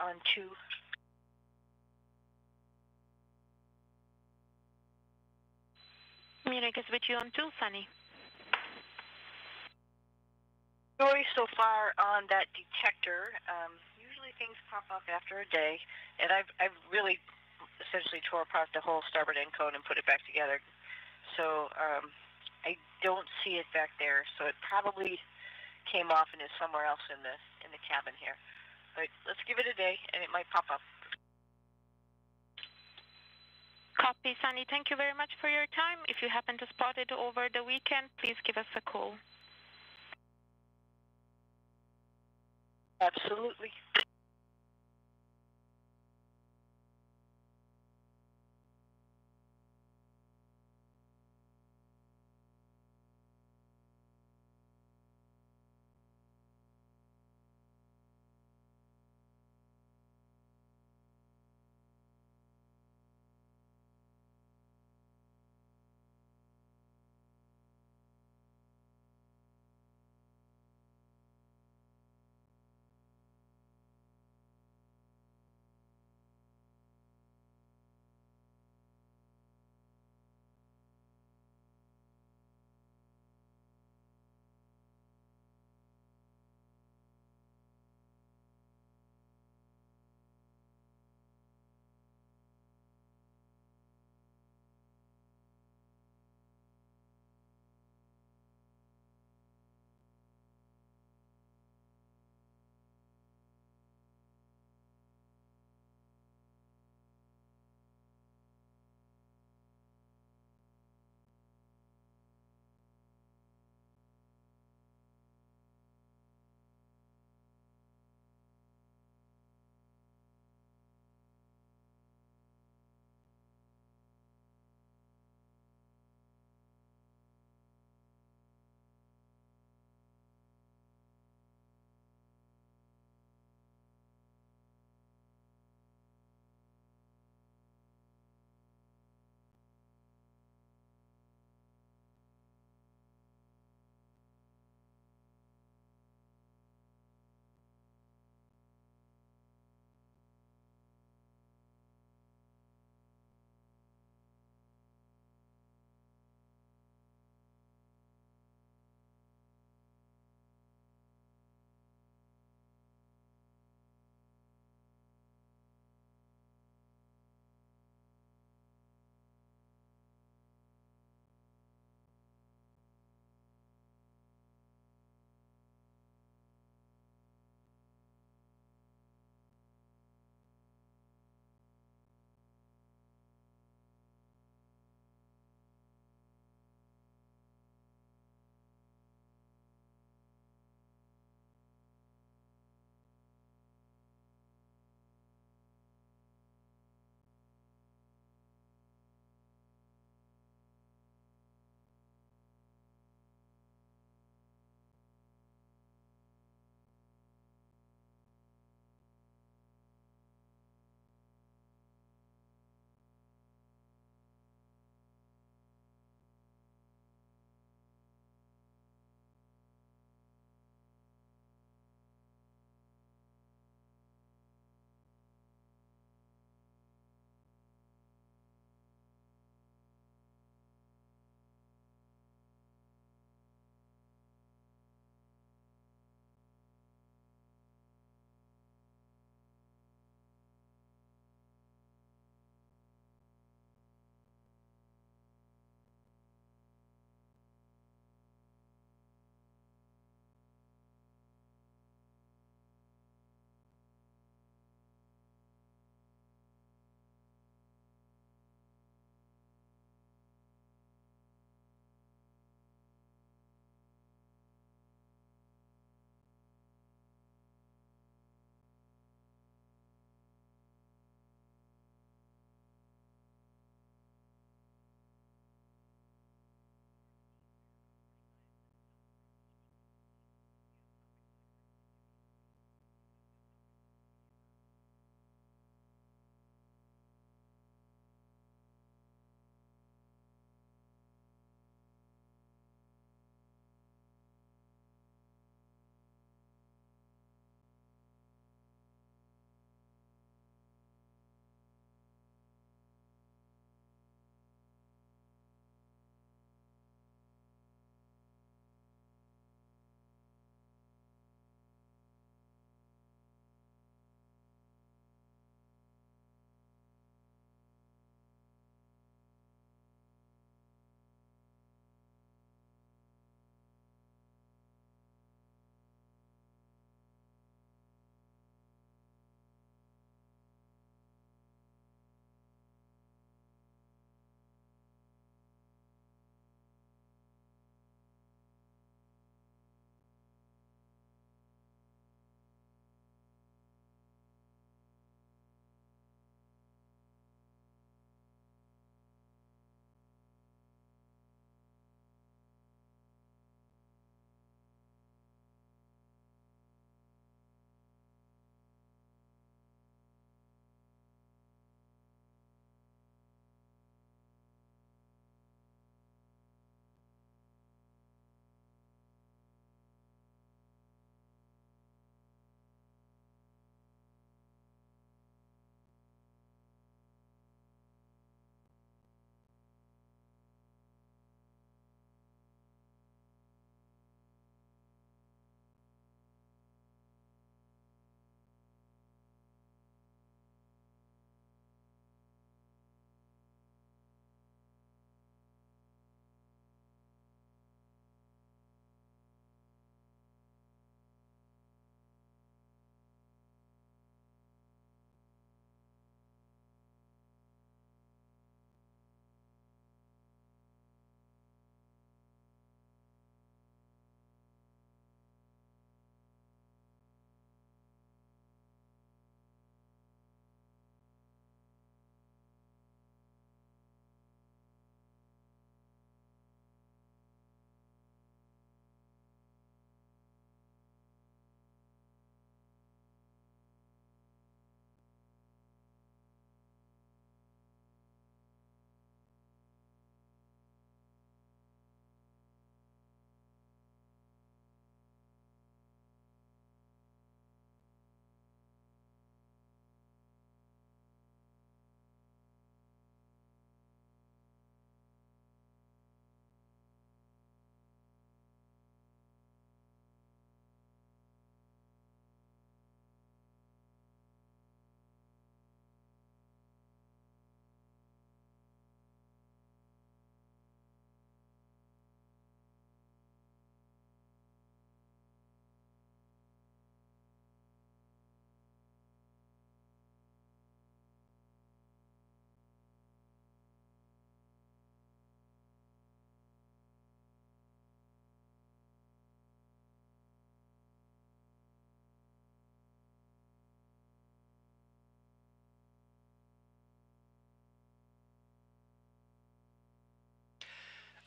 on 2. Munich is with you on 2, Sunny. Story so far on that detector. Usually things pop up after a day, and I've really essentially tore apart the whole starboard end cone and put it back together. So I don't see it back there. So it probably came off and is somewhere else in the cabin here. But let's give it a day, and it might pop up. Copy, Sunny. Thank you very much for your time. If you happen to spot it over the weekend, please give us a call. Absolutely.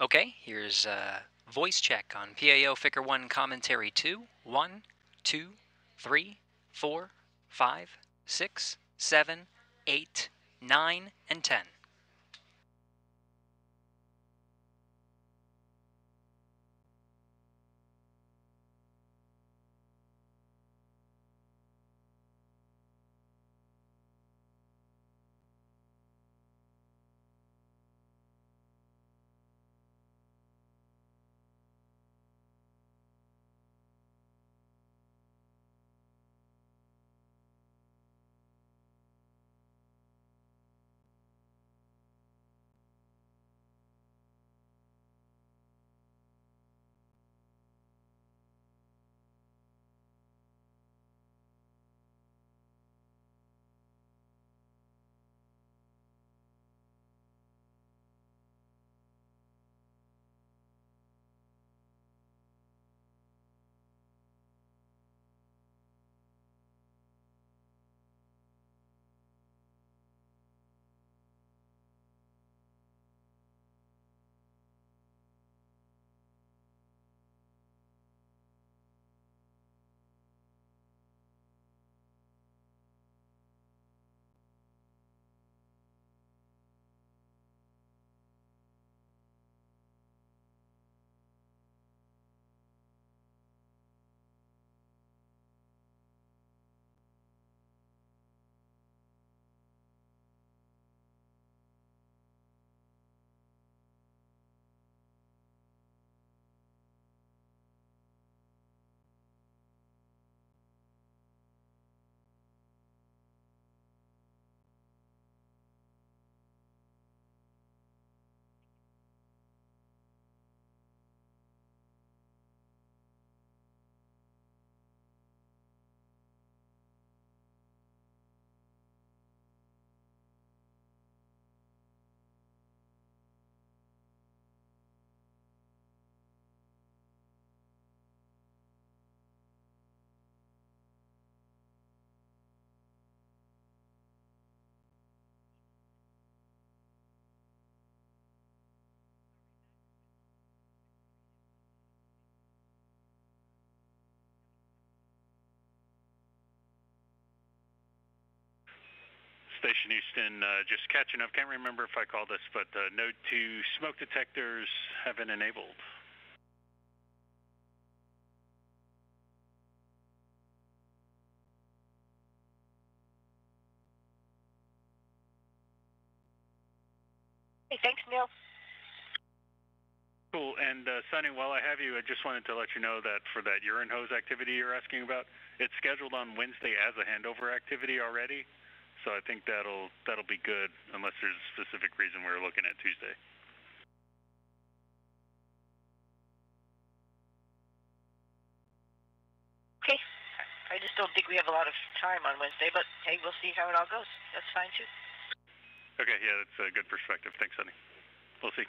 Okay, here's voice check on PAO Figure 1 Commentary 2. 1, 2, 3, 4, 5, 6, 7, 8, 9, and 10. Station Houston, just catching up. Can't remember if I called this, but Node 2 smoke detectors have been enabled. Hey, thanks, Neil. Cool, and Suni, while I have you, I just wanted to let you know that for that urine hose activity you're asking about, it's scheduled on Wednesday as a handover activity already, so I think that'll be good, unless there's a specific reason we're looking at Tuesday. Okay. I just don't think we have a lot of time on Wednesday, but hey, we'll see how it all goes. That's fine, too. Okay, yeah, that's a good perspective. Thanks, Suni. We'll see.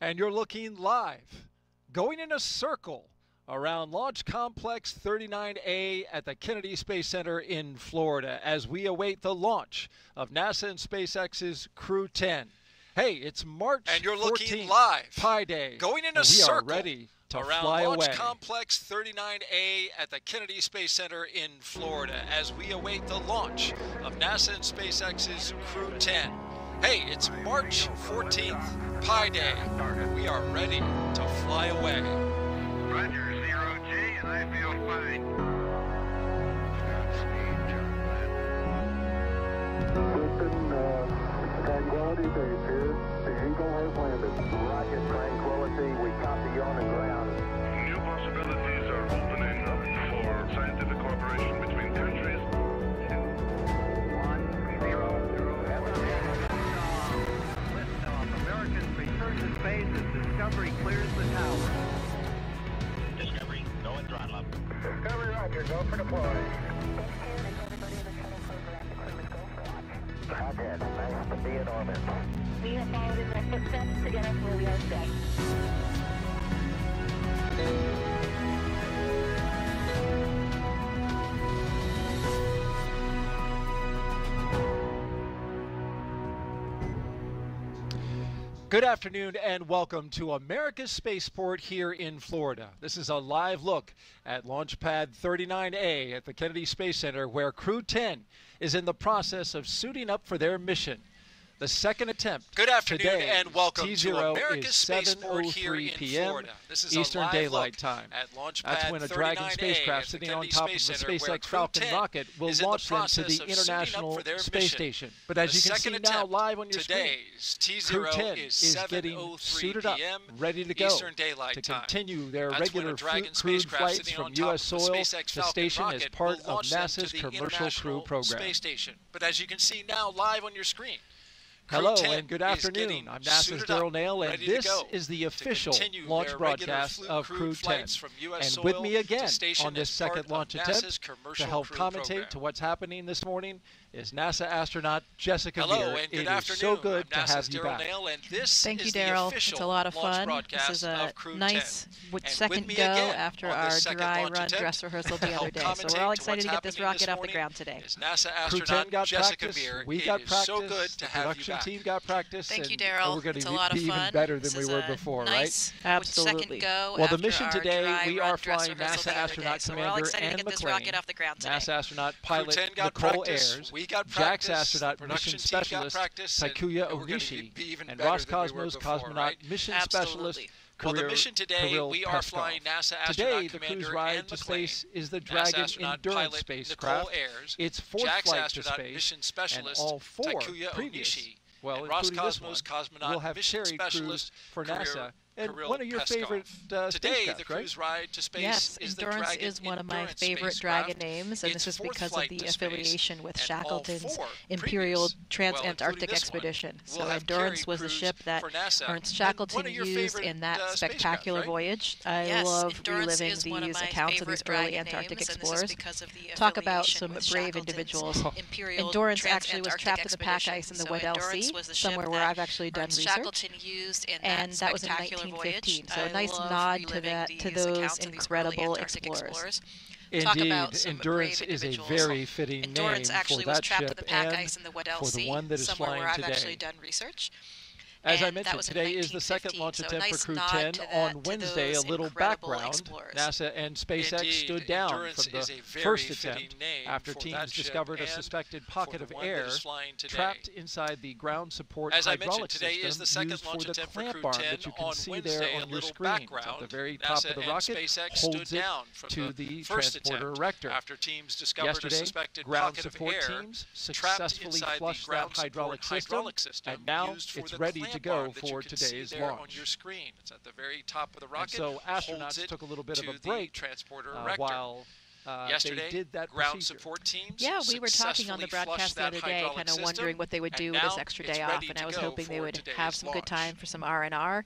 And you're looking live, going in a circle around Launch Complex 39A at the Kennedy Space Center in Florida as we await the launch of NASA and SpaceX's Crew 10. Hey, it's March 14th, and you're looking live, Pi Day, going in a we circle are ready to around fly Launch away. Complex 39A at the Kennedy Space Center in Florida as we await the launch of NASA and SpaceX's Crew 10. Hey, it's March 14th, Pi Day. We are ready to fly away. Roger, 0G, and I feel fine. Tranquility Base here. The Eagle has landed. Roger, Tranquility. We copy you on the ground. New possibilities are opening up for scientific cooperation between countries. 1, 0, 0. Liftoff. Americans return to space as Discovery clears the tower. Discovery, go and throttle up. Discovery, Roger. Go for deploy. Roger. Nice to be in orbit. We have followed in their footsteps to get us where we are today. Good afternoon and welcome to America's Spaceport here in Florida. This is a live look at Launch Pad 39A at the Kennedy Space Center where Crew 10 is in the process of suiting up for their mission. The second attempt Good afternoon today, and welcome T0 to America's is Spaceport here 7:03 in p.m. Florida. This is Eastern a live Daylight look Time. at Launch That's Pad when a 39A Dragon at spacecraft the sitting on Kennedy top of the Space Center, where SpaceX Crew Falcon 10 rocket will is in the launch them to process the of suiting up International for their Space mission. Station. But as The you can see second now attempt live on your screen, today's T0 Crew 10 is getting 7:03 suited up, p.m. ready to go Eastern Daylight to Time. continue their That's when regular a Dragon crewed spacecraft flights sitting from on top U.S. of the soil SpaceX to Falcon station as rocket part will of launch them NASA's to the Commercial Crew International program. Space Station. But as you can see now live on your screen, Hello Crew 10 and good is afternoon. getting I'm NASA's suited Daryl up, Nail, and ready to this go is the to official continue launch their regular broadcast of Crew 10. flights from US And with soil me to again station on this as part second of launch NASA's attempt to Commercial help Crew commentate program. to what's happening this morning is NASA astronaut Jessica Hello Meir. and good It afternoon. is so good I'm to have NASA's you Daryl back. Nail, and this Thank you, is the Daryl. official It's a lot of launch fun. broadcast This is a of Crew nice 10. second with me go again after on our this second dry launch run attempt dress rehearsal the help other day. So we're commentate all to excited what's to get this happening rocket this off the morning ground today. is NASA Crew 10 astronaut got Jessica practice. Meir. We It got is practice. so good to the have you production back. team got practice. Thank you, and Daryl. We're going It's to a lot of be even fun. better This than we is were a before, nice right? Absolutely. second go Well, the after mission our today, dry we run are dress flying rehearsal NASA the other astronaut day. So we're all commander excited Anne to get this McClain, rocket off the ground today. NASA astronaut Crew pilot 10 got Nichole practice. Ayers, We got JAXA practice. astronaut Production mission team got specialist practice, and Takuya we're gonna Onishi, be even and better than we were Roscosmos before, cosmonaut right? mission Absolutely. specialist Well, the mission today, Kirill we are Peskov. flying NASA Today, astronaut the commander crew's ride Anne to McClain, space is the NASA Dragon astronaut Endurance pilot spacecraft. Nichole Ayers, Its fourth JAXA flight to astronaut space, mission and specialist all four Takuya previous, Onishi, well, and including this one, Roscosmos cosmonaut will have mission carried specialist crews for NASA. And Kirill one of your Peskov. favorite Today, spacecraft, the crew's ride to space Yes, is the Endurance Dragon is one of my Endurance favorite spacecraft. Dragon names, and Its this is fourth because of flight the to space, affiliation with and all Shackleton's four Imperial previous, Trans-Antarctic including this one, Expedition. will So have Endurance carried was the crews ship that for NASA. Ernst And Shackleton one of your used favorite, in that spacecraft, spectacular right? voyage. I Yes, love Endurance reliving is one of these my accounts of favorite these early Dragon Antarctic names, and this is explorers. because of the Talk about affiliation some with brave Shackleton's individuals. Imperial Endurance actually was Trans-Antarctic trapped in the pack Expedition. ice in the So Weddell Endurance Sea, was the ship somewhere where that I've actually done Ernst research. Shackleton used in And that was in spectacular 1915. voyage. So a I nice love nod to reliving that, to these those accounts of these early incredible Antarctic explorers. Talk Indeed, about some Endurance brave is a individuals. very fitting Endurance name actually for was that trapped in ship the pack and ice in the Weddell for the Sea, one that is somewhere flying where I've today. actually done research. As I And that mentioned, was in today is the second 1915, launch so a attempt nice for Crew nod 10. to that, On to Wednesday, a those little incredible background. explorers. NASA and SpaceX Indeed, stood down Endurance from is the a very first fitting attempt name after for teams that ship discovered a and suspected for pocket the of one that air is flying today. trapped inside the ground support As I hydraulic mentioned, today system is the second used launch for the attempt for clamp Crew arm 10 that you can on see Wednesday. there A on your little screen. At background. the very top NASA of the and rocket SpaceX holds stood it down from to the the first transporter attempt erector. after teams discovered Yesterday, a suspected ground pocket of support air teams trapped successfully inside flushed the that ground hydraulic support system, and now used for it's the ready to clamp go arm that for you can see today's there launch. on your screen. It's at the very top of the rocket. And so holds astronauts it took a little bit of to a break the transporter erector. while Yesterday, they did that ground procedure. support teams Yeah, we were talking on the successfully broadcast flushed the that other day, hydraulic kind of wondering system, what they would and do with now this extra it's day ready off, and to I was go hoping they for would today's have some good launch. time for some R&R.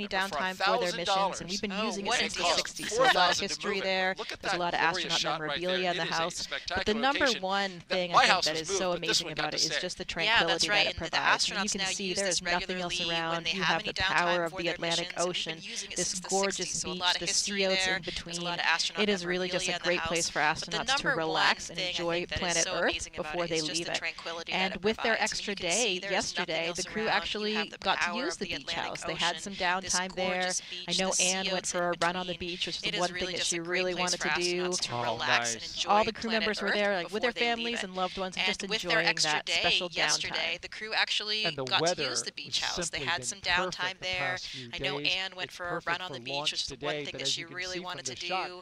any downtime for their missions, and we've been using it since the 60s. So a lot of history there. There's a lot of astronaut memorabilia in the house. But the number one thing I think that is so amazing about it is just the tranquility that it provides. You can see there's nothing else around. You have the power of the Atlantic Ocean, this gorgeous beach, the sea oats in between. It is really just a great place for astronauts to relax and enjoy planet Earth before they leave it. And with their extra day yesterday, the crew actually got got to use the beach house. They had some downtime there. I know Anne went for a run on the beach, which is the one thing that she really wanted to do. All the crew members were there, like with their families and loved ones, and just enjoying that special downtime. The crew actually got to use the beach house. They had some downtime there. I know Anne went for a run on the beach, which is the one thing that she really wanted to do.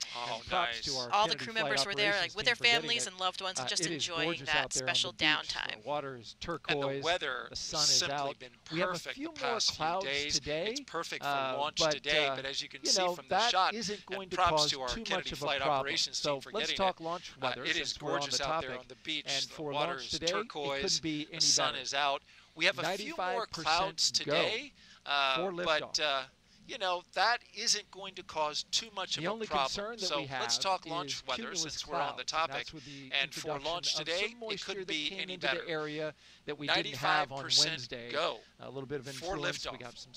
All the crew members were there, like with their families and loved ones, and just enjoying that special downtime. The water is turquoise. And the weather the sun has is simply out. been We have a perfect few the more past clouds few days. today. It's perfect for launch today, but as you can see from the that shot, isn't going to props cause to our too Kennedy much of a Flight problem. Operations So team for let's getting talk launch weather. It is gorgeous out there on the beach. And the for water launch is today, turquoise. it couldn't be any the sun better. is out. We have a few more clouds today, but that isn't going to cause too much of a problem. Concern that so we have let's talk launch weather since we're on the topic. And for launch today, it couldn't be any better. The area that we didn't have on Wednesday. Go. A little bit of influence. We got some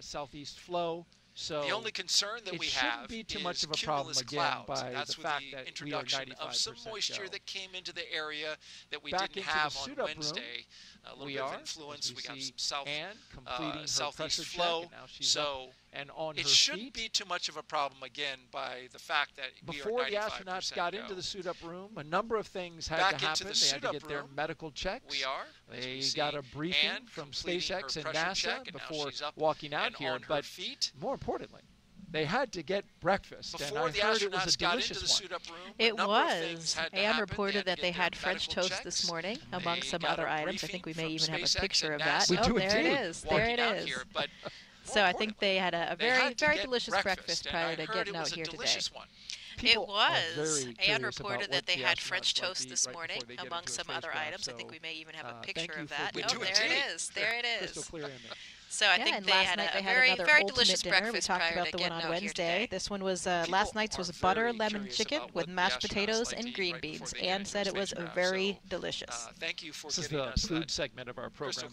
southeast flow. So the only concern that we have be too is much of a cumulus problem clouds. by That's the with fact the that introduction of some moisture that came into the area that we didn't have on Wednesday. A little bit of influence. We got some southeast flow. So it shouldn't be too much of a problem again by the fact that before the astronauts got into the suit-up room, a number of things had to happen. They had to get their medical checks. They got a briefing from SpaceX and NASA before walking out here. But more importantly, they had to get breakfast. Before the astronauts got into the suit-up room, it was. Anne reported that they had French toast this morning, among some other items. I think we may even have a picture of that. We do there it is. There it is. So I think they had a very delicious breakfast prior to getting out here today. It was. Anne reported that they had French toast this morning, among some other items. I think we may even have a picture of that. Oh, there it is. There it is. So I think they had a very delicious breakfast prior to getting out here today. This one was last night's was butter lemon chicken with mashed potatoes and green beans. Anne said it was very delicious. Thank you for this is the food segment of our program.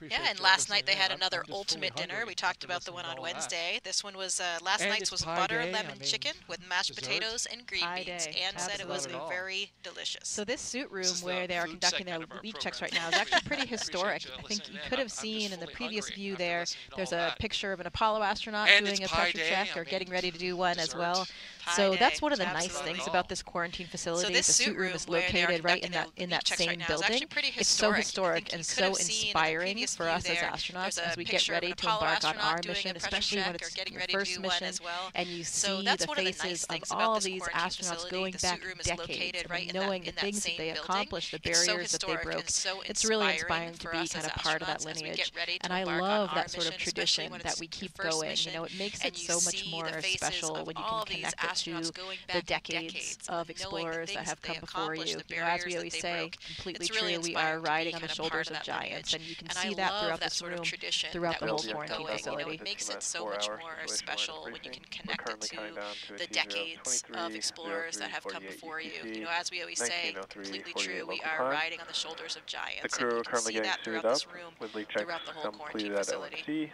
Yeah, and last night they had another ultimate dinner. We talked about the one on Wednesday. This one was last night's was butter lemon chicken with mashed potatoes and green beans. Anne said it was very delicious. So this suit room where they are conducting their leak checks right now is actually pretty historic. I think you could have seen in the previous view there's a picture of an Apollo astronaut doing a pressure check or getting ready to do one as well. So that's one of the nice things about this quarantine facility. The suit room is located right in that same building. It's so historic and so inspiring for us as astronauts as we get ready to embark on our mission, especially when it's your first mission and you see the faces of all these astronauts going back decades and knowing the things that they accomplished, the barriers that they broke. It's really inspiring to be kind of part of that lineage. And I love that sort of tradition that we keep going. It makes it so much more special when you can connect it to the decades of explorers that have come before you. As we always say, completely true, we are riding on the shoulders of giants, and you can see that throughout this room, throughout the whole quarantine facility. It makes it so much more special when you can connect it to the decades of explorers that have come before you. As we always say, completely true, we are riding on the shoulders of giants, and you can see that throughout this room, throughout the whole quarantine facility.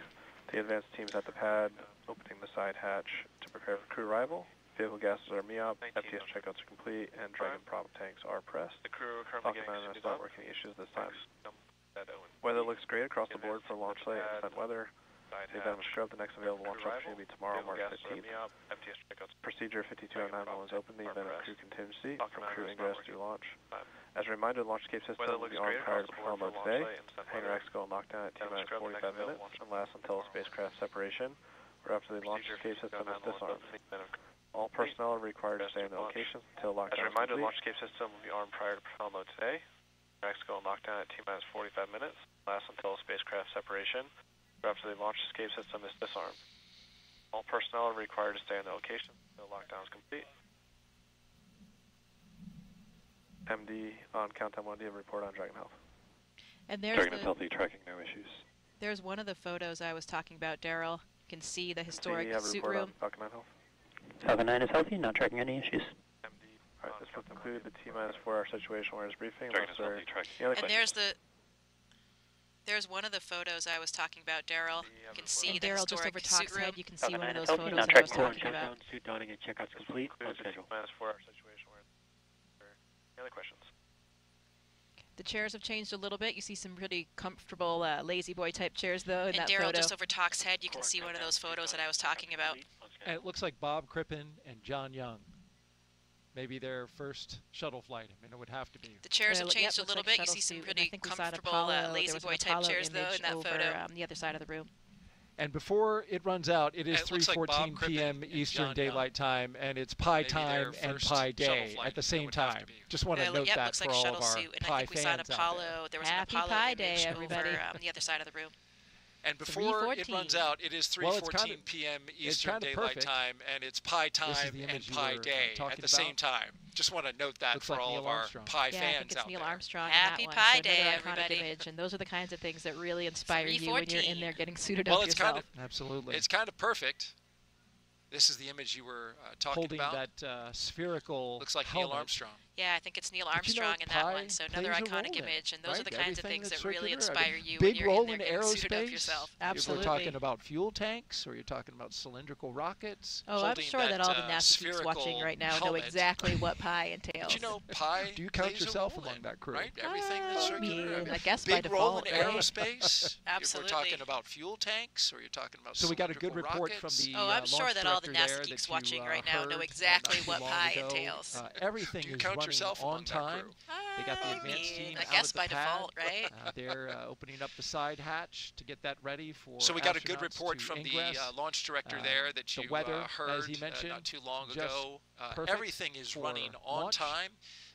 The advanced team's at the pad, opening the side hatch to prepare for crew arrival. Vehicle gases are MEOP, FTS checkouts are complete, and Dragon prop tanks are pressed. The crew are currently getting not working issues this time. Weather looks great across the board for launch site and sun weather. They've been scrubbed. The next available launch opportunity will be tomorrow, March 15th. Procedure 5209 is open. The event of crew contingency from crew ingress through launch. As a reminder, the launch escape system will be on prior to propel mode today. Hangar X go on lockdown at T-minus 45 minutes and last until spacecraft separation, or after the launch escape system is disarmed. All personnel are required to stay in their locations until lockdown. As a reminder, the launch escape system will be armed prior to propel mode today. Hangar X go on lockdown at T-minus 45 minutes, last until spacecraft separation, or after the launch escape system is disarmed. All personnel are required to stay in their locations until lockdown is complete. MD on countdown 1D, report on Dragon Health. And there's Dragon is healthy, tracking no issues. There's one of the photos I was talking about, Daryl. You can see the historic suit room. Falcon 9 Health. Falcon 9 is healthy, not tracking any issues. Alright, this will conclude the T-minus 4-hour situation awareness briefing. And there's one of the photos I was talking about, Daryl. You can see the Daryl just over historic suit room. head. You can see one of those healthy, photos not that I was tracking talking about. Suit donning and checkouts complete on schedule. T-minus 4-hour situation awareness. Any other questions? The chairs have changed a little bit. You see some pretty comfortable lazy boy type chairs, though, in that Daryl, photo. just over Talk's head, you can see one of those photos that I was talking about. And it looks like Bob Crippen and John Young. Maybe their first shuttle flight. I mean, it would have to be. The chairs have changed a little bit. You see some pretty comfortable lazy boy type chairs, though, in that photo. On the other side of the room. And before it runs out, it is 3:14 p.m. Eastern Daylight Time, and it's Pi time and Pi Day at the same time. Just want to note that for all of our Pi fans out there. There was Happy an Apollo Pi Day, image everybody. over on the other side of the room. And before it runs out, it is 3:14 p.m. Eastern Daylight Time, and it's Pi time and Pi Day at the same time. Just want to note that for all of our Pi fans out there. I think it's Neil Armstrong. Happy Pi Day, everybody. Image, and those are the kinds of things that really inspire you when you're in there getting suited up yourself. Kind of, absolutely. It's kind of perfect. This is the image you were talking about. Holding that spherical looks like helmet. Neil Armstrong. Yeah, I think it's Neil Armstrong in that one. So another iconic image, and those are the kinds of things that really inspire you when you're in there getting suited up yourself. Absolutely. If we're talking about fuel tanks, or you're talking about cylindrical rockets. Oh, I'm sure that all the NASA geeks watching right now know exactly what Pi entails. Did you know Pi Do you count yourself among that crew? Right? Everything that's circular. I guess big by default, role in aerospace. Absolutely. If we're talking about fuel tanks, or you're talking about so we got a good report from the I'm sure that all the NASA NASA geeks watching right now know exactly what Pi entails. Everything is running on time. They got the advanced team I guess by pad. default, right? They're opening up the side hatch to get that ready for. So we got a good report from the launch director there that you heard as he mentioned, not too long ago. Everything is running on time.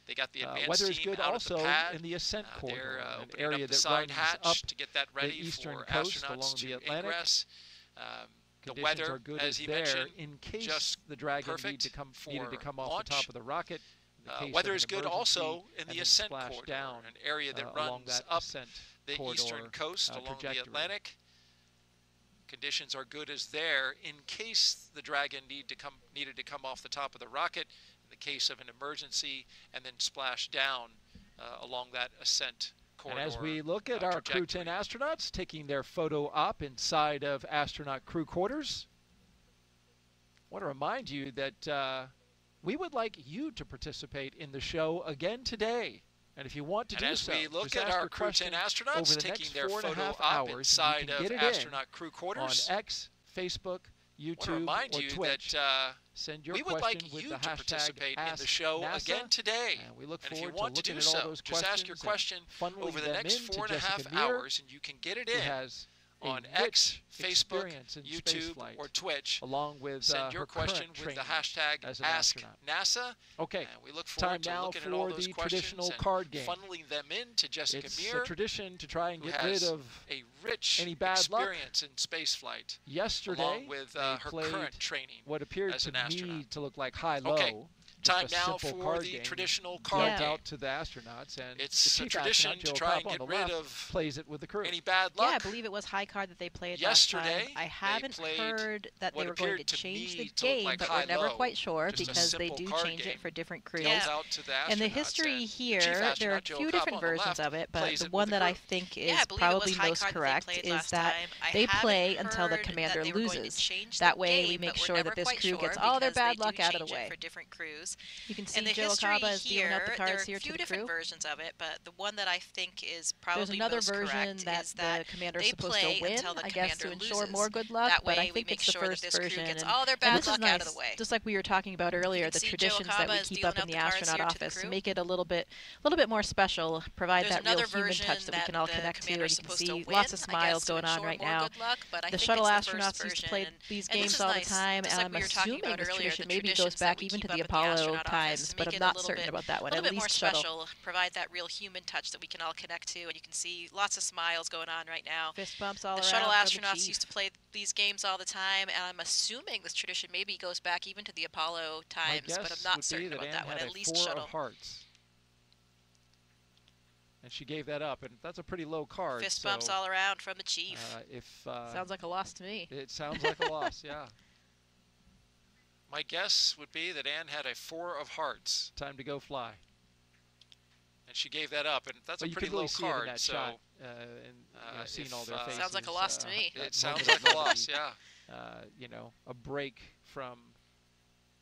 They got the advanced weather is team good out also of the pad. in the ascent corridor, they're an area up the that side runs hatch up to get that ready the eastern for coast astronauts along to the Atlantic. ingress. The Conditions weather, are good as he there mentioned, in case just the Dragon needed to come off the top of the rocket. Weather is good also in the ascent corridor, down, an area that runs up the eastern coast along the Atlantic. Conditions are good as there in case the Dragon needed to come off the top of the rocket in the case of an emergency and then splash down along that ascent corridor. And as we look at our Crew 10 astronauts taking their photo op inside of astronaut crew quarters, I want to remind you that we would like you to participate in the show again today. And if you want to do so, as we look at our Crew 10 astronauts taking their photo op inside of astronaut crew quarters on X, Facebook, YouTube, or Twitch, send your we would like you to participate in the show again today. And we look and if forward you want to do looking at all so, those just ask your question over the next 4.5 hours, and you can get it in on X, Facebook, YouTube, or Twitch. Along with send your question with the hashtag AskNASA. Okay, and we look forward to looking at all those questions and card game. funneling them in to Jessica It's Meir, a tradition to try and get who rid has of a rich any bad experience in spaceflight. Yesterday, along with her current training what appeared as to an astronaut. me to look like high-low. Okay. Time now for the traditional card game. Out to the astronauts, and it's the a tradition to try and get rid of plays it with the crew. Any bad luck. Yeah, I believe it was high card that they played yesterday. Last time. I haven't heard that they were going to change the game, like but we're never quite sure just because they do change it for different crews. Out to the and the history here, there are a few different versions of it, but the one that I think is probably most correct is that they play until the commander loses. That way, we make sure that this crew gets all their bad luck out of the way. For different crews. You can see Joe Akaba is dealing out the cards here to the crew. There are a few different versions of it, but the one that I think is probably There's another most version correct that is that the commander's supposed to win, I guess, to ensure more good luck, that way but I think we make it's the sure first that this version. Crew gets all their bad luck nice, out of the way. Just like we were talking about earlier, the traditions that we keep up in the astronaut office to make it a little bit more special, provide that real human touch that we can all connect to, and you can see lots of smiles going on right now. The shuttle astronauts used to play these games all the time, and I'm assuming this tradition maybe goes back even to the Apollo times, but I'm not certain about that one. A little bit more shuttle. special, provide that real human touch that we can all connect to, and you can see lots of smiles going on right now. Fist bumps all around. The shuttle astronauts used to play these games all the time, and I'm assuming this tradition maybe goes back even to the Apollo times, but I'm not certain about that one. At least shuttle. Of hearts. And she gave that up, and that's a pretty low card. Fist bumps all around from the chief. Sounds like a loss to me. It sounds like a loss, yeah. My guess would be that Anne had a 4 of hearts. Time to go fly. And she gave that up, and that's a pretty low card. So, seeing all their faces, sounds like a loss to me. It sounds like a loss, yeah. You know, a break from,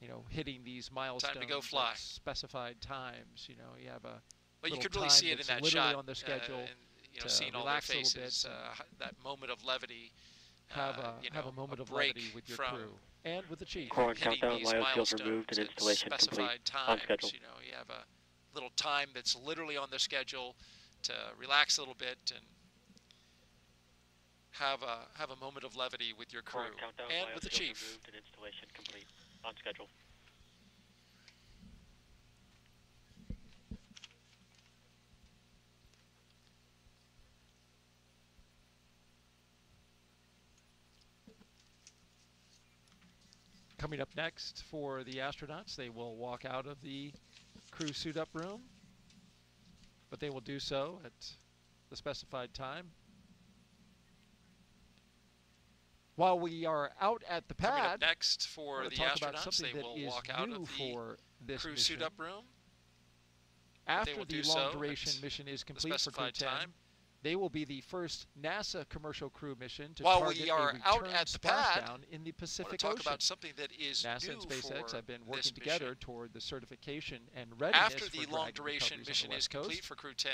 you know, hitting these milestones. Time to go fly. At specified times. You know, you have a But you little could really time see it in that's that literally shot on their schedule. and, you know, seeing all their relax a little faces, bit, that moment of levity. have you a know, moment of break levity with your from crew and with the chief. Core hitting countdown, these Lyofield removed milestones and at installation complete. specified times. On schedule. You know, you have a little time that's literally on their schedule to relax a little bit and have a moment of levity with your crew Countdown, and with the Lyofield chief. removed and installation complete. On schedule. Coming up next for the astronauts, they will walk out of the crew suit-up room, but they will do so at the specified time. While we are out at the pad, Coming up next for the astronauts, they will walk out of the crew suit-up room. After the long-duration mission is complete for Crew 10, they will be the first NASA commercial crew mission to target a return splashdown in the Pacific Ocean. About something that is NASA and SpaceX have been working together toward the certification and readiness after the long-duration mission is complete for Crew 10.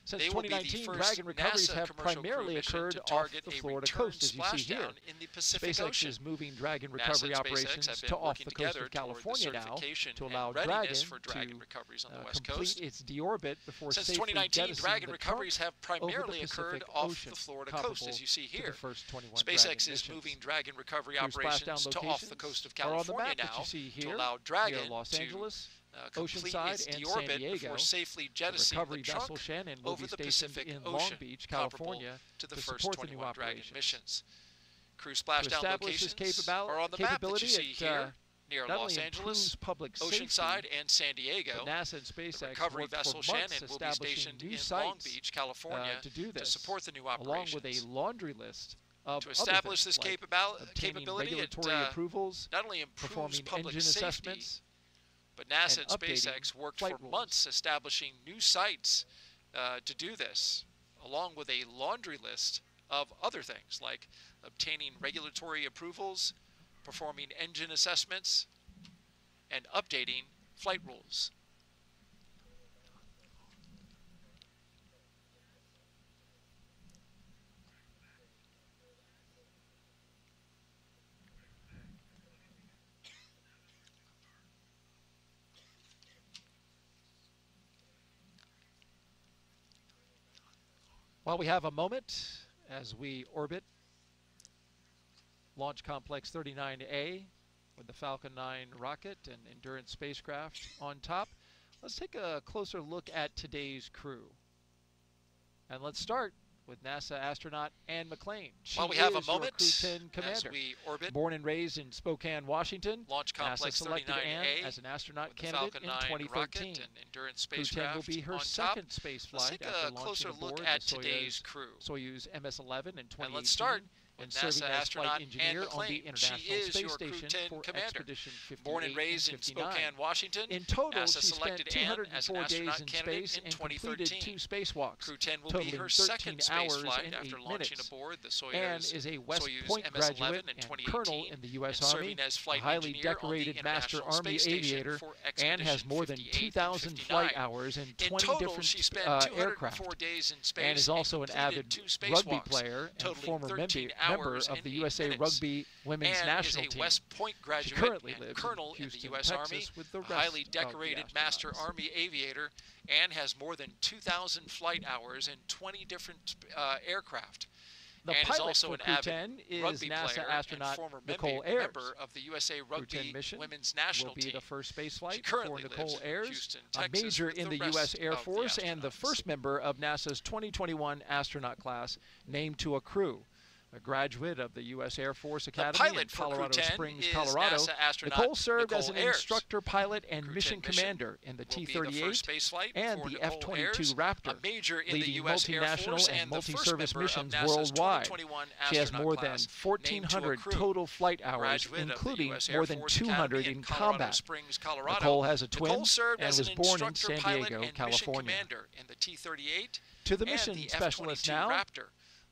Since 2019, drag and recoveries have primarily occurred off the Florida coast, as you see here. SpaceX is moving drag and recovery operations to off the coast of California now to allow Dragon to complete its deorbit before Since safely 2019, jettisoning drag and the recoveries have primarily over the occurred Pacific off Ocean, the Florida coast, as you see here. First 21 SpaceX is Dragon moving drag and recovery Crew operations splashdown to off the coast of are on the California map that now you see here, to allow Dragon near Los Angeles, to complete Oceanside, its and deorbit San Diego. before safely The jettisoning recovery the vessel trunk Shannon will over be the stationed Pacific in Ocean, Long Beach, California, to the to first support the new 21 Dragon operations. missions. Crew To splashdown establish this locations are on the map that you see here near not Los only Angeles, public Oceanside, safety, and San Diego. but NASA and SpaceX The recovery worked vessel for months Shannon will be establishing stationed new in sites Long Beach, California, to do this, support the new along operations. with a laundry list of To establish this like capability, regulatory approvals, not only improves performing public engine safety, assessments, but NASA and updating SpaceX worked flight for rules. months establishing new sites to do this, along with a laundry list of other things like obtaining regulatory approvals, performing engine assessments, and updating flight rules. While we have a moment as we orbit Launch Complex 39A with the Falcon 9 rocket and Endurance spacecraft on top, let's take a closer look at today's crew. And let's start with NASA astronaut Anne McClain. She While we have a is your moment Crew 10 commander. as we orbit Born and raised in Spokane, Washington, Launch Complex NASA selected 39A Anne as an astronaut with the candidate Falcon in 9 2013. rocket and Endurance Crew 10 spacecraft will be her on second top. space Let's flight take after a closer launching look aboard at the today's crew. Soyuz MS-11 in 2018. And let's start and with serving NASA as astronaut flight engineer Anne on the McClain. International She is Space your Crew Station 10 for commander. Expedition 58 Born and raised in 59. Spokane, Washington, In total, NASA she spent selected Anne as an 204 days astronaut in candidate space in and 2013. completed 2 spacewalks, Crew 10 will be totaling her 13 second space hours flight and after 8 launching minutes. aboard the Anne Soyuz is a West Soyuz Point MS-11 graduate in and 2018 colonel in the U.S. and Army, serving as a flight highly engineer on the decorated Master International Army Space Station aviator. for Anne has Expedition more than 58 and 2,000 59. flight hours and 20 In total, different she spent aircraft. 204 days in space Anne is also an and avid completed 2 rugby spacewalks, player and totaling former 13 member hours of and the 8 USA minutes. Rugby Women's Anne National is a Team. West Point She graduate currently and lives colonel in in the Houston, U.S. Texas, Army, with the a rest highly of the decorated Master astronauts. Army aviator. Anne has more than 2,000 flight hours and 20 different aircraft. The Anne is pilot also for an Crew avid 10 is rugby NASA player astronaut and former Nichole Ayers. member of the USA Crew 10 Rugby mission Women's National will be Team. the first space She flight for currently lives Nichole in Ayers, Houston, a Texas, major with in the the U.S. rest Air of the Force and the astronauts. first member of NASA's 2021 astronaut class named to a crew. A graduate of the U.S. Air Force Academy in Colorado Springs, Colorado, Nichole served as an instructor pilot and mission commander in the T-38 and the F-22 Raptor, leading multinational and multi-service missions worldwide. She has more than 1,400 total flight hours, including more than 200 in combat. Nichole has a twin and was born in San Diego, California. To the mission specialist now,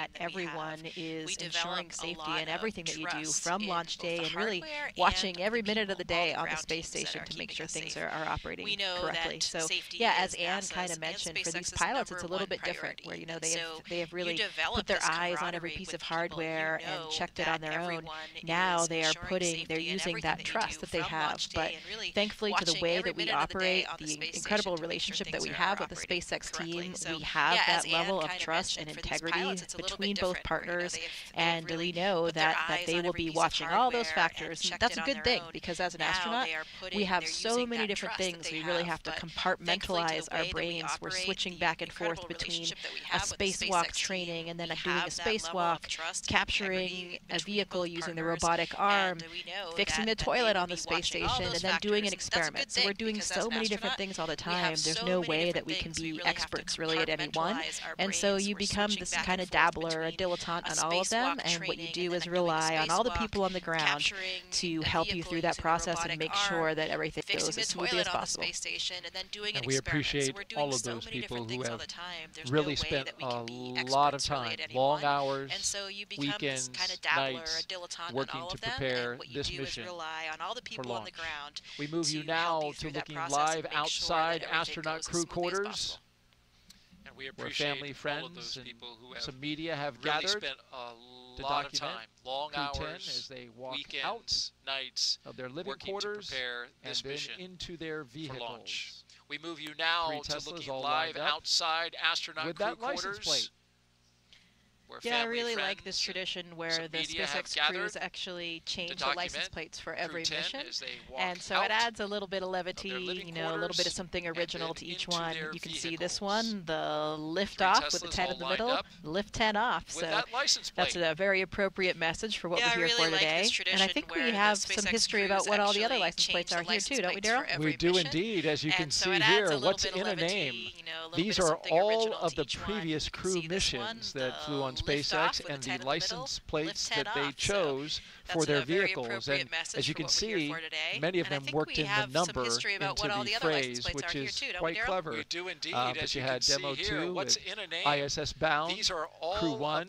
that everyone is ensuring safety in everything that you do from launch day and really watching every minute of the day on the space station to make sure things are operating correctly. So yeah, as Anne kind of mentioned, for these pilots, it's a little bit different where, you know, they have really put their eyes on every piece of hardware and checked it on their own. Now they're using that trust that they have. But thankfully, to the way that we operate, the incredible relationship that we have with the SpaceX team, we have that level of trust and integrity between both partners, and we know that they will be watching all those factors, that's a good thing, because as an astronaut, we have so many different things. We really have to compartmentalize our brains. We're switching back and forth between a spacewalk training and then doing a spacewalk, capturing a vehicle using the robotic arm, fixing the toilet on the space station, and then doing an experiment. So we're doing so many different things all the time. There's no way that we can be experts really at any one. And so you become this kind of dabbler, a dilettante on all of them, and what you do is rely on all the people on the ground to help you through that process and make sure that everything goes as smoothly as possible. And we appreciate all of those people who have really spent a lot of time, long hours, weekends, nights, working to prepare this mission for launch. We move you now to looking live outside astronaut crew quarters, where family, friends, and some media have gathered to document long hours as they walk out nights of their living quarters and then into their vehicles. We move you now to looking live outside astronaut crew quarters. Yeah, I really like this tradition where the SpaceX crews actually change the license plates for every mission, and so it adds a little bit of levity, you know, a little bit of something original to each one. You can see this one, the Liftoff with the 10 in the middle, lift 10 off. So that's a very appropriate message for what we're here for today. And I think we have some history about what all the other license plates are here too, don't we, Daryl? We do indeed, as you can see here. What's in a name? These are all of the previous crew missions that flew on SpaceX and the license plates that they chose for their vehicles. And as you can see, many of them worked in the number into the phrase, which is quite clever. We do indeed, but you had Demo 2 with ISS Bound, Crew 1,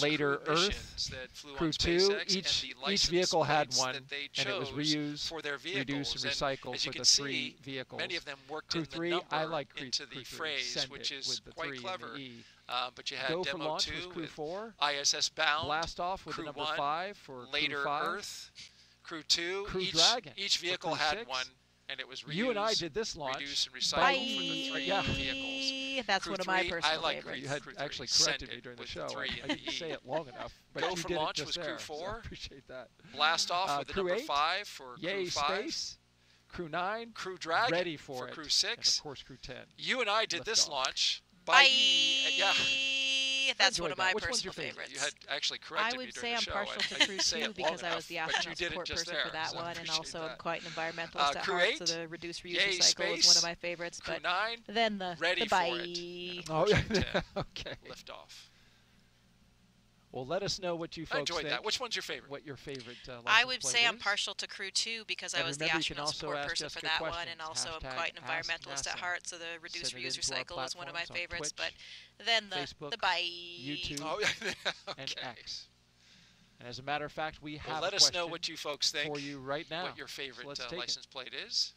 Later Earth, Crew 2. Each vehicle had one, and it was reused, reduced, and recycled for the 3 vehicles. Many of them worked Crew in the 3, number I like into the phrase, which is quite clever. But you had Go for Demo launch 2 was Crew 4. ISS Bound, Blast off with Crew the number 1, 5 for Later Crew 5. Earth, Crew 2. Crew Dragon each vehicle Crew had 6. one, and it was reused, You and I did this launch. reduced, and recycled for the 3 vehicles. That's Crew one of my 3, personal I like favorites. You had Crew actually 3. corrected Send me during the with show. the 3 I didn't say it long enough, but Go you for did launch it just was Crew there, 4. So I appreciate that. Blast off with the Crew number 8, 5 for Yay Crew 5. Space. Crew 9, Crew Dragon ready for it. Crew And 6. of course, Crew 10. You and I did this Liftoff. launch. Bye. Yeah. That's one of my Which one's personal your favorite? favorites. You had actually corrected I me would during say the I'm show. partial to I Crew didn't say 2 it long because I was the enough, but you astronaut did it support just person there, for that so I one, and appreciate also I'm that. quite an environmentalist at Crew heart, 8, so the reduce, reuse, Yay, recycle is one Space. of my favorites. Crew But 9, then the ready bye. for it. And of Oh, course, yeah. Crew 10, Okay. Liftoff. Well, let us know what you I folks enjoyed think. that. Which one's your favorite? What your favorite I would license say plate I'm is. partial to Crew 2 because I And was the remember, you can astronaut also support ask person for Jessica that one, questions. and also I'm Hashtag quite an Ask environmentalist at NASA. heart, so the reduce, Send it reuse, into our recycle is one of my platforms on favorites. Twitch, But then Facebook, the bye. YouTube, Oh, yeah. Okay. and X. And as a matter of fact, we have Well, let a us know question what you folks think for you right now. what your favorite So let's take it. license plate is.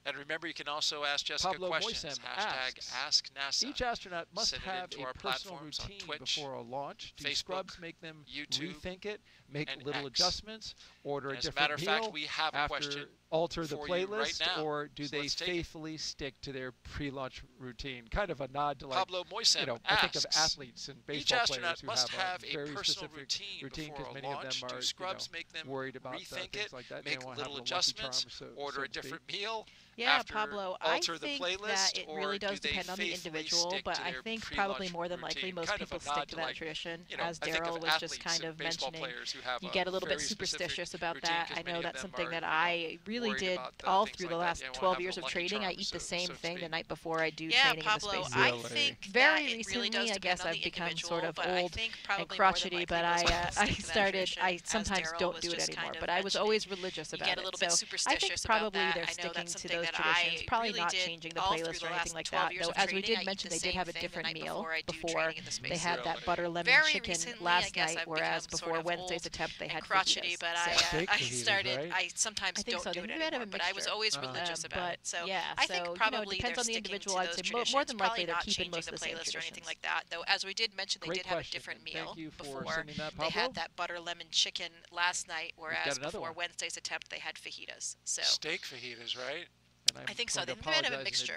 And remember, you can also ask Jessica Pablo questions. Moisem Hashtag asks, AskNASA. Each astronaut must Send it have into a our personal platforms on routine Twitch, before a launch. Do Facebook, scrubs make them YouTube, rethink it, make and little X. adjustments, order And a as a different matter of meal fact, we have a after question alter the for you right playlist, now. or do So they let's take it. faithfully stick to their pre-launch routine? Kind of a nod to, like, Pablo Moisem you know, I think of asks, athletes and each baseball astronaut players who must have a very personal specific routine before because a many launch. of them are, Do scrubs make them worried about rethink things it, like that. make They want to have little a Lucky adjustments, Charm, order so a to speak. different meal? Yeah, after Pablo, alter I the think playlist, that it or really does do they depend on the faithfully individual, stick but to I their think pre-launch probably more than likely routine? most Kind of people a nod stick to to, that like, tradition. you know, As I think of Daryl was just athletes kind and of baseball mentioning, players who have you a get a little bit very specific superstitious about routine, that. 'cause I many know of that's them something are, that I really worried did about all things through like the that. last They wanna 12 have a years of Lucky training. I Charm, eat the so same to thing the speak. night before I do Yeah, training Pablo, in the space I station. think Very that it really recently, does I depend guess on I've the become individual, sort of but I old think and probably more than crotchety, likely but most people I stick to that started, tradition. I As sometimes Daryl don't was do it just anymore, kind of but I was mentioning, always religious you about get a it. little So bit I superstitious think about probably that. they're I know sticking that's to something those that traditions, I probably really not did changing the all through playlist the or anything last like 12 that. years Though, of as we training, did I eat mention, the they did same have a thing the different night meal before I do before training in the space they had that Really? butter lemon Very chicken recently, I last guess night, I've whereas become before sort of Wednesday's old attempt they and had crotchety, fajitas. but So- Steak I fajitas, started. right? I sometimes I think don't so. do They it had a anymore, but I was mixture. always religious about but it. So yeah, I think so, probably it depends they're on the sticking individual. to I'd those say traditions. more than likely Probably they're not keeping changing most the of the same playlist or anything traditions. like that. Though, as we did mention, they Great did have a question, different and meal thank you for before sending that, they Pablo. had that butter lemon chicken last night, whereas another before one. Wednesday's attempt they had fajitas. So Steak fajitas, right? And I think so. They might have a mixture.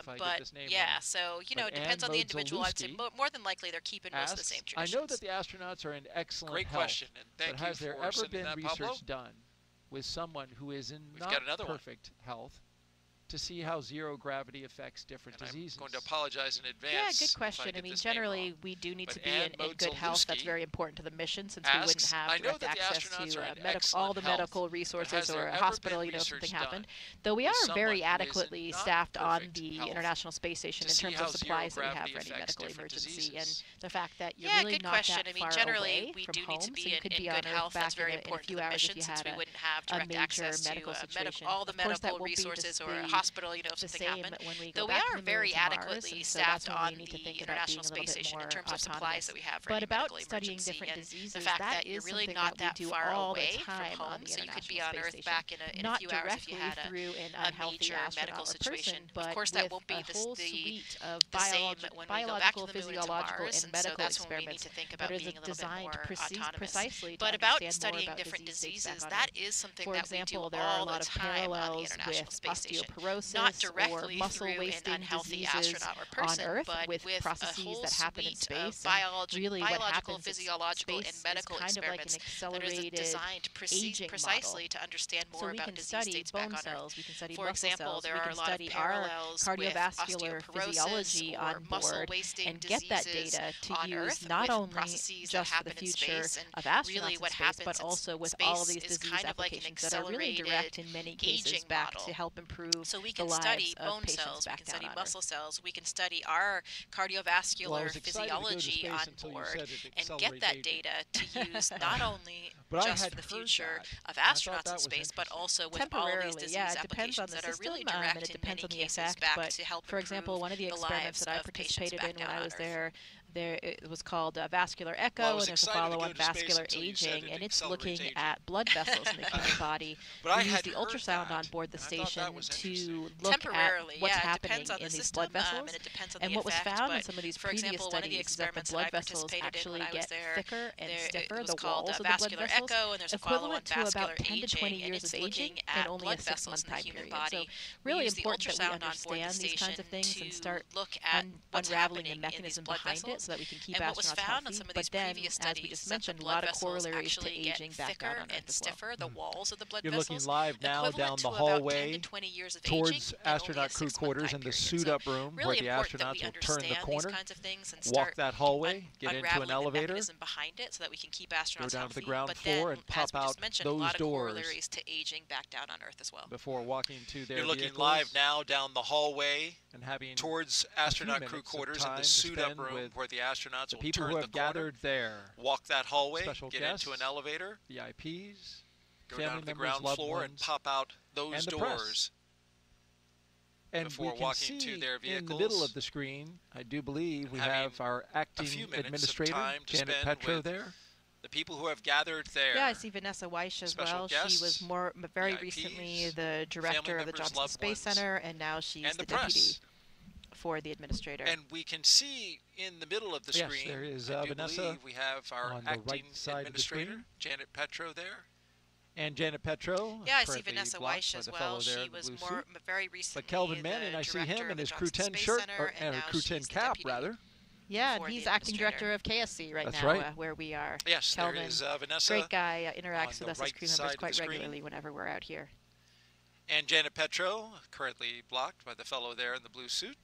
But yeah, so, you know, it depends on the individual. I'd say more than likely they're keeping most of the same traditions. I know that the astronauts are in excellent health. Great question, and thank you for has there ever been research Pablo? Done with someone who is in not perfect health to see how zero gravity affects different diseases? I'm going to apologize in advance. Yeah, good question. I mean, generally, we do need to be in good health. That's very important to the mission, since we wouldn't have direct access to all the medical resources or a hospital, you know, if something happened. Though we are very adequately staffed on the International Space Station in terms of supplies that we have for any medical emergency, and the fact that you're really not that far away from home, so you could be on Earth back in a few hours if you had a major medical situation. All the medical resources or hospital, you know, if something happened. Though we are very adequately staffed on the International Space Station in terms of supplies that we have for any medical emergency, and the fact that you're really not that far away from home, so you could be on Earth back in a few hours if you had a major medical situation. Of course, that won't be the same when we go back to the moon and to Mars, and so that's when we need to think about being a little bit more autonomous. But about studying different diseases, that is something that we do all the time on the International Space Station. Not directly through an unhealthy astronaut or person, on Earth, but with a processes that happen in space. Biological, physiological, and medical experiments that are designed precisely to understand more about disease states back on Earth. We can study For example, there are a lot of parallels with osteoporosis or muscle wasting diseases on Earth, not only processes just that for the happen in future space, of astronauts really what in space, happens but also with space all of these is disease kind of like an applications that are really direct in many cases back to help improve so we can study bone cells, we can study muscle cells, we can study our cardiovascular physiology on board and get that data to use not only just for the future of astronauts in space, but also with all of these disease applications that are really direct in many cases back to help for example, one of the experiments that I participated in when I was there, it was called vascular echo, and there's a follow-on vascular aging, and it's looking at blood vessels in the human body. We use the ultrasound on board the station to look at what's happening in these blood vessels. And what was found in some of these previous studies is that the blood vessels actually get thicker and stiffer, the walls of the blood vessels, equivalent to about 10 to 20 years of aging in only a 6-month time period. So really important that we understand these kinds of things and start unraveling the mechanism behind it, so that we can keep astronauts healthy. But then, as we just mentioned, a lot of corollaries to aging back down on Earth as well. The walls of the blood You're vessels, looking live now down the hallway towards astronaut crew quarters in the suit-up room, where the astronauts will turn the corner, walk that hallway, get into an elevator, behind it, so that we can keep astronauts go down to the ground floor and pop out those doors to aging back down on Earth as well. Before walking to their You're looking vehicles. live now down the hallway and having towards astronaut crew quarters in the suit-up room, where the astronauts will people turn who have the corner, gathered there, walk that hallway, special get guests, into an elevator, VIPs, go family down to the members, ground floor and pop out those doors. And before we can walking see to their vehicles. In the middle of the screen, I do believe we have our acting administrator, Janet Petro, there. The people who have gathered there. Yeah, I see Vanessa Weish as well. She was very recently the director of the Johnson Space Center, and now she's the deputy for the administrator. And we can see in the middle of the screen, there is I do Vanessa believe we have our on the acting right side administrator, of the Janet Petro, there. And Janet Petro. Yeah, I see Vanessa Weish as well. She was very recently But Kelvin Manning, I see him in his Crew 10 shirt, or Crew 10 cap, rather. Yeah, and he's acting director of KSC right now, where we are. Yes, Kelvin, there is Vanessa. Great guy, interacts with us as crew members quite regularly whenever we're out here. And Janet Petro, currently blocked by the fellow there in the blue suit.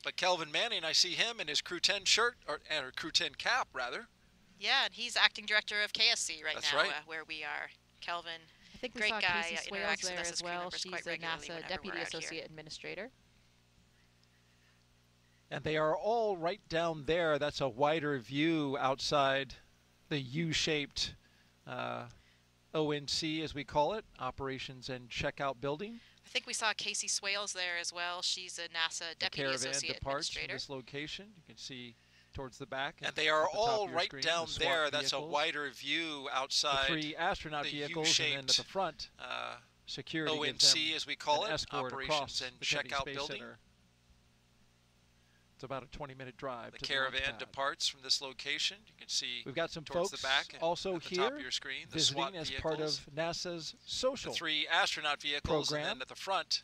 But Kelvin Manning, I see him in his Crew 10 shirt, or Crew 10 cap, rather. Yeah, and he's acting director of KSC right now, where we are. Kelvin, I think we great saw guy, Casey Swales there as well. She's a NASA Deputy Associate Administrator. And they are all right down there. That's a wider view outside the U-shaped ONC, as we call it, Operations and Checkout Building. I think we saw Casey Swales there as well. She's a NASA Deputy Associate Administrator. From this location. You can see towards the back. And they are all right down there. That's a wider view outside the 3 astronaut vehicles, and then at the front, security ONC, as we call it, Operations and the Checkout Building. Center. It's about a 20-minute drive. The caravan departs from this location. You can see we've got some towards folks the back also at the here top of your screen, the visiting SWAT as vehicles, part of NASA's social the 3 astronaut vehicles, program. and then at the front,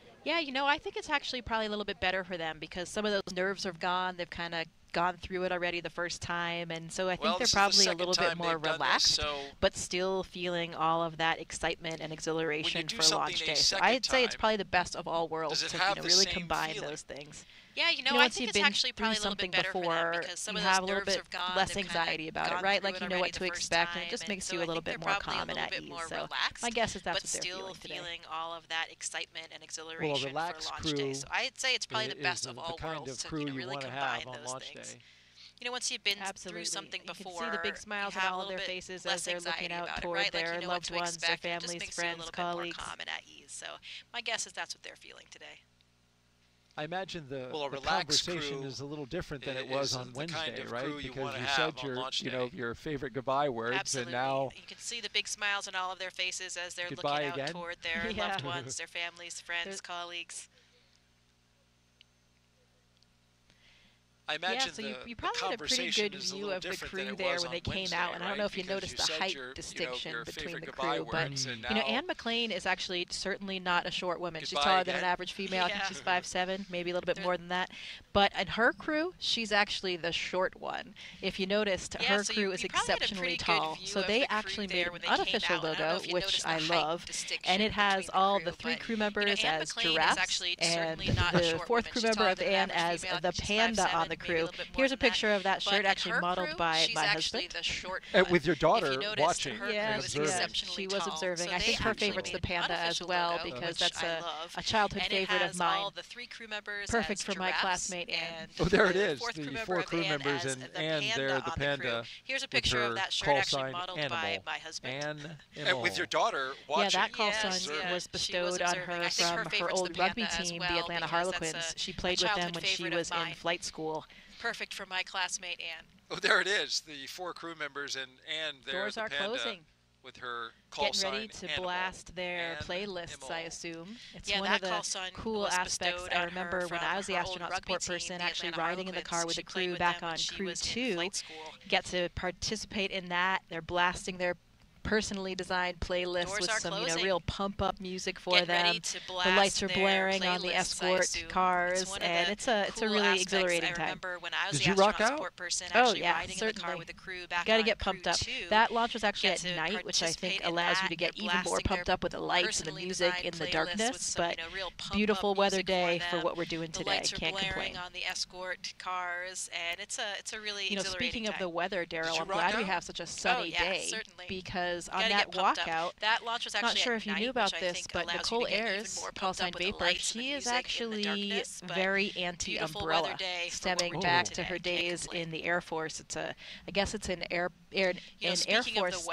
Yeah, you know, I think it's actually probably a little bit better for them because some of those nerves are gone. They've kind of gone through it already the first time, and so I think they're probably a little bit more relaxed, but still feeling all of that excitement and exhilaration for launch day. So I'd say it's probably the best of all worlds to really combine those things. Yeah, I think it's actually probably a little bit better for them because some of those have a little nerves bit have gone. less anxiety about it, right? Like you know what to expect, and it just makes you a little bit more calm and at ease. So my guess is that's what they're feeling today. But still feeling all of that excitement and exhilaration for launch day. So I'd say it's probably the best of all worlds to really combine those things. Once you've been through something before, you can see the big smiles on all of their faces as they're looking out toward their loved ones, their families, friends, colleagues. Calm and at ease. So my guess is that's what they're feeling today. I imagine the conversation is a little different than it was on Wednesday, right? Because you said your favorite goodbye words, Absolutely. and now you can see the big smiles on all of their faces as they're looking out toward their loved ones, their families, friends, colleagues. I imagine so you probably had a pretty good view of the crew there when they came out, and I don't know if you noticed the height distinction between the crew, but Anne McClain is actually certainly not a short woman. She's taller than an average female. I think she's 5'7", maybe a little bit more than that. But in her crew, she's actually the short one. If you noticed, her crew is exceptionally tall. So they actually made an unofficial logo, which I love, and it has all the 3 crew members as giraffes, and the 4th crew member of Anne as the panda on the crew. Here's a picture of that shirt, actually modeled by my husband. With your daughter watching. Yes, she was observing. I think her favorite's the panda as well, because that's a childhood favorite of mine. Perfect for my classmate Anne. Oh, there it is, the 4 crew members, and there the panda. Here's a picture of that shirt actually modeled by my husband. And with your daughter watching. Yeah, that call sign was bestowed on her from her old rugby team, the Atlanta Harlequins. She played with them when she was in flight school. Perfect for my classmate Anne. Oh, there it is. The 4 crew members and there. Doors are closing. With her call sign. Getting ready to blast their playlists, I assume. It's one of the cool aspects. I remember when I was the astronaut support person, actually riding in the car with the crew back on Crew 2. Get to participate in that. They're blasting their personally designed playlist with some real pump up music for them. The lights are blaring on the escort cars, and it's a really exhilarating time. Did you rock out? Oh yeah, certainly. Got to get pumped up. That launch was actually at night, which I think allows you to get even more pumped up with the lights and the music in the darkness. But beautiful weather day for what we're doing today. Can't complain. On the escort cars, and it's a really speaking of the weather, Daryl, I'm glad we have such a sunny day because on that walkout, that launch was actually not sure if you knew about this, but Nichole Ayers, call sign Vapor, she is actually very anti-umbrella, stemming back to her days in the Air Force. I guess it's an Air Force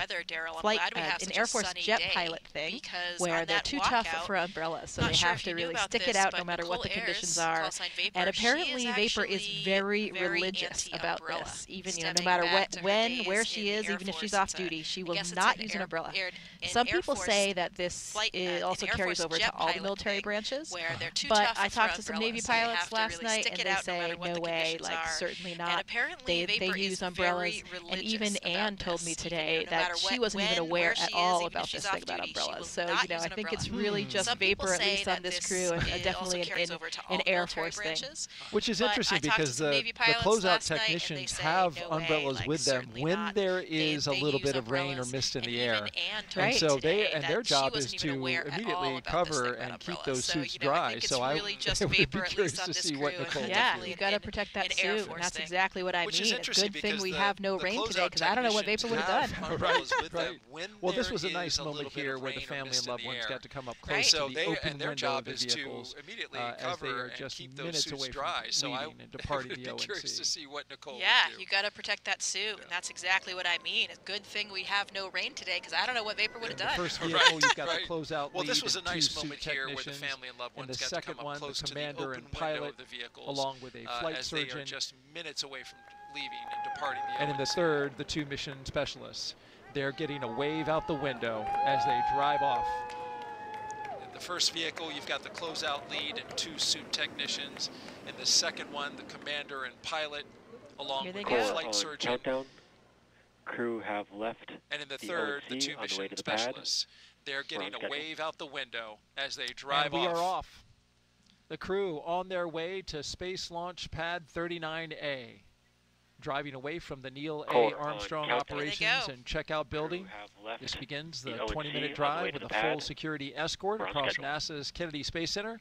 flight, an Air Force jet pilot thing, where they're too tough for umbrellas, so they have to really stick it out no matter what the conditions are. And apparently, Vapor is very religious about this. Even no matter where she is, even if she's off duty, she will not use an umbrella. Some people say that this also carries over to all the military branches, but I talked to some Navy pilots last night, and they say no way, like certainly not. They use umbrellas, and even Anne told me today that she wasn't even aware at all about this thing about umbrellas. So I think it's really just Vapor, at least on this crew, and definitely an Air Force thing. Which is interesting because the closeout technicians have umbrellas with them when there is a little bit of rain or mist in the air. And so their job is to immediately cover and keep those suits dry. So I would be curious to see what Nichole you got to protect that suit, and that's exactly what I mean. It's a good thing we have no rain today, because I don't know what Vapor would have done. Right. Well, this was a nice moment here where the family and loved ones got to come up close to the open window of the vehicles as they are just minutes away from leaving and departing the ONC. Curious to see what Nichole would do. You got to protect that suit, and that's exactly what I mean. It's a good thing we have no rain today, because I don't know what Vapor would have done. The first vehicle, you've got the closeout well, lead this was a nice and moment here where the family and loved ones the got second to come one, up close the to the commander open and pilot, window of the vehicles, along with a flight as surgeon. they are just minutes away from leaving and departing the And in the third, the 2 mission specialists. They're getting a wave out the window as they drive off. In the first vehicle, you've got the closeout lead and 2 suit technicians. In the second one, the commander and pilot, along with the flight surgeon. Countdown. Crew have left. And in the third, the 2 mission specialists. They're getting a wave out the window as they drive off. And we are off. The crew on their way to Space Launch Pad 39A, driving away from the Neil A. Armstrong Operations and Checkout Building. This begins the 20-minute drive with a full security escort across NASA's Kennedy Space Center,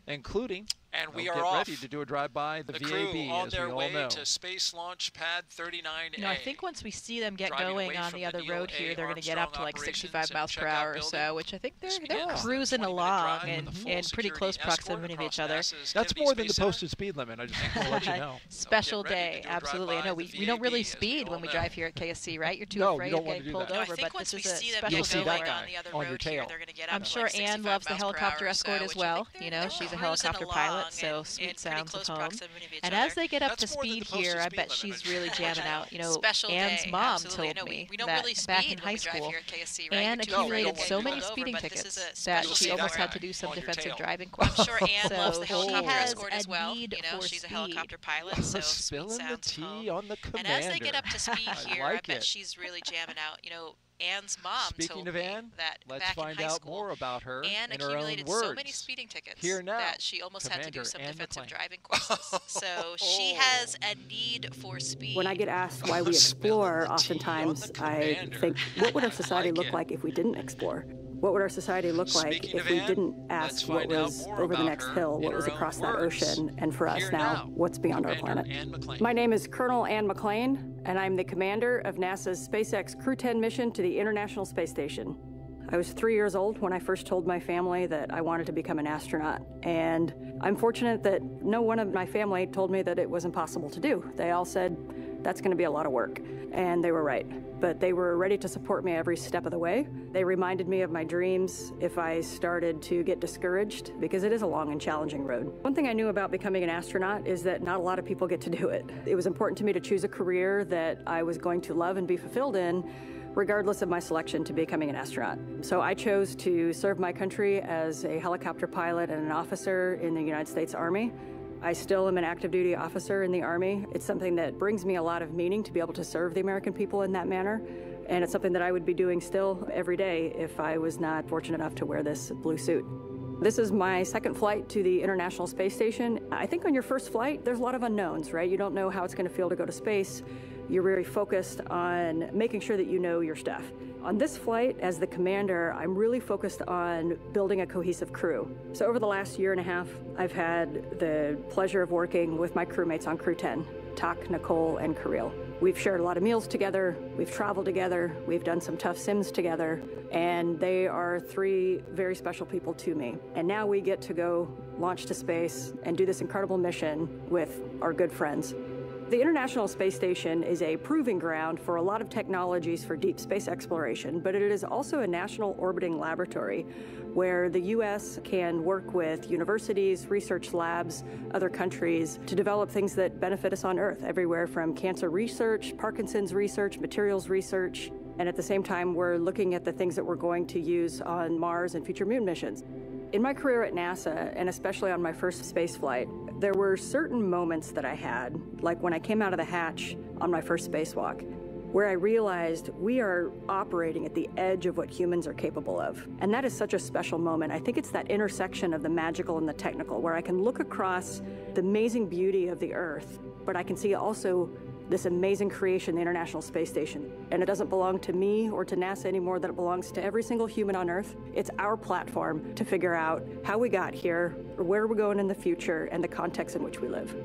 including And we are off. Ready to do a drive-by the VAB, crew on as their we all way know. to Space Launch Pad 39A. You know, I think once we see them get Driving going away on from the other Neil road here, A. they're going to get up to like Armstrong 65 miles per hour or building. so, which I think they're begins cruising the 20-minute along drive and with a full in pretty close security escort proximity of across each other. NASA's That's Kennedy more than the Space Center. posted speed limit. I just want to let you know. Special Get ready day, to do a absolutely. I know drive-by we don't really the VAB, speed when we as drive here at KSC, right? You're too No, afraid you don't of want to getting do pulled that. No, I over, think but once this we is a see them special You'll see that day. guy on the other on your road here, tail. they're going to get up I'm to sure like Anne 65 loves the miles per helicopter hour or escort so, as which I well. think You know, they're she's a cruising helicopter along pilot, so in sweet pretty sounds close of home. proximity of each And other. as they get up to That's more than speed the posted here, I speed bet limit. she's really jamming out. You know, Special Anne's day, mom absolutely. told me We don't that really back speed in when high we drive school, here at KSC, right? Anne You're too afraid accumulated of so getting many pulled over, speeding but this tickets is a that special she day almost for had her. to do some on your defensive tail. driving I'm courses. sure Anne loves the So helicopter she has escort as a well. need You know, for she's a speed. helicopter pilot, so sweet Spilling the sounds tea home. on the commander. And as they get up to speed here, I like bet it. she's really jamming out. You know, Anne's mom Speaking told of me Anne, that let's back find in high out school, more about her Anne in her own accumulated words. so many speeding tickets Here now, that she almost had to do Commander some Anne defensive McClain. driving courses. So she has a need for speed. When I get asked why we explore, oftentimes I think, what would our society look like if we didn't explore? What would our society look like if we didn't ask what was over the next hill, what was across that ocean, and for us now, what's beyond our planet? My name is Colonel Anne McClain, and I'm the commander of NASA's SpaceX Crew 10 mission to the International Space Station. I was 3 years old when I first told my family that I wanted to become an astronaut, and I'm fortunate that no one of my family told me that it was impossible to do. They all said, that's going to be a lot of work, and they were right. But they were ready to support me every step of the way. They reminded me of my dreams if I started to get discouraged, because it is a long and challenging road. One thing I knew about becoming an astronaut is that not a lot of people get to do it. It was important to me to choose a career that I was going to love and be fulfilled in, regardless of my selection to becoming an astronaut. So I chose to serve my country as a helicopter pilot and an officer in the United States Army. I still am an active duty officer in the Army. It's something that brings me a lot of meaning to be able to serve the American people in that manner. And it's something that I would be doing still every day if I was not fortunate enough to wear this blue suit. This is my second flight to the International Space Station. I think on your first flight, there's a lot of unknowns, right? You don't know how it's going to feel to go to space. You're very focused on making sure that you know your stuff. On this flight, as the commander, I'm really focused on building a cohesive crew. So over the last year and a half, I've had the pleasure of working with my crewmates on Crew 10, Tak, Nichole, and Kirill. We've shared a lot of meals together, we've traveled together, we've done some tough sims together, and they are three very special people to me. And now we get to go launch to space and do this incredible mission with our good friends. The International Space Station is a proving ground for a lot of technologies for deep space exploration, but it is also a national orbiting laboratory where the U.S. can work with universities, research labs, other countries to develop things that benefit us on Earth, everywhere from cancer research, Parkinson's research, materials research, and at the same time, we're looking at the things that we're going to use on Mars and future moon missions. In my career at NASA, and especially on my first space flight, there were certain moments that I had, like when I came out of the hatch on my first spacewalk, where I realized we are operating at the edge of what humans are capable of. And that is such a special moment. I think it's that intersection of the magical and the technical, where I can look across the amazing beauty of the Earth, but I can see also this amazing creation, the International Space Station. And it doesn't belong to me or to NASA anymore, that it belongs to every single human on Earth. It's our platform to figure out how we got here, or where we're going in the future, and the context in which we live.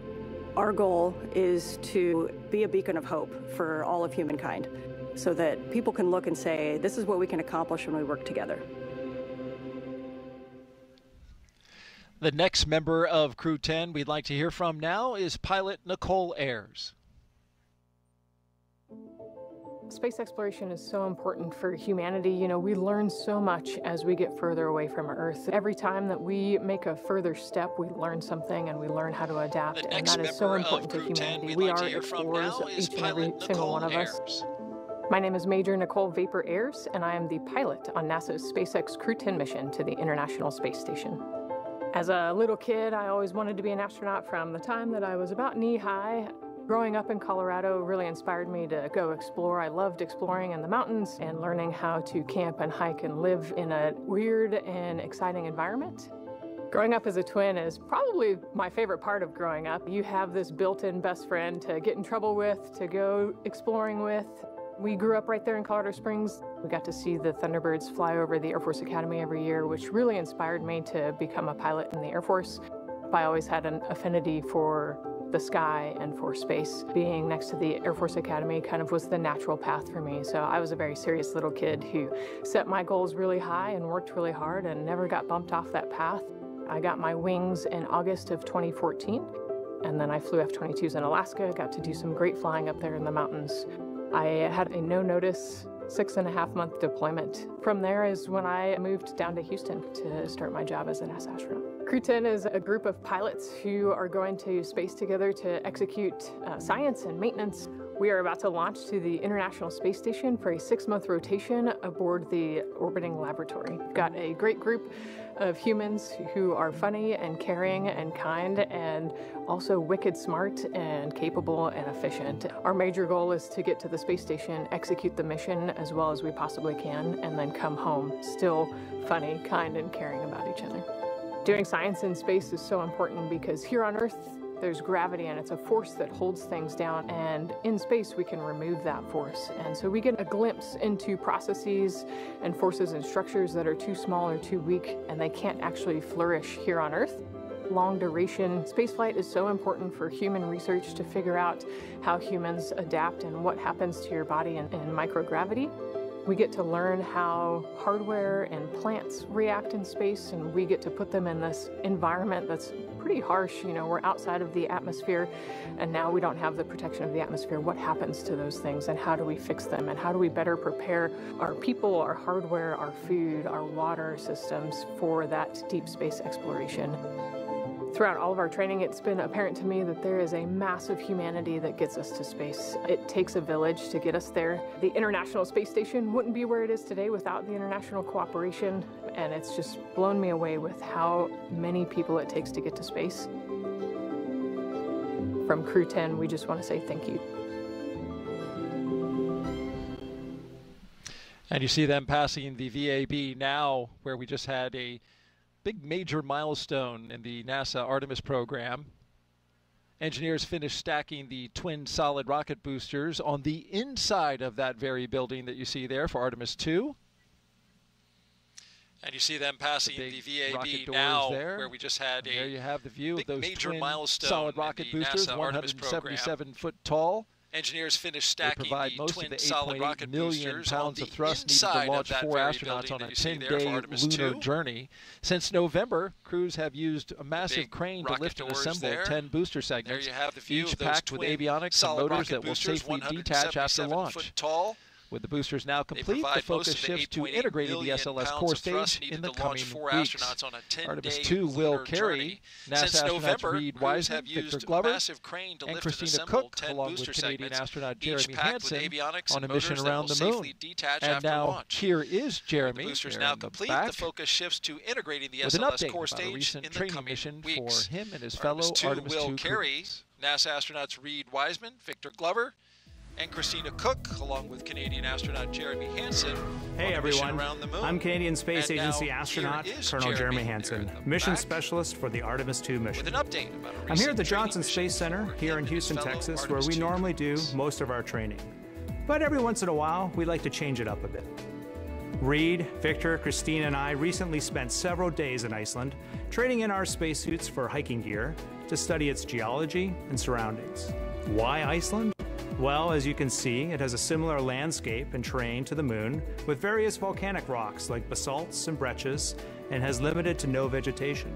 Our goal is to be a beacon of hope for all of humankind, so that people can look and say, this is what we can accomplish when we work together. The next member of Crew 10 we'd like to hear from now is pilot Nichole Ayers. Space exploration is so important for humanity. You know, we learn so much as we get further away from Earth. Every time that we make a further step, we learn something and we learn how to adapt, and that is so important to humanity. We are explorers, each and every single one of us. My name is Major Nichole Vapor Ayers, and I am the pilot on NASA's SpaceX Crew 10 mission to the International Space Station. As a little kid, I always wanted to be an astronaut from the time that I was about knee-high. Growing up in Colorado really inspired me to go explore. I loved exploring in the mountains and learning how to camp and hike and live in a weird and exciting environment. Growing up as a twin is probably my favorite part of growing up. You have this built-in best friend to get in trouble with, to go exploring with. We grew up right there in Colorado Springs. We got to see the Thunderbirds fly over the Air Force Academy every year, which really inspired me to become a pilot in the Air Force. I always had an affinity for the sky and for space. Being next to the Air Force Academy kind of was the natural path for me. So I was a very serious little kid who set my goals really high and worked really hard and never got bumped off that path. I got my wings in August of 2014, and then I flew F-22s in Alaska, got to do some great flying up there in the mountains. I had a no-notice 6.5-month deployment. From there is when I moved down to Houston to start my job as a NASA astronaut. Crew 10 is a group of pilots who are going to space together to execute science and maintenance. We are about to launch to the International Space Station for a 6-month rotation aboard the orbiting laboratory. We've got a great group of humans who are funny and caring and kind and also wicked smart and capable and efficient. Our major goal is to get to the space station, execute the mission as well as we possibly can, and then come home still funny, kind, and caring about each other. Doing science in space is so important because here on Earth, there's gravity and it's a force that holds things down, and in space we can remove that force. And so we get a glimpse into processes and forces and structures that are too small or too weak and they can't actually flourish here on Earth. Long duration spaceflight is so important for human research to figure out how humans adapt and what happens to your body in microgravity. We get to learn how hardware and plants react in space, and we get to put them in this environment that's pretty harsh. You know, we're outside of the atmosphere, and now we don't have the protection of the atmosphere. What happens to those things, and how do we fix them, and how do we better prepare our people, our hardware, our food, our water systems for that deep space exploration? Throughout all of our training, it's been apparent to me that there is a massive humanity that gets us to space. It takes a village to get us there. The International Space Station wouldn't be where it is today without the international cooperation, and it's just blown me away with how many people it takes to get to space. From Crew 10, we just want to say thank you. And you see them passing the VAB now, where we just had a big major milestone in the NASA Artemis program. Engineers finished stacking the twin solid rocket boosters on the inside of that very building that you see there for Artemis 2. And you see them passing the VAB now, where we just had there you have the view of those major twin milestone solid rocket boosters, NASA 177 foot tall. Engineers finished stacking the twin solid rocket boosters pounds of thrust needed to launch 4 astronauts on a 10-day lunar journey. Since November, crews have used a massive crane to lift and assemble 10 booster segments, each packed with avionics and motors that will safely detach after launch. With the boosters now complete, the focus shifts to integrating the SLS core stage in the coming weeks. Artemis 2 will carry NASA astronauts Reed Wiseman, Victor Glover, and Christina Cook, along with Canadian astronaut Jeremy Hansen, on a mission around the moon. And now here is Jeremy, boosters now complete. The focus shifts to integrating the with an SLS update core about a stage recent in the training coming mission weeks. for him and his fellow Artemis 2 Artemis will 2 carry crews. NASA astronauts Reed Wiseman, Victor Glover, and Christina Cook, along with Canadian astronaut Jeremy Hansen. Hey everyone, I'm Canadian Space Agency astronaut Colonel Jeremy Hansen, mission specialist for the Artemis 2 mission. With an update about I'm here at the Johnson Space Center here in Houston, Texas, where we normally do most of our training. But every once in a while, we like to change it up a bit. Reed, Victor, Christina, and I recently spent several days in Iceland, trading in our spacesuits for hiking gear to study its geology and surroundings. Why Iceland? Well, as you can see, it has a similar landscape and terrain to the moon, with various volcanic rocks like basalts and breccias, and has limited to no vegetation.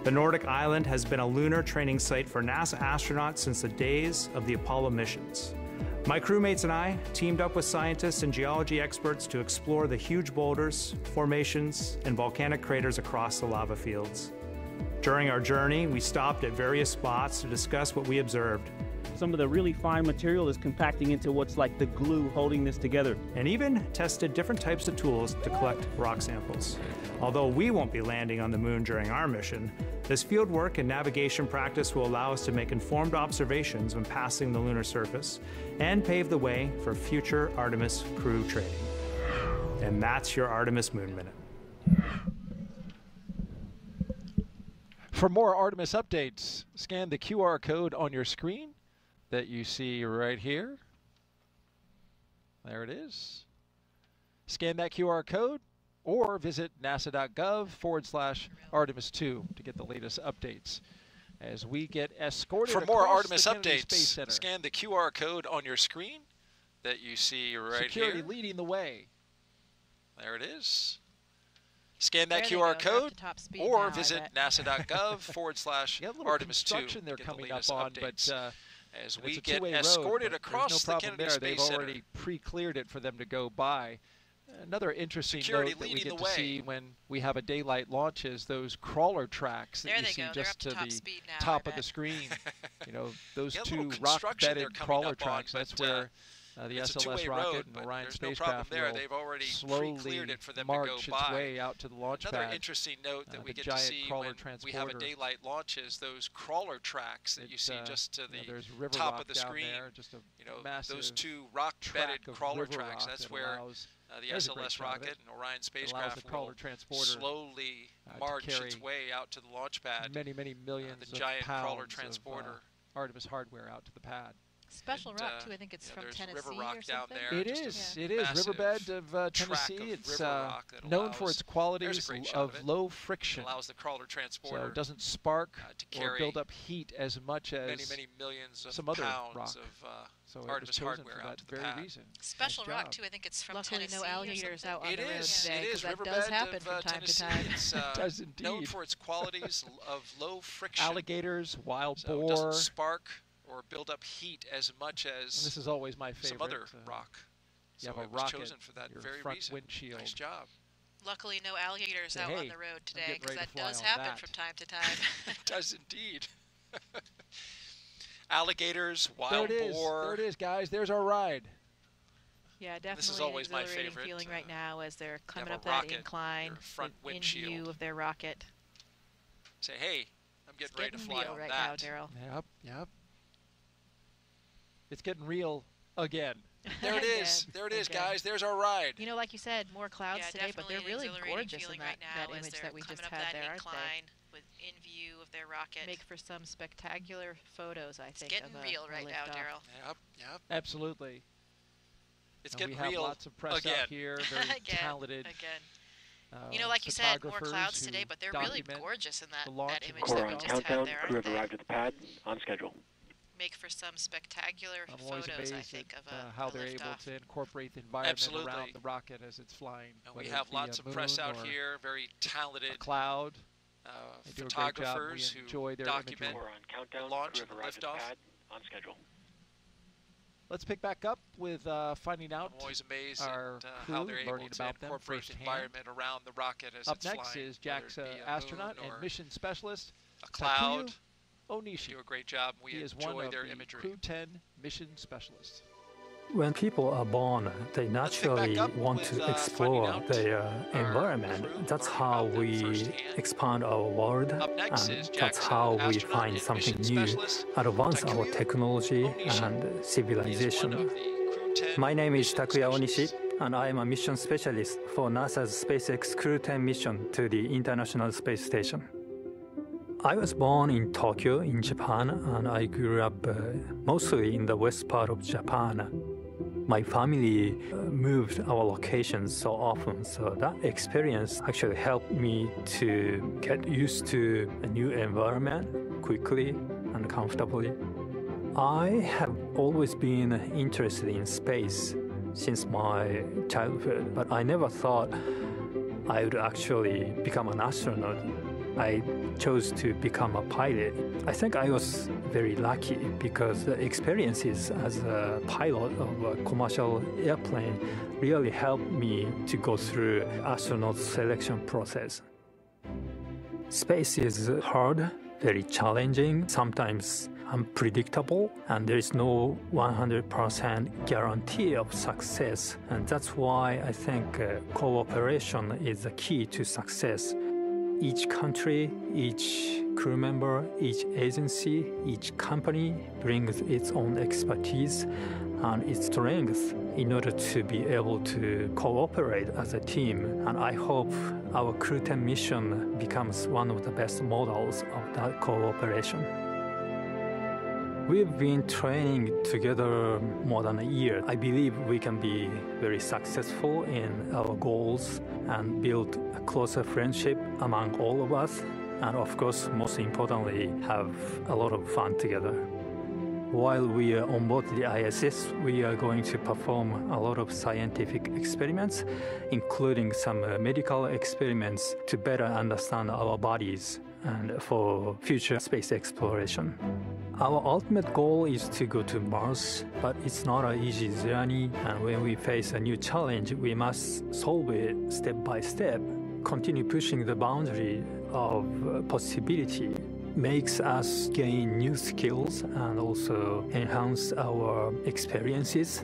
The Nordic island has been a lunar training site for NASA astronauts since the days of the Apollo missions. My crewmates and I teamed up with scientists and geology experts to explore the huge boulders, formations, and volcanic craters across the lava fields. During our journey, we stopped at various spots to discuss what we observed. Some of the really fine material is compacting into what's like the glue holding this together. And even tested different types of tools to collect rock samples. Although we won't be landing on the moon during our mission, this field work and navigation practice will allow us to make informed observations when passing the lunar surface and pave the way for future Artemis crew training. And that's your Artemis Moon Minute. For more Artemis updates, scan the QR code on your screen that you see right here. There it is. Scan that QR code or visit nasa.gov/Artemis 2 to get the latest updates. As we get escorted for more Artemis the Kennedy updates, Space Center. Scan the QR code on your screen that you see right Security here. leading the way. There it is. Scan that QR code or visit nasa.gov/Artemis 2 to they're get coming the latest up on, updates. but as we get escorted across the Kennedy Space They've Center. already pre-cleared it for them to go by. Another interesting note that we get to see when we have a daylight launch is those crawler tracks that you see just to the top of the screen. You know, those two rock-bedded crawler tracks, that's where the SLS rocket and Orion spacecraft will slowly march its way out to the launch pad. Another interesting note that we get to see when we have a daylight launch is those crawler tracks that you see just to the top of the screen. You know, those two rock-bedded crawler tracks, that's where the SLS rocket and Orion spacecraft will slowly march its way out to the launch pad. Many millions the giant of crawler transporter. Of, Artemis hardware out to the pad. Special rock too. I think it's from Tennessee river rock or down something. there. It is. It is riverbed of Tennessee. It's known for its qualities of low friction. It allows the crawler transporter so it doesn't spark or build up heat as much as many millions of some other pounds rock. of Artemis hardware out to the pad. Reason. Special rock too. I think it's from Luckily Tennessee. No alligators out on the road today. It is. That does happen from time to time. It's it does indeed. known for its qualities of low friction. Alligators, wild boar. It doesn't spark or build up heat as much as and this is always my favorite. Some other rock. You have so a it was rocket, chosen for that your very front reason. windshield. Nice job. Luckily, no alligators out on the road today, because that does happen from time to time. It does indeed. Alligators, wild boar. There it is, guys. There's our ride. Yeah, definitely this is always an my exhilarating favorite. feeling right now as they're climbing up rocket, that incline front in view of their rocket. Say, hey, I'm getting ready to fly on right that. now, Daryl. Yep. It's getting real again. There it is. There it is, guys. There's our ride. You know, like you said, more clouds today, but they're really gorgeous in right that image that we just had there, aren't they? With in view of their rocket. Make for some spectacular photos, I think. It's getting real right now, Daryl. Yep. Absolutely. It's getting real. We have lots of press again. out here. Very talented. You know, like you said, more clouds today, but they're really gorgeous in that image that we just countdown. had there, Crew aren't have they? arrived at the pad on schedule. Make for some spectacular photos, I think, of how they're able to incorporate the environment around the rocket as it's flying. And we have lots of press out here, very talented cloud. Photographers who document the launch and the liftoff. On schedule. Let's pick back up with finding out. I'm always amazed our at crew, how they're able learning to about them incorporate the firsthand. environment around the rocket as Up it's next flying. is JAXA astronaut and mission specialist a cloud. Takuya Onishi. Do a great job. We he is enjoy one of their the imagery. Crew 10 mission specialists. When people are born, they naturally want to explore their environment. That's how we expand our world, and that's how we find something new, advance our technology and civilization. My name is Takuya Onishi, and I am a mission specialist for NASA's SpaceX Crew 10 mission to the International Space Station. I was born in Tokyo, in Japan, and I grew up mostly in the west part of Japan. My family moved our locations so often, so that experience actually helped me to get used to a new environment quickly and comfortably. I have always been interested in space since my childhood, but I never thought I would actually become an astronaut. I chose to become a pilot. I think I was very lucky because the experiences as a pilot of a commercial airplane really helped me to go through astronaut selection process. Space is hard, very challenging, sometimes unpredictable, and there is no 100% guarantee of success. And that's why I think cooperation is the key to success. Each country, each crew member, each agency, each company brings its own expertise and its strengths in order to be able to cooperate as a team. And I hope our Crew 10 mission becomes one of the best models of that cooperation. We've been training together more than a year. I believe we can be very successful in our goals and build a closer friendship among all of us. And of course, most importantly, have a lot of fun together. While we are on board the ISS, we are going to perform a lot of scientific experiments, including some medical experiments to better understand our bodies and for future space exploration. Our ultimate goal is to go to Mars, but it's not an easy journey, and when we face a new challenge, we must solve it step by step. Continue pushing the boundary of possibility makes us gain new skills and also enhance our experiences.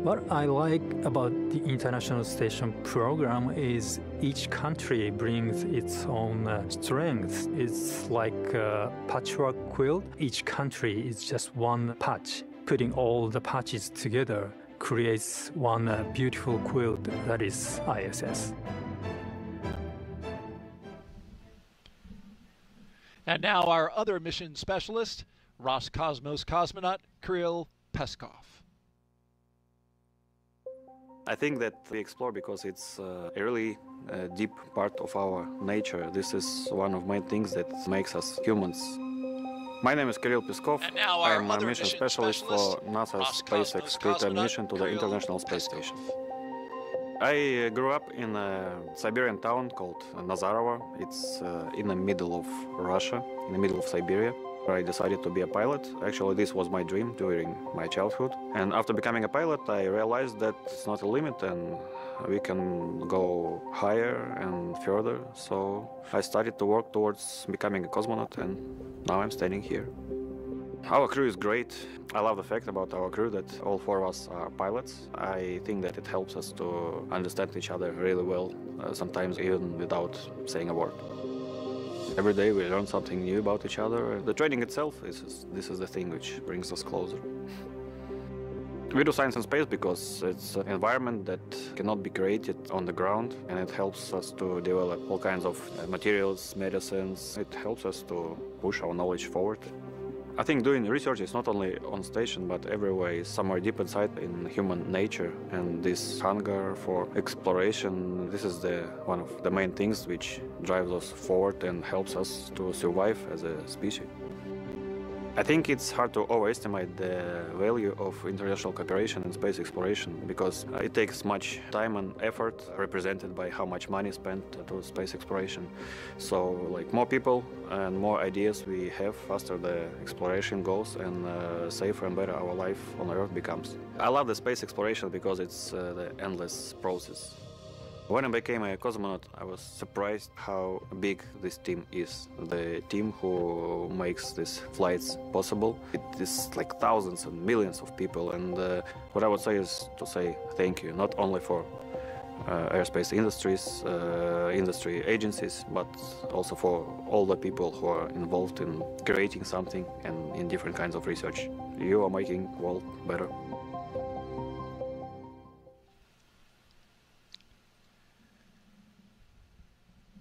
What I like about the International Station program is each country brings its own strengths. It's like a patchwork quilt. Each country is just one patch. Putting all the patches together creates one beautiful quilt that is ISS. And now our other mission specialist, Roscosmos cosmonaut Kirill Peskov. I think that we explore because it's a really deep part of our nature. This is one of main things that makes us humans. My name is Kirill Peskov. I am a mission specialist for NASA's SpaceX Crew 10 mission to the International Space Station. I grew up in a Siberian town called Nazarovo. It's in the middle of Russia, in the middle of Siberia. I decided to be a pilot. Actually, this was my dream during my childhood. And after becoming a pilot, I realized that it's not a limit and we can go higher and further. So I started to work towards becoming a cosmonaut, and now I'm standing here. Our crew is great. I love the fact about our crew that all four of us are pilots. I think that it helps us to understand each other really well, sometimes even without saying a word. Every day we learn something new about each other. The training itself, this is the thing which brings us closer. We do science in space because it's an environment that cannot be created on the ground, and it helps us to develop all kinds of materials, medicines. It helps us to push our knowledge forward. I think doing research is not only on station, but everywhere is somewhere deep inside in human nature. And this hunger for exploration, this is one of the main things which drives us forward and helps us to survive as a species. I think it's hard to overestimate the value of international cooperation in space exploration because it takes much time and effort represented by how much money spent to space exploration. So like more people and more ideas we have, faster the exploration goes and safer and better our life on Earth becomes. I love the space exploration because it's the endless process. When I became a cosmonaut, I was surprised how big this team is. The team who makes these flights possible. It is like thousands and millions of people, and what I would say is to say thank you, not only for aerospace industry agencies, but also for all the people who are involved in creating something and in different kinds of research. You are making the world better.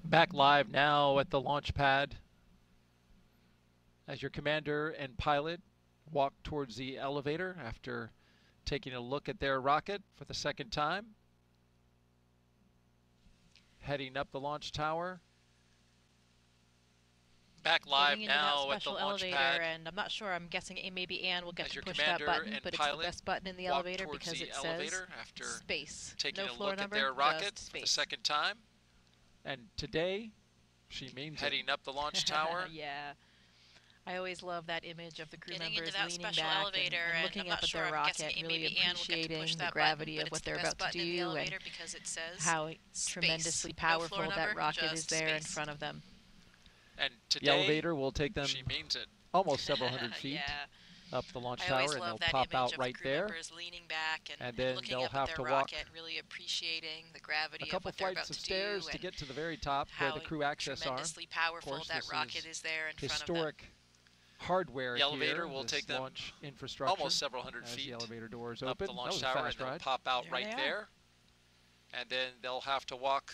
Back live now at the launch pad as your commander and pilot walk towards the elevator after taking a look at their rocket for the second time. Heading up the launch tower. Back live now at the launch pad. And I'm not sure, I'm guessing maybe Anne will get to push that button, but it's the best button in the elevator because it says after space. Taking no a floor look number, at their rocket just for space. the second time. And today, she means heading up the launch tower. Yeah. I always love that image of the crew Getting members into that leaning special back elevator and looking I'm up at sure, their rocket, really appreciating the gravity of what they're about to do and how tremendously powerful that rocket is there in front of them. And today, the elevator will take them she means it. almost several hundred feet up the launch tower, and they'll pop out right there. And then they'll have to walk really appreciating the gravity a couple flights of stairs to get to the very top where the crew access are. Powerful of course, that rocket is there in historic hardware the elevator here, will take them launch infrastructure almost several hundred feet the elevator doors up open. the launch tower, and they'll pop out right there. And then they'll have to walk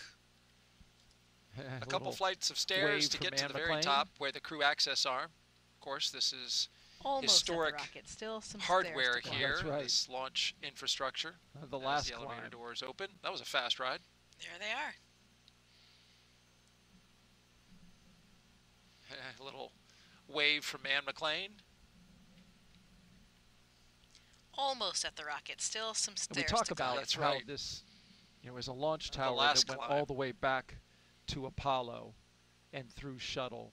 a couple flights of stairs to get to the very top where the crew access are. Of course, this is almost historic at the rocket. Still some hardware stairs to here. That's right. This launch infrastructure. The last the elevator climb. doors open. That was a fast ride. There they are. A little wave from Anne McClain. Almost at the rocket. Still some stairs. And we talk to about climb. how this, was a launch tower that went all the way back to Apollo and through shuttle.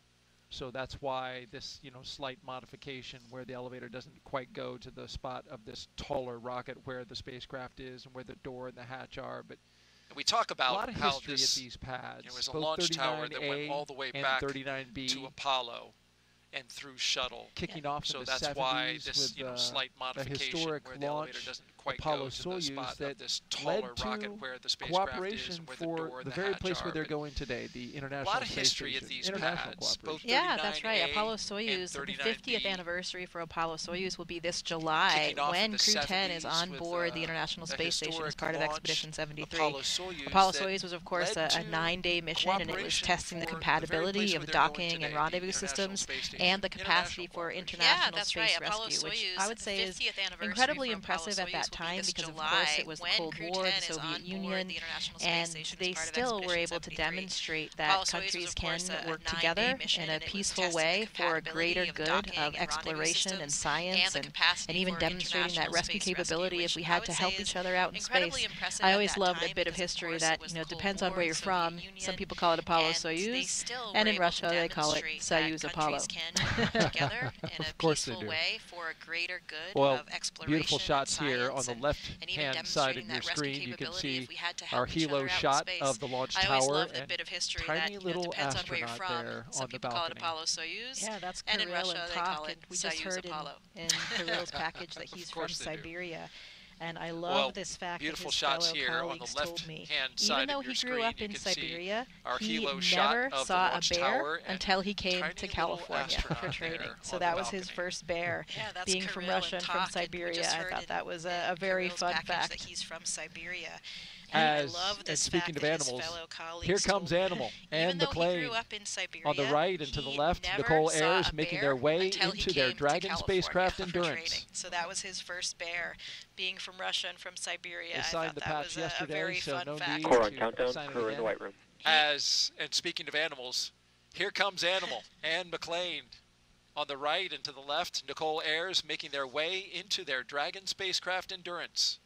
So that's why this, slight modification where the elevator doesn't quite go to the spot of this taller rocket where the spacecraft is and where the door and the hatch are. But we talk about a lot of how history this, at these pads. It was a launch tower that went all the way back 39B to Apollo and through shuttle. Kicking off so in the that's 70s why this with, slight modification historic where the elevator doesn't quite Apollo go to the spot that of this taller led to rocket where the spacecraft cooperation is and where for the door and the the very hatch place are. where they're going today, the International A lot of Space history Station. at these International pads. Both Yeah, that's right. 39A Apollo Soyuz, the 50th anniversary for Apollo Soyuz will be this July when Crew 10 is on board the International Space Station as part of Expedition 73. Apollo Soyuz was, of course, a 9-day mission, and it was testing the compatibility of docking and rendezvous systems and the capacity for international space rescue, which I would say is incredibly impressive at that time because, of course, it was the Cold War, the Soviet Union, and they still were able to demonstrate that countries can work together in a peaceful way for a greater good of exploration and science, and even demonstrating that rescue capability if we had to help each other out in space. I always loved a bit of history that depends on where you're from. Some people call it Apollo Soyuz, and in Russia they call it Soyuz Apollo. Of course they do. Way for a greater good well, of exploration beautiful shots here on the left-hand side of your screen. You can see our helo shot of the launch tower and tiny little astronaut there on the balcony. Yeah, that's Kirill and in Russia and they call it we just heard in Kirill's package that he's from Siberia. And I love this fact that his fellow colleagues told me. Even though he grew up in Siberia, he never saw a bear until he came to California for training. So that was his first bear. Being from Russia and from Siberia, I thought that was a very fun fact. That he's from Siberia. And speaking of animals, here comes Animal, Anne McClain on the right and to the left, Nichole Ayers making their way into their Dragon spacecraft Endurance. So that was his first bear, being from Russia and from Siberia. They signed the patch yesterday, so no need Core on to countdown, sign it crew in again. the white room. And speaking of animals, here comes Animal, Anne McClain on the right and to the left, Nichole Ayers making their way into their Dragon spacecraft Endurance.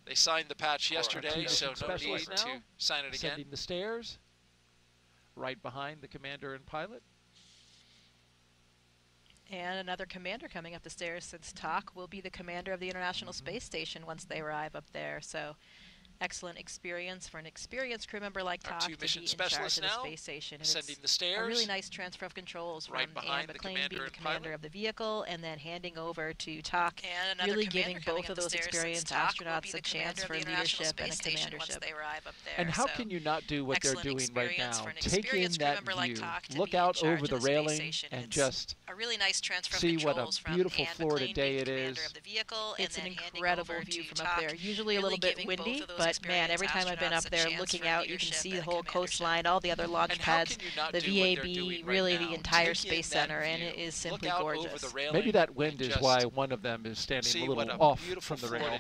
They signed the patch yesterday, so no need to sign it again. Ascending the stairs, right behind the commander and pilot. And another commander coming up the stairs, since Tak will be the commander of the International Space Station once they arrive up there. So excellent experience for an experienced crew member like Tak to be in charge of the space station. And ascending the stairs. A really nice transfer of controls from Anne McClain being the commander of the vehicle and then handing over to Tak, really giving both of those experienced astronauts a chance for leadership and a commandership. And how can you not do what they're doing right now? Take in that view, look out over the railing, and just see what a beautiful Florida day it is. It's an incredible view from up there. Usually a little bit windy, but man, every time I've been up there looking out, you can see the whole coastline, all the other launch pads, the VAB, really the entire Space Center, and it is simply gorgeous. Maybe that wind is why one of them is standing a little off from the rail.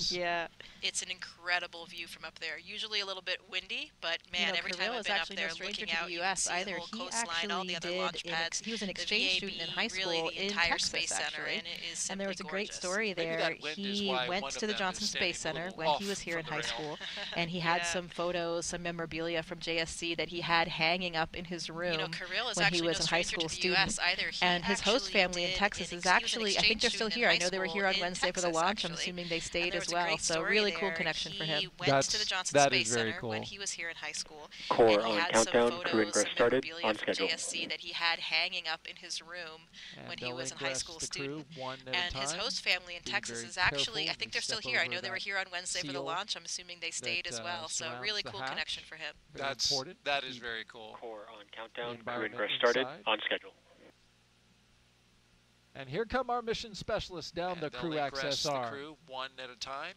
Yeah. It's an incredible view from up there. Usually a little bit windy, but man, every time I've been up there looking out, you can see the whole coastline, all the other launch pads. He was an exchange student in high school in Texas, actually. And there was a great story there. He went to the Johnson Space Center when he was here in high school, and he had some photos, some memorabilia from JSC that he had hanging up in his room when he was a high school student. And his host family in Texas is actually, I think they're still here. I know they were here on Wednesday for the launch. I'm assuming they stayed as well. So really cool connection for him. That is very cool. When he was here in high school. Core on countdown, crew ingress started, on schedule. JSC that he had hanging up in his room when he was a high school student. And his host family in Texas is actually, I think they're still here. I know they were here on Wednesday for the launch. I'm assuming they stayed as well. So really cool connection for him. That is very cool. Core on countdown, crew ingress started, on schedule. And here come our mission specialists down the crew access the arm. crew one at a time,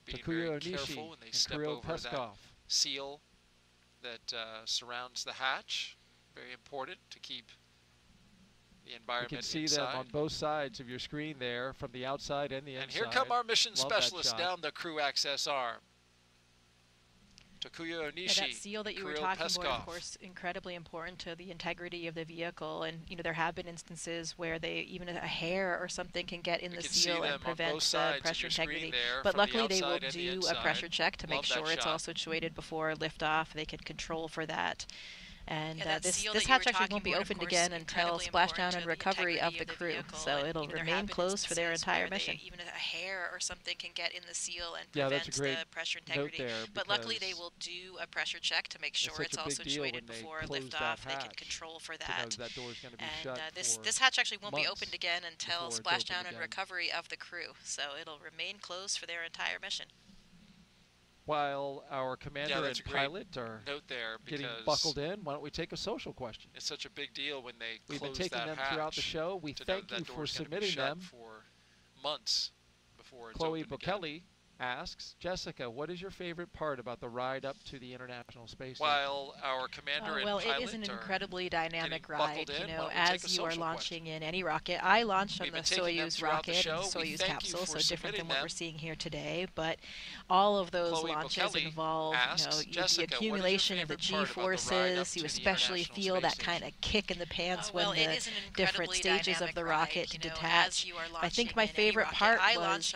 being Takuya very careful Onishi when they and step Kirill over that Peskov. seal that surrounds the hatch. Very important to keep the environment inside. You can see them on both sides of your screen there, from the outside and the inside. And here come our mission specialists down the crew access arm. Takuya Onishi, that seal that you were talking about, of course, incredibly important to the integrity of the vehicle. And there have been instances where even a hair or something can get in the seal and prevent the pressure integrity. But luckily, they will do a pressure check to make sure it's all situated before liftoff. They can control for that. And this hatch actually won't be opened again until splashdown and recovery of the crew, so it'll remain closed for their entire mission. Even a hair or something can get in the seal and prevent the pressure integrity. But luckily, they will do a pressure check to make sure it's all situated before liftoff. They can control for that. And this hatch actually won't be opened again until splashdown and recovery of the crew, so it'll remain closed for their entire mission. While our commander and pilot are getting buckled in, why don't we take a social question? It's such a big deal when they We've been taking them throughout the show. We thank you for submitting them. For months before it's Chloe open Bukeli asks, Jessica, what is your favorite part about the ride up to the International Space Station? While our commander and pilot it is an incredibly dynamic ride. As you are launching in any rocket, I launched on the Soyuz rocket and the Soyuz capsule, so different than what we're seeing here today. But all of those launches involve the accumulation of the G-forces. You especially feel that kind of kick in the pants when the different stages of the rocket detach. I think my favorite part was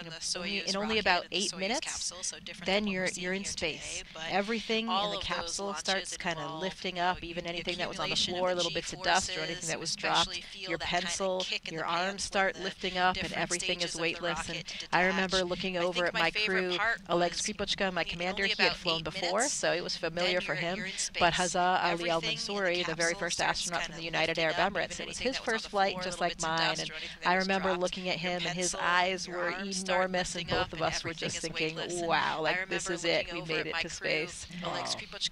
in only about 8 minutes, then you're in space. Everything in the capsule starts kind of lifting up, even anything that was on the floor, little bits of dust or anything that was dropped. Your pencil, your arms start lifting up, and everything is weightless. And I remember looking over at my crew, Aleksandr, my commander. He had flown before, so it was familiar for him. But Hazza Ali Al-Mansouri, the very first astronaut from the United Arab Emirates, it was his first flight, just like mine. And I remember looking at him, and his eyes were enormous, and both of us were just thinking, wow, like this is it, we made it to space.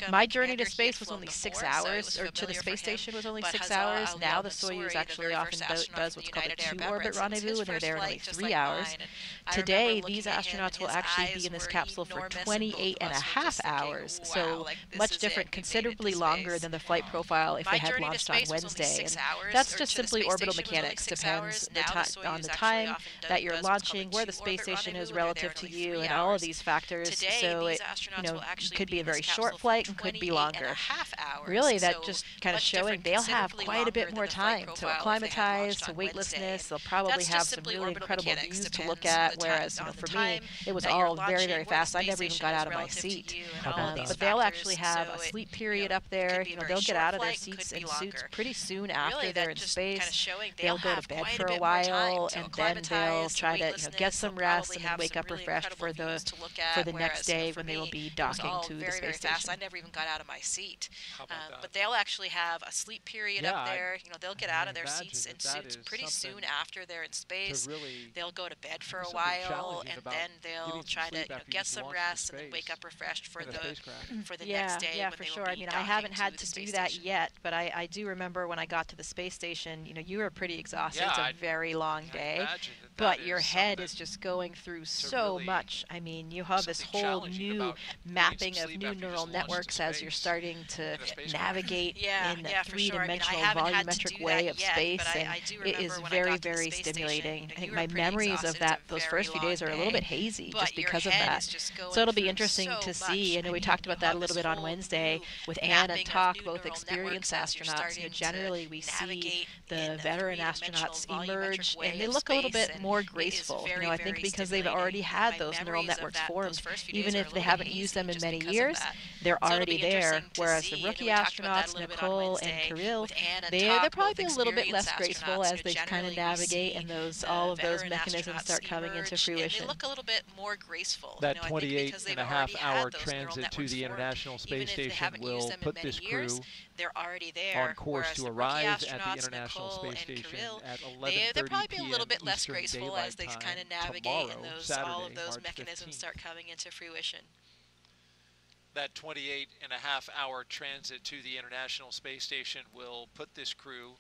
My journey to space was only 6 hours, or to the space station was only 6 hours. Now the Soyuz actually often does what's called a 2-orbit rendezvous, and they're there in only 3 hours. Today, these astronauts will actually be in this capsule for 28.5 hours, so much different, considerably longer than the flight profile if they had launched on Wednesday. And that's just simply orbital mechanics, depends on the time that you're launching, where the space station is relative to you, and all of these factors. So it could be a very short flight and could be longer. Really, that just kind of showing they'll have quite a bit more time to acclimatize to weightlessness. They'll probably have some really incredible views to look at, whereas for me, it was all very, very fast. I never even got out of my seat. But they'll actually have a sleep period up there. They'll get out of their seats and suits pretty soon after they're in space. They'll go to bed for a while, and then they'll try to get some rest and then wake up refreshed for the next day when they will be docking to the space station. I never even got out of my seat. But they'll actually have a sleep period up there. They'll get out of their seats and suits pretty soon after they're in space. They'll go to bed for a while, and then they'll try to get some rest and then wake up refreshed for the next day. Yeah, for sure. I mean, I haven't had to do that yet, but I do remember when I got to the space station, you were pretty exhausted. It's a very long day, but your head is just going through so much. I mean, you have this whole new mapping of new neural networks as you're starting to navigate in a three-dimensional volumetric way of space, and it is very, very stimulating. I think my memories of those first few days are a little bit hazy just because of that. So it'll be interesting to see. I know we talked about that a little bit on Wednesday with Anne and Talk, both experienced astronauts. Generally, we see the veteran astronauts emerge, and they look a little bit more graceful. I think because they've already had those neural networks formed, even if they haven't used them in many years, they're already there. Whereas the rookie astronauts, Nichole and Kirill, they'll probably be a little bit less graceful as they kind of navigate and all of those mechanisms start coming into fruition. They look a little bit more graceful. That 28.5-hour transit to the International Space Station will put this crew on course to arrive at the International Space Station at 11:30 they'll probably be a little bit less Eastern graceful as they kind of navigate and all of those March mechanisms 15th. start coming into fruition. That 28.5-hour transit to the International Space Station will put this crew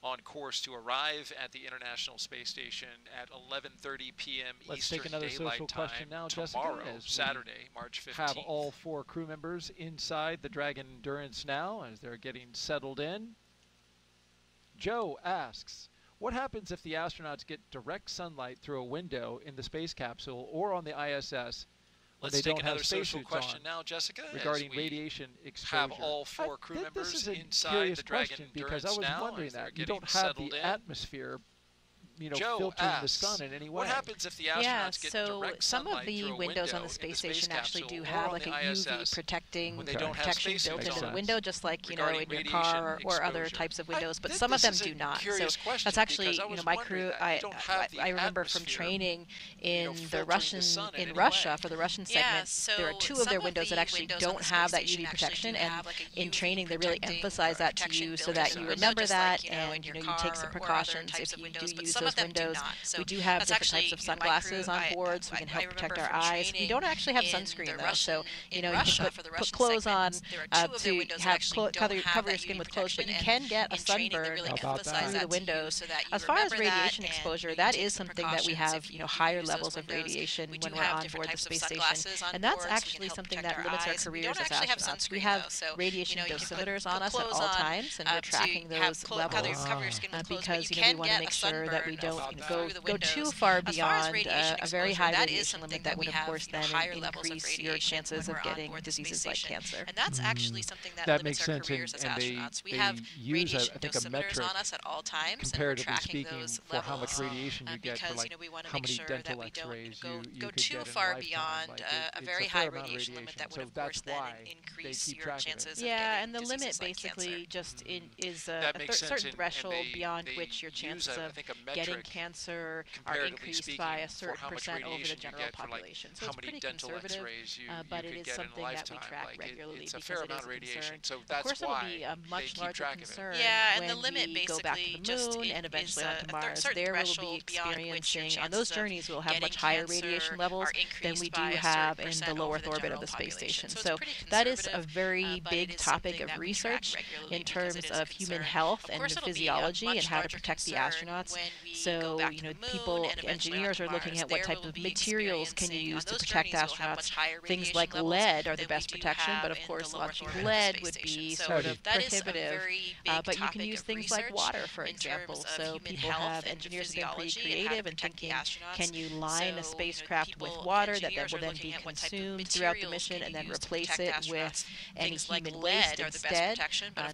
on course to arrive at the International Space Station at 11:30 p.m. Eastern Daylight Time now, tomorrow, Jessica, Saturday, March 15th. Have all 4 crew members inside the Dragon Endurance now as they're getting settled in. Joe asks, what happens if the astronauts get direct sunlight through a window in the space capsule or on the ISS when Let's they take don't have another social spacesuits question on now, Jessica, regarding radiation exposure? Have all 4 crew members this is a inside curious the Dragon question Endurance because I was now, wondering as they're that. You getting don't have settled the in? atmosphere, you know, Joe filtering asks, the sun in any way. What happens if the astronauts get so direct some of sunlight the through a windows on window the space in the station actually do capsule have or like a on the UV ISS protecting when they don't have protection built spacesuits into the on? window, just like in Regarding your car or other exposure. types of windows. But some of them do not. So that's actually, my crew. I remember from training in the Russia for the Russian segment, there are 2 of their windows that actually don't have that UV protection, and in training they really emphasize that to you so that you remember that, and you take some precautions if you do use those windows. We do have different types of sunglasses on board, so we can help protect our eyes. We don't actually have sunscreen though, so you can put clothes on to cover your skin with clothes, but you can get a sunburn through the windows. As far as radiation exposure, that is something that we have higher levels of radiation when we're on board the space station, and that's actually something that limits our careers as astronauts. We have radiation dosimeters on us at all times, and we're tracking those levels because we want to make sure that we don't go too far beyond a very high radiation limit that would, of course, then increase your chances of getting diseases like cancer. And that's actually something that limits our careers as astronauts. We have radiation dosimeters on us at all times, and we're tracking those levels how much radiation you get because for, like, we want to how make many sure dental that we X-rays don't go you too could get far in a beyond lifetime. a It's very a high fair amount of radiation limit that would, so of course, then why increase they keep your track of it. chances of Yeah, getting and the diseases limit like basically cancer. just is That a makes sense, certain and threshold they beyond which your chances of getting cancer are increased by a certain percent over the general population. So it's pretty conservative, but it is something that we track regularly because it is a concern. So Of that's course, it'll why be a much larger concern Yeah, and when the limit we go back basically to the moon and eventually onto Mars. There we'll be experiencing, on those journeys, we'll have much higher radiation levels than we do have in the low Earth orbit of the space station. So that is a very big topic of research in terms of human health and physiology and how to protect the astronauts. So, people, engineers are looking at what type of materials can you use to protect astronauts. Things like lead are the best protection, but of course launching lead would be sort of prohibitive. But you can use things like water, for example. So people engineers have been pretty creative in thinking, can you line a spacecraft with water that will then be consumed throughout the mission and then replace it with any human waste instead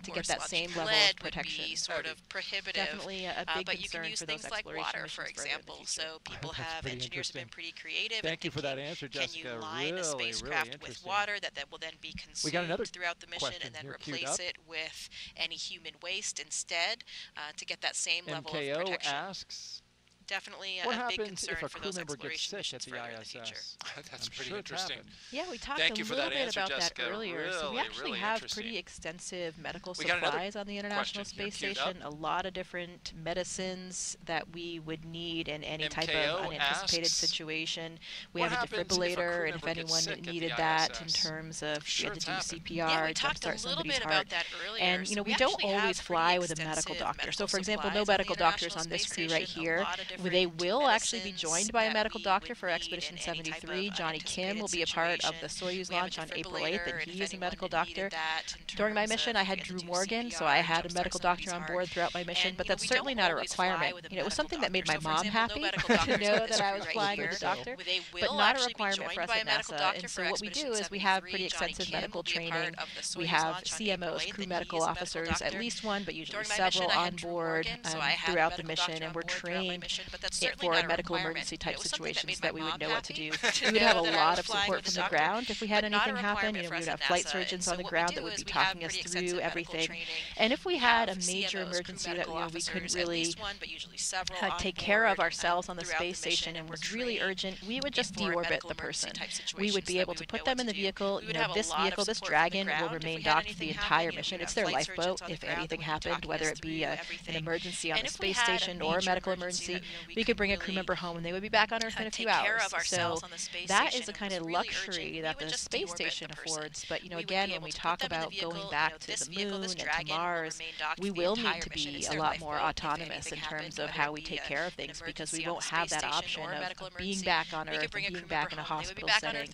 to get that same level of protection. Sort of prohibitive. Definitely a big but you can concern use for those things like exploration water, for missions further in the example. future. So people have, engineers have been pretty creative. Thank you for that answer, Jessica. Can you line a spacecraft with water that will then be consumed throughout the mission and then replace it with any human waste instead to get that same level of protection? Asks, definitely what a big happens concern if a for crew those member gets exploration sick at missions the further in the ISS? future. That's I'm pretty sure it's interesting. happened. Yeah, we talked Thank a you for little that bit answer, about Jessica. that earlier. So we Really, actually really have interesting. pretty extensive medical We got another supplies on the International question here Space queued up. Station. A lot of different medicines that we would need in any type MKO of unanticipated asks, situation. We what have a happens if a crew defibrillator, and if member gets anyone sick at the needed that in ISS? terms of Sure, we had to do it's happened. CPR, Yeah, we talked a jumpstart little somebody's bit heart. about that earlier. And So we don't actually always have fly pretty with a medical extensive doctor. So medical for example, supplies no on the medical doctors on International this Space crew right Station. A here. lot of They different will actually be medicines joined by a that medical we doctor would for need Expedition in any type 73. of Johnny Kim will be a part of the Soyuz We have a launch on April 8th, defibrillator, and if he is a anyone medical needed doctor. that in During my terms mission, of I had we Drew do Morgan, so CPR, I had a jumpstart medical doctor somebody's on heart. board throughout my mission, And, but you know, that's we certainly don't not a always fly requirement. with a It was medical something that made my doctor. So, for mom example, no happy medical to doctors know on this that I crew was right flying here. with a doctor, They but will not a actually be requirement joined for us by a at medical NASA. doctor And for so what we do Expedition is we have 73. pretty Johnny extensive Kim medical will be a training. part of the We Soyuz have launch on April CMOs, 8th, crew and he medical is a medical officers, doctor. at least one, but usually During my several mission, I on had Drew board Morgan, so I had a throughout the medical mission, doctor and on we're board throughout my trained mission, but that's certainly for not a medical requirement. emergency It type was something situations that that we would know what to do. to We would know have a that I lot was of flying support with a from the doctor, ground if we had but not a anything happen. requirement We for would us have at flight NASA. surgeons And on the so what ground we that do would is be we have talking us pretty through extensive medical everything. training. And if we We had a have major CMOs, emergency crew that medical we couldn't officers, at really least one, but usually several take on care of board, ourselves on the throughout space mission, station and and was we're really trained urgent, we would just for deorbit medical the person. emergency type We would situations be that able we to would put know them what in the to do. vehicle. We You would know, have a this lot of vehicle, this support from the Dragon, will ground if remain we had docked the anything entire happen. mission. You It's would their have flight lifeboat surgeons on the if ground anything that would be happened, talking whether us it be through an everything. emergency on And the if we space had a station or a major medical emergency emergency. we could bring a crew member home and they would be back on Earth in a few hours. So that is a kind of luxury that the space station affords. But, you know, again, when we talk about going back to the moon and to Mars, we will need to be a lot more autonomous in terms of how we take care of things, because we won't have that option of being back on Earth and being back in a hospital setting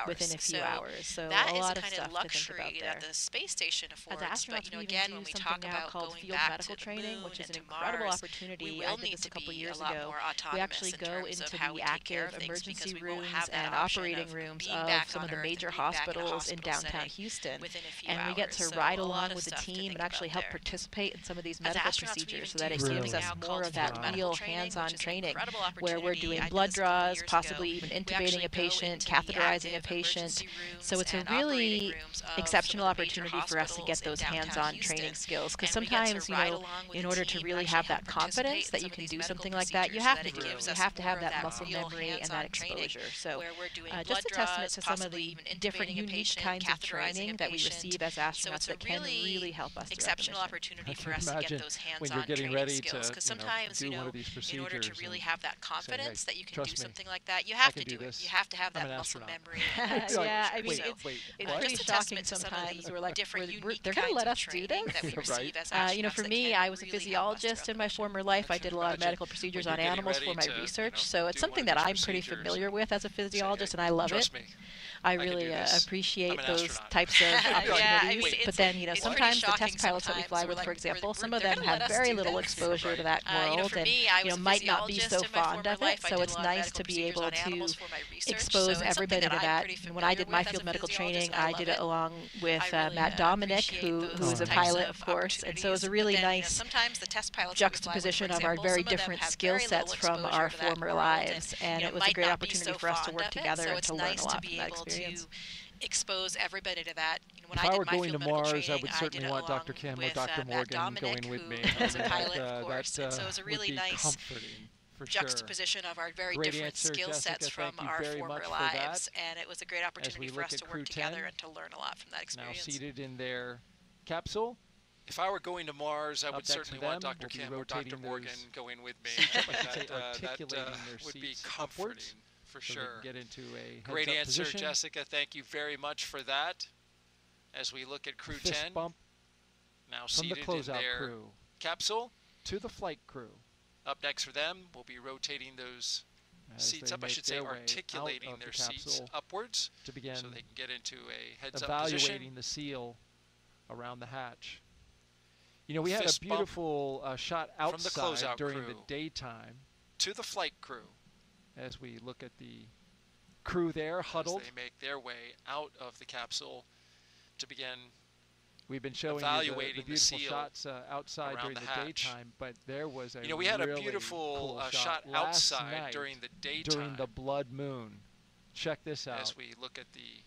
within a few hours. So that a is lot the of kind stuff of luxury to think about that the space station affords. As astronauts, but, you know, again, when we talk about called going field back medical to the training, moon which is and an to incredible Mars, opportunity. we I will did need this a to couple be years a lot ago. more We autonomous actually in go terms into of how the we take care active of things, emergency because we won't rooms have that and option operating of rooms being of back some on of the Earth major and being back in a hospitals in hospital downtown setting Houston. within a few And we get to hours. ride So a along lot of with the stuff to team think and actually about help there. participate in some of these As medical astronauts, we procedures, even so that do it something gives us now more called of that field real medical training, hands-on which is an training, incredible where we're opportunity. doing I did blood this a couple draws, years possibly ago. even We intubating actually a go patient, into the catheterizing a active patient. emergency rooms So it's a and operating really rooms of exceptional some of the major opportunity for us to get hospitals in those downtown hands-on Houston. training skills, because And we get to sometimes, you ride know, along with in the order team to and really actually have help that participate confidence in that some you of can these do medical something like that, you procedures have so to that it do it. gives You us have to have more of that that muscle real memory and that hands-on training, exposure. So where we're doing just blood a testament draws, to some of possibly the even different intubating a unique patient, kinds of catheterizing training a that we patient. receive as So astronauts it's a that can really help us exceptional throughout the opportunity I for can us to get imagine those when hands-on you're getting training ready skills. to, Because sometimes, do you one know, of these in order to procedures really and have that say, confidence hey, that you can trust do me, something like that, you I have can to do do it. this. You have to have I'm that an muscle astronaut. memory. And that Yeah, I exposure. mean, So, it's pretty just a shocking testament to some of sometimes. the We're like, different unique they're going to kinds let of us do training this? that we receive as You know, astronauts for that me, can I was a really help us physiologist throughout in my the former life. I did a lot of medical procedures on animals for my research, so it's something that I'm pretty familiar with as a physiologist, and I love it. I really appreciate those types of opportunities. But then, you know, sometimes the test pilots that we fly with, for example, some of them have very little exposure to that world and, you know, might not be so fond of it. So it's nice to be able to expose everybody to that. And when I did my field medical training, I did it along with Matt Dominic, who is a pilot, of course. And so it was a really nice juxtaposition of our very different skill sets from our former lives. And it was a great opportunity for us to work together and to learn a lot from that experience. To expose everybody to that. You know, when if I did were my going field to medical Mars, training, I would certainly want Dr. Kim or Dr. Morgan going with me. Who was a pilot, of course. And so it was a really nice for juxtaposition of our very different skill sets from our former lives. And it was a great opportunity for us to work together and to learn a lot from that experience. Now seated in their capsule. If I were going to Mars, I would certainly want Dr. Kim or Dr. Morgan going with me. That would be comforting. For sure. Get into a great answer, position. Jessica. Thank you very much for that. As we look at Crew 10, bump now from the seated closeout in their crew capsule. To the flight crew. Up next for them, we'll be rotating those seats up. I should say articulating their seats upwards to begin so they can get into a heads-up evaluating position. The seal around the hatch. You know, we had a beautiful shot outside during the daytime. To the flight crew. As we look at the crew there huddled. As they make their way out of the capsule to begin We've been showing evaluating you the beautiful shots outside during the daytime, but there was a we had really a beautiful cool shot outside during the daytime. During the blood moon. Check this out. As we look at the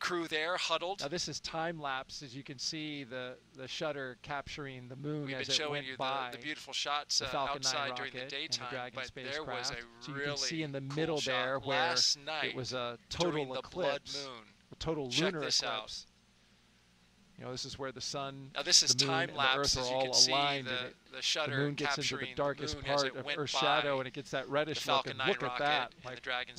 crew there huddled. Now this is time lapse, as you can see the shutter capturing the moon. We've as been showing it you by the beautiful shots outside during the daytime, but there was a so really you can see in the cool middle shot there where last night it was a total eclipse, blood moon. A total Check lunar this eclipse. Out. You know, this is where the sun, now this is the moon, time lapse, and the Earth as are you all can see aligned. the shutter the moon gets into the darkest part of Earth's shadow, and it gets that reddish look. And look at that! Like, the Dragon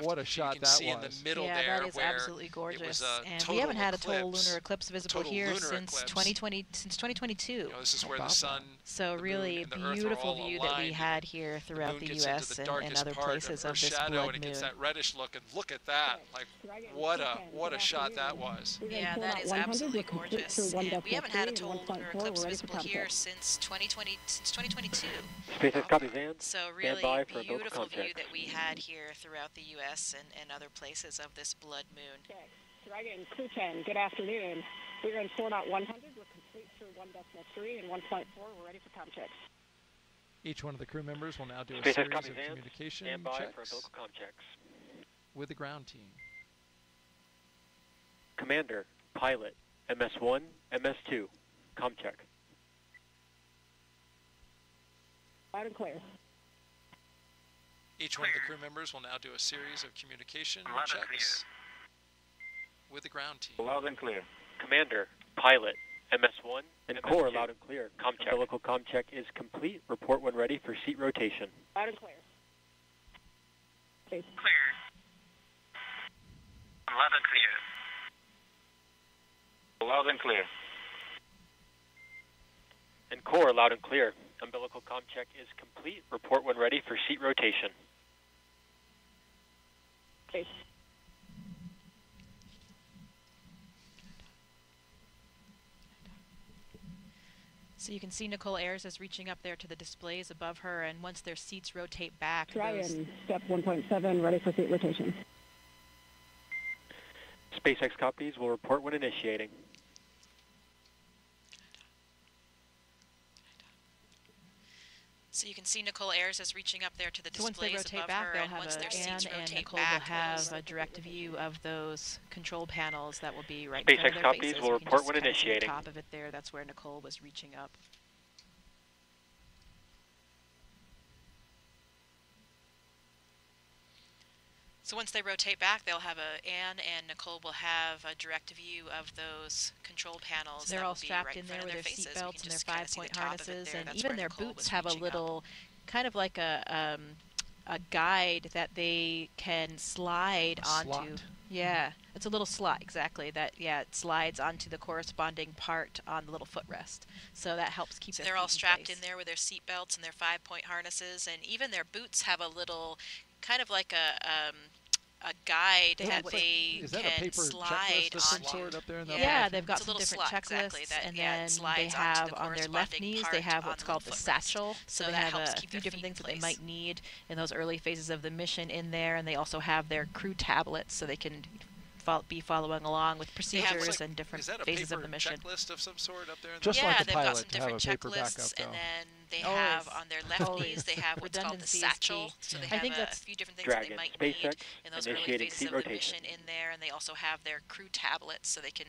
what a shot you can that see was! In the middle yeah, there that is where absolutely gorgeous. It was a and we haven't had a total lunar eclipse visible here since 2022. You know, this is where the sun, so really a beautiful view that we had here throughout the U.S. and other places of this shadow, blood and it moon. gets that reddish look, and look at that! Like what a shot that was! Yeah, that is absolutely gorgeous. And we haven't had a total lunar eclipse visible here since 2022. SpaceX copies, Anne. So really beautiful view that we had here throughout the U.S. and other places of this blood moon. Okay. Dragon, Crew 10, good afternoon. We're in 4.100. We're complete through 1.3 and 1.4. We're ready for com checks. Each one of the crew members will now do a SpaceX series copies, of Anne. communication Stand by checks for umbilical com checks. with the ground team. Commander, pilot, MS1, MS2, com check. Loud and clear. Each one of the crew members will now do a series of communication checks with the ground team. Loud and clear. Commander, pilot, MS1, and core loud and clear. Com check. Umbilical com check is complete. Report when ready for seat rotation. Loud and clear. Clear. Loud and clear. Loud and clear. And core loud and clear. Umbilical com check is complete. Report when ready for seat rotation. Okay. So you can see Nichole Ayers is reaching up there to the displays above her, and once their seats rotate back... Try and step 1.7, ready for seat rotation. SpaceX copies will report when initiating. So you can see Nichole Ayers is reaching up there to the displays above her. So once they rotate back, they'll have Anne and Nichole will have a direct view of those control panels that will be right in front of their faces. SpaceX copies will report when initiating. On the top of it there, that's where Nichole was reaching up. So once they rotate back, they'll have Anne and Nichole will have a direct view of those control panels. So they're all strapped in there with their seat belts and their 5-point harnesses, and even their boots have a little, kind of like a guide that they can slide onto. Yeah, it's a little slot, exactly. It slides onto the corresponding part on the little footrest. So that helps keep their feet in place. They're all strapped in there with their seat belts and their 5-point harnesses, and even their boots have a little, kind of like a guide that they can slide onto. Up there in that yeah, they've got some different checklists, and then they have on their left knees, they have what's called the satchel. So they have a few different things that they might need in those early phases of the mission in there, and they also have their crew tablets, so they can be following along with procedures and different phases of the mission. Checklist of some sort up there? Just like a they've pilot got some different checklists, and then they have on their left knees, they have what's called the satchel. So they have a few different things that they might need in those early phases of the mission in there, and they also have their crew tablets, so they can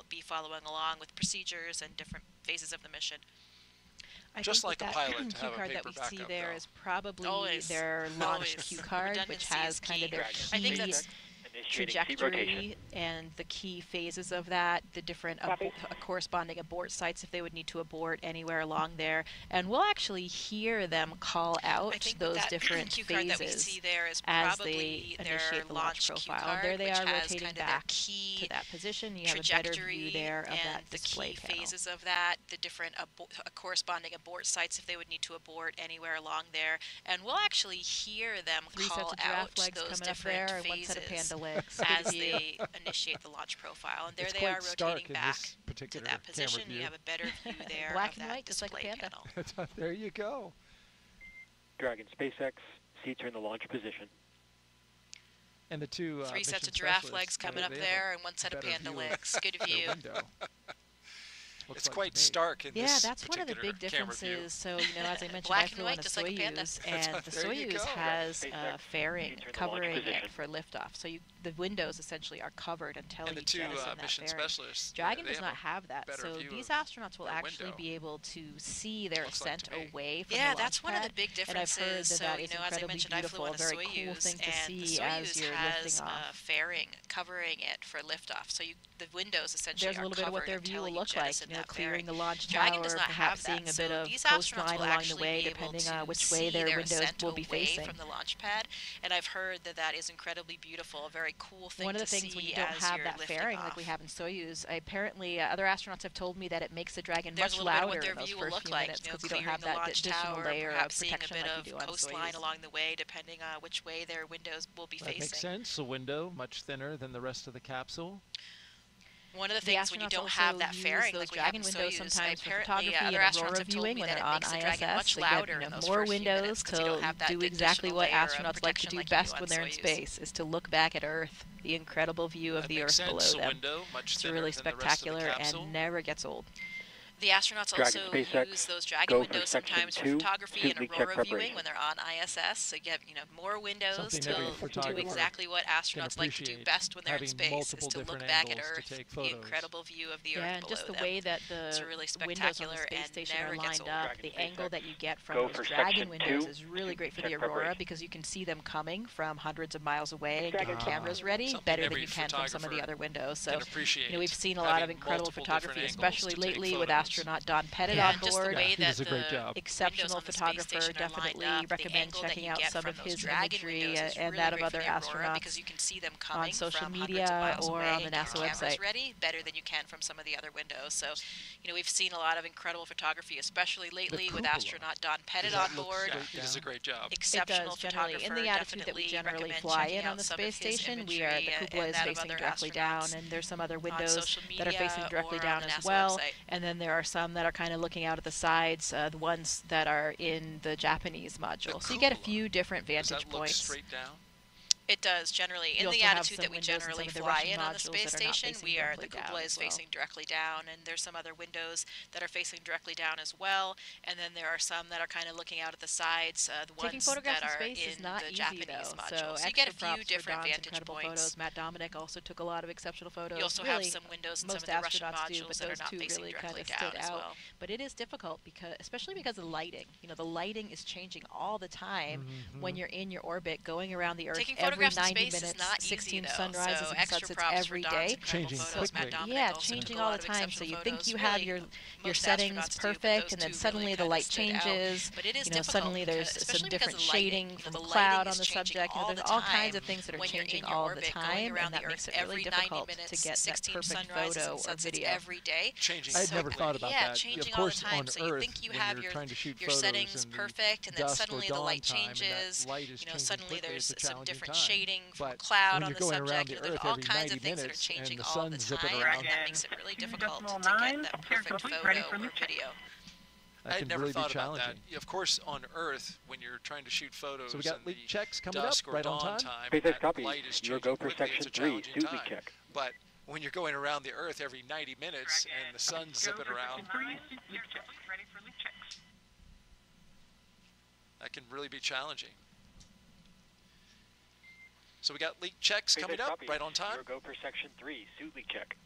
be following along with procedures and different phases of the mission. I just think like a pilot to have a card paper that we see backup, there is probably their launch cue card, which has kind of their key trajectory and the key phases of that, the different corresponding abort sites if they would need to abort anywhere along there, and we'll actually hear them call out those different phases as they initiate the launch profile. And there they are rotating back to that position. You have a better view there of that display panel. Phases of that, the different corresponding abort sites if they would need to abort anywhere along there, and we'll actually hear them call out those different phases as they initiate the launch profile. And there they are rotating back to that position. You have a better view there Black of and that white, just like a display panda. panel. There you go. Dragon SpaceX, seats are in the launch position. And the two 3 sets of giraffe legs coming up there and 1 set of panda legs. Good view. It's quite stark in this that's one of the big differences. So, as I mentioned, I I flew on a Soyuz, and the Soyuz has a fairing covering it for liftoff. So the windows essentially are covered until you jettison that fairing. Dragon does not have that. So these astronauts will actually be able to see their ascent away from the launch that's one pad. of the big differences. And I've heard that is as I mentioned, I flew on a very cool thing to see as you're lifting off. Fairing covering it for liftoff. So the windows essentially There's a little bit of what their view will look like. Clearing the launch Dragon tower, does not perhaps have seeing that. a bit of these coastline will along the way, depending on which way their windows will be facing. From the launch pad, and I've heard that is incredibly beautiful, a very cool thing. One of the things when you don't have that fairing like we have in Soyuz, apparently other astronauts have told me that it makes the Dragon much louder in those first few minutes because you don't have that additional layer of protection like you do on coastline Soyuz. Along the way, depending on which way their windows will be facing. That makes sense. A window much thinner than the rest of the capsule. One of the things when you don't have that fairing, like we have in Soyuz, sometimes for apparently photography other and astronauts aurora have told viewing me when that they're it on makes the Dragon ISS, much they louder get in those more first few windows minutes because you don't have that to do exactly what additional layer of astronauts like to protection do like you best do on when they're in Soyuz. space, is to look back at Earth, the incredible view of the Earth below them. Window, much it's really spectacular and never gets old. The astronauts also use those Dragon windows sometimes for photography and aurora viewing when they're on ISS. So you have, more windows to do exactly what astronauts like to do best when they're in space, is to look back at Earth, the incredible view of the Earth below them. Just the way that the really windows on the space station are lined up, the angle that you get from those Dragon windows is really great for the aurora because you can see them coming from hundreds of miles away and get your cameras ready better than you can from some of the other windows. So, we've seen a lot of incredible photography, especially lately with astronaut Don Pettit on board. He does a great job. Exceptional photographer. Definitely recommend checking out some of his imagery and that of other astronauts because you can see them coming on social from media or on the NASA website. Ready better than you can from some of the other windows. So, we've seen a lot of incredible photography, especially lately with astronaut Don Pettit on board. He does a great job. Exceptional photographer. In the attitude that we generally fly in on the space station, the cupola is facing directly down, and there's some other windows that are facing directly down as well. And then there are some that are kind of looking out at the sides, the ones that are in the Japanese module. So you get a few different vantage points. Straight down? It does, generally. In the attitude that we generally fly in on the space station, the cupola is facing directly down, and there's some other windows that are facing directly down as well, and then there are some that are kind of looking out at the sides, the ones that are in the Japanese module. So you get a few different vantage points. Photos. Matt Dominic also took a lot of exceptional photos. You also have some windows in some of the Russian modules that are not facing directly down as well. But it is difficult, especially because of lighting. The lighting is changing all the time when you're in your orbit, going around the Earth every 90 minutes, 16 sunrises and sunsets every day. Changing quickly. Yeah, changing all the time. So you think you have your settings perfect, and then suddenly the light changes. Suddenly there's some different shading from cloud on the subject. There's all kinds of things that are changing all the time, and that makes it really difficult to get that perfect photo or video. Every day. I had never thought about that. Changing of course, all the time. on So you Earth, think you when have you're trying to shoot your photos settings perfect, and then suddenly the light changes. Suddenly there's some different shading from cloud on the subject. There's all kinds of things that are changing all the time, and that makes it really difficult to get that perfect photo or video. I had never thought about that. Of course, on Earth, when you're trying to shoot photos, so we got leak checks coming up right on time. SpaceX copy. Your go for section 3. Suit leak check. But when you're going around the Earth every 90 minutes and the sun's zipping around, that can really be challenging. So we got leak checks coming up right on time. Go for section 3, suit leak check.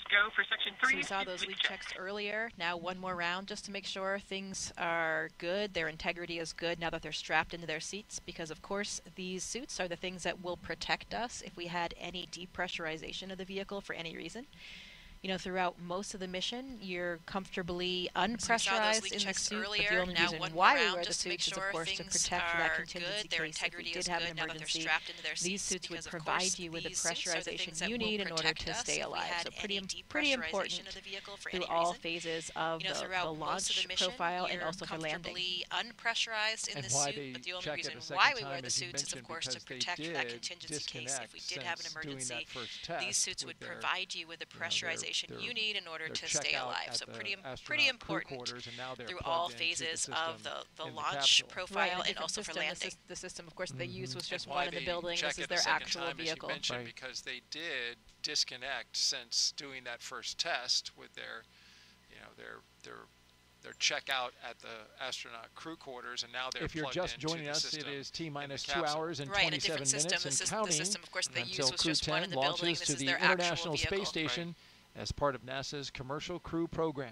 Go for section 3. So we saw those leak checks earlier. Now one more round just to make sure things are good, their integrity is good now that they're strapped into their seats, because of course these suits are the things that will protect us if we had any depressurization of the vehicle for any reason. Throughout most of the mission, you're comfortably unpressurized in the suit, but the only reason why we wear the suits is, of course, to protect for that contingency case if we did have an emergency. These suits would provide you with the pressurization you need in order to stay alive. So pretty important through all phases of the launch profile and also for landing. Unpressurized in the suit, but the only reason why we wear the suits is, of course, to protect for that contingency case if we did have an emergency. These suits would provide you with the pressurization you need in order to stay alive. So pretty important through all phases of the launch profile and also for landing. The system, of course, they used was just one in the building. This is their actual vehicle. Because they did disconnect since doing that first test with their checkout at the astronaut crew quarters, and now they're if you're just joining us, it is T-minus 2 hours and 27 minutes and counting until Crew 10 launches to the International Space Station as part of NASA's Commercial Crew Program.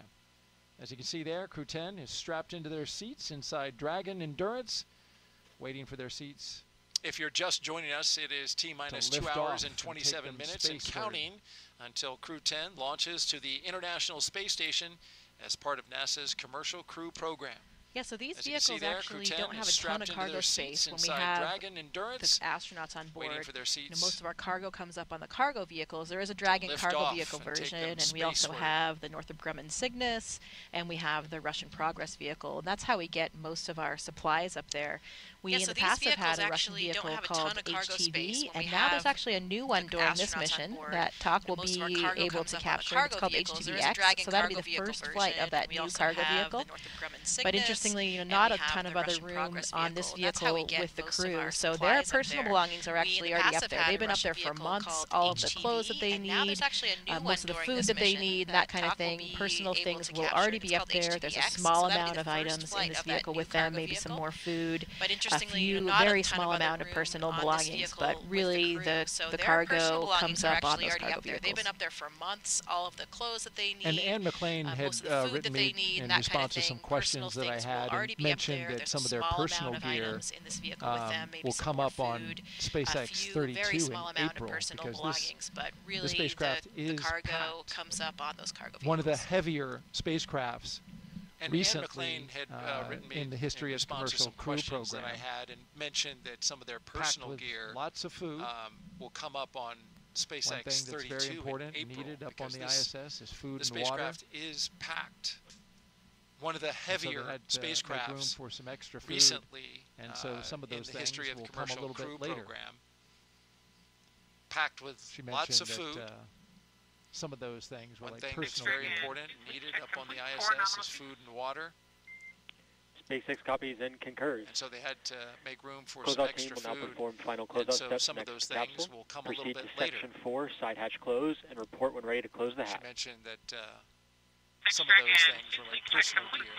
As you can see there, Crew 10 is strapped into their seats inside Dragon Endurance, waiting for their seats. If you're just joining us, it is T-minus 2 hours and 27 minutes and counting until Crew 10 launches to the International Space Station as part of NASA's Commercial Crew Program. Yeah, so these vehicles actually don't have a ton of cargo space when we have the astronauts on board. Most of our cargo comes up on the cargo vehicles. There is a Dragon cargo vehicle version, and we also have the Northrop Grumman Cygnus, and we have the Russian Progress vehicle. And that's how we get most of our supplies up there. We in the past have had a Russian vehicle called HTV, and now there's actually a new one during this mission that TAK will be able to capture. It's called HTVX, so that'll be the first flight of that new cargo vehicle. But interestingly interestingly, not a ton of other room on this vehicle with the crew, so their personal belongings are actually already up there. They've been up there for months. All of the clothes that they need, most of the food that they need, that kind of thing. Personal things will already be up there. There's a small amount of items in this vehicle with them, maybe some more food, a few, very small amount of personal belongings, but really the cargo comes up on those cargo vehicles. They've been up there for months. All of the clothes that they need, and Anne McClain had written me in response to some questions that I had and mentioned that some of their personal gear will come up on SpaceX 32 in April, because the spacecraft is one of the heavier spacecrafts recently in the history of commercial crew programs that I had, and mentioned that some of their personal gear lots of food will come up on SpaceX One thing that's 32 very important in April, needed up on the ISS is food and water. The spacecraft is packed. One of the heavier spacecrafts room for some extra food, recently, and so some of those in the history of will the come a commercial little crew bit later. program, packed with lots of food. Some of those things were One like thing that's personal very gear. important and needed up on the ISS is food and water. SpaceX copies and concurs. And so they had to make room for Closeout some extra team will food. now perform final And closeout so steps some of next those to the things capsule. will come a Proceed little bit to later. section 4, side hatch close, and report when ready to close the hatch. She mentioned that some of those things were like personal gear.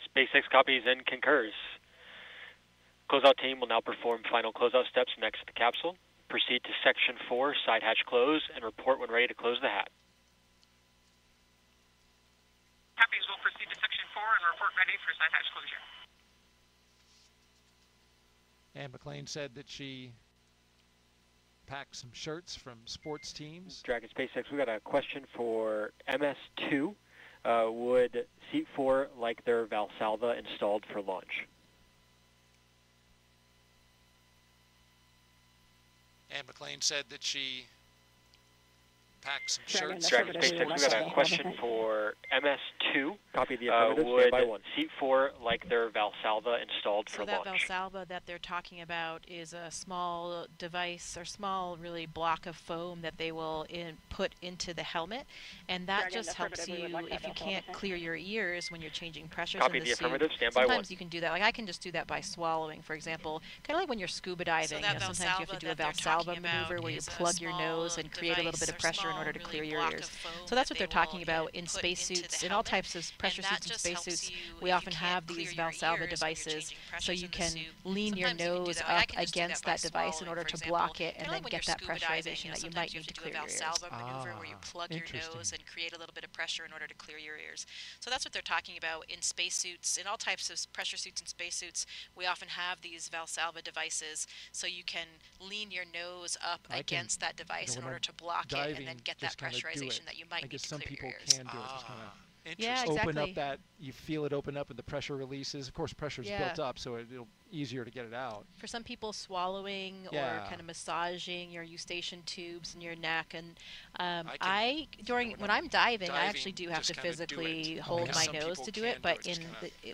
SpaceX copies and concurs. Closeout team will now perform final closeout steps next to the capsule. Proceed to section 4, side hatch close, and report when ready to close the hatch. Copies will proceed to section 4 and report ready for side hatch closure. Anne McClain said that she packed some shirts from sports teams. Dragon SpaceX, we got a question for MS2. Would Seat 4 like their Valsalva installed for launch? Anne McClain said that she packed some Dragon shirts. Dragon SpaceX, we got a question for MS2. Copy the affirmative, stand by one. Seat 4 like their Valsalva installed for launch? So that Valsalva that they're talking about is a small device or small really block of foam that they will put into the helmet, and that just helps you if you can't clear your ears when you're changing pressures Copy in the the affirmative, suit. stand by one. Sometimes you can do that. Like I can just do that by swallowing, for example, kind of like when you're scuba diving. So sometimes you have to do a Valsalva maneuver where you plug your nose and create a little bit of pressure in order to clear your ears. So that's what they're talking about in spacesuits, in all types of pressure suits and spacesuits. We often have these Valsalva devices, so you can lean your nose up against that device in order to block it and then get that pressurization that you might need to clear your ears. Maneuver where you plug your nose and create a little bit of pressure in order to clear your ears. So that's what they're talking about in spacesuits, in all types of pressure suits and spacesuits. We often have these Valsalva devices, so you can lean your nose up against that device in order to block it and then get that pressurization that you might need to clear your ears. Can do it. Just kind of yeah, exactly. Open up that, you feel it open up and the pressure releases. Of course, pressure's built up, so it'll easier to get it out. For some people, swallowing or kind of massaging your eustachian tubes in your neck, and when I'm diving, I actually do have to physically hold my nose to do it. But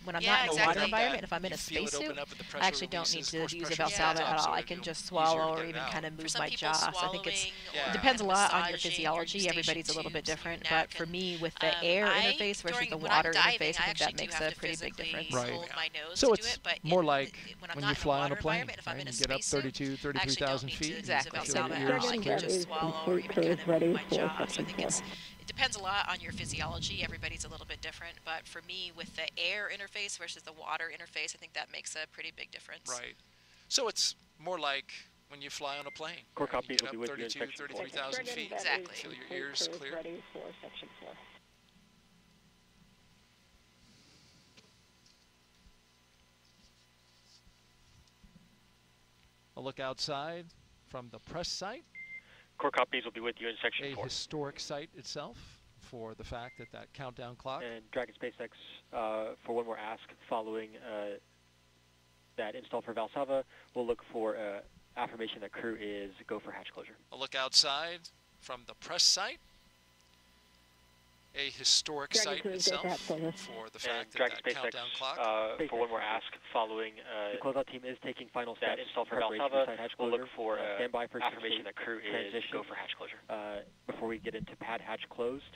when I'm not in a water environment, if I'm in a spacesuit, I actually don't need to use a Valsalva at all. I can just swallow or even kind of move my jaw. So I think it depends a lot on your physiology. Everybody's a little bit different. But for me, with the air interface versus the water interface, I think that makes a pretty big difference. Right. So it's more like when you fly on a plane, right? You get up 33,000 feet. Exactly. I can just swallow or even kind of move my jaw. So I think it depends a lot on your physiology. Everybody's a little bit different. But for me, with the air interface versus the water interface, I think that makes a pretty big difference. Right. So it's more like when you fly on a plane. Core copies you get will up be with you in 33,000 feet. Exactly. Feel your ears clear. Ready for section 4. A look outside from the press site. Core copies will be with you in section 4. A historic site itself for the fact that that countdown clock. And Dragon SpaceX, for one more ask following that install for Valsalva, we'll look for affirmation that crew is go for hatch closure. A look outside from the press site. A historic site itself for the fact that that countdown clock. For one more ask following the closeout team is taking final steps. That install for Valsalva, we'll look for standby for affirmation that crew is go for hatch closure. Before we get into pad hatch closed,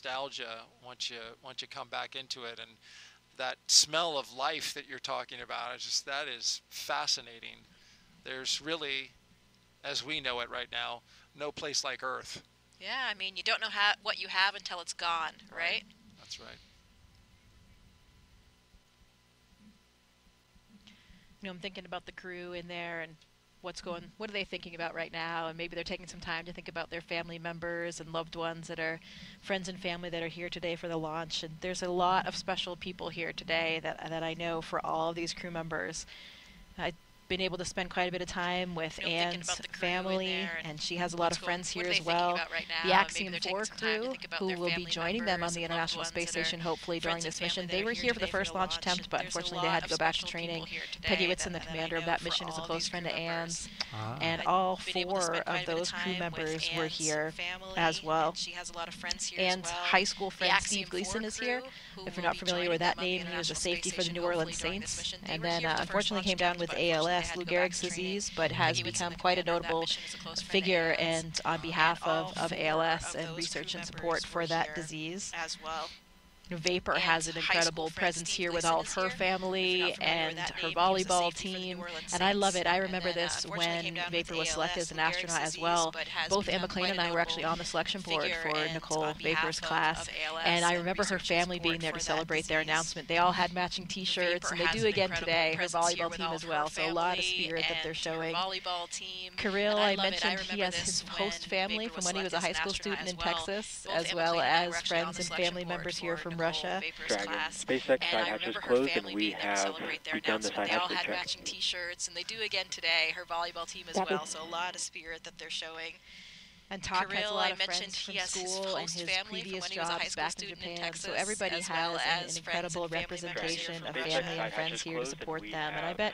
nostalgia once you come back into it, and that smell of life that you're talking about, that is fascinating. There's really, as we know it right now, no place like Earth. Yeah, I mean, you don't know what you have until it's gone, right? That's right. You know, I'm thinking about the crew in there and what are they thinking about right now, and maybe they're taking some time to think about their family members and loved ones that are friends and family that are here today for the launch. And there's a lot of special people here today that I know for all of these crew members. I've been able to spend quite a bit of time with Anne's family, and she has a lot of friends here as well. The Axiom 4 crew, who will be joining them on the International Space Station hopefully during this mission. They were here for the first launch attempt, but unfortunately they had to go back to training. Peggy Whitson, the commander of that mission, is a close friend of Anne's, and all 4 of those crew members were here as well. Anne's high school friend Steve Gleason is here. If you're not familiar with that name, he was a safety for the New Orleans Saints, and then unfortunately came down with ALS has Lou Gehrig's disease, but has become quite a notable figure, and on behalf of ALS and research and support for that disease as well. Vapor has an incredible presence here with all of her family and her volleyball team, and I love it. I remember this when Vapor was selected as an astronaut as well. Both Anne McClain and I were actually on the selection board for Nichole Vapor's class, and I remember her family being there to celebrate their announcement. They all had matching T-shirts, and they do again today, her volleyball team as well, so a lot of spirit that they're showing. Kirill, I mentioned he has his host family from when he was a high school student in Texas, as well as friends and family members here from Russia. Dragon. SpaceX side hatch is closed, and we have begun the side hatch check. Matching T-shirts, and they do again today. Her volleyball team as well, so a lot of spirit that they're showing. And Talk has a lot of friends from school and his previous jobs back in Japan, so everybody has an incredible representation of family and friends here to support them. And I bet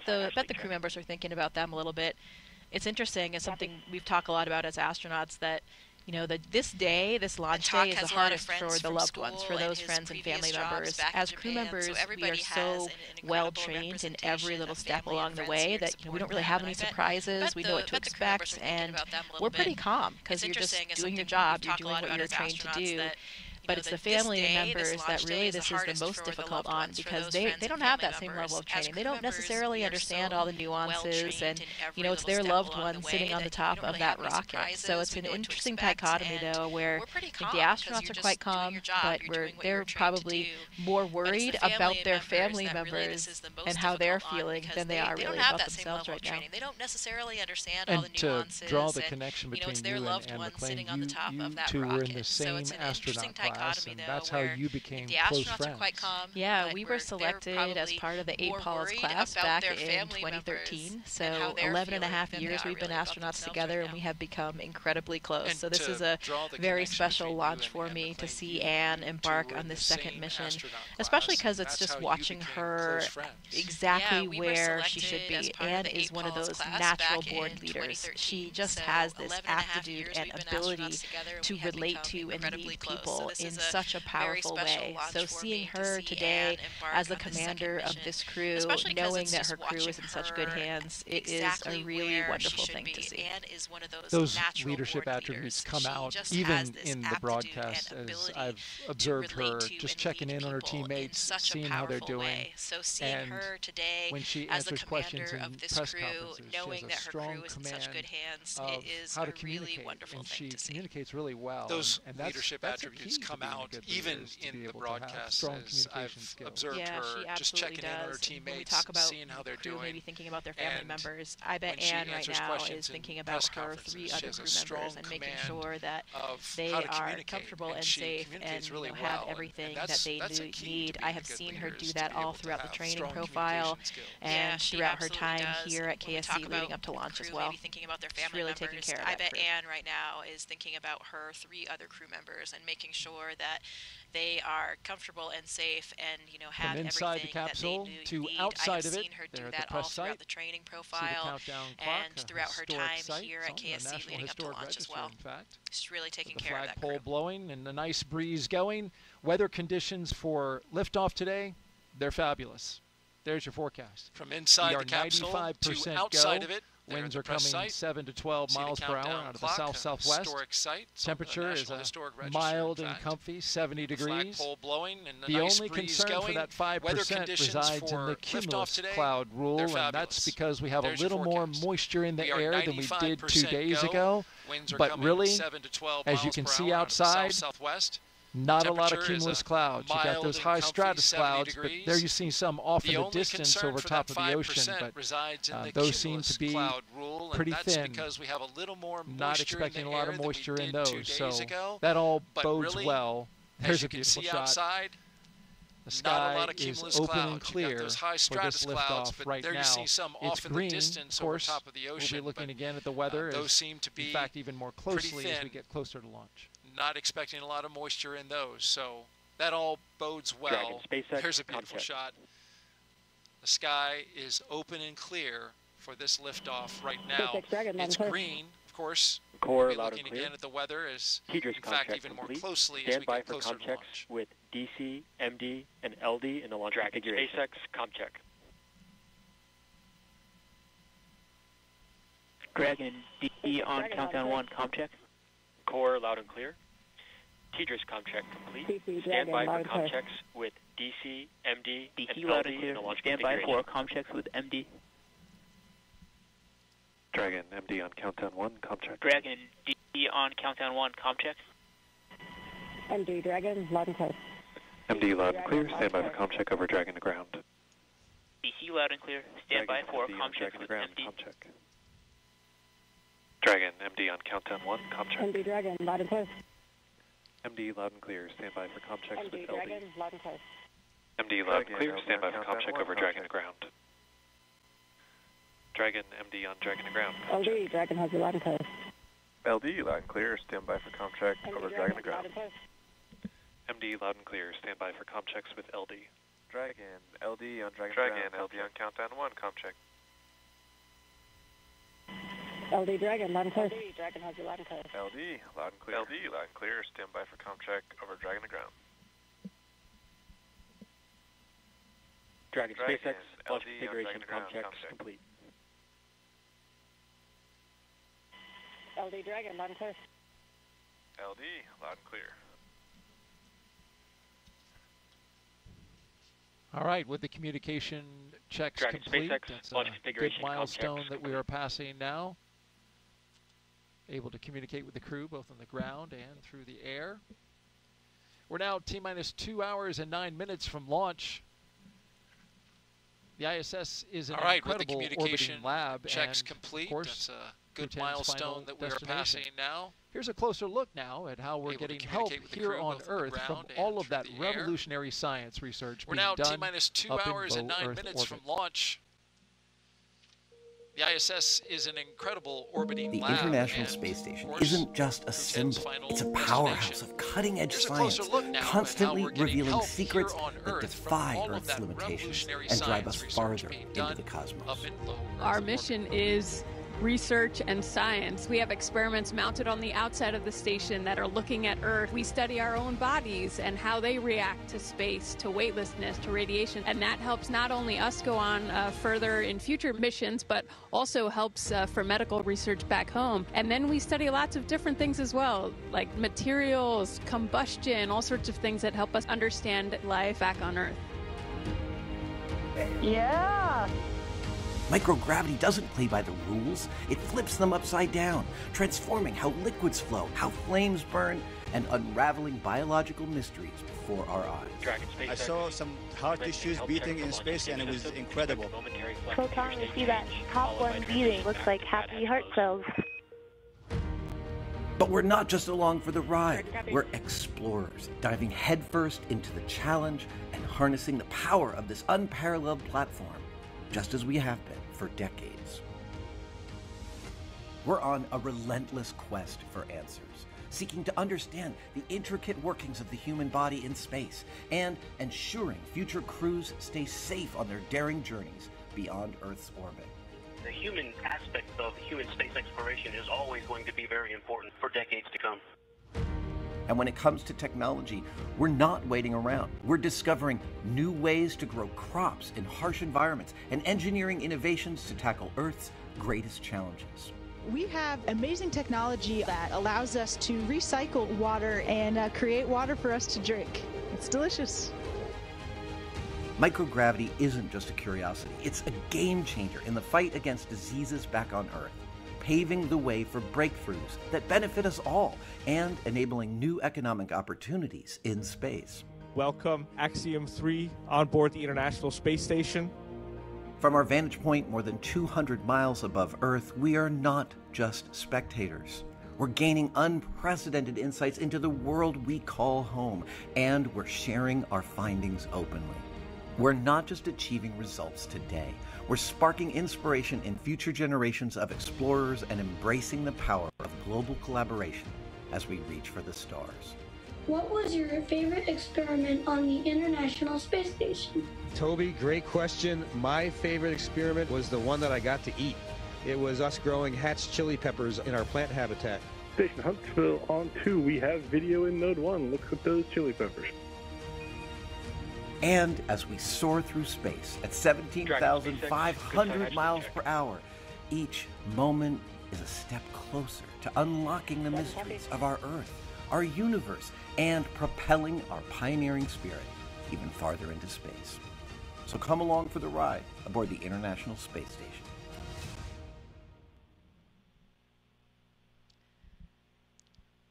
the crew members are thinking about them a little bit. It's interesting. It's something we've talked a lot about as astronauts, that this launch day is the hardest for the loved ones, for those friends and family members. As crew members, we are so well trained in every little step along the way that we don't really have any surprises. We know what to expect, and we're pretty calm because you're just doing your job. You're doing what you're trained to do. But it's the family members that really this is the most difficult on, because they don't have that same level of training. They don't necessarily understand all the nuances, and it's their loved one sitting on the top of that rocket. So it's an interesting dichotomy, though, where the astronauts are quite calm, but they're probably more worried about their family members and how they're feeling than they are really about themselves right now. They don't necessarily understand all the nuances. And to draw the connection between you and Anne McClain, you two were in the same astronaut class. And that's how you became close friends. Yeah, we were selected as part of the 8 Pauls class back in 2013. So 11 and a half years we've been astronauts together, and we have become incredibly close. So this is a very special launch for me to see Anne embark on this second mission, especially because it's just watching her exactly where she should be. Anne is one of those natural born leaders. She just has this aptitude and ability to relate to and lead people in such a powerful way. So seeing her today as the commander of this crew, knowing that her crew is in such good hands, it is a really wonderful thing to see. Those leadership attributes come out even in the broadcast, as I've observed her just checking in on her teammates, seeing how they're doing, and when she answers questions in press conferences, she has a strong command of how to communicate, and she communicates really well. Those and leadership attributes come out even in the broadcast, as I've observed her just checking in on her teammates, seeing how they're doing. Maybe thinking about their family members. I bet Anne right now is thinking about her 3 other crew members and making sure that they are comfortable and safe and have everything that they need. I have seen her do that all throughout the training profile and throughout her time here at KSC leading up to launch as well. She's really taking care of that. I bet Anne right now is thinking about her 3 other crew members and making sure that they are comfortable and safe and have from inside everything the capsule that they to need. outside I have of it. seen her do They're that at the press all throughout site. the training See the profile countdown clock, and throughout her time site. here at KSC leading up to launch as well. In fact. She's really taking the care of that flagpole crew. blowing and the nice breeze going. Weather conditions for liftoff today, they're fabulous. There's your forecast. From inside the capsule to outside of it. Winds are coming 7 to 12 miles per hour out of the south-southwest. Temperature is mild and comfy, 70 degrees. The only concern for that 5% resides in the cumulus cloud rule, and that's because we have a little more moisture in the air than we did 2 days ago. But really, as you can see outside, not a lot of cumulus clouds. You got those high stratus clouds, but there you see some off in the distance over top of the ocean. But those seem to be pretty thin. Not expecting a lot of moisture in those. So that all bodes well. There's a beautiful shot. The sky is open and clear for this liftoff right now. It's green, of course. We'll be looking again at the weather, in fact, even more closely as we get closer to launch. Not expecting a lot of moisture in those, so that all bodes well. There's a beautiful shot. The sky is open and clear for this liftoff right now. It's green, of course. We'll be looking again at the weather, as in fact even more closely as we get closer to launch. With DC, MD, and LD in the launch configuration. SpaceX ComCheck. Dragon D on countdown 1, comm check. Core loud and clear. TDRS comm check complete. Stand by for comm checks with DC, MD, DC and loud LD and clear. in the launch Stand by configuration. for comm checks with MD. Dragon MD on countdown 1, comm check. Dragon D on countdown 1, comm check. MD Dragon, loud and clear. MD loud and clear. Stand by for comm check over Dragon to ground. DC loud and clear. Stand by for MD comm on checks Dragon to with ground. MD. Comm check. Dragon MD on countdown 1, comm check. MD Dragon, loud and clear. MD loud and clear. Stand by for comm checks with MD LD. Dragon, loud and clear. MD loud and clear. Stand by for comm check over Dragon to ground. Dragon MD on Dragon to ground. LD Dragon has you loud and clear. LD loud and clear. Stand by for comm check over Dragon to ground. Loud and clear. MD loud and clear. Stand by for comm checks with LD. Dragon LD on Dragon to ground. LD on countdown 1, comm check. LD Dragon, loud and clear. LD Dragon has you loud and clear. LD loud and clear. LD loud and clear. Stand by for comm check over Dragon to ground. Dragon SpaceX launch LD on configuration Dragon to comm ground. checks Comm check. complete. LD Dragon, loud and clear. LD loud and clear. All right, with the communication checks Dragon complete, SpaceX that's launch a good configuration milestone checks that we are passing now. Able to communicate with the crew both on the ground and through the air. We're now T-minus 2 hours and 9 minutes from launch. The ISS is an incredible orbiting lab. Checks and complete. Of course, that's a good Q10's milestone final that we are destination. passing now. Here's a closer look now at how we're Able to getting help communicate with the here crew on both on the Earth from ground all and of that through the air. revolutionary science research We're being now done T-minus 2 up in hours and low 9 Earth minutes orbit. from launch. The ISS is an incredible orbiting The lab. International and Space Station of course, isn't just a Q10's symbol, final it's a destination. powerhouse of cutting-edge Here's a science, closer look now at how constantly we're getting revealing help secrets here on that Earth defy from all of Earth's that limitations revolutionary and drive science us research farther being into done the cosmos. up in low Earth Our orbit. mission is research and science. We have experiments mounted on the outside of the station that are looking at Earth. We study our own bodies and how they react to space, to weightlessness, to radiation, and that helps not only us go on further in future missions, but also helps for medical research back home. And then we study lots of different things as well, like materials, combustion, all sorts of things that help us understand life back on Earth. Yeah! Microgravity doesn't play by the rules, it flips them upside down, transforming how liquids flow, how flames burn, and unraveling biological mysteries before our eyes. Dragon SpaceX. I saw some heart tissues beating in space and it was incredible. Proton, we see that top one beating. Looks like happy heart cells. But we're not just along for the ride, we're explorers, diving headfirst into the challenge and harnessing the power of this unparalleled platform, just as we have been for decades. We're on a relentless quest for answers, seeking to understand the intricate workings of the human body in space and ensuring future crews stay safe on their daring journeys beyond Earth's orbit. The human aspect of human space exploration is always going to be very important for decades to come. And when it comes to technology, we're not waiting around. We're discovering new ways to grow crops in harsh environments and engineering innovations to tackle Earth's greatest challenges. We have amazing technology that allows us to recycle water and create water for us to drink. It's delicious. Microgravity isn't just a curiosity, it's a game changer in the fight against diseases back on Earth, paving the way for breakthroughs that benefit us all and enabling new economic opportunities in space. Welcome, Axiom 3 on board the International Space Station. From our vantage point more than 200 miles above Earth, we are not just spectators. We're gaining unprecedented insights into the world we call home, and we're sharing our findings openly. We're not just achieving results today, we're sparking inspiration in future generations of explorers and embracing the power of global collaboration as we reach for the stars. What was your favorite experiment on the International Space Station? Toby, great question. My favorite experiment was the one that I got to eat. It was us growing hatch chili peppers in our plant habitat. Station Huntsville on 2, we have video in Node 1. Look at those chili peppers. And as we soar through space at 17,500 miles per hour, each moment is a step closer to unlocking the mysteries of our Earth, our universe, and propelling our pioneering spirit even farther into space. So come along for the ride aboard the International Space Station.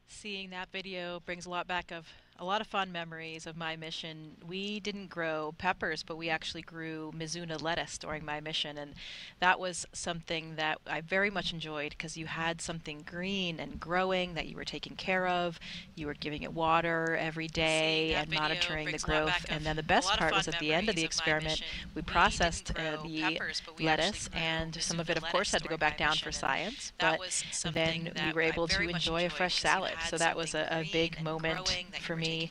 Seeing that video brings a lot of fun memories of my mission. We didn't grow peppers, but we actually grew Mizuna lettuce during my mission, and that was something that I very much enjoyed because you had something green and growing that you were taking care of. You were giving it water every day and monitoring the growth. And then the best part was at the end of the experiment, we processed the lettuce, and some of it, of course, had to go back down for science, but then we were able to enjoy a fresh salad. So that was a big moment for me.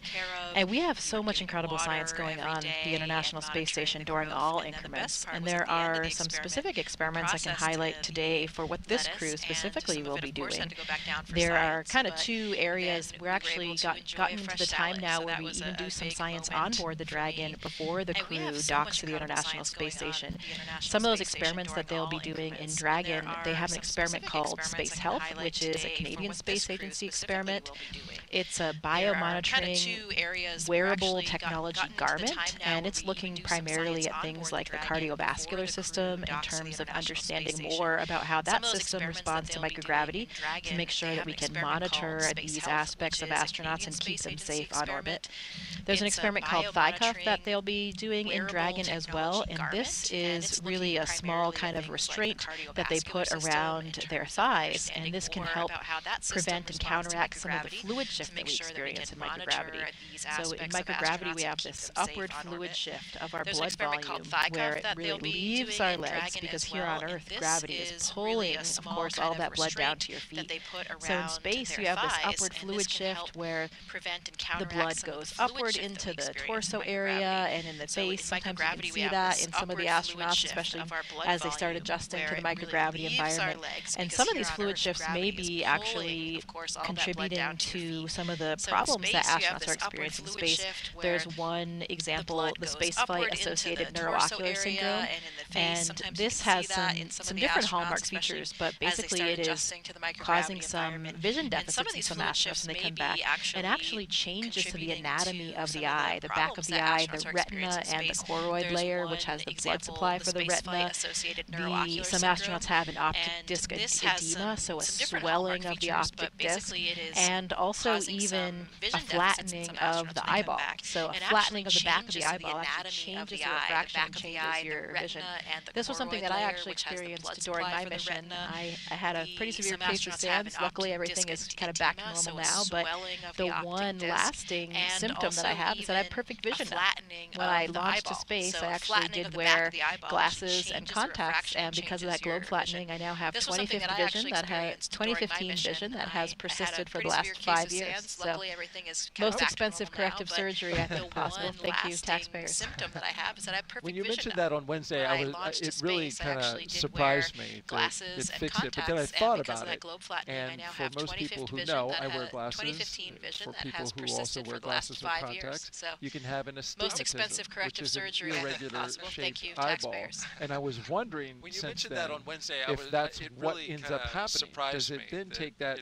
And we have so much incredible science going on the International Space Station during all increments. And there are some specific experiments I can highlight today for what this crew specifically will be doing. There are kind of two areas. We're actually gotten into the time now where we even do some science on board the Dragon before the crew docks to the International Space Station. Some of those experiments that they'll be doing in Dragon, they have an experiment called Space Health, which is a Canadian Space Agency experiment. It's a biomonitoring wearable technology garment, and it's looking primarily at things like the cardiovascular system in terms of understanding more about how that system responds to microgravity to make sure that we can monitor these aspects of astronauts and keep them safe on orbit. There's an experiment called thigh cuff that they'll be doing in Dragon as well, and this is really a small kind of restraint that they put around their thighs, and this can help prevent and counteract some of the fluid shift that we experience in microgravity. So in microgravity, we have this upward fluid shift of our blood volume where it really leaves our legs, because here on Earth, gravity is pulling, of course, all that blood down to your feet. So in space, you have this upward fluid shift where the blood goes upward into the torso area and in the face. Sometimes you can see that in some of the astronauts, especially as they start adjusting to the microgravity environment. And some of these fluid shifts may be actually contributing to some of the problems that astronauts are experiencing in space. There's one example, the spaceflight associated neuroocular syndrome, and this has some different hallmark features, but basically it is causing some vision deficits in some astronauts when they come back, and actually changes to the anatomy of the eye, the back of the eye, the retina, and the choroid layer, which has the blood supply for the retina. Some astronauts have an optic disc edema, so a swelling of the optic disc, and also even a flattening of the eyeball. So a flattening of the back of the eyeball actually changes the refraction and changes your vision. This was something that I actually experienced during my mission. I had a pretty severe case of SANS. Luckily, everything is kind of back to normal now, but the one lasting symptom that I have is that I have perfect vision now. When I launched to space, I actually did wear glasses and contacts, and because of that globe flattening, I now have 2015 vision that has persisted for the last 5 years. So most expensive corrective surgery I think possible. Thank you, taxpayers. Symptom that I have is that I have perfect when you vision mentioned now. that on Wednesday, it really kind of surprised me that it fixed it. But then I thought about it, and for most people who know, I wear glasses. For people who also wear glasses or contacts, you can have an astigmatism, which is an irregular shaped eyeball. And I was wondering, since then, if that's what ends up happening. Does it then take that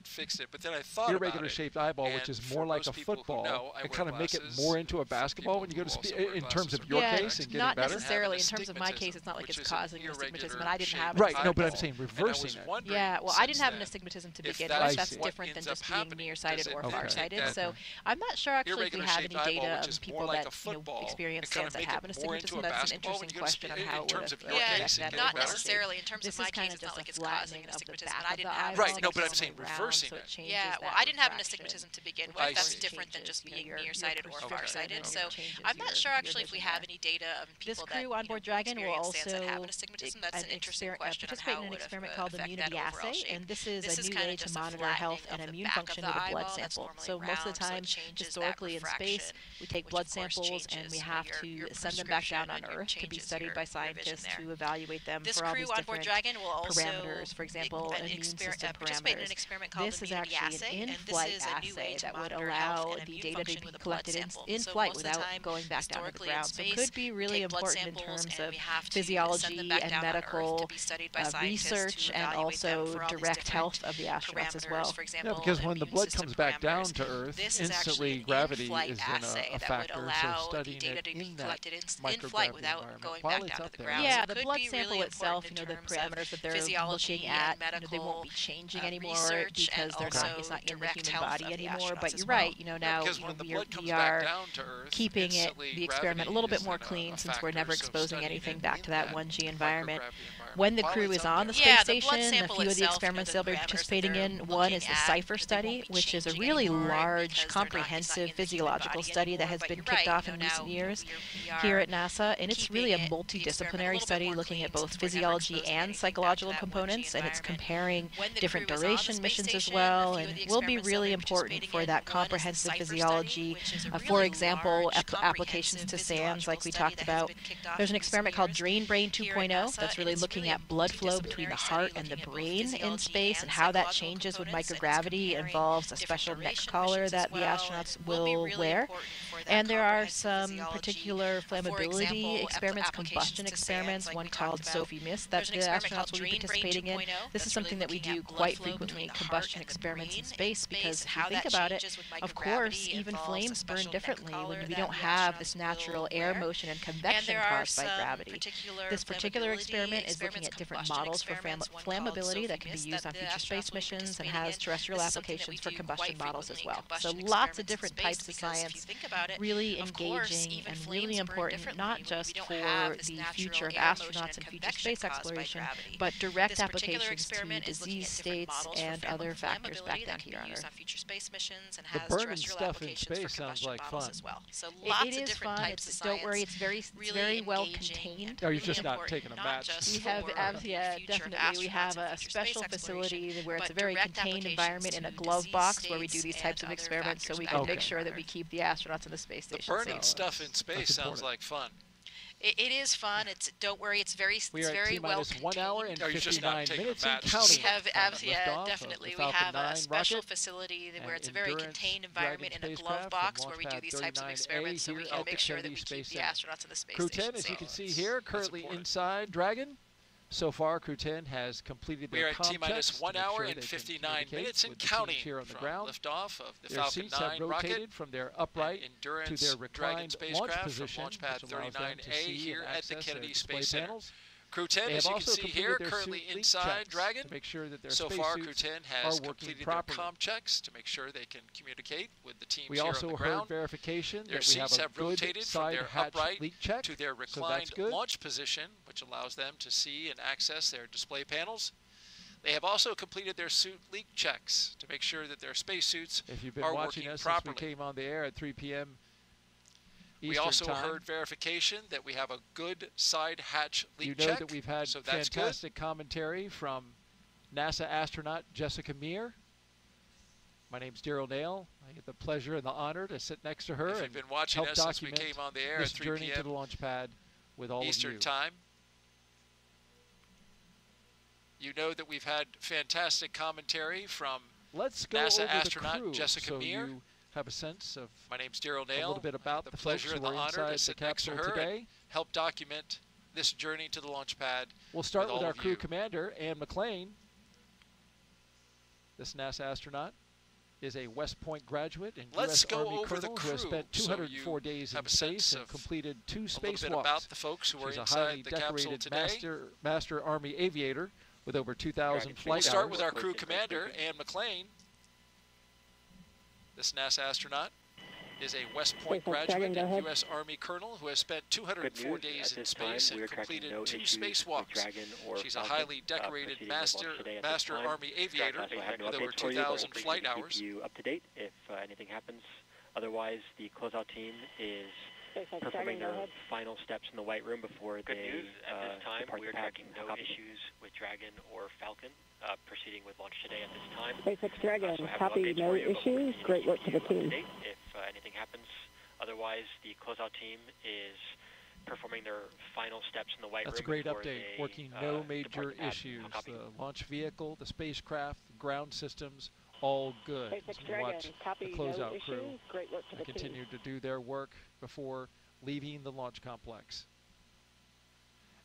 irregular shaped eyeball, which is more like a football, and kind of make it more into a basketball when you go to space, in terms of your case and getting not better? necessarily. In terms of my case, it's not like it's causing astigmatism, and I didn't have it. Right, no, but I'm saying reversing it. Yeah, well, I didn't have an astigmatism to begin with. That's different than just being nearsighted or farsighted. So I'm not sure actually if we have any data of people that experience SANS that have an astigmatism. That's an interesting question on how it would affect that. Not necessarily. In terms of my case, it's not like it's causing an astigmatism, and I didn't have. Right, no, but I'm saying reversing it. Yeah, well, I didn't have an astigmatism to begin with. That's different than just being nearsighted or farsighted. So I'm not sure actually if we have any data of people that on board Dragon will also have an astigmatism. That's an interesting question on participate how in an it experiment called affect immunity that overall assay, shape. and this is a new way to monitor health and immune function with a blood sample. So most of the time, historically in space, we take blood samples and we have to send them back down on Earth to be studied by scientists to evaluate them for all these different parameters. For example, immune system parameters. This is actually an in-flight assay that would allow the data to be collected in flight without going back down to the ground. So it could be really important in terms of physiology and medical research and also direct health of the astronauts as well. Yeah, because when the blood comes back down to Earth, instantly gravity is a factor, so studying it in that microgravity environment while it's up there. Yeah, the blood sample itself, the parameters that they're looking at, they won't be changing anymore because it's not in the human body anymore. But you're right, now we are keeping the experiment a little bit more clean since we're never exposing anything back to that 1G environment. When the crew is on the space station, a few of the experiments they'll be participating in, one is the CIPHER study, which is a really large, comprehensive physiological study that has been kicked off in recent years here at NASA, and it's really a multidisciplinary study looking at both physiology and psychological components, and it's comparing different duration missions as well, and will be really important for that comprehensive physiology. For example, applications to SAMs like we talked about. There's an experiment called Drain Brain 2.0 that's really looking at blood flow between the heart and the brain in space and how that changes with microgravity. It involves a special neck collar that the astronauts will wear. And there are some particular flammability experiments, combustion experiments, one called Sophie Mist that the astronauts will be participating in. This is something that we do quite frequently, combustion experiments in space, because if you think about it, of course, even flames burn differently when we don't have this natural air motion and convection caused by gravity. This particular experiment is looking at different models for flammability that can be used on future space missions and has terrestrial applications for combustion models as well. So lots of different types of science, really engaging and really important, not just for the future of astronauts and future space exploration, but direct applications to disease states and other factors back down here on Earth. The burning stuff in space sounds like fun. So it is fun. Don't worry, it's very well contained. Oh, you're just not taking a match. We have, yeah, definitely. We have a special facility where it's a very contained environment in a glove box where we do these types of experiments, so we can make sure that we keep the astronauts in the space station. The burning stuff in space sounds like fun. It is fun. It's don't worry. It's very well contained. 1 hour and 59 minutes and counting. Yeah, definitely. We have a special facility where it's a very contained environment in a glove box where we do these types of experiments, so we can make sure that we keep the astronauts in the space station. Crew 10, as you can see here, currently inside Dragon. So far, Crew 10 has completed their comm checks. We are at T-minus 1 hour and 59 minutes and counting here on the from ground. liftoff of the Their Falcon seats 9 have rotated from their upright to their reclined launch position, launch pad which allows them to 39A see here and at the access Kennedy their Space display Center. panels. Crew 10, as you can see here, currently inside Dragon. To make sure that their so space far, Crew suits 10 has are working completed properly. their comm checks to make sure they can communicate with the teams We here also on the heard ground. verification Their that we have seats a have good rotated from side their hatch upright leak check, to their so that's reclined good. launch position, which allows them to see and access their display panels. They have also completed their suit leak checks to make sure that their spacesuits If you've been are watching working us properly. since we came on the air at 3 p.m. Eastern We also time, heard verification that we have a good side hatch leak you know check. that we've had so that's fantastic commentary from NASA astronaut Jessica Meir. My name's Daryl Nail. I get the pleasure and the honor to sit next to her If and you've been watching help us since we document came on the air this at 3 journey p.m. to the launch pad with all Eastern of you. time. You know that we've had fantastic commentary from Let's go NASA over astronaut the crew Jessica so Meir. You have a sense of My name's Daryl Nail. a little bit about the pleasure folks and who the are honor inside to sit the next to capsule her today. and help document this journey to the launch pad. We'll start with all our of crew you. commander, Anne McClain. This NASA astronaut is a West Point graduate and Let's U.S. go Army over the colonel who has crew spent so 204 you days in have a space sense and of completed 2 a little spacewalks. bit about the folks who were She's a inside highly the capsule decorated today. master Army aviator with over 2,000 flight We'll start hours. with our crew commander, Anne McClain. This NASA astronaut is a West Point graduate and U.S. Army colonel who has spent 204 days in space and completed 2 spacewalks. She's a highly decorated master Army aviator with over 2,000 flight hours. Keep you up to date if anything happens. Otherwise, the closeout team is performing their final steps in the White Room before they at this time, depart we're the pad. tracking no issues with Dragon or Falcon. Proceeding with launch today at this time. SpaceX Dragon, So I have copy, updates no for you, but issues, we'll great work to keep the you up team. date if anything happens. Otherwise, the closeout team is performing their final steps in the White That's a Room. great update. Working no major issues. The launch vehicle, the spacecraft, the ground systems, all good. As we watch the Copy, closeout no crew issues. Great work to the continue to do their work before leaving the launch complex.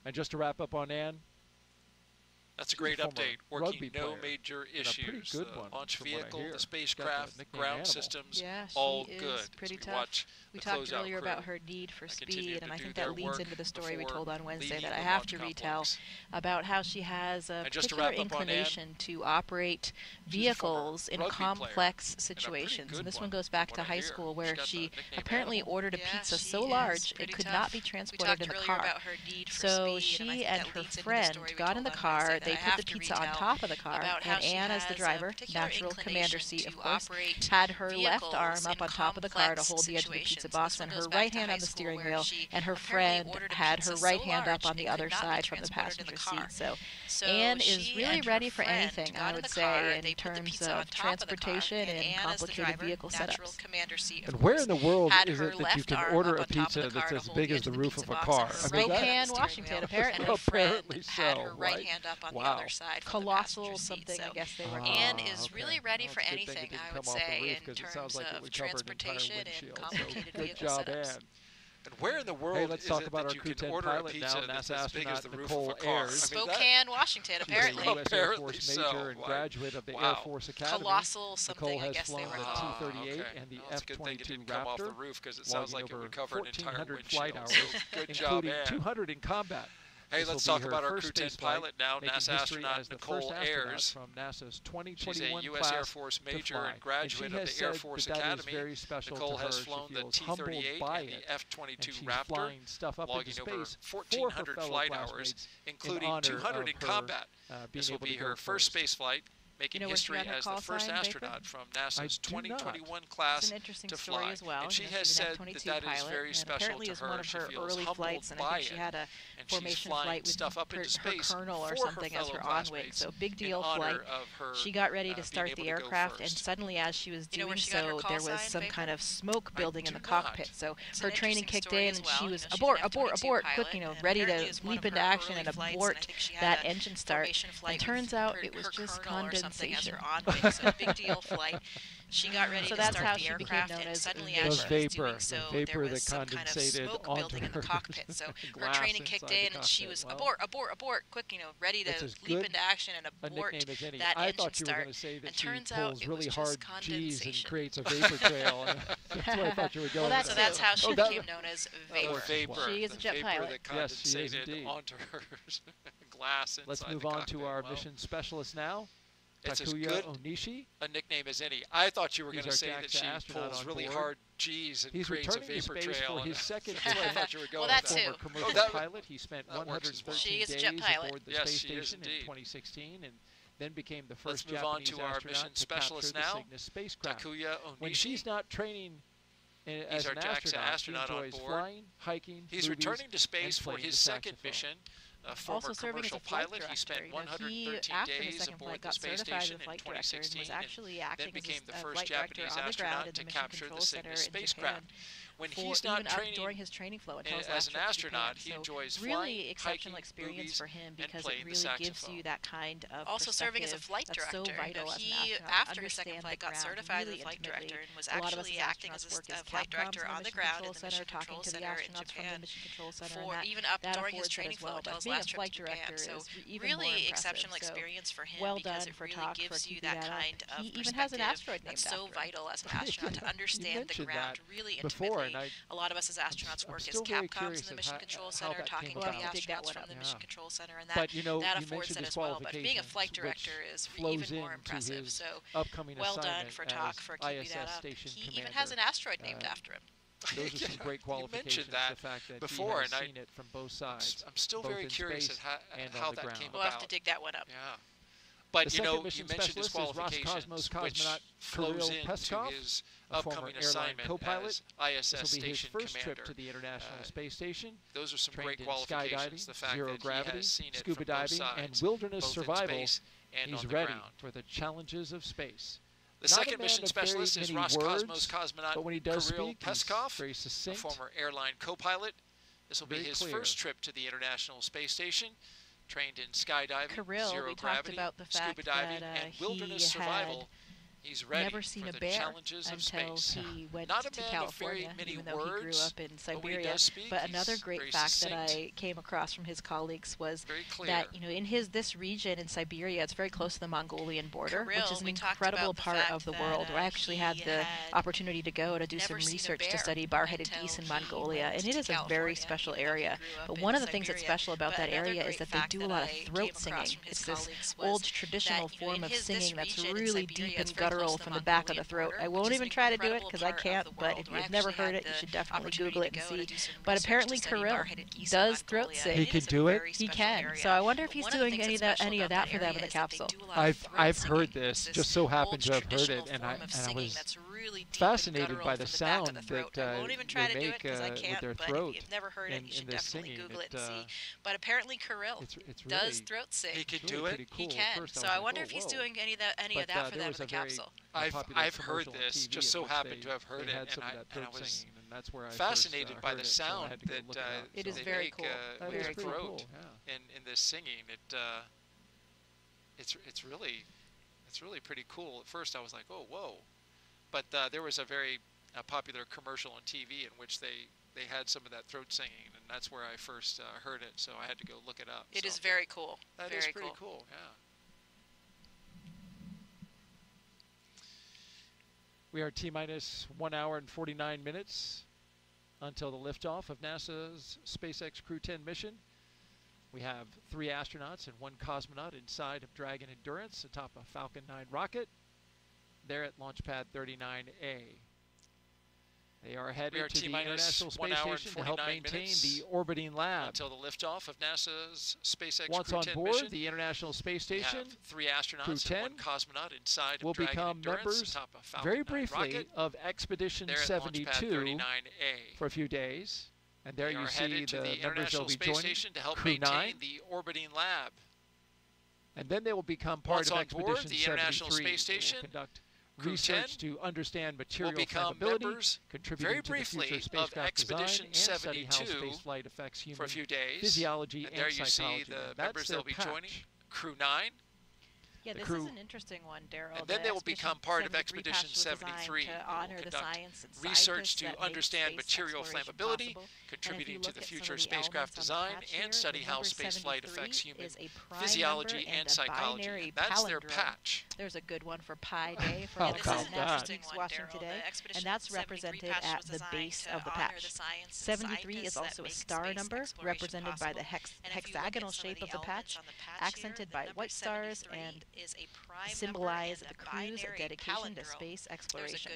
And just to wrap up on Anne, that's a great update. Working no major issues. The launch vehicle, the spacecraft, ground systems, yeah, all she good. is pretty tough. We talked earlier about her need for speed, and I think that leads into the story we told on Wednesday that I have to retell about how she has a particular inclination to operate vehicles in complex situations. And this one goes back to high school, where she apparently ordered a pizza so large it could not be transported in the car. So she and her friend got in the car. They put the pizza on top of the car, and Anne, as the driver, natural commander seat, of course, had her left arm up on top of the car to hold the edge of the pizza box, and her right hand on the steering wheel, and her friend had her right hand up on the other side from the passenger seat. So Anne is really ready for anything, I would say, in terms of transportation and complicated vehicle setups. And where in the world is it that you can order a pizza that's as big as the roof of a car? Spokane, Washington, apparently. Apparently so, had her right hand up on the other side. Colossal something, I guess they were. Anne is really ready for anything, I would say, in terms of transportation and complicated vehicle setups. And where in the world let's is talk it about that our you Crew can 10 order a pilot pizza now, that's NASA as big as the astronaut roof of Nichole a car? Ayers. Spokane, Washington, apparently. U.S. Air Force major and graduate of the Air Force Academy. Colossal something, I guess they were. Nichole has flown the T-38 and the F-22 Raptor, logging over 1,400 flight hours, including 200 in combat. Hey, let's talk about our Crew 10 pilot now, NASA astronaut Nichole Ayers. From NASA's 2021 She's a U.S. Air Force major and graduate of the Air Force Academy. Nichole has flown the T-38 and the F-22 Raptor, logging over 1,400 flight hours, including 200 in combat. This will be her first spaceflight, making history as the first astronaut from NASA's 2021 class to fly. And she has said that is very special to her. She feels humbled by it, and she's flying stuff up into space for her fellow classmates. So big deal flight. She got ready to start the aircraft, and suddenly as she was doing so, there was some kind of smoke building in the cockpit. So her training kicked in, and she was abort, quick, ready to leap into action and abort that engine start. And turns out it was just condensation. As her on-wing, so big deal flight. She got ready to start the aircraft, and suddenly as she was doing so, there was some kind of smoke building in the cockpit. So her training kicked in, and she was abort, quick, ready to leap into action and abort that engine start. And turns out it was just condensation. And creates a vapor trail. That's where I thought you were going. So that's how she became known as Vapor. She is a jet pilot. Yes, she is indeed. Onto her glass. Let's move on to our mission specialist now. It's as Takuya good Onishi. a nickname as any. I thought you were going to say that she pulls really hard G's and creates a vapor trail. For his second I thought you were going that with too. Commercial pilot. He spent 113 days aboard the space station in 2016 and then became the first Japanese astronaut to capture the Cygnus spacecraft. Takuya Onishi. When she's not training as an JAXA astronaut he enjoys on board. Flying, hiking, He's returning to space for his second mission. A former commercial pilot, he spent 113 days aboard the space station in 2016 and then became the first Japanese astronaut to capture the Cygnus spacecraft. When he's not training during his training flow as an astronaut, he enjoys flying, really exceptional hiking, experience movies, for him and because playing it really gives you that kind of also serving as a flight director. So vital he, after his second flight, got certified as a flight director and was actually acting as a flight director on the ground in the Mission Control Center in Japan for even up during his training flow until his last trip to Japan. So really exceptional experience for him because it really gives you that kind of perspective that's so vital as an astronaut to understand the ground really intimately. A lot of us as astronauts work as Capcoms in the Mission Control Center, talking to the astronauts from the Mission Control Center, and that affords that as well. But being a flight director is even more impressive. So well done for TAK for keeping that up. He even has an asteroid named after him. Those are some great qualifications. You mentioned that the fact that before, and seen it from both sides. I'm still very curious at how that came about. We'll have to dig that one up. Yeah. But you mentioned his qualifications, which flows into his upcoming assignment as ISS station commander. This will be his first trip to the International Space Station. Those are some great qualifications. The fact zero that gravity, he has seen it scuba from both diving, sides, and wilderness both survival. in space and He's on the ready ground. for the challenges of space. The second mission specialist is Roscosmos cosmonaut Kirill Peskov, a former airline co-pilot. This will be his first trip to the International Space Station. Trained in skydiving, zero gravity, scuba diving, and wilderness survival. He's ready never seen for a the bear challenges of until space. he went Not a to man California, of very even many though words, he grew up in but when he Siberia. does speak, But he's another great very fact succinct. that I came across from his colleagues was Very clear. that this region in Siberia, it's very close to the Mongolian border, Kirill, which is an we talked incredible about the part fact of the that, world. I actually had the opportunity to go to do some never seen a research to bear study bar-headed geese in Mongolia, and it is a very special area. But one of the things that's special about that area is that they do a lot of throat singing. It's this old traditional form of singing that's really deep and guttural from the back of the throat. I won't even try to do it because I can't, but if you've never heard it, you should definitely Google it and see. But apparently Kirill does throat sing. He can do it? He can. So I wonder if he's doing any of that for them in the capsule. I've heard this, just so happened to have heard it, and I was fascinated by the sound that they make with their throat in this singing. But apparently Kirill does throat sing. He can do it? He can. So I wonder if he's doing any of that for them in the capsule. I've heard this, just so happened to have heard it, and I was fascinated by the sound that it is they very make cool. with Very their cool. throat in this singing. It's really pretty cool. At first I was like, oh, whoa. But there was a very popular commercial on TV in which they had some of that throat singing, and that's where I first heard it, so I had to go look it up. It is very cool. That is pretty cool, yeah. We are T-minus 1 hour and 49 minutes until the liftoff of NASA's SpaceX Crew 10 mission. We have 3 astronauts and 1 cosmonaut inside of Dragon Endurance atop a Falcon 9 rocket. They're at launch pad 39A. They are headed to the International Space Station to help maintain the orbiting lab. Until the liftoff of NASA's SpaceX Once Crew on 10 board mission, the International Space Station, we have 3 astronauts Crew 10 and 1 cosmonaut inside will of Dragon become Endurance members atop a Falcon very 9 briefly rocket. of Expedition They're at launch pad 72 39A. for a few days. And there They you are see headed to the the members International they'll be Space joining, Station to help Crew maintain 9. the orbiting lab. And then they will become part Once of on board Expedition the International 73. Space Station, They will conduct Crew research 10 to understand will material become flammability, members contributing very to the briefly future of spacecraft design, Expedition and study how 72 spaceflight affects human for a few days. physiology And there you psychology. see the That's members their they'll be patch. joining, Crew 9. Yeah, The this crew- is an interesting one, Daryl. And then they will become part of 73 Expedition patch was designed 73. to They will honor the conduct science and research scientists to that make understand space material exploration flammability, possible. contributing And to if you the look at future some of the spacecraft elements on the design, patch and here, study the how number spaceflight 73 affects human is a prime physiology number and a psychology. binary That's their palindrome. patch. There's a good one for Pi Day for How all the about NASA that? geeks watching today, and that's represented at the base of the patch. 73 is also a star number, represented by the hexagonal shape of the patch, accented by white stars, and symbolize the crew's dedication to space exploration.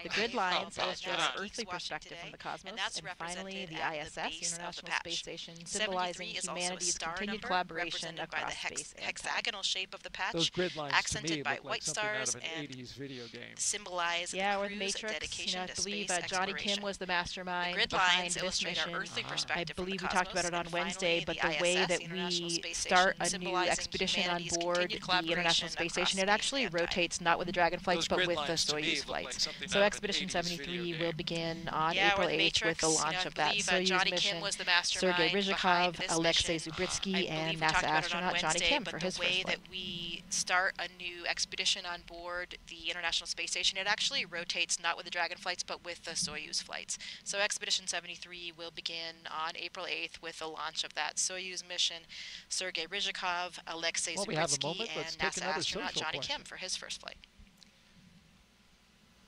The grid lines illustrate our earthly perspective from the cosmos, and finally the ISS, the International Space Station, symbolizing humanity's continued collaboration across space and hexagonal shape of the patch, Those grid lines accented to me by look like white something out stars of an and 80s video game. symbolize or the crew's Matrix. dedication I to believe space Johnny exploration. Kim was the mastermind The grid behind lines this illustrate mission. our earthly I perspective from the believe we talked about it on cosmos, and Wednesday, finally, but the the way ISS, that the International we Space start Station, a new symbolizing expedition on humanity's board continued the International collaboration Space across Station, it space actually and time. rotates not with the Dragon flights, Those but grid with the lines to me Soyuz look like flights. something So out of an Expedition 80s 73 video will game. begin on Yeah, April or the 8th Matrix, with the launch I of that believe Soyuz Johnny mission. Kim was the Sergei mastermind behind Ryzhikov, this Alexei mission. Zubritsky, I and believe we talked NASA about it on astronaut Johnny Wednesday, Kim but for his the first way flight. that we start a new expedition on board the International Space Station, it actually rotates not with the Dragon flights, but with the Soyuz flights. So Expedition 73 will begin on April 8th with the launch of that Soyuz mission. Sergei Ryzhikov, Alexei Well, we have a Zubritsky, moment. Let's and take NASA another astronaut social Johnny question. Kim for his first flight.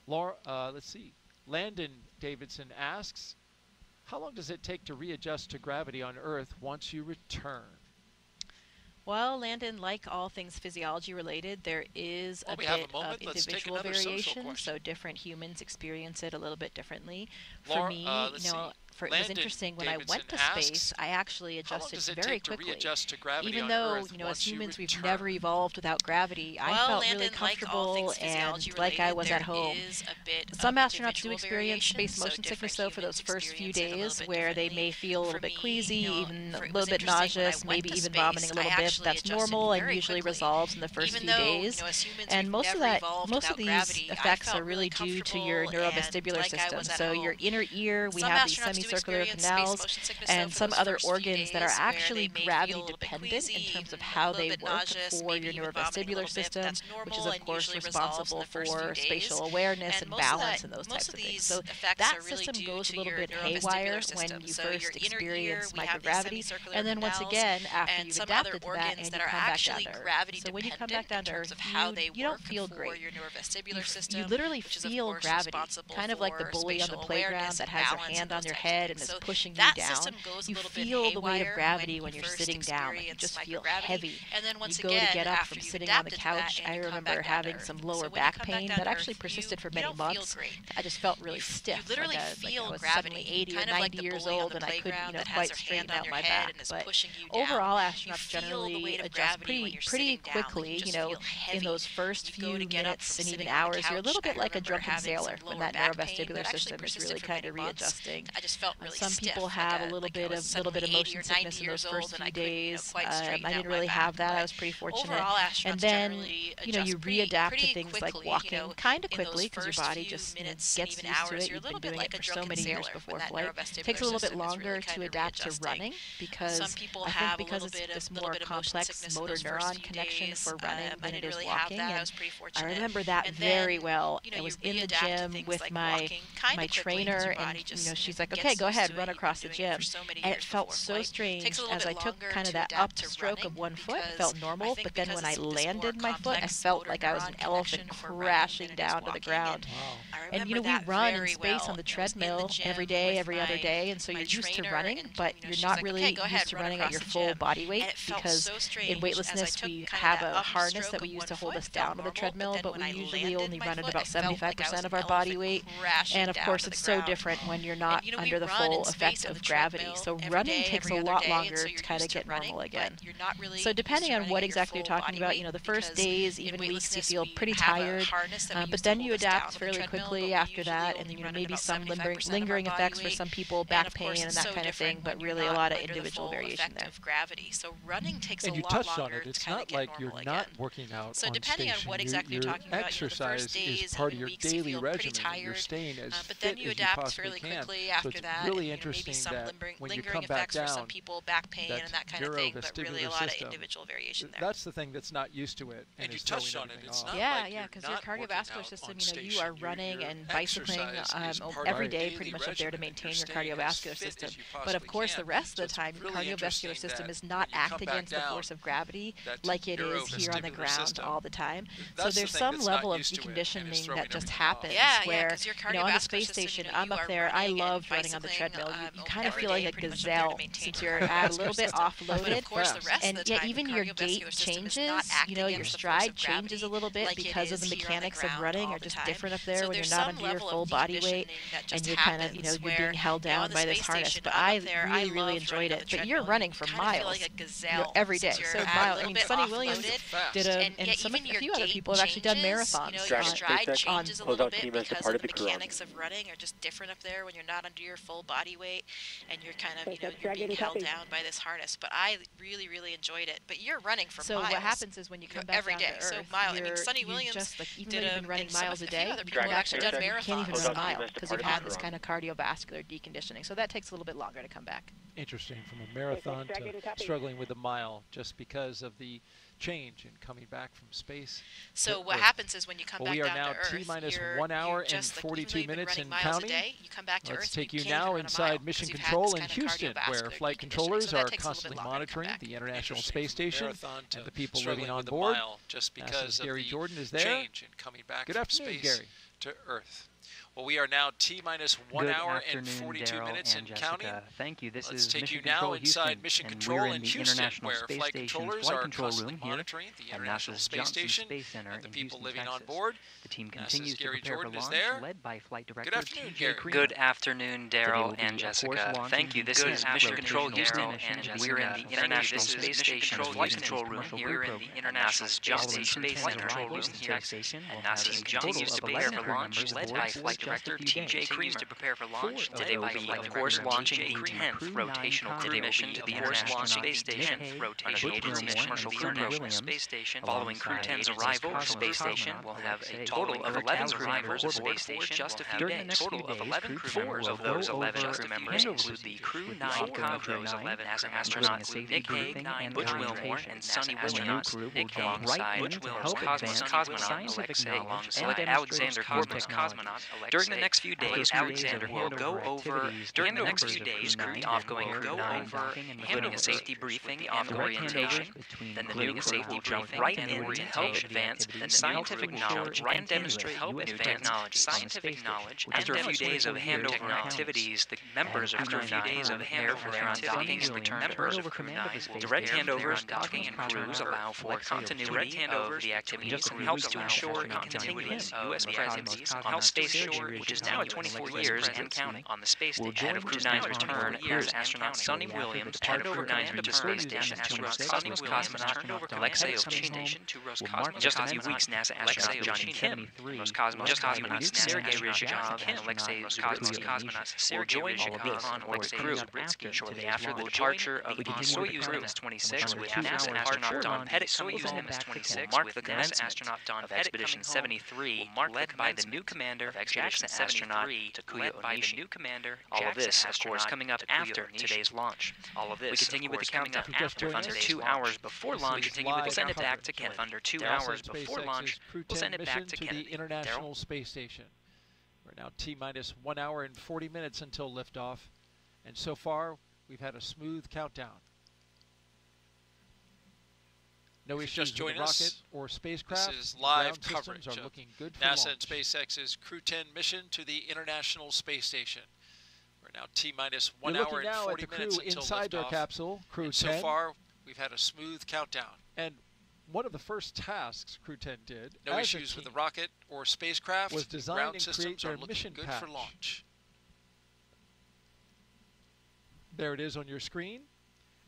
Laura, let's see. Landon Davidson asks, how long does it take to readjust to gravity on Earth once you return? Well, Landon, like all things physiology related, there is a bit of individual variation, so different humans experience it a little bit differently. For me, it was interesting when I went to space, I actually adjusted very quickly. Even though, as humans, we've never evolved without gravity, I felt really comfortable and like I was at home. Some astronauts do experience space motion sickness, though, for those first few days, where they may feel a little bit queasy, even a little bit nauseous, maybe even vomiting a little bit. That's normal and usually resolves in the first few days. And most of these effects are really due to your neurovestibular system. So your inner ear, we have these semicircular canals, and some other organs that are actually gravity dependent in terms of how they work for your neurovestibular system, which is of course responsible for spatial awareness and balance and those types of things. So that system goes a little bit haywire when you first experience microgravity, and then once again after you've adapted to that and you come back down to Earth. So when you come back down to Earth, you don't feel great. You literally feel gravity, kind of like the bully on the playground that has their hand on your head and is pushing you down. You feel the weight of gravity when you're sitting down. Like you just feel heavy. You go to get up from sitting on the couch. I remember having some lower back pain that actually persisted for many months. I just felt really stiff. You literally feel like I was suddenly 80 or 90 years old and I couldn't quite straighten out my back. But overall, astronauts generally adjust pretty quickly. In those first few minutes and even hours, you're a little bit like a drunken sailor when that neurovestibular system is really kind of readjusting. Some people have a little bit of motion sickness in those first few days. I didn't really have that. I was pretty fortunate. And then you readapt to things like walking kind of quickly because your body just gets used to it. You've been doing it for so many years before flight. It takes a little bit longer to adapt to running because I think because it's this more complex motor neuron connection for running than it is walking. And I remember that very well. I was in the gym with my trainer, and she's like, "Okay, go ahead, run across the gym." And it felt so strange as I took kind of that upstroke of one foot. It felt normal, but then when I landed my foot, I felt like I was an elephant crashing down to the ground. And we run in space on the treadmill every day, every other day, and so you're used to running, but you're not really used to running at your full body weight because in weightlessness we have a harness that we use to hold us down on the treadmill, but we usually only run at about 75% of our body weight. And of course it's so different when you're not under the full effect of gravity. So running takes a lot longer to kind of get normal again. So depending on what exactly you're talking about, the first days, even weeks, you feel pretty tired, but then you adapt fairly quickly after that, and maybe some lingering effects for some people, back pain and that kind of thing, but really a lot of individual variation there. So running takes and a you lot touched longer on it. It's to kind not of get like you're normal not again. working out So on depending station. on what exactly your you're talking about, exercise is part of your daily regimen. You're staying as but fit then you as you adapt possibly fairly can. quickly So after it's that. really and, maybe interesting some that when you lingering come back effects for some down, people, back pain and that kind of thing, but really a lot of individual variation there. That's the thing that's not used to it. And you touched on it. It's not yeah, because your cardiovascular system, you are running and bicycling every day pretty much up there to maintain your cardiovascular system. But of course, the rest of the time, your cardiovascular system is not acting against the force of gravity like it is here on the ground all the time. So there's some level of deconditioning that just happens where, on the space station, I'm up there, I love running on the treadmill. You kind of feel like a gazelle since you're a little bit offloaded. And yeah, even your gait changes, your stride changes a little bit because of the mechanics of running are just different up there when you're not under your full body weight and you're kind of, you're being held down by this harness. But I really enjoyed it. But you're running for miles every day. So miles. I mean, Suni Williams did and a few other people have actually done marathons. Your stride changes a little bit because of the mechanics of running are just different up there when you're not under your full body weight and you're kind of, you're being held down by this harness. But I really enjoyed it. But you're running for miles. So what happens is when you come back every day. So Suni Williams just even though you've been running miles a day, you come back to Earth, you can't even run a mile because you've had this kind of cardiovascular deconditioning. So that takes a little bit longer to come back. Interesting, from a marathon to struggling with a mile just because of the change in coming back from space. So what happens is when you come back we are down now to Earth, T-minus 1 hour and 42 minutes and counting. You come back to Let's Earth, take you now inside Mission Control in Houston, where flight controllers are constantly monitoring the International Space Station and the people living on board. Just because of Gary the Jordan is there. change in coming back Good from afternoon, space Gary. to Earth. Well, we are now T-minus 1 hour and 42 minutes and counting. Thank you. This Let's is take Mission you now Control inside Houston, Mission and Control we're in in the Houston, International where Space flight Station's controllers flight are control constantly room here monitoring the at International NASA's Space Johnson Station Space Center and the in people Houston, living on Texas. board. The team NASA's continues to Gary prepare Jordan for is launch, there. led by Flight Director Good afternoon, TJ Gary. Creamer. Good afternoon, Daryl and Of course, Jessica. Thank you. This is Mission Control Houston, and we're in the International Space Station's flight control room here in the NASA's Johnson Space Center in Houston, Texas. And NASA continues to prepare for launch, led by Flight Director T.J. continues to prepare for launch. Today will be, of course, launching the 10th rotational crew mission to the International Space Station. Rotational crew mission to the International Space Station. Following Crew 10's arrival at the space station, we'll have a total of 11 survivors aboard the station. Just a few days. Total of 11 crew members. Of those 11 members include the Crew 9 cadre, NASA astronauts Nick Hague, Butch Wilmore, and Suni Williams. Nick Hague alongside Butch Wilmore's cosmonaut Aleksandr Gorbunov, cosmonaut. During the next few days, Aleksandr will go over. During the next few days, Crew 10 will go over, including a safety briefing and orientation. Then the new safety briefing right in to help advance scientific knowledge and demonstrate new technology. Scientific knowledge. After a few days of handover activities, the members of Crew 9 activities return to Earth. Direct handovers, docking, and cruise allow for continuity of the activities and helps to ensure continuity of U.S. presence on the space shore, which is now at 24 years and counting on the space station. Ahead of Crew 9's return, here's astronaut Suni Williams. Ahead of Crew 9's return to space station, astronaut Suni Williams turned over to Aleksandr to Roscosmos. Just a few weeks, NASA astronaut Johnny Kim, Roscosmos cosmonauts Sergei Ryzhikov and Roscosmos cosmonauts Sergei Ryzhikov on board crew. Shortly after the departure of the Soyuz MS-26 with NASA astronaut Don Pettit Soyuz MS-26 marked the NASA astronaut Don Pettit Expedition 73, led by the new commander of JAXA astronaut Takuya Onishi. All of this, of course, coming up after today's launch. All of this, we continue with the countdown after under 2 hours before launch. We'll send it back to Kenneth. Under 2 hours before launch, we'll send it back to Kenneth. The International Space Station. We're now T-minus 1 hour and 40 minutes until liftoff, and so far we've had a smooth countdown. No issues with the rocket or spacecraft. This is live Ground coverage systems are of looking good for NASA launch. and SpaceX's Crew 10 mission to the International Space Station. We're now T-minus 1 hour and 40 minutes until inside their liftoff. capsule, Crew 10. So far, we've had a smooth countdown. And one of the first tasks Crew 10 did, no issues with the rocket or spacecraft. was design Ground and create systems are their looking mission good patch. for launch. There it is on your screen.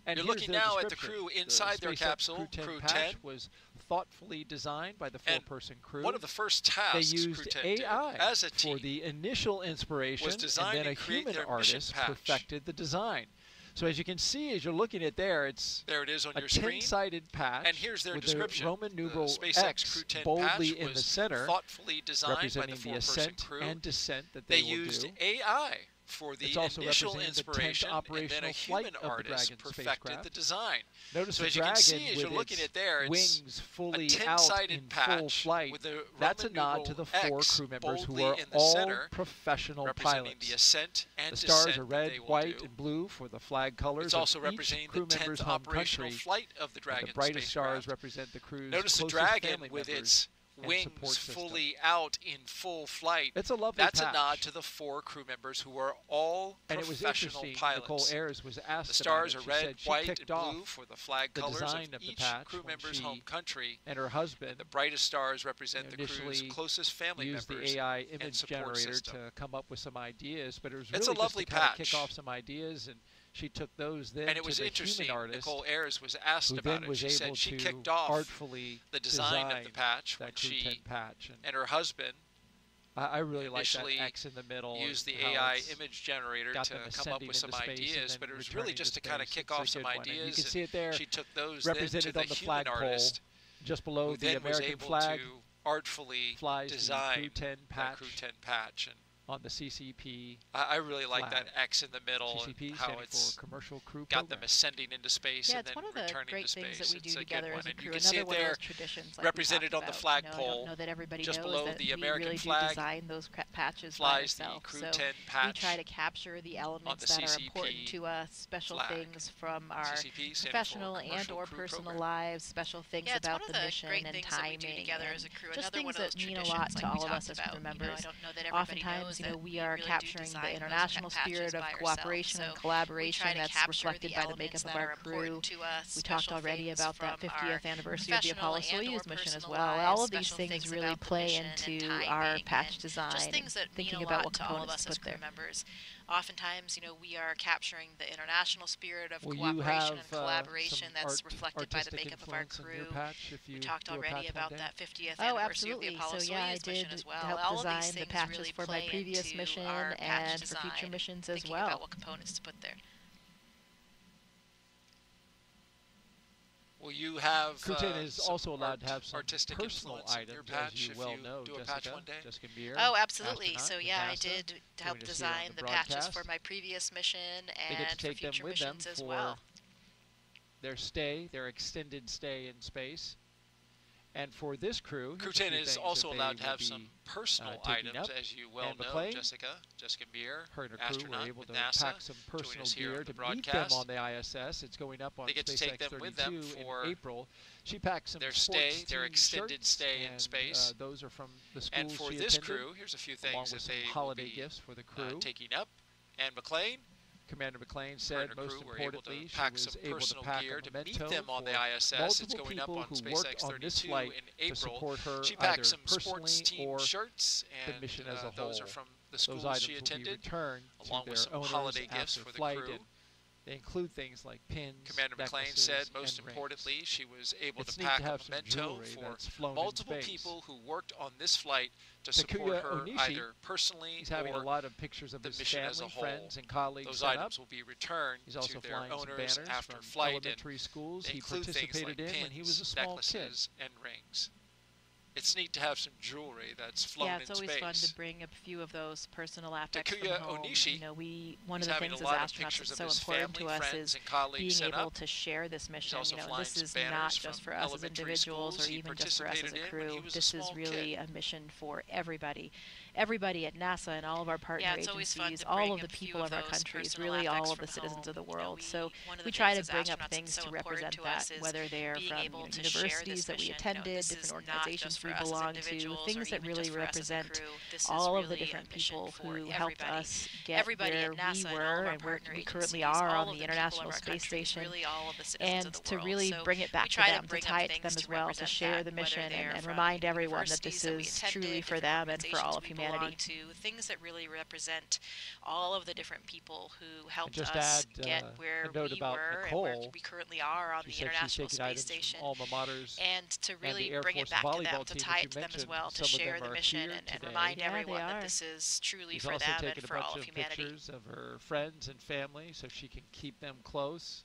And You're here's looking their now at the description. crew inside their SpaceX capsule. Crew 10 Crew 10 patch was thoughtfully designed by the four-person crew. One of the first tasks they used Crew 10 AI did as a team for the initial inspiration, was design and then a and create human their artist mission patch. perfected the design. So as you can see, as you're looking at there, it's there it is on a your screen. 10-sided patch and here's their with description. the Roman numeral SpaceX X Crew 10 boldly patch in the was center, thoughtfully designed representing by the the four-person ascent crew. and descent that They will used do. AI for the It's also initial representing inspiration, the 10th and then a operational human flight of the artist Dragon perfected spacecraft. the design. Notice So the as you Dragon can see, as with you're looking its at there, it's wings fully a out 10-sided in patch full flight. with the That's a Roman nod to the numeral 4 X crew members who boldly are in the all center, professional representing pilots. the ascent and the stars descent are red, that they will white, do. and blue for the flag colors It's also of each representing crew the member's 10th home operational country. flight of the Dragon The brightest spacecraft. stars represent the crew's Notice the closest Dragon family with members its and wings support system. fully out in full flight. It's a lovely That's patch. a nod to the 4 crew members who are all And it was professional interesting, pilots. Nichole Ayers was asked The stars about are it. She red, said she white, kicked and blue off for the flag the colors design of of the each patch crew when member's she home country. and her husband And the brightest stars represent the initially crew's closest family used members the AI and image support generator system. to come up with some ideas, but it was It's really a lovely just to kind of patch. kick off some ideas, and she took those then And it to was the interesting. human artist, Nichole Ayers was asked who about then it. was She able said she to kicked off artfully the design of the patch that when Crew 10 she patch. and her husband I really like that initially X in the middle. used the how AI it's image generator got to them come up ascending with some into space and ideas, then but it was returning really just to kind of space. kick It's a off some good one. And ideas. you can see it there, she took those then to represented the on the human flagpole, artist, just below who the then was American able flag. to artfully flies the design Crew 10 the patch Crew 10 patch. And on the CCP. I really like flag. that X in the middle CCP and how standing it's for Commercial Crew got Program. them ascending into space Yeah, and it's then one of the returning great to things space. that we do It's a good together one. as a And you crew. can see Another it one of there those traditions like represented we on the talked about. I flagpole don't know that everybody just knows below that the we American really flag do design those patches by flies the ourselves. Crew So 10 we patch try to capture the elements the that are CCP important to us, special flag. things from our CCP standing for professional and Commercial or Crew personal Program. lives, special things Yeah, it's about one of the the mission great and things that we timing, do together and as a crew. just Another one things of that those mean a traditions lot like to we all of talked us as about. crew You know, members. I don't know that everybody knows Oftentimes, you know, that we we are really do capturing design the those international patches spirit of by ourselves. cooperation and So collaboration we try to that's capture reflected the by the elements makeup of that our are crew. important to us, We talked special already things about that from 50th our anniversary of the Apollo professional and or Soyuz mission as personal well. lives, All of these special things things really about the play mission and into timing our patch and design, just things that thinking mean a about lot what to all of components us to as put crew there. members. oftentimes, we are capturing the international spirit of cooperation and collaboration that's reflected by the makeup of our crew. We talked already about that 50th anniversary of the Apollo Soyuz mission as well. Help design the patches for my previous mission and for future missions as well. About what components to put there. Well, you have Crew 10 is also allowed to have some artistic personal items, patch, as you well know, Jessica Meir, oh, absolutely. So yeah, NASA, I did help design the patches for my previous mission and for future missions as well. Their extended stay in space. And for this crew, Crew 10 is also allowed to have some personal items, as you well know. Jessica Meir, her and her crew astronaut were able to NASA, pack some personal gear to meet them on the ISS. It's going up on SpaceX 32 in April. She packed some their extended stay in space. Those are from the schools and for she this attended, crew, here's a few things that they holiday gifts for the crew. Taking up. Anne McClain. Commander McClain said most importantly she was able to some pack gear a to meet memento them on the ISS. It's going up on SpaceX 32 in April. She packed some sports team shirts, and those are from the schools she attended, along with some holiday gifts for the crew. They include things like pins, Commander McClain said most importantly she was able to pack a memento for multiple people who worked on this flight to support her either personally having or a lot of pictures of the his mission family, as a whole. friends, and colleagues. Those items will be returned to their owners after flight, elementary schools they include he things participated like in pins, when he was a small necklaces, and rings. It's neat to have some jewelry that's flown in space. Yeah, it's always fun to bring a few of those personal affects Takuya from home. Onishi, one of the things as astronauts that's so important to us is being able to share this mission. This is not just for us as individuals or even just for us as a crew. This is really a mission for everybody. Everybody at NASA and all of our partner agencies, all of the people of our countries, really all of the citizens of the world. So we try to bring up things to represent that, whether they're from universities that we attended, different organizations we belong to, things that really represent all of the different people who helped us get where we were and where we currently are on the International Space Station, and to really bring it back to them, to tie it to them as well, to share the mission and remind everyone that this is truly for them and for all of humanity. To things that really represent all of the different people who helped us get where we were and where we currently are on the International Space Station, and to really bring it back to them, to tie it to them as well, to share the mission and remind everyone that this is truly for them and for all of humanity. Pictures of her friends and family so she can keep them close.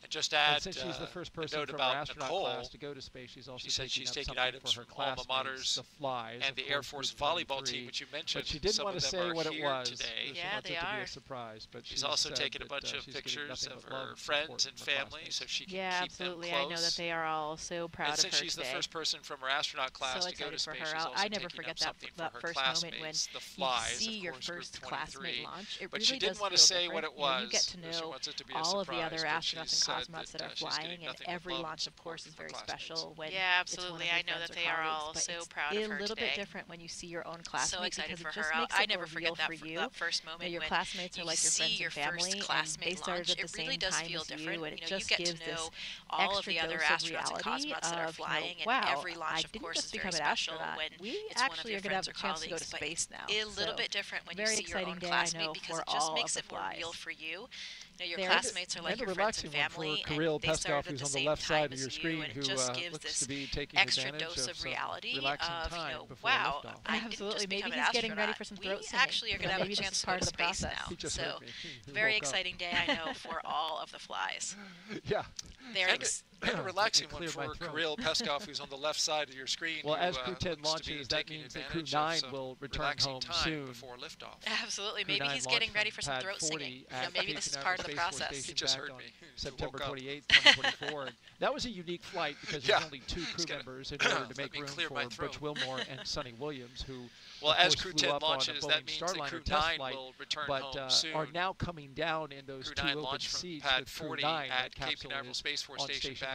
And just add, since she's the first person note from about her astronaut Nichole, class to go to space, she's also taking items for her from alma maters the flies, and the Air Force volleyball team, which you mentioned. But she didn't want to say what it was. Today. Yeah, they are. To be a surprise, but she's also taken a bunch of pictures of her friends and family, so she can keep absolutely. them close. I know that they are all so proud of her since she's the first person from her astronaut class to go to space, she's also I never forget that first moment when you see your first classmate launch. It really does feel different. You get to know all of the other astronauts and cosmonauts that are flying, and every launch, of course, is very special. When absolutely. I know that they are all so proud of her today. It's a little bit different when you see your own classmates. So excited for her. I never forget that first moment. Your classmates are like your friends and family, and they started at the same time as you, and it just gives this all of the other astronauts and cosmonauts that are flying, and wow, every launch, of course, is very special. When we actually are going to have a chance to go to space now. A little bit different when you see your own classmate, because it just makes it more real for you. Your classmates are like your friends and family, and Kirill they Peskov, started at who's the on the same left side time of your as screen, you, and who it just gives looks this to be taking extra advantage dose of reality time of, wow, I didn't just become an astronaut. Getting ready for some throat singing. We actually are going to have a chance to go to space now. So, very exciting day, I know, for all of the flies. Yeah. And a relaxing one for Kirill Peskov, who's on the left side of your screen. Well, as Crew 10 launches, that means that Crew 9 will return home soon. Before liftoff. Absolutely. Maybe he's getting ready for some throat singing. Maybe this is part of the process. He just heard me. September 28th, 2024. That was a unique flight because there's only 2 crew members in order to make room for Butch Wilmore and Suni Williams, who as Crew 10 launches, that means that Crew 9 will return home soon. Are now coming down in those 2 open seats with Crew 9 at Cape Canaveral Space Force Station back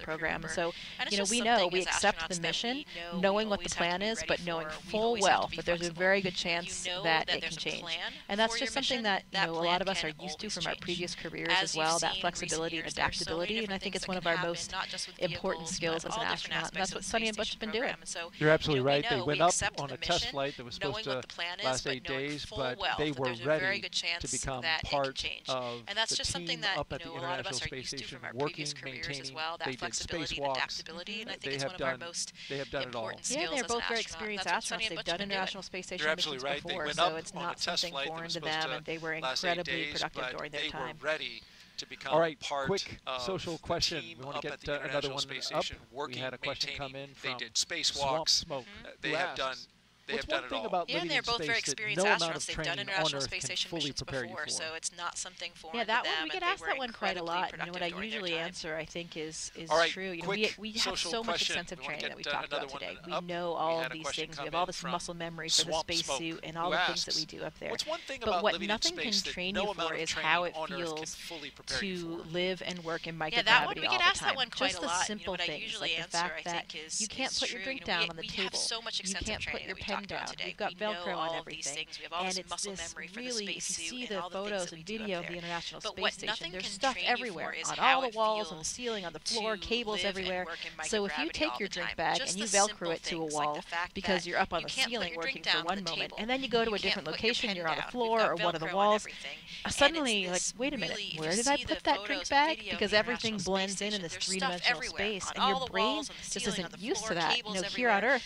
Exploration Program. So, we accept the mission, knowing what the plan is, but knowing full well that there's a very good chance that it can change. And that's just something that a lot of us are used to from our previous careers as well, that flexibility and adaptability. And I think it's one of our most important skills as an astronaut. And that's what Suni and Butch have been doing. You're absolutely right. They went up on a test flight that was supposed to last 8 days, but they were ready to become part of the team up at the International Space Station, working, maintaining. They did spacewalks. They have done it all. Yeah, they're both very experienced astronauts. They've done International Space Station missions before, so it's not something foreign to them, and they were incredibly productive during their time. To become all right, part quick of social question. We want to get another one up. We had a question come in from they did spacewalks. Smoke. They have done. They have done it all. About and they're both very experienced astronauts. They've done International Space Station missions before, so it's not something foreign to them. We get asked that one quite a lot. What I usually answer, I think, is true. We have so much extensive training that we've talked about today. We know all of these things. We have all this muscle memory for the spacesuit and all the things that we do up there. But what nothing can train you for is how it feels to live and work in microgravity all the time. Just the simple things, like the fact that you can't put your drink down on the table. You can't put your pen down. You've got Velcro on everything. And it's this really, if you see the photos and video of the International Space Station, there's stuff everywhere, on all the walls, on the ceiling, on the floor, cables everywhere. So if you take your drink bag and you Velcro it to a wall because you're up on the ceiling working for one moment, and then you go to a different location, you're on the floor or one of the walls, suddenly you're like, wait a minute, where did I put that drink bag? Because everything blends in this three-dimensional space, and your brain just isn't used to that. Here on Earth,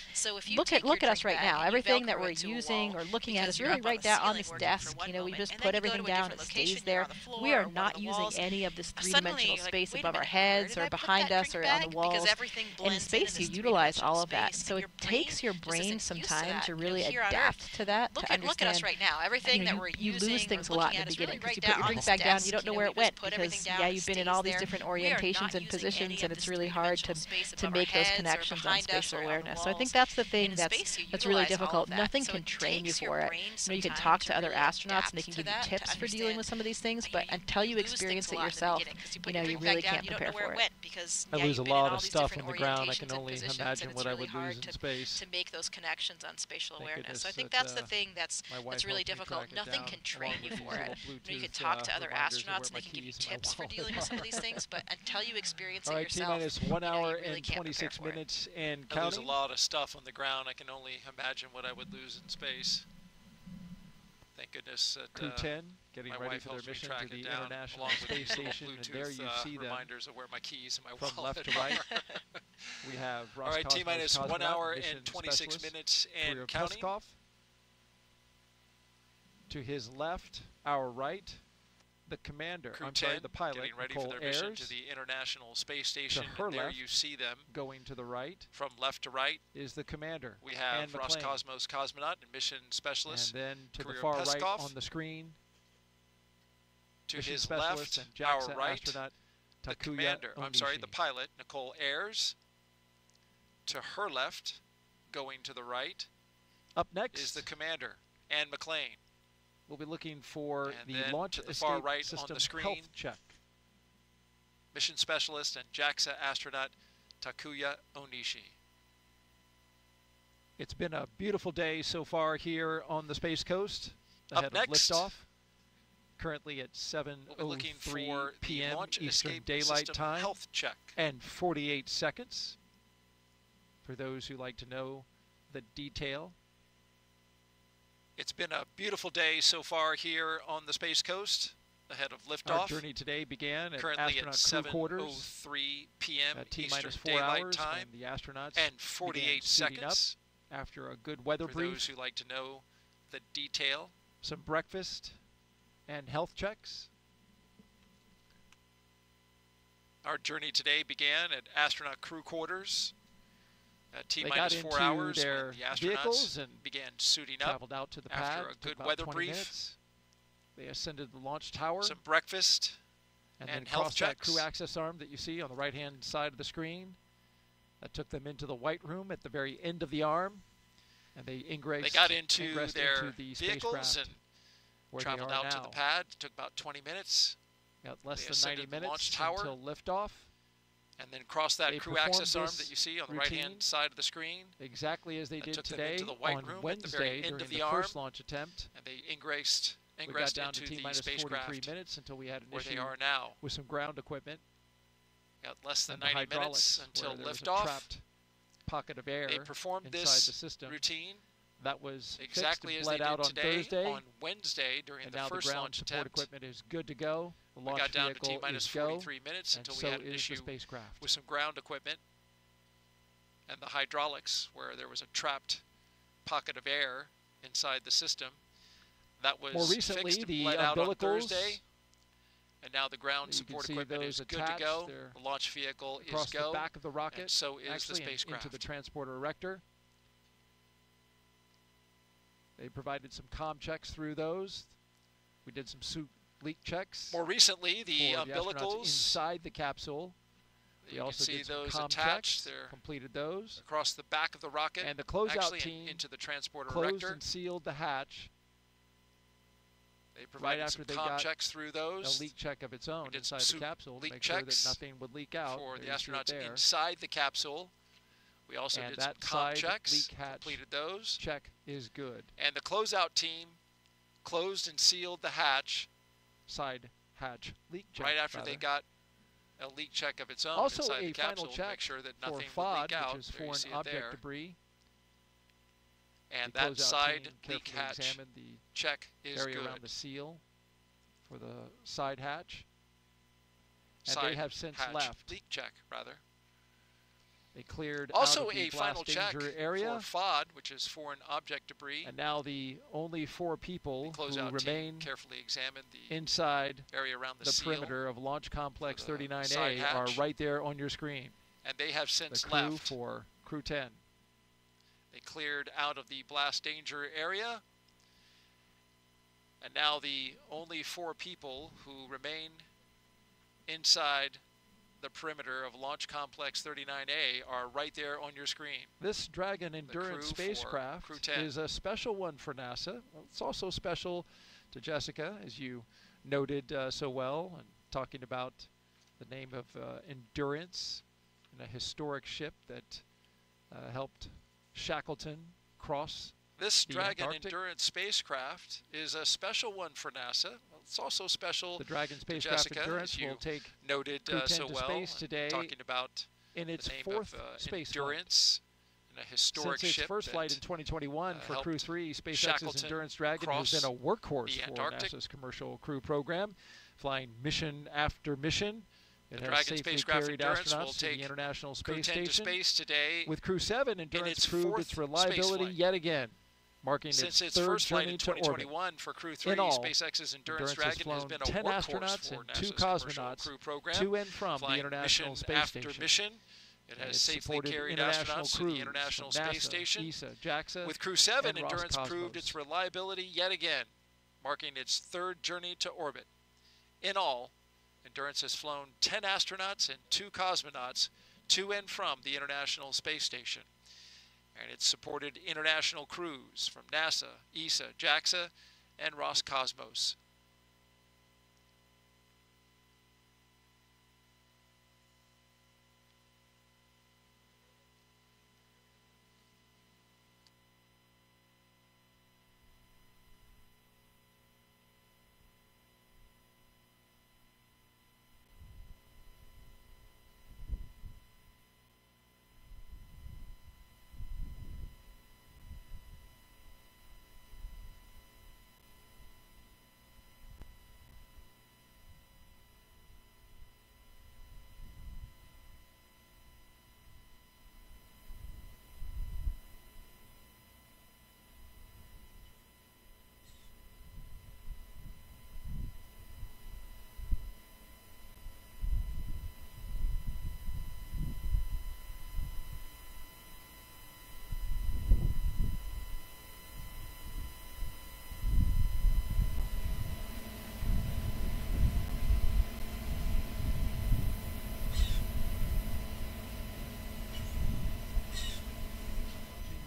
look at us right now. everything that we're using or looking at is really right down on this desk. You know, we just put everything down, it stays there. We are not using any of this three-dimensional space above our heads or behind us or on the walls. In space, you utilize all of that. So it takes your brain some time to really adapt to that, to understand. Look at us right now. Everything that we're using, you lose things a lot in the beginning because you put your drink back down, you don't know where it went because, yeah, you've been in all these different orientations and positions, and it's really hard to make those connections on spatial awareness. So I think that's the thing that's really difficult. Nothing can train you for it. You know, you can talk to other astronauts and they can give you tips for dealing with some of these things, but until you experience it yourself, you know, you really can't prepare for it. I lose a lot of stuff on the ground. I can only imagine what I would lose in space. To make those connections on spatial awareness. So I think that's the thing that's really difficult. Nothing can train you for it. You can talk to other astronauts and they can give you tips for dealing with some of these things, but until you experience it yourself, T-minus 1 hour and 26 minutes and counting. I lose a lot of stuff on the ground. I can only imagine what I would lose in space. Thank goodness that Crew 10 getting ready for their mission to the International Space Station, and there you see them reminders of where my keys and my from wallet left to right. We have Roscosmos, all right, T-minus 1 hour mission and 26 minutes and Kirill counting. Peskov. To his left, our right, the commander, Crew I'm 10, sorry, the pilot, getting ready Nichole for their mission Ayers. to the International Space Station. To her and there left, you see them. Going to the right. From left to right is the commander. We have Anne McClain. Roscosmos cosmonaut and mission specialist. And then to Kirill the far Peskov. right on the screen, to mission his specialist left, and JAXA our right, astronaut the Takuya commander. I'm sorry, Onishi. the pilot, Nichole Ayers. To her left, going to the right, up next is the commander, Anne McClain. We'll be looking for and the launch to the escape far right system on the screen, health check. Mission specialist and JAXA astronaut Takuya Onishi. It's been a beautiful day so far here on the Space Coast ahead Up next, of liftoff. Currently at 7:03 p.m. Eastern Daylight Time, health check, and 48 seconds. For those who like to know the detail. It's been a beautiful day so far here on the Space Coast ahead of liftoff. Our journey today began at currently astronaut at crew quarters. 7:03 p.m. At Eastern T-minus 4 Daylight hours Time, when the astronauts and 48 seconds up after a good weather for brief. those who like to know the detail. Some breakfast and health checks. Our journey today began at astronaut crew quarters. At T-minus 4 into hours, their when the astronauts vehicles and began suiting up traveled out to the pad after a good about weather 20 brief. Minutes. They ascended the launch tower. Some breakfast and and then health crossed that checks. crew access arm that you see on the right-hand side of the screen. That took them into the white room at the very end of the arm, and they They got into their the vehicles and traveled out to the pad. It took about 20 minutes. Got less They than 90 ascended the launch minutes tower until liftoff. And then crossed that They crew access arm performed that you see on the routine right-hand side of the screen. Exactly as they That did took them today into the white on room at the very Wednesday end during of the the arm. first launch attempt. And they ingressed We got down into to the T-minus 43 spacecraft minutes until we had an where issue they are now. with some ground equipment. Got less than and the 90 hydraulics, minutes until where there was a liftoff. trapped pocket of air They performed inside this the system. routine that was exactly fixed as and they bled out did on today Thursday. on Wednesday during And the now first the ground launch support attempt. equipment is good to go. The We launch got down to vehicle T-minus is go, 43 minutes and until so we had an is issue the spacecraft. with some ground equipment and the hydraulics where there was a trapped pocket of air inside the system. That was More recently, fixed and the bled out on umbilicals, Thursday. And now the ground you support can see equipment those is good to attached. go. They're The launch vehicle across is go. the back of the rocket, and so is the actually, spacecraft. into the transporter erector. They provided some comm checks through those. We did some suit leak checks. More recently, the for the astronauts umbilicals inside the capsule. We you also can see did some those comm attached. checks, They're completed those. across the back of the rocket. And the closeout actually team into the transporter closed erector. and sealed the hatch. They provided right after some they comm got checks through those. a leak check of its own We did inside some the capsule to leak make sure that checks nothing would leak out. for the There you see it astronauts there. inside the capsule. We also And did some that comm side checks, leak hatch completed those. check is good. And the closeout team closed and sealed the hatch Side hatch leak check. right after rather. they got a leak check of its own Also inside a the capsule final to make check sure that for nothing FOD, would leak out. which is There you foreign see it object there. debris. And The that closeout side team leak carefully hatch examined the check is area good. around the seal for the side hatch. And Side they have since hatch left. leak check, rather. They cleared also out of the a final check area. for FOD, which is foreign object debris. And now the only 4 people who remain carefully examine the inside area around the perimeter of Launch Complex 39A are right there on your screen. And they have since the crew left. For Crew 10. They cleared out of the blast danger area. And now the only 4 people who remain inside the perimeter of Launch Complex 39A are right there on your screen. This Dragon Endurance spacecraft is a special one for NASA. It's also special to Jessica, as you noted so well, and talking about the name of Endurance, and a historic ship that helped Shackleton cross this Dragon Antarctic. Endurance spacecraft is a special one for NASA. It's also special. The Dragon spacecraft Jessica, Endurance will take noted to so well space today, talking about in its the name 4th of, space Endurance, and a historic Since its ship first flight in 2021 for Crew 3, SpaceX's Endurance Dragon has been a workhorse for NASA's commercial crew program, flying mission after mission. It the has Dragon safely spacecraft carried Endurance astronauts will to take the International Space Crew 10 to Station. space today. With Crew 7, Endurance proved its reliability spaceflight. yet again, marking Since its its third first flight journey in to orbit. 2021 for Crew 3, In all, SpaceX's Endurance has Dragon has flown been a 10 workhorse astronauts for and NASA's 2 commercial cosmonauts crew program, to and from the flying International mission Space after Station. mission. It has safely carried astronauts to the International Space Station. ISA, JAXA, With Crew 7, and Endurance Roscosmos. proved its reliability yet again, marking its third journey to orbit. In all, Endurance has flown 10 astronauts and 2 cosmonauts to and from the International Space Station. And it's supported international crews from NASA, ESA, JAXA, and Roscosmos.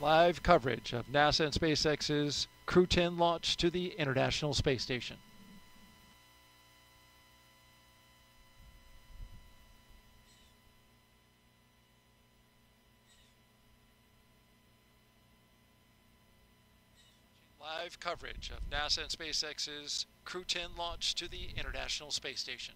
Live coverage of NASA and SpaceX's Crew 10 launch to the International Space Station. Live coverage of NASA and SpaceX's Crew 10 launch to the International Space Station.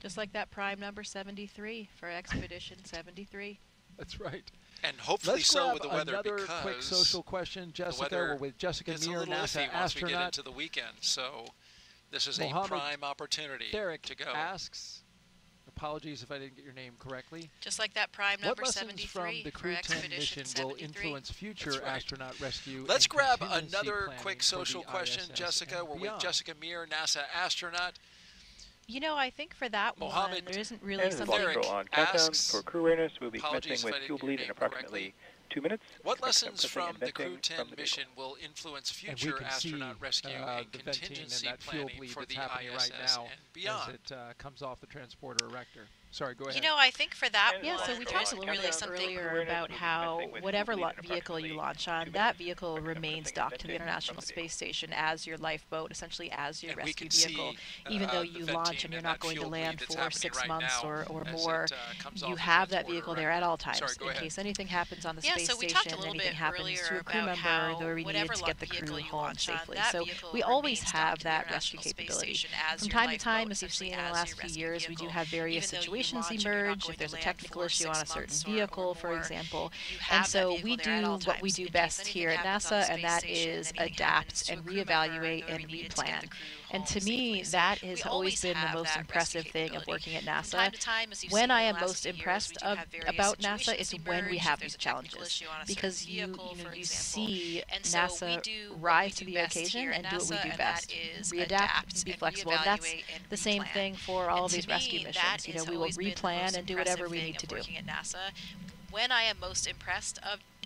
Just like that prime number 73 for Expedition 73. That's right. And hopefully so with the weather, another because quick social question, Jessica. We're with Jessica Meir, a little NASA iffy once we get astronaut. into the weekend, so this is Mohammed a prime opportunity Derek to go. asks, apologies if I didn't get your name correctly. Just like that prime number what 73 from the Crew 10 mission will influence future astronaut rescue? Let's grab another quick social question, Jessica. We're with Jessica Meir, NASA astronaut. You know, I think for that Mohammed one, there isn't really something. On countdown for crew readiness, we'll be commencing with fuel bleed in approximately 2 minutes. What lessons from the Crew 10 mission will influence future astronaut rescue and contingency planning for the ISS and beyond? As it comes off the transporter erector. Sorry, go ahead. You know, I think for that one, so we talked a little bit earlier about how whatever vehicle you launch on, that vehicle remains docked to the International Space Station as your lifeboat, essentially as your rescue vehicle. Even though you launch and you're not going to land for 6 months or more, you have that vehicle there at all times in case anything happens on the space station, anything happens to a crew member, or we need to get the crew home safely. So we always have that rescue capability. From time to time, as you've seen in the last few years, we do have various situations emerge, if there's a technical issue on a certain vehicle, for example. And so we do what we do best here at NASA, and that is adapt and reevaluate and replan. And to me, that has always been the most impressive thing of working at NASA. When I am most impressed about NASA is when we have these challenges, because you see NASA rise to the occasion and do what we do best, readapt and be flexible. And that's the same thing for all of these rescue missions. You know, we will replan and do whatever we need to do. When I am most impressed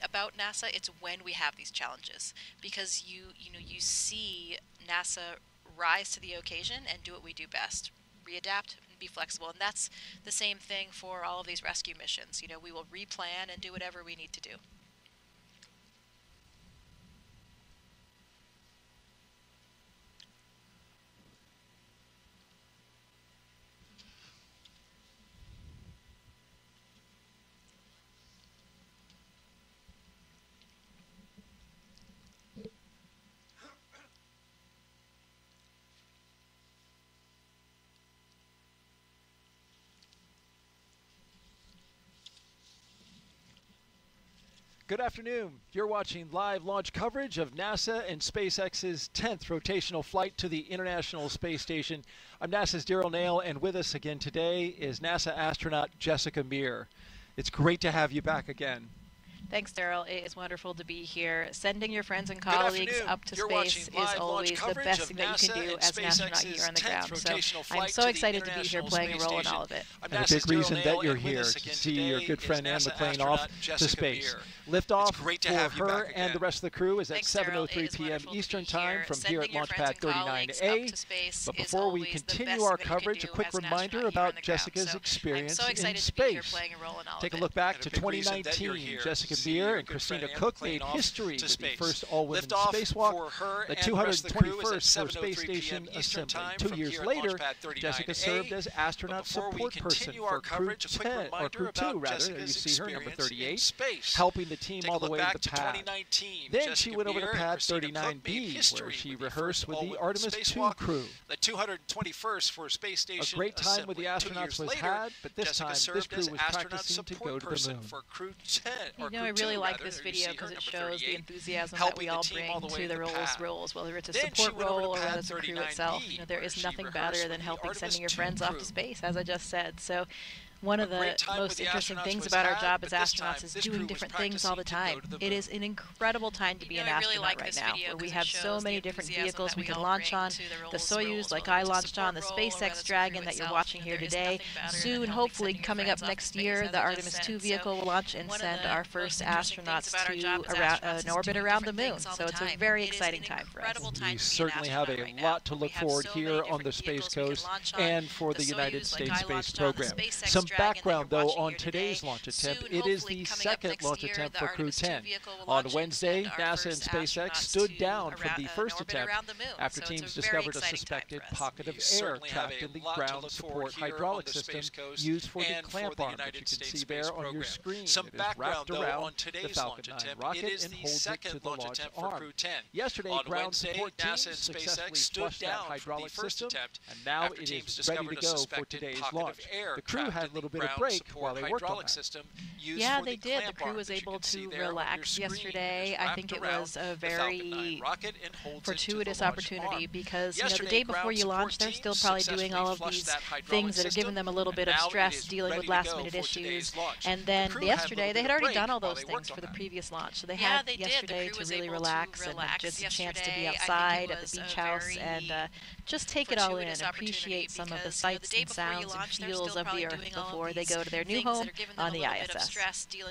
about NASA, it's when we have these challenges, because you see NASA rise to the occasion and do what we do best, readapt and be flexible. And that's the same thing for all of these rescue missions. You know, we will replan and do whatever we need to do. Good afternoon. You're watching live launch coverage of NASA and SpaceX's 10th rotational flight to the International Space Station. I'm NASA's Daryl Nail, and with us again today is NASA astronaut Jessica Meir. It's great to have you back again. Thanks, Daryl. It is wonderful to be here. Sending your friends and colleagues up to space is always the best thing that you can do as an astronaut here on the ground. So I'm so excited to be here playing a role in all of it. And a big reason that you're here to see your good friend Anne McClain off to space. Liftoff for her and the rest of the crew is at 7:03 p.m. Eastern Time from here at Launchpad 39A. But before we continue our coverage, a quick reminder about Jessica's experience in space. Take a look back to 2019. Jessica Meir and Christina Cook made history with the first all-women spacewalk, the 221st for Space Station Assembly. 2 years later, Jessica served as astronaut support person for Crew 10, or Crew 2 rather. There you see her, number 38, helping the team all the way to the pad. Then she went over to pad 39B, where she rehearsed with the Artemis 2 crew. The 221st for Space Station. A great time with the astronauts was had, but this time this crew was practicing to go to the moon. For Crew 10, you know, I really like this video because it shows the enthusiasm that we all bring to the roles, whether it's a support role or whether it's a crew itself. You know, there is nothing better than helping sending your friends off to space, as I just said. So one of the most interesting things about our job as astronauts is doing different things all the time. It is an incredible time to be an astronaut right now, where we have so many different vehicles we can launch on. The Soyuz, like I launched on, the SpaceX Dragon that you're watching here today. Soon, hopefully, coming up next year, the Artemis 2 vehicle will launch and send our first astronauts to an orbit around the moon. So it's a very exciting time for us. We certainly have a lot to look forward here on the Space Coast and for the United States Space Program. Some background, though, on today's launch attempt. It is the second launch attempt for Crew 10. On Wednesday, NASA and SpaceX stood down from the first attempt after teams discovered a suspected pocket of air trapped in the ground support hydraulic system used for the clamp arm that you can see there on your screen. It is wrapped around the Falcon 9 rocket and holds it to the launch arm. Yesterday, ground support teams successfully flushed that hydraulic system, and now it is ready to go for today's launch. The crew had a little little bit of break while they worked on that. System yeah, they did. The crew was able to relax yesterday. I think it was a very fortuitous opportunity because, you know, the day before you launch, they're still probably doing all of these things that are giving them a little bit of stress, dealing with last-minute issues. And then yesterday, they had already done all those things for the previous launch. So they had yesterday to really relax and just a chance to be outside at the beach house and just take it all in, appreciate some of the sights and sounds and feels of the Earth before they go to their new home on the ISS.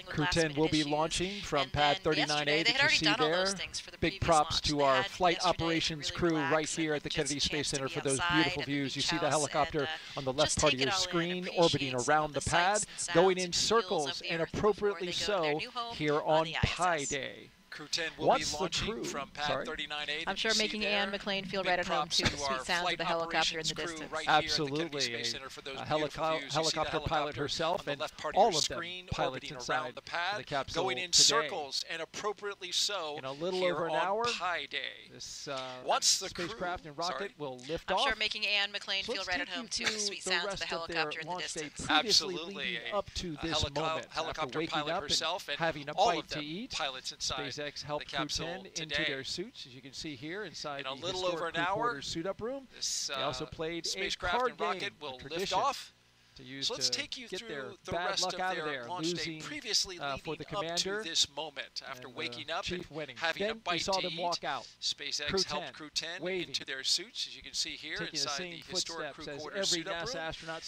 Crew 10 will be launching from pad 39A that you see there. Big props to our flight operations crew right here at the Kennedy Space Center for those beautiful views. You see the helicopter on the left part of your screen orbiting around the pad, going in circles, and appropriately so, here on Pi Day. Crew 10 will be launching from pad 39A. I'm sure making Anne McClain feel right at home too. The sweet sounds of the helicopter in the distance. Absolutely. A helicopter pilot herself and all of them pilots inside the capsule going in circles and appropriately so in a little over an hour. Pi Day. This spacecraft and rocket will lift off. I'm sure making Anne McClain feel right at home too. The sweet sounds of the helicopter in the distance. Absolutely. Up to this moment, helicopter pilot herself and having a all bite of them to eat. Pilots inside. SpaceX helped Crew 10 into their suits, as you can see here inside in the a little over an hour suit-up room. They also played a spacecraft card and rocket will lift off. So let's take you through the rest of their launch day, previously leading up to this moment. After waking up and having a bite to eat, SpaceX helped Crew 10 into their suits, as you can see here inside the historic crew quarters suit-up room.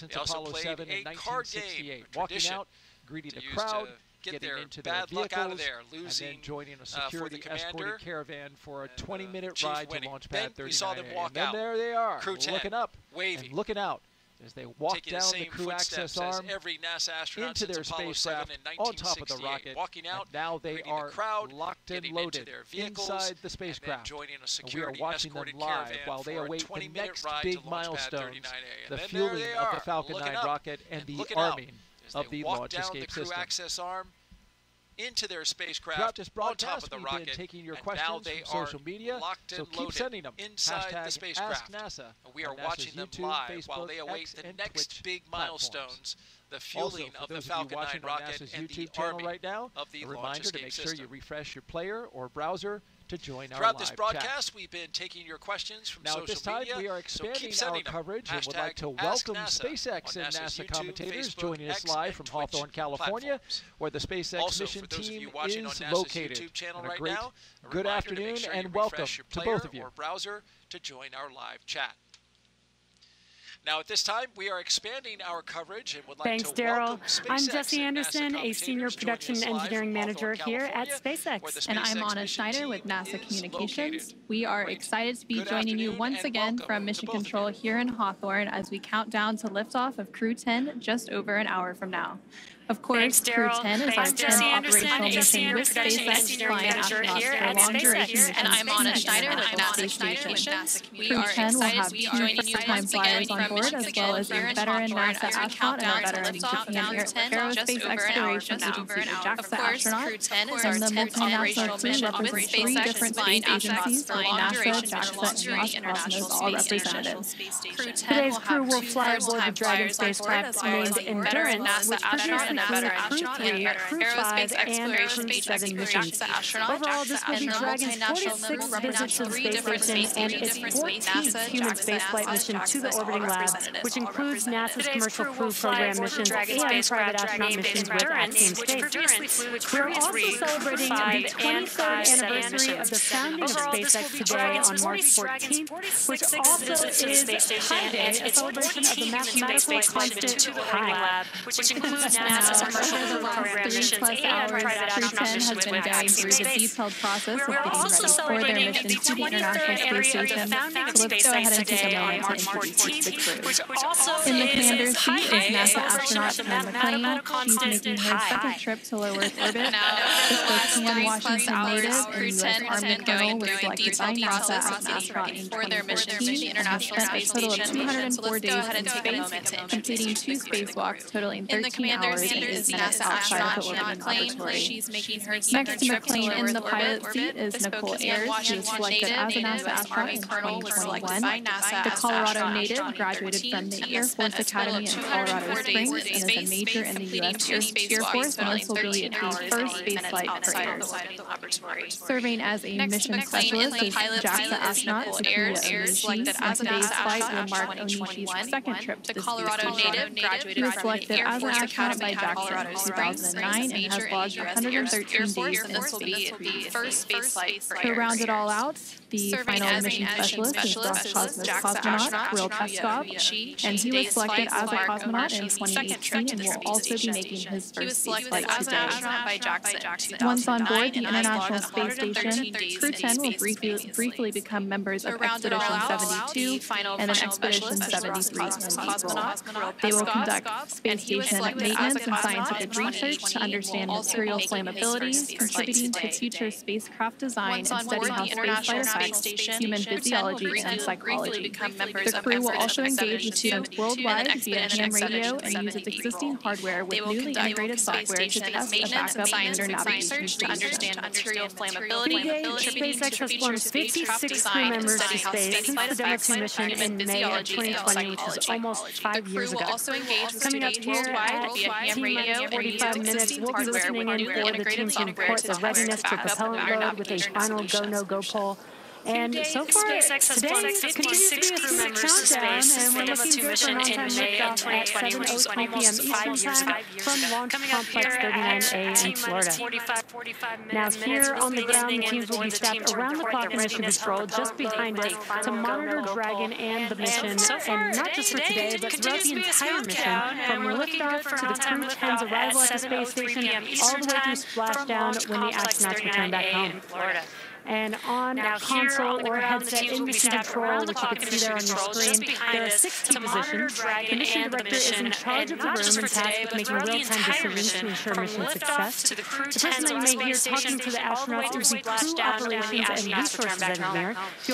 They also played a card game, walking out, greeting the crowd, get their into bad their luck out of there, losing and then joining a security escorted caravan for a 20-minute ride to launch pad 39A. We saw them walk out. There they are, Crew 10, looking up, waving, and looking out as they walk down the crew access arm every NASA astronaut into their spacecraft on top of the rocket. Walking out, and now they are locked and loaded inside the spacecraft. And we are watching them live while they await the next big milestones, the fueling of the Falcon 9 rocket and the arming of the launch escape system. Access arm into their spacecraft this on top of the we've rocket, been taking your and questions now they from are social media, locked and so keep loaded sending them. inside the spacecraft. AskNASA and we are watching them YouTube, live Facebook, while they await X, the and next Twitch big milestones, the fueling of the Falcon 9 rocket and the arming right now, of the a launch reminder escape to make system. sure you refresh your player or browser to join our Throughout live this broadcast, we've been taking your questions from social media. Now, at this time, we are expanding our coverage and would like to welcome SpaceX and NASA commentators joining us live from Hawthorne, California, where the SpaceX mission team is located. And a great good afternoon and welcome to both of you. Or browser to join our live chat. Now, at this time, we are expanding our coverage and would like Thanks, to welcome SpaceX SpaceX I'm Jesse Anderson, a Senior joining Production us live Engineering from Manager Hawthorne, here at California, SpaceX. And I'm Anna Schneider with NASA Communications. We are excited to be joining you once again from Mission Control here in Hawthorne as we count down to liftoff of Crew 10 just over an hour from now. Of course, Crew 10 is our 10th operational mission with SpaceX flying astronauts for long duration and I'm Anna Schneider with NASA Communications. Crew 10 will have two first-time flyers on board, as well as a veteran NASA astronaut and a veteran Aerospace Exploration Agency JAXA astronaut, and the multinational team represents 3 different space agencies, NASA, JAXA, and Roscosmos, all represented. Today's crew will fly aboard the Dragon spacecraft named Endurance, which previously included Crew 3, Crew 5, and Crew 7 missions. Overall, this will be Dragon's 46th visit to the space station and its 14th human spaceflight mission to the orbiting lab, which includes NASA's commercial crew program missions and private astronaut missions with Axiom Space. We're also celebrating the 23rd anniversary of the founding of SpaceX today on March 14th, which also is Pi Day, a celebration of the mathematical constant pi, which includes NASA's commercial program missions and private astronaut missions with Axiom Space. We're also celebrating the 23rd anniversary of the founding of SpaceX today on March 14th, which also is Pi Day, a celebration of the mathematical constant making her second trip to low Earth orbit. This was Washington native and U.S. Army colonel was selected by NASA as an astronaut in 2014 and has spent a total of 204 days in space, completing 2 spacewalks totaling 13 hours seat is NASA outside of the orbiting laboratory. She's making her Next to McClain in the pilot seat is Nichole Ayers, who was selected as a NASA astronaut in 2021. The Colorado native graduated from the Air Force Academy in Colorado Springs and is a major in the U.S. Air Force, and this will be the first spaceflight for Ayers. Serving as a mission specialist is JAXA astronaut Takuya Onishi, and today's flight will mark Onishi's second trip to the Colorado native graduated. He was selected as an astronaut by JAXA in 2009 and has logged 113 days in space. To round it all out, the final mission specialist is Roscosmos cosmonaut Kirill Peskov, and he was selected as a cosmonaut in 2018 and will also be making his first spaceflight today. Once on board the International Space Station, Crew 10 will briefly become members of Expedition 72 and then Expedition 73 in April. They will conduct space station maintenance and scientific research to understand material flammability, contributing to future spacecraft design and study how spaceflight affects human physiology and psychology. The crew will also engage with students worldwide via ham radio and use its existing hardware with newly integrated software to test a backup lunar navigation solution. SpaceX has flown 56 crew members to space since the Demo 2 mission in May of 2020, which is almost 5 years ago. Coming up here at T-minus 45 minutes, we'll be listening in for the team to report the readiness to propellant load with a final go-no-go poll. And so far, SpaceX has flown 56 crew members to space since the Demo 2 mission in May of 2020, which is almost 5 years ago. Coming up here at T-minus 45 minutes. Now here on the ground, the teams will be staffed around the clock in mission control just behind us to monitor Dragon and the mission, and not just for today, but throughout the entire mission, from liftoff to the Crew 10's arrival at the space station, all the way through splashdown when the astronauts return back home. And on console or headset in mission control, which you can see there on your screen, there are 16 positions. The mission director is in charge of the room and tasked with making real-time decisions to ensure mission success. The person that you may hear talking to the astronauts is the crew operations and resources engineer. You'll hear us refer to them as the core throughout the broadcast.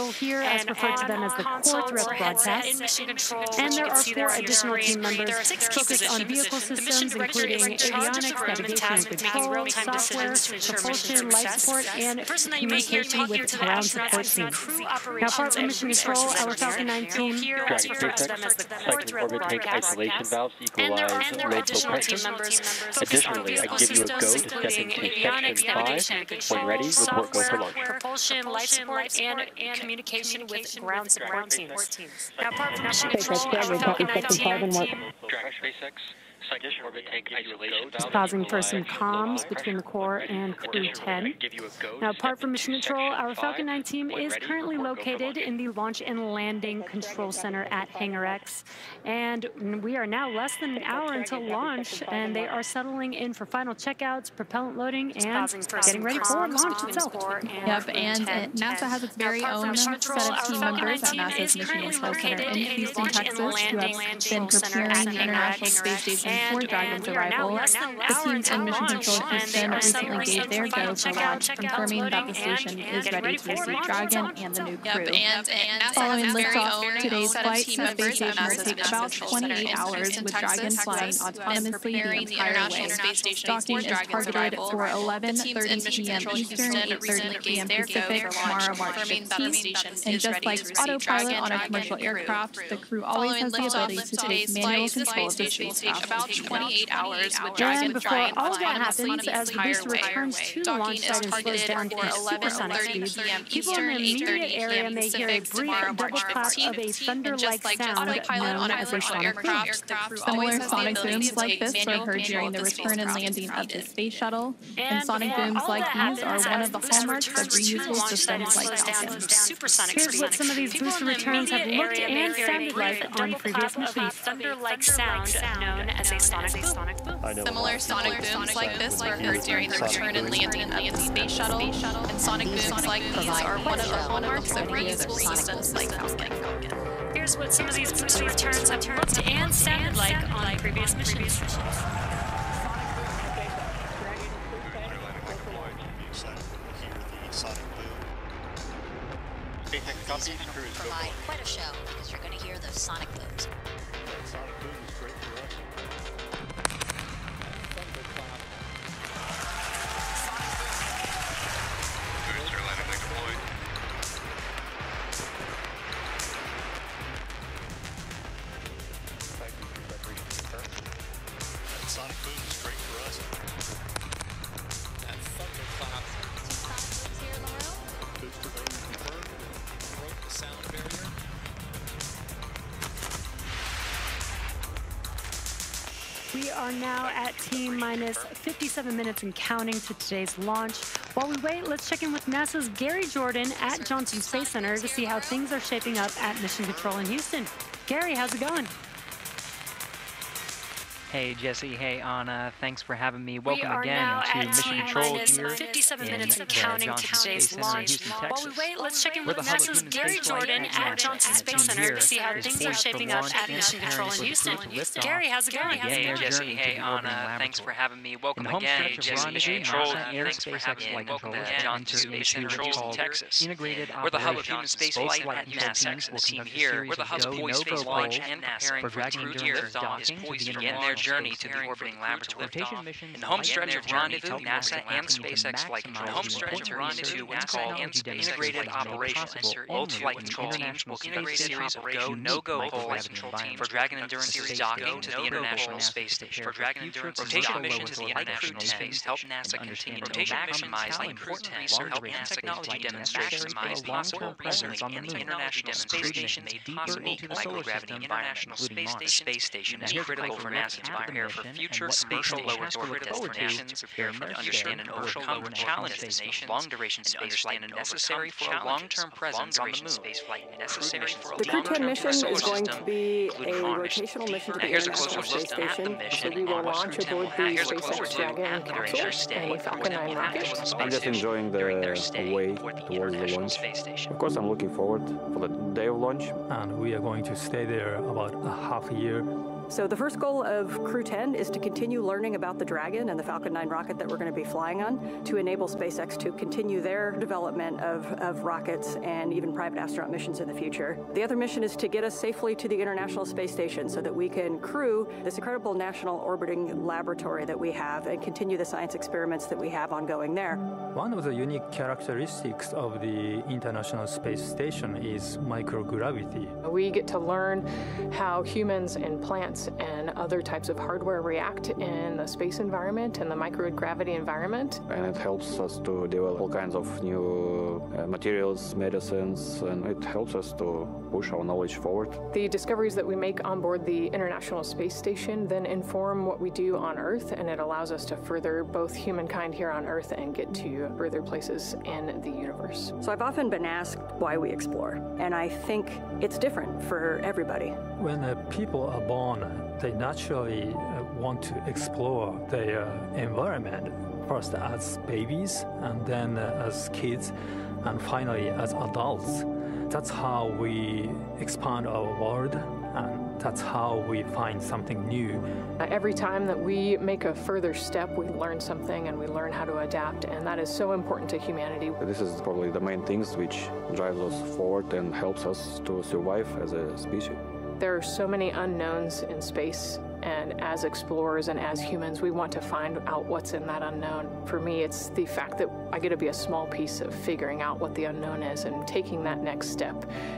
And there are 4 additional team members focused on vehicle systems, including avionics, navigation and control, software, propulsion, life support, and communication with ground support teams. Now, apart from mission control, our Falcon 9 team second orbit tank isolation valves equalize radial pressure. Additionally, I give you a go to step into Section 5. When ready, report go for launch. Propulsion, life support, and communication with ground support teams. Now, apart from mission control, our Falcon 9 team... SpaceX. Just pausing for some comms between the core and Crew 10. Now, apart from mission control, our Falcon 9 team is currently located in the Launch and Landing Control Center at Hangar X. And we are now less than an hour until launch, and they are settling in for final checkouts, propellant loading, and getting ready for launch itself. Yep, and NASA has its very own set of team members at NASA's Mission Control Center in Houston, Texas, who have been preparing the International Space Station for Dragon's arrival. The teams in Mission Control Houston recently gave their go for launch, confirming that the station is ready to receive Dragon and the new crew. Following liftoff, today's flight to the space station will take about 28 hours, with Dragon flying autonomously the entire way. Docking is targeted for 11:30 p.m. Eastern, 8:30 p.m. Pacific, tomorrow, March 15th. And just like autopilot on a commercial aircraft, the crew always has the ability to take manual control of the spacecraft. 28 hours with Dragon and before all of that happens, as the booster returns to the launch site and slows down to supersonic speeds, people in the immediate area may hear a brief double clap of a thunder-like sound known as a sonic boom. Similar sonic booms like this were heard during the return and landing of the space shuttle, and sonic booms like these are one of the hallmarks of reusable systems like Falcon. Here's what some of these booster returns have looked and sounded like on previous missions. Thunder-like sound known as a sonic boom. Similar sonic booms like this were heard during the return and landing of the space shuttle, and sonic booms like these are one of the hallmarks of reusable systems like Falcon. Here's what some of these booster returns have looked and sounded like on previous missions. Provide quite a show because you're going to hear the sonic booms. We are now at T-minus 57 minutes and counting to today's launch. While we wait, let's check in with NASA's Gary Jordan at Johnson Space Center to see how things are shaping up at Mission Control in Houston. Gary, how's it going? Hey Jesse, hey Anna, thanks for having me. Welcome again to Mission Control here 57 minutes and counting to today's launch. While we wait, let's check in with NASA's Gary Jordan at Johnson Space Center to see how things are shaping up at Mission Control in Houston. Gary, how's it going? Hey Jesse, hey Anna, thanks for having me. Welcome again to Mission Control. Thanks for having me. Welcome to Johnson Space Center, Houston, Texas. We're the hub of human spaceflight at NASA. The team here, we're the hub of poised space launch and preparing for Crew Liftoff is poised to begin their journey to the orbiting laboratory. In the home stretch of rendezvous, NASA and SpaceX flight control. In the home stretch of rendezvous, what's called integrated operations. Both flight control teams will integrate a series of go, no-go flight control teams for Dragon Endurance's docking to the International Space Station. For Dragon Endurance rotation mission to the International Space help NASA continue to maximize the important research and technology demonstrations made possible recently in the International Space Station made possible microgravity International Space Station is critical for NASA to prepare for future spatial low Earth orbit destinations, prepare for understand and overcome challenges of long-duration spaceflight necessary for a long-term presence on the moon. Necessary for a the Crew 10 mission is going to be a rotational mission to the International Space Station. So we will launch aboard the SpaceX Dragon capsule and a Falcon 9 rocket. I'm just enjoying the way towards the launch. Of course, I'm looking forward for the day of launch. And we are going to stay there about a half a year. So the first goal of Crew 10 is to continue learning about the Dragon and the Falcon 9 rocket that we're going to be flying on to enable SpaceX to continue their development of rockets and even private astronaut missions in the future. The other mission is to get us safely to the International Space Station so that we can crew this incredible national orbiting laboratory that we have and continue the science experiments that we have ongoing there. One of the unique characteristics of the International Space Station is microgravity. We get to learn how humans and plants and other types of hardware react in the space environment and the microgravity environment. And it helps us to develop all kinds of new materials, medicines, and it helps us to push our knowledge forward. The discoveries that we make on board the International Space Station then inform what we do on Earth, and it allows us to further both humankind here on Earth and get to further places in the universe. So I've often been asked why we explore, and I think it's different for everybody. When people are born, they naturally want to explore their environment, first as babies, and then as kids, and finally as adults. That's how we expand our world, and that's how we find something new. Every time that we make a further step, we learn something and we learn how to adapt, and that is so important to humanity. This is probably the main things which drives us forward and helps us to survive as a species. There are so many unknowns in space, and as explorers and as humans, we want to find out what's in that unknown. For me, it's the fact that I get to be a small piece of figuring out what the unknown is and taking that next step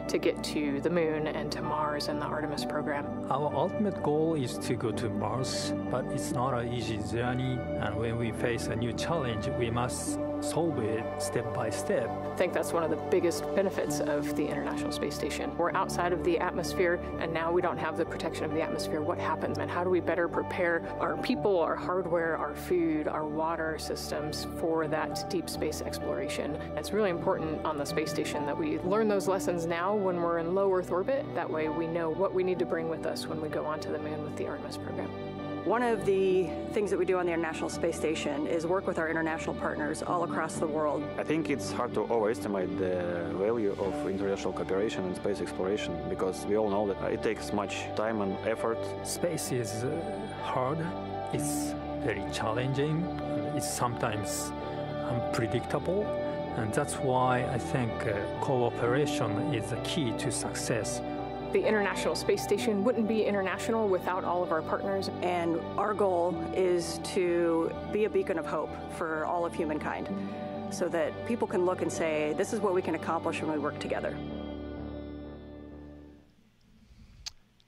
to get to the moon and to Mars and the Artemis program. Our ultimate goal is to go to Mars, but it's not an easy journey, and when we face a new challenge, we must solve it step by step. I think that's one of the biggest benefits of the International Space Station. We're outside of the atmosphere, and now we don't have the protection of the atmosphere. What happens, and how do we better prepare our people, our hardware, our food, our water systems for that deep space exploration? It's really important on the space station that we learn those lessons now when we're in low Earth orbit. That way we know what we need to bring with us when we go onto the moon with the Artemis program. One of the things that we do on the International Space Station is work with our international partners all across the world. I think it's hard to overestimate the value of international cooperation in space exploration, because we all know that it takes much time and effort. Space is hard, it's very challenging, it's sometimes unpredictable, and that's why I think cooperation is the key to success. The International Space Station wouldn't be international without all of our partners. And our goal is to be a beacon of hope for all of humankind so that people can look and say, this is what we can accomplish when we work together.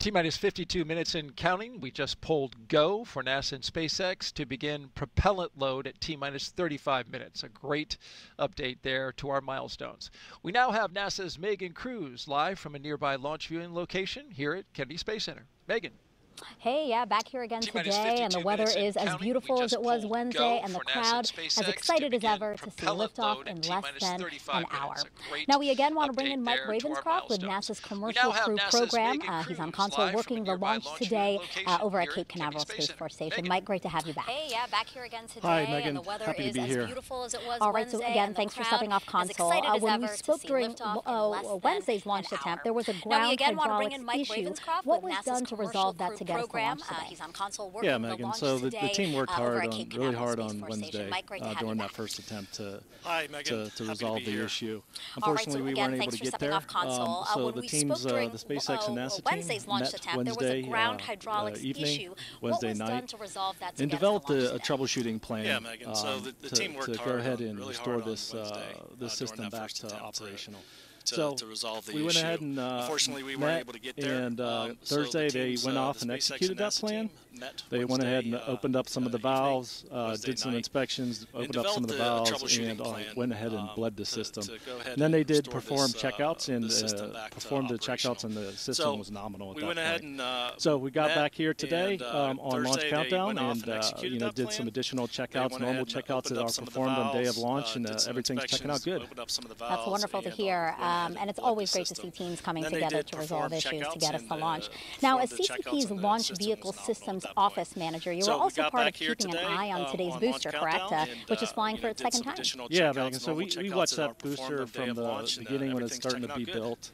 T-minus 52 minutes and counting. We just pulled go for NASA and SpaceX to begin propellant load at T-minus 35 minutes. A great update there to our milestones. We now have NASA's Megan Cruz live from a nearby launch viewing location here at Kennedy Space Center. Megan. Hey, yeah, back here again today, and the weather is as beautiful as it was Wednesday, and the crowd as excited as ever to see liftoff in less than an hour. Now, we again want to bring in Mike Ravenscroft with NASA's Commercial Crew Program. He's on console working the launch today over at Cape Canaveral Space Force Station. Mike, great to have you back. Hey, yeah, back here again today. Hi, Megan. And the weather Happy to is be as here. beautiful as it was All right, so Wednesday, again, thanks for stepping off console. When we spoke during Wednesday's launch attempt, there was a ground hydraulics issue. What was done to resolve that to get us to launch today? He's on console working Yeah, Megan. So the team worked really hard on Wednesday during that back. first attempt to resolve the issue. Unfortunately, we weren't able to get there. So the teams, the SpaceX and NASA team, met Wednesday evening, Wednesday night, and developed a troubleshooting plan to go ahead and restore this system back to operational. So to resolve the we went issue. ahead and Unfortunately, we weren't able to get there. And so Thursday the they went off and executed that plan. They went ahead and opened up some of the valves, did some inspections, opened up some of the valves, and went ahead and bled the system. And then they did perform checkouts, and performed the checkouts, and the system was nominal at that point. So we got back here today on launch countdown, and did some additional checkouts, normal checkouts that are performed on day of launch, and everything's checking out good. That's wonderful to hear. And it's always great to see teams coming together to resolve issues to get us to launch. Now, as CCP's Launch Vehicle Systems Office Manager, you were also part of keeping an eye on today's booster, correct? Which is flying for its second time. Yeah, Megan. So we watched that booster from the beginning when it's starting to be built.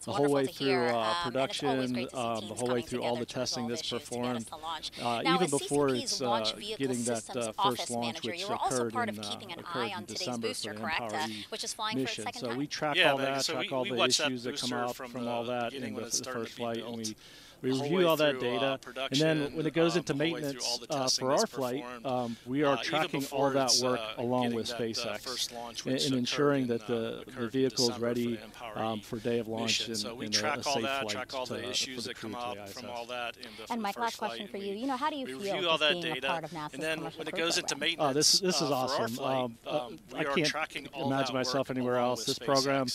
The whole way through production, the whole way through all the testing that's performed, even before it's getting that first launch, which occurred in December for the Empower E mission. So we track all that, track all the issues that come out from all that in the first flight, and we review all that data, and then when it goes into maintenance for our flight, we are tracking all that work along with SpaceX and ensuring that the vehicle is ready for day of launch and a safe flight for the crew to the ISS. And Mike, last question for you. How do you feel just being a part of NASA's Commercial Crew Program? This is awesome. I can't imagine myself anywhere else. This program,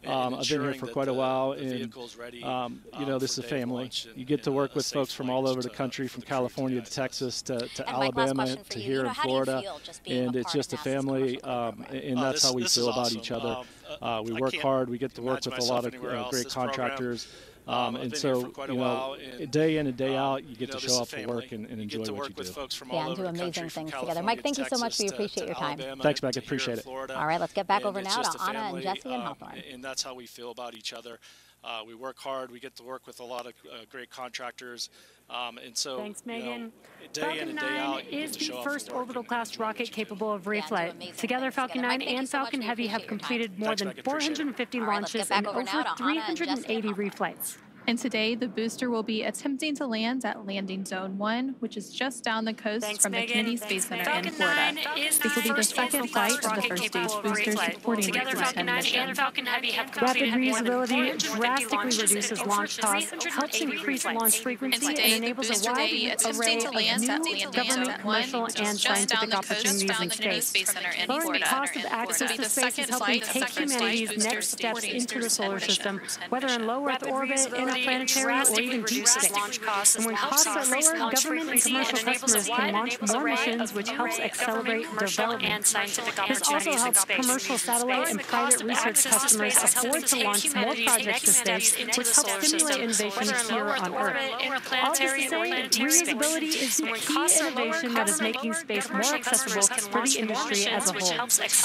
I've been here for quite a while, and this is a family. You get to work with folks from all over the country, from California to Texas to Alabama to here in Florida, and it's just a family, and that's how we feel about each other. We work hard. We get to work with a lot of great contractors. And so, day in and day out, you get to show up for work and enjoy what you do. Yeah, and do amazing things together. Mike, thank you so much. We appreciate your time. Thanks, Becky. Appreciate it. All right, let's get back over now to Anna and Jesse and Hawthorne. And that's how we feel about each other. We work hard. We get to work with a lot of great contractors. And so, thanks, Megan. Falcon 9 is the first orbital-class rocket capable of reflight. Together, Falcon 9 and Falcon Heavy have completed more than 450 launches and over 380 reflights. And today, the booster will be attempting to land at Landing Zone 1, which is just down the coast from the Kennedy Space Center in Florida. This will be the second flight of the first stage booster supporting the Crew 10 mission. Rapid reusability drastically reduces launch costs, helps increase launch frequency, and enables a wide array of new government, commercial, and scientific opportunities in space. Lowering the cost of access to space is helping take humanity's next steps into the solar system, whether in low Earth orbit, interplanetary, or even deep space. And when costs are lower, government and commercial customers can launch more missions, which helps accelerate development. This also helps commercial satellite and private research customers afford to launch more projects to space, which helps stimulate innovation here on Earth. All this to say, reusability is the key innovation that is making space more accessible for the industry as a whole.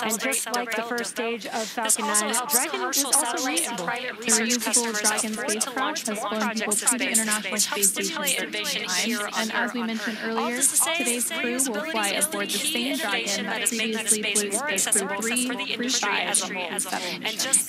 And just like the first stage of Falcon 9, Dragon is also reusable. The reusable Dragon spacecraft has flown people to the International Space Station 13 times, and as we mentioned earlier, today's crew will fly aboard the same Dragon that previously flew Space Crew 3, Crew 5, and 7 missions.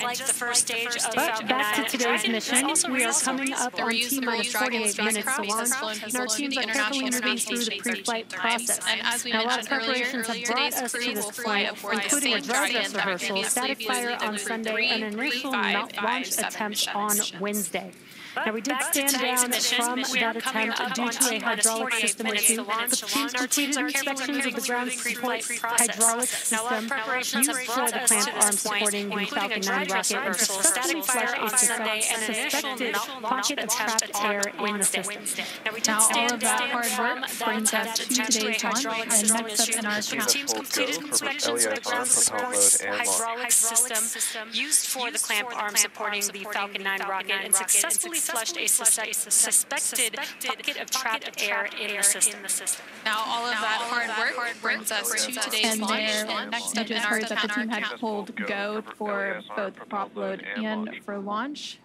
But back to today's mission, we are coming up on T-minus 48 minutes to launch, and our teams are carefully moving through the pre-flight process. And as we now, a lot of mentioned earlier, preparations have brought today's us to crew this will fly point, aboard the including a same dry Dragon dress that rehearsal, previously static flew fire the on Crew Sunday, 3, and an Crew initial 5, launch 7 attempt on missions. Wednesday. Now, we did stand down from that attempt due to a hydraulic system issue. The teams completed inspections of the ground support hydraulic system used for the clamp arm supporting the Falcon 9 rocket and successfully flushed a suspected pocket of trapped air in the system. Now, all of that hard work brings us to today's launch, and next up in our teams completed inspections of the ground support hydraulic system used for the clamp arm supporting the Falcon 9 rocket and successfully flushed a suspected pocket of trapped air in the system. Now, all of that hard work brings us to today's launch, and next up in our that the team had pulled go for both prop load and for launch.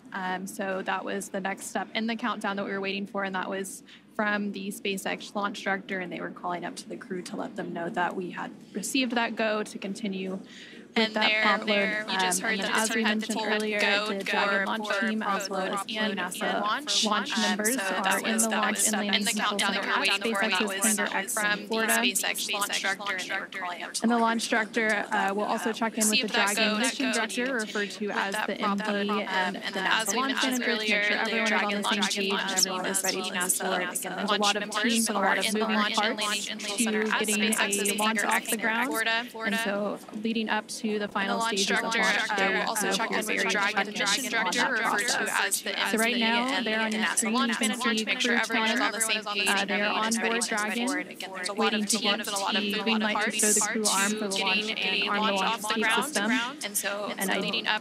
So that was the next step in the countdown that we were waiting for, and that was from the SpaceX launch director, and they were calling up to the crew to let them know that we had received that go to continue with that prop load. You just heard that as we mentioned earlier, the Dragon launch team as well as the NASA launch members are in the launch and landing countdown that we were waiting for. That was from the SpaceX launch director, and the launch director will also check in with the Dragon mission director, referred to as the MD, and the NASA launch manager, to make sure everyone is on the same page and everyone is ready to move forward. Again, there's a lot of teams and a lot of moving parts to getting a launch off the ground, and so leading up to the final stages of launch, they will also check in with the Dragon mission director, referred to as the MD. So right now, they're on your screen. You can see Crew 10. They are on board Dragon, waiting to get the green light to show the crew arm for the launch and arm the launch escape system. And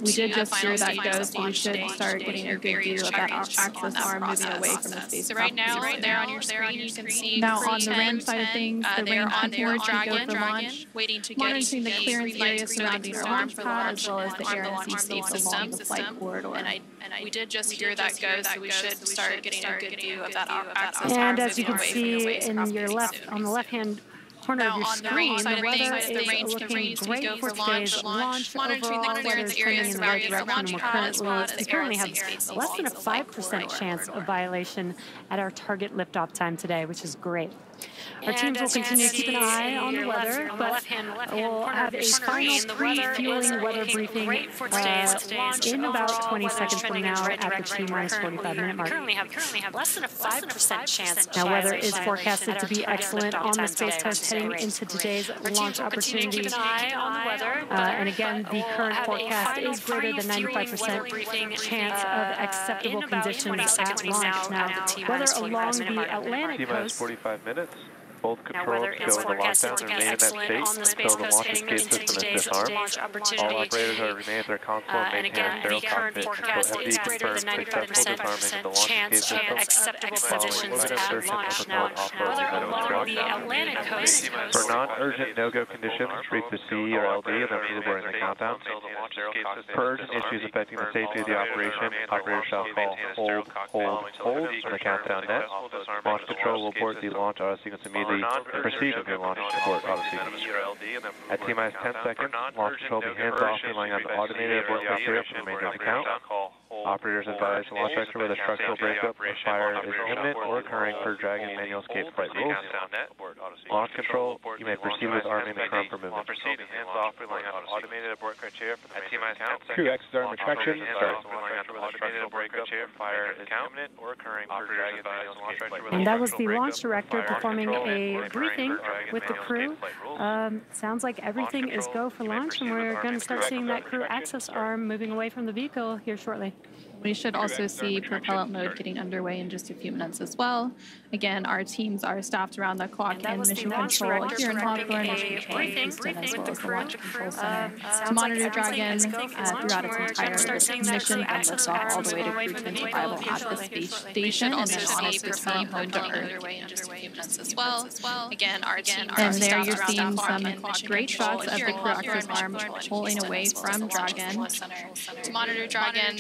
we did just hear that go, so you should start getting a good view of that access arm moving away from the space. So right now, they're on your screen. You can see now on the RAM side of things, the RAM people to go for launch, waiting to monitoring the clearance area surrounding our launch pad, as well as the air and sea space along the flight corridor. And we did just hear that go, so we should start getting a good view of that access arm. And as you can see in your left, on the left-hand corner of your screen, the weather is looking great for today's launch. Overall, weather is trending in the right direction, and we currently have less than a 5% chance of violation at our target liftoff time today, which is great. Our teams will continue to keep an eye on the weather, but we'll have a final pre-fueling weather briefing in about 20 seconds from now at the T-minus 45-minute mark. Currently have less than a 5% chance. Now, weather is forecasted to be excellent on the Space Coast heading into today's launch opportunity. And again, the current forecast is greater than 95% chance of acceptable conditions at launch. Now, weather along the Atlantic coast. 45 minutes. Both controls go into lockdown and remain in that state until the launch escape system is disarmed. All operators are remain at their console and maintain a sterile cockpit until MD confirms successful disarming of the launch escape system following insertion of the port off-road minimum drop. For non-urgent no-go conditions, brief the CE or LD and then people during the countdown. For urgent issues affecting the safety of the operation, operators shall call hold on the countdown net. Launch control will report the launch auto sequence immediately and proceed with your launch abort auto sequence. At T-minus 10 seconds, launch control will be hands-off relying on the automated abort criteria for the remainder of the count. Operators advise the launch director whether structural breakup or fire is imminent or occurring per Dragon manual escape flight rules. Launch control, you may proceed with arming the current for movement. Crew exits arm retraction, start. And that was the launch director performing a briefing with the crew. Sounds like everything is go for launch, and we're going to start seeing that crew access arm moving away from the vehicle here shortly. We should also see propellant mode getting underway in just a few minutes as well. Again, our teams are staffed around the clock and mission control here in Hawthorne, Mission Control in Houston, as well as the Launch Control Center to monitor Dragon throughout its entire mission and liftoff all the way to Crew 10's arrival at the space station, and then also propellant mode to Earth. In just a few minutes as well. Again, our team and there you're seeing some great shots of the crew access arm pulling away from Dragon to monitor Dragon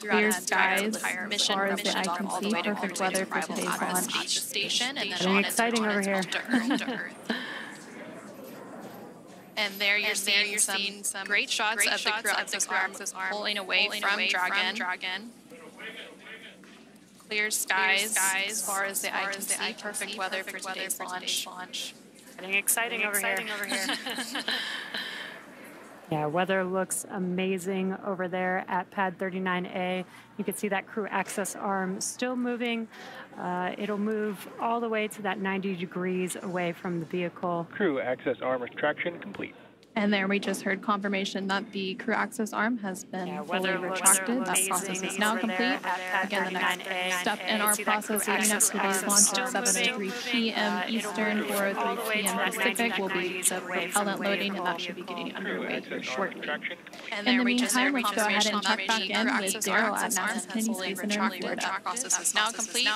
clear skies as far as the eye can see, perfect weather for today's launch. Station, and then getting exciting over here. And there you're seeing some great shots of the crew access arm pulling away from Dragon. Clear skies as far as the eye can see, perfect weather for today's launch. Getting exciting over here. Yeah, weather looks amazing over there at pad 39A. You can see that crew access arm still moving. It'll move all the way to that 90 degrees away from the vehicle. Crew access arm retraction complete. And there we just heard confirmation that the crew access arm has been fully retracted. That process is now complete. Again, the next step in our process leading up to today's launch at 7:03 p.m. Eastern, 4:03 p.m. Pacific will be the propellant loading, and that should be getting underway here shortly. And in the meantime, let's go ahead and check back in with Daryl at NASA's Kennedy Space Center in Florida. The process is now complete.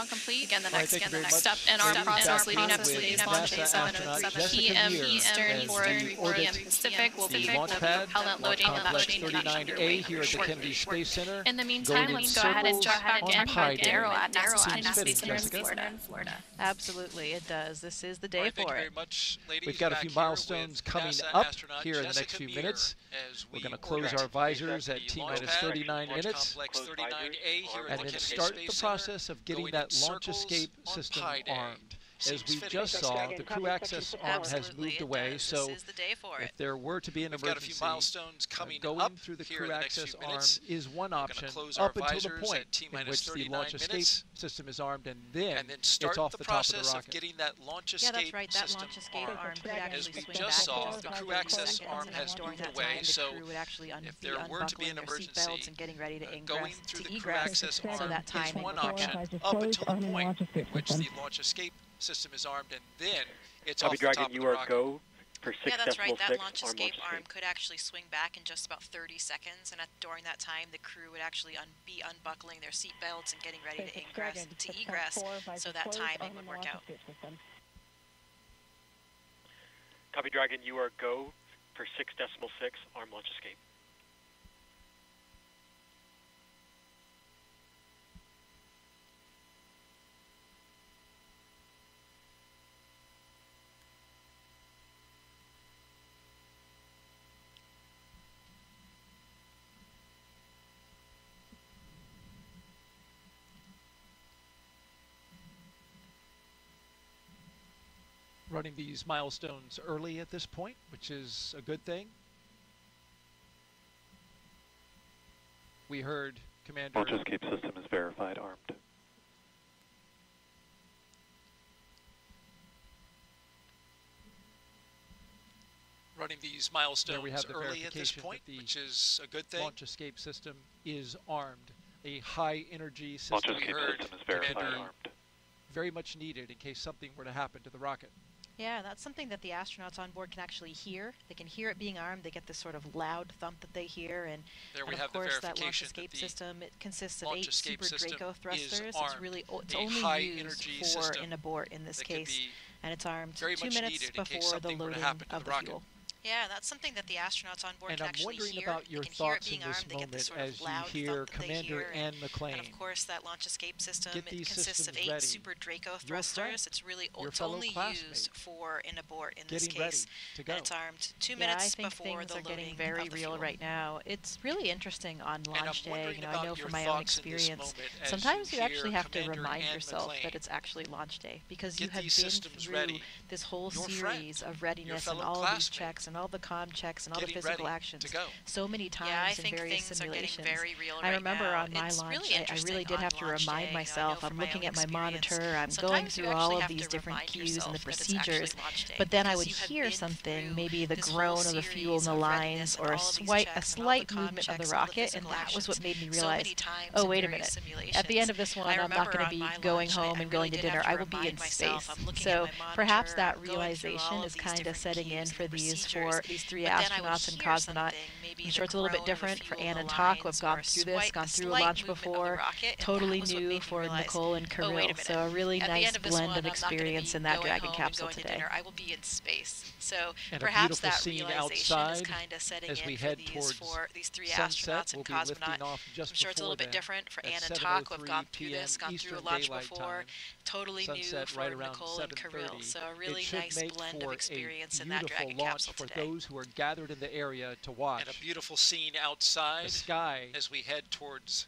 Again, the next step in our process leading up to today's launch at 7:03 p.m. Eastern, 4:03 p.m. Pacific will be the propellant loading, and that should be 39A here at the Kennedy Space Center. In the meantime, let's go ahead and check back in with Daryl at NASA's Kennedy Space Center in Florida. Absolutely, it does. This is the day for it. Thank you very much, ladies. We've got a few milestones coming up here in the next few minutes. We're going to close our visors at T-minus 39 minutes and then start the process of getting that launch escape system armed. As we just saw, the crew access arm has moved away, so if there were to be an emergency, going through the crew access arm is one option up until the point in which the launch escape system is armed, and then it's off the top of the rocket. Getting that launch escape that's right. That system launch escape arm could as actually we swing just back saw, into the the crew access arm has during moved that away, time, so the crew would actually if there were to be an emergency, and getting ready to going ingress through to the crew egress, access so arm that time is one option up until the point in which the launch escape system is armed, and then it's off the top of the rocket. Go for 6 Yeah, that's right. That launch arm escape arm could actually swing back in just about 30 seconds, and during that time, the crew would actually be unbuckling their seat belts and getting ready to egress, so that timing would work out. Copy, Dragon. You are go for 6.6 arm launch escape. Running these milestones early at this point, which is a good thing. We heard Commander... Launch escape system is verified armed. Running these milestones we have the early at this point, which is a good thing. Launch escape system is armed. A high energy system. Launch escape system is verified armed. Very much needed in case something were to happen to the rocket. Yeah, that's something that the astronauts on board can actually hear. They can hear it being armed. They get this sort of loud thump that they hear, and of course that launch escape system, it consists of 8 Super Draco thrusters. It's really only used for an abort in this case, and it's armed 2 minutes before the loading of the fuel. Yeah, that's something that the astronauts on board can actually hear. And I'm wondering about your thoughts in this moment as you hear Commander Anne McClain. And of course, that launch escape system, it consists of 8 Super Draco thrusters. It's really only used for an abort in this case. And it's armed 2 minutes before the loading of the fuel. I think things are getting very real right now. It's really interesting on launch day. I know from my own experience, sometimes you actually have to remind yourself that it's actually launch day, because you have been through this whole series of readiness and all of these checks and all the comm checks and all the physical actions so many times in various simulations. I remember on my launch, I really did have to remind myself, I'm looking at my monitor, I'm going through all of these different cues and the procedures, but then I would hear something, maybe the groan of the fuel in the lines or a slight movement of the rocket, and that was what made me realize, oh, wait a minute, at the end of this one, I'm not going to be going home and going to dinner, I will be in space. So perhaps that realization is kind of setting in for these 3 astronauts and cosmonaut. I'm sure it's a little bit different for Anne and Tak, who have gone through this, gone through a launch before, totally new for Nichole and Kirill, so a really nice blend of experience in that Dragon capsule today. I will be in space. So perhaps that realization is kind of setting in for these 3 astronauts and cosmonaut. I'm sure it's a little bit different for Anne and Tak, who have gone through this, gone through a launch before, totally new for Nichole and Kirill. So a really nice blend of experience in that Dragon capsule today. For those who are gathered in the area to watch. And a beautiful scene outside the sky as we head towards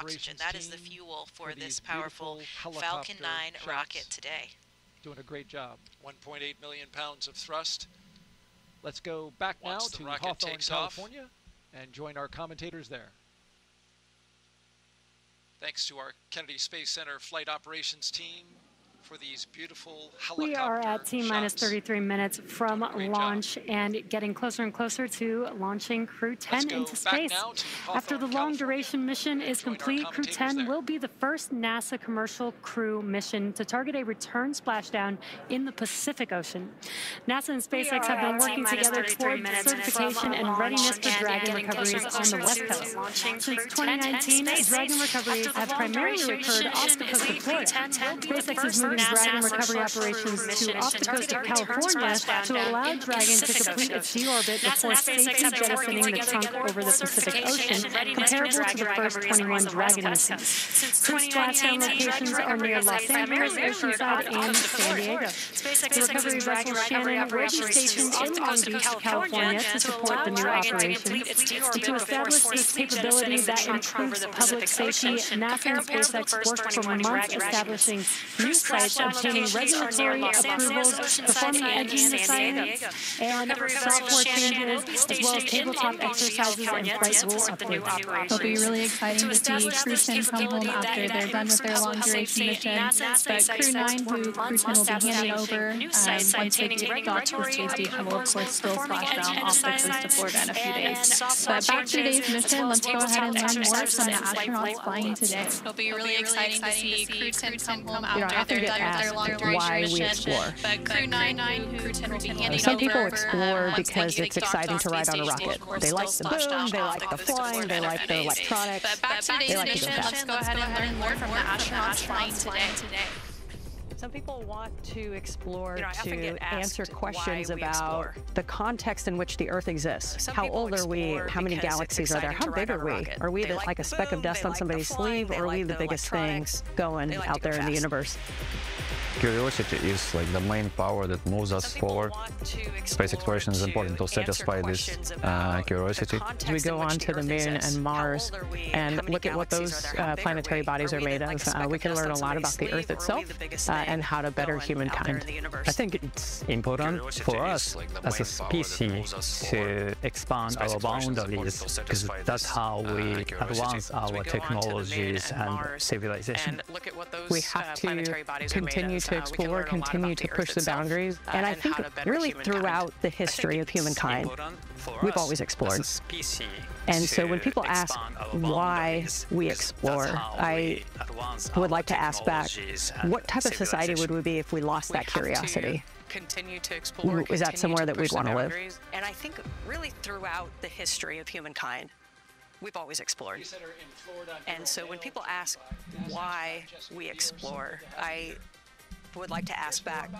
oxygen. That is the fuel for this powerful Falcon 9 rocket today. Doing a great job. 1.8 million pounds of thrust. Let's go back now to Hawthorne, California, and join our commentators there. Thanks to our Kennedy Space Center flight operations team, for these beautiful helicopter We are at T-minus shots. 33 minutes from launch and getting closer and closer to launching Crew 10 into space. After the long-duration mission is complete, Crew 10 will be the first NASA commercial crew mission to target a return splashdown in the Pacific Ocean. NASA and SpaceX have been working together toward certification and readiness for Dragon recoveries on the West Coast. Since 2019, Dragon recoveries have primarily occurred off the coast of Florida. SpaceX is moving Dragon recovery operations to off the coast of California to allow Dragon to complete its deorbit before safely jettisoning the trunk over the Pacific Ocean, comparable to the first 21 Dragon missions. Crew splashdown locations are near Los Angeles, Oceanside, and San Diego. The recovery vessel Shannon will be stationed in Long Beach, California, to support the new operation. To establish this capability that improves public safety, NASA and SpaceX worked for months establishing new sites, obtaining regulatory approvals, performing edging assignments, and software changes, as well as tabletop exercises and flight rule updates. It'll be really exciting to see Crew 10 come home after they're done with their long-duration mission. But Crew 9, who Crew 10 will be handing over once they get off the space station, will of course still splash down off the coast of Florida in a few days. But back to today's mission, let's go ahead and learn more from the astronauts flying today. It'll be really exciting to see Crew 10 come home You don't have after to they're get done with their asked long-duration why we mission. explore. But Crew 9, who Crew 10 will be handing over Some people explore once because they it's get exciting docked to ride off on a the rocket. space station, They like the still boom, splash they down like off the the coast of flying, Florida they in a like few the days. electronics. But back to They today's like to go mission, fast. let's go ahead and learn more from the astronauts flying today. Some people want to explore You don't have to to get asked answer questions why we about explore. the context in which the Earth exists. Some How people old are we? explore How many because galaxies it's are there? exciting How to big ride are on a we? rocket. Are we They like like the a speck of boom, dust they on like somebody's the flying, sleeve, they or are we like the the biggest thing electronics. going They like out to go there in the fast. universe? Curiosity is like the main power that moves us forward. Space exploration is important to satisfy this curiosity. As we go on to the moon and Mars and look at what those planetary bodies are made of, we can learn a lot about the Earth itself and how to better humankind. I think it's important for us as a species to expand our boundaries, because that's how we advance our technologies and civilization. We have to continue to explore, continue to push the boundaries, and I think really throughout the history of humankind, we've always explored. And so when people ask why we explore, I would like to ask back, what type of society would we be if we lost that curiosity? Continue to explore. Is that somewhere that we'd want to live? And I think really throughout the history of humankind, we've always explored. And so when people ask why we explore, I would like to ask back,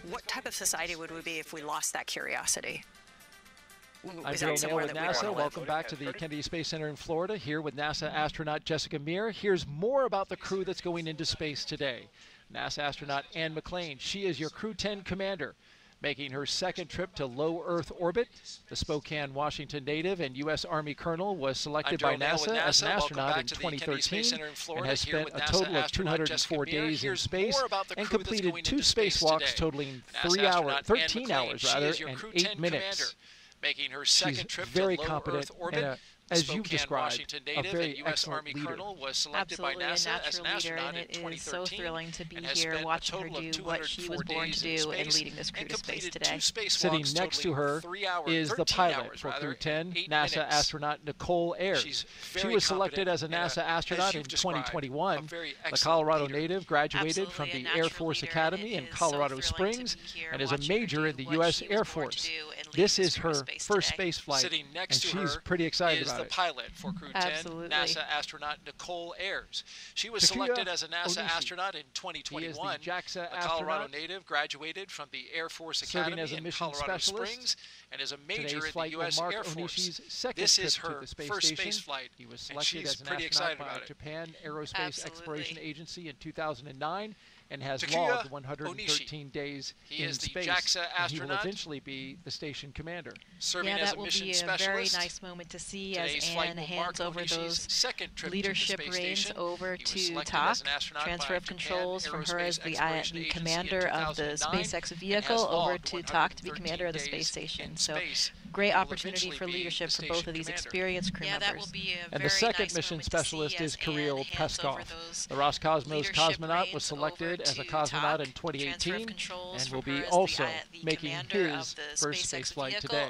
what type of society would we be if we lost that curiosity? I'm Bill Nail with NASA. Welcome back to the Kennedy Space Center in Florida, here with NASA astronaut Jessica Meir. Here's more about the crew that's going into space today. NASA astronaut Anne McClain, she is your Crew 10 commander, making her second trip to low Earth orbit. The Spokane, Washington native and U.S. Army colonel was selected by NASA as an astronaut in 2013 and has spent a total of 204 days in space and completed 2 spacewalks totaling 13 hours and 8 minutes. Making her second trip very to low competent Earth orbit. as you've described, Washington native a very and U.S. excellent Army leader. colonel was selected by NASA as an astronaut in 2013. It is so thrilling to be here watching her do what she was born to do and leading this crew to space today. Sitting next to her is the pilot for Crew 10, NASA astronaut Nichole Ayers. She was selected as a NASA astronaut in 2021. The Colorado native graduated from the Air Force Academy in Colorado Springs and is a major in the U.S. Air Force. This is her first space flight, and she's pretty excited about it. The pilot for Crew 10, NASA astronaut Nichole Ayers. She was selected as a NASA astronaut in 2021. The JAXA a Colorado native, graduated from the Air Force Academy in Colorado Springs and is a major in the U.S. Air Force. This is her first space flight, He was and selected she's as an pretty astronaut excited by about it. Japan Aerospace Exploration Agency in 2009 and has Takuya logged 113 days He in is the space. JAXA And he will astronaut. eventually be the station commander. Serving Yeah, as that a will mission be a specialist. very nice moment to see Today's as flight Anne will hands mark over Onishi's those second trip leadership to the space reins station. over He was to selected Tak, as an astronaut transfer by of controls Japan from her as Aerospace the Exploration Agency commander in of the 2009 SpaceX and vehicle has over logged to Tak to be commander of the 113 space days station. in So space. great opportunity for leadership for both of these experienced crew members. That will be a and the second mission specialist is Kirill Peskov. The Roscosmos cosmonaut was selected as a cosmonaut in 2018 and will be also making his first spaceflight today.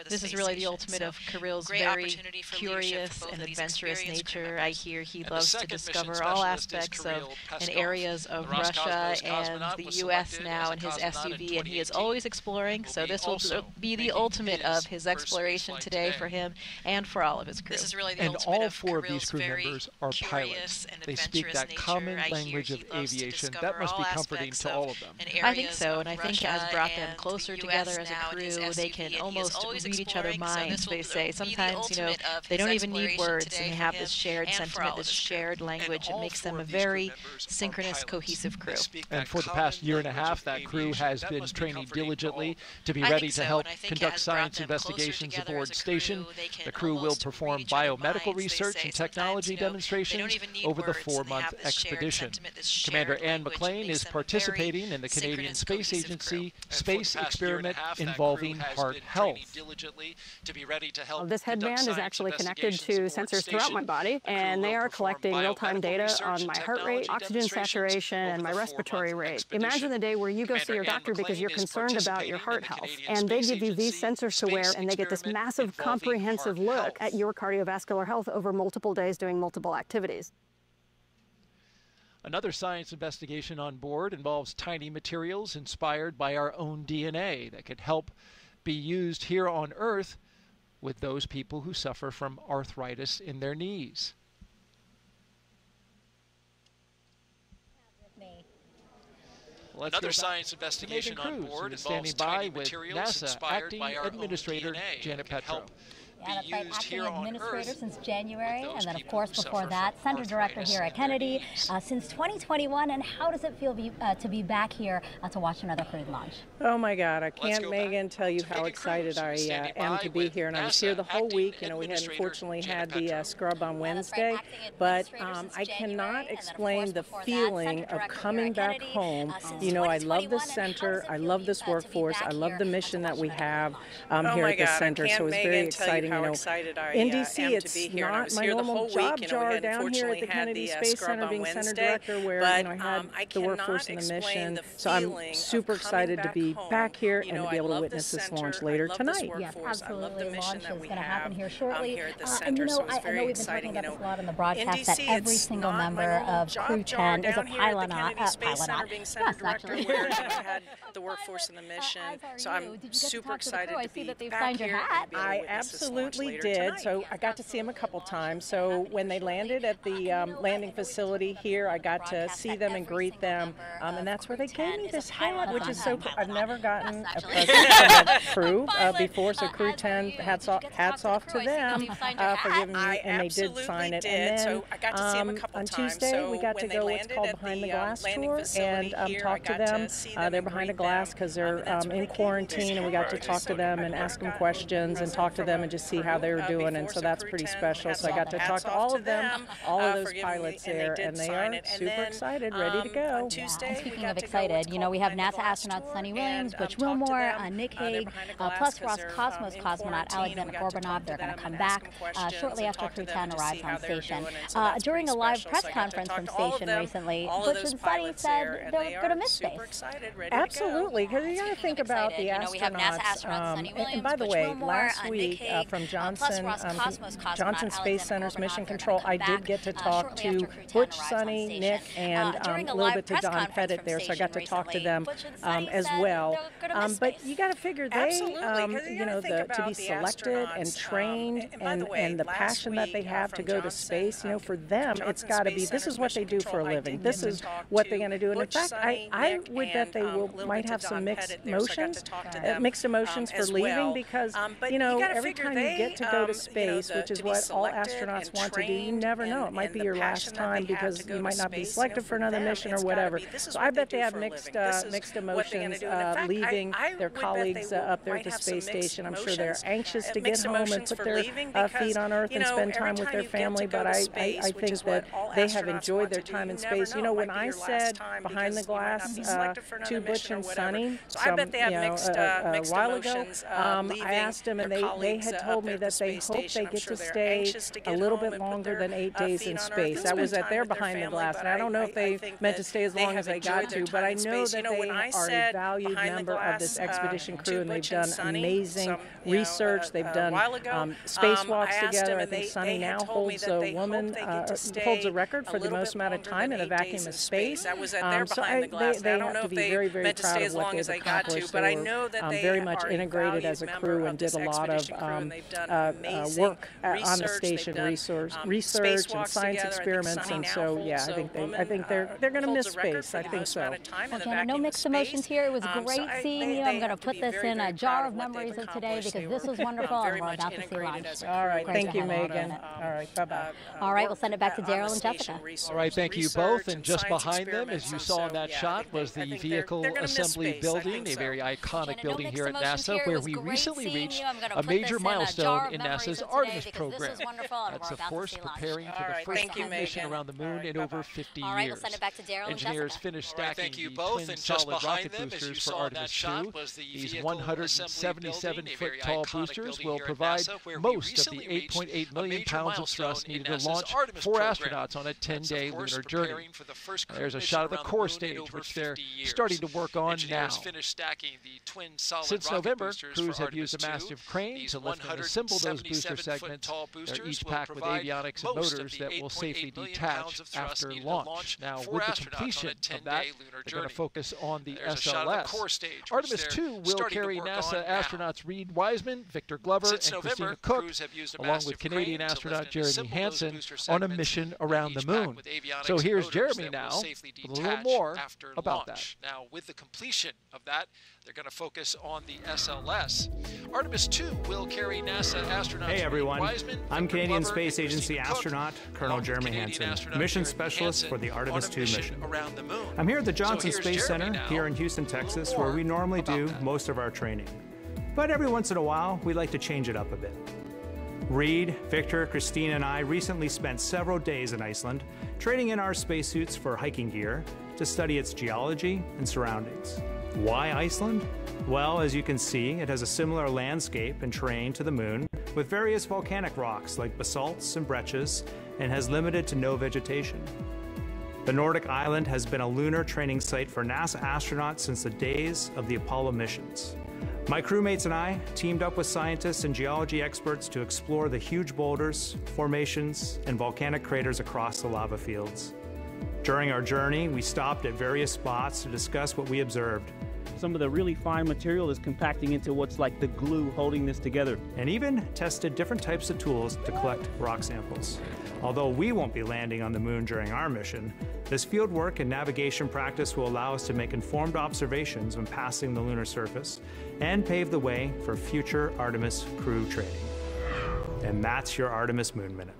This is really the ultimate of Kirill's very curious and adventurous nature. I hear he loves to discover all aspects of and areas of Russia and the U.S. now in his SUV, and he is always exploring, so this will be the ultimate of his exploration today for him and for all of his crew. This is really the and ultimate all of four of Kirill's these crew members are pilots. They speak that common language of aviation. That must be comforting to all of them. I think so, and I think it has brought them closer together as a crew. They can almost read each other's minds, they say. Sometimes, you know, they don't even need words, and they have this shared sentiment, this shared language. It makes them a very synchronous, cohesive crew. And for the past year and a half, that crew has been training diligently to be ready to help conduct science investigations aboard station. The crew will perform biomedical research and technology demonstrations over the 4-month expedition. Commander Anne McClain is participating in the Canadian Space Agency space experiment involving heart health. This headband is actually connected to sensors throughout my body, and they are collecting real-time data on my heart rate, oxygen saturation, and my respiratory rate. Imagine the day where you go see your doctor because you're concerned about your heart health, and they give you these sensors to wear, and they get this massive, comprehensive look at your cardiovascular health over multiple days doing multiple activities. Another science investigation on board involves tiny materials inspired by our own DNA that could help be used here on Earth with those people who suffer from arthritis in their knees. Another science investigation on board involves tiny materials inspired by our own DNA Janet that could help Yeah, that's right. Acting administrator since January, and then of course before that, Center Director here at Kennedy since 2021. And how does it feel to be back here to watch another crewed launch? Oh my God, I can't, Megan, tell you how excited I am to be here. And I was here the whole week. You know, we had unfortunately had the scrub on Wednesday, but I cannot explain the feeling of coming back home. You know, I love this center, I love this workforce, I love the mission that we have here at the center. So it's very exciting. You know, in DC, it's not my normal job jar down here at the Kennedy Space Center being Center Director, where you know, I had the workforce and the mission. So I'm super excited to be back here and to be able to witness this launch later tonight. Yes, absolutely. Launch is going to happen here shortly. And you know, I know we've been talking about this a lot on the broadcast, that every single member of Crew 10 is a pilonaut. Yes, actually. The workforce and the mission. So I'm super excited to be back here. I absolutely did. So I got to see them a couple times. So when they landed at the landing facility here, I got to see them and greet them. And that's where they gave me this hat, which is so cool. I've never gotten a present from a crew before. So Crew 10, hats off to them for giving me, and they did sign it. And then on Tuesday, we got to go what's called behind the glass tour and talk to them. They're behind a glass because they're in quarantine, and we got to talk to them and ask them questions and talk to them and just see how they were doing, and so that's pretty special. So I got to talk to all of them, all of those pilots there, and they are super excited, ready to go. And speaking of excited, you know, we have NASA astronauts Suni Williams, Butch Wilmore, Nick Hague, plus Roscosmos cosmonaut Aleksandr Gorbunov. They're going to come back shortly after Crew 10 arrives on station. During a live press conference from station recently, Butch and Suni said they're going to miss space. Absolutely, because you got to think about the astronauts. And by the way, last week from Johnson Space Center's Mission Control, I did get to talk to Butch, Suni, Nick, and a little bit to Don Pettit there, so I got to talk to them as well. But you got to figure they, you know, to be selected and trained, and the passion that they have to go to space, you know, for them, it's got to be, this is what they do for a living. This is what they're going to do. And in fact, I would bet they might have some mixed emotions for leaving, because, you know, every time get to go to space, which is what all astronauts want to do, you never know. It might be your last time because you might not be selected for another mission or whatever. So I bet they have mixed emotions leaving their colleagues up there at the space station. I'm sure they're anxious to get home and put their feet on Earth and spend time with their family, but I think that they have enjoyed their time in space. You know, when I said behind the glass to Butch and Suni a while ago, I asked them, and they had told me that they hope they get to stay a little bit longer than 8 days in space. That was at their behind the glass, and I don't know if they meant to stay as long as they got to, but I know that they are a valued member of this expedition crew, and they've done amazing research. They've done spacewalks together. I think Suni now holds holds a record for the most amount of time in a vacuum of space. So they have to be very, very proud of what they've accomplished. They were very much integrated as a crew and did a lot of work on the station, research and science experiments. And so, yeah, I think they're going to miss space. I think so. Again, no mixed emotions here. It was great seeing you. I'm going to put this in a jar of memories of today because this was wonderful, and we're about to see launch. All right, thank you, Megan. All right, bye-bye. All right, we'll send it back to Daryl and Jessica. All right, thank you both. And just behind them, as you saw in that shot, was the Vehicle Assembly Building, a very iconic building here at NASA, where we recently reached a major milestone in NASA's Artemis program. That's, of course, preparing for the first crewed mission around the moon in over 50 years. Engineers finished stacking the twin solid rocket boosters for Artemis 2. These 177-foot tall boosters will provide most of the 8.8 million pounds of thrust needed to launch 4 astronauts on a 10-day lunar journey. There's a shot of the core stage, which they're starting to work on now. Since November, crews have used a massive crane to lift and assemble those booster segments. They're each packed with avionics and motors that will safely detach after launch. Now, with the completion of that, they're going to focus on the SLS. Artemis 2 will carry NASA astronauts Reed Wiseman, Victor Glover, and Christina Cook, along with Canadian astronaut Jeremy Hansen, on a mission around the moon. So here's Jeremy now with a little more about that. Now, with the completion of that, they're going to focus on the SLS. Artemis 2 will carry NASA astronauts. Hey everyone, Wiseman, I'm Canadian Space Agency astronaut Colonel Jeremy Hansen, mission specialist for the Artemis 2 mission. I'm here at the Johnson Space Center here in Houston, Texas, where we normally do most of our training. But every once in a while, we like to change it up a bit. Reed, Victor, Christina, and I recently spent several days in Iceland, trading in our spacesuits for hiking gear to study its geology and surroundings. Why Iceland? Well, as you can see, it has a similar landscape and terrain to the moon, with various volcanic rocks like basalts and breccias, and has limited to no vegetation. The Nordic island has been a lunar training site for NASA astronauts since the days of the Apollo missions. My crewmates and I teamed up with scientists and geology experts to explore the huge boulders, formations, and volcanic craters across the lava fields. During our journey, we stopped at various spots to discuss what we observed. Some of the really fine material is compacting into what's like the glue holding this together. And even tested different types of tools to collect rock samples. Although we won't be landing on the moon during our mission, this field work and navigation practice will allow us to make informed observations when passing the lunar surface and pave the way for future Artemis crew training. And that's your Artemis Moon Minute.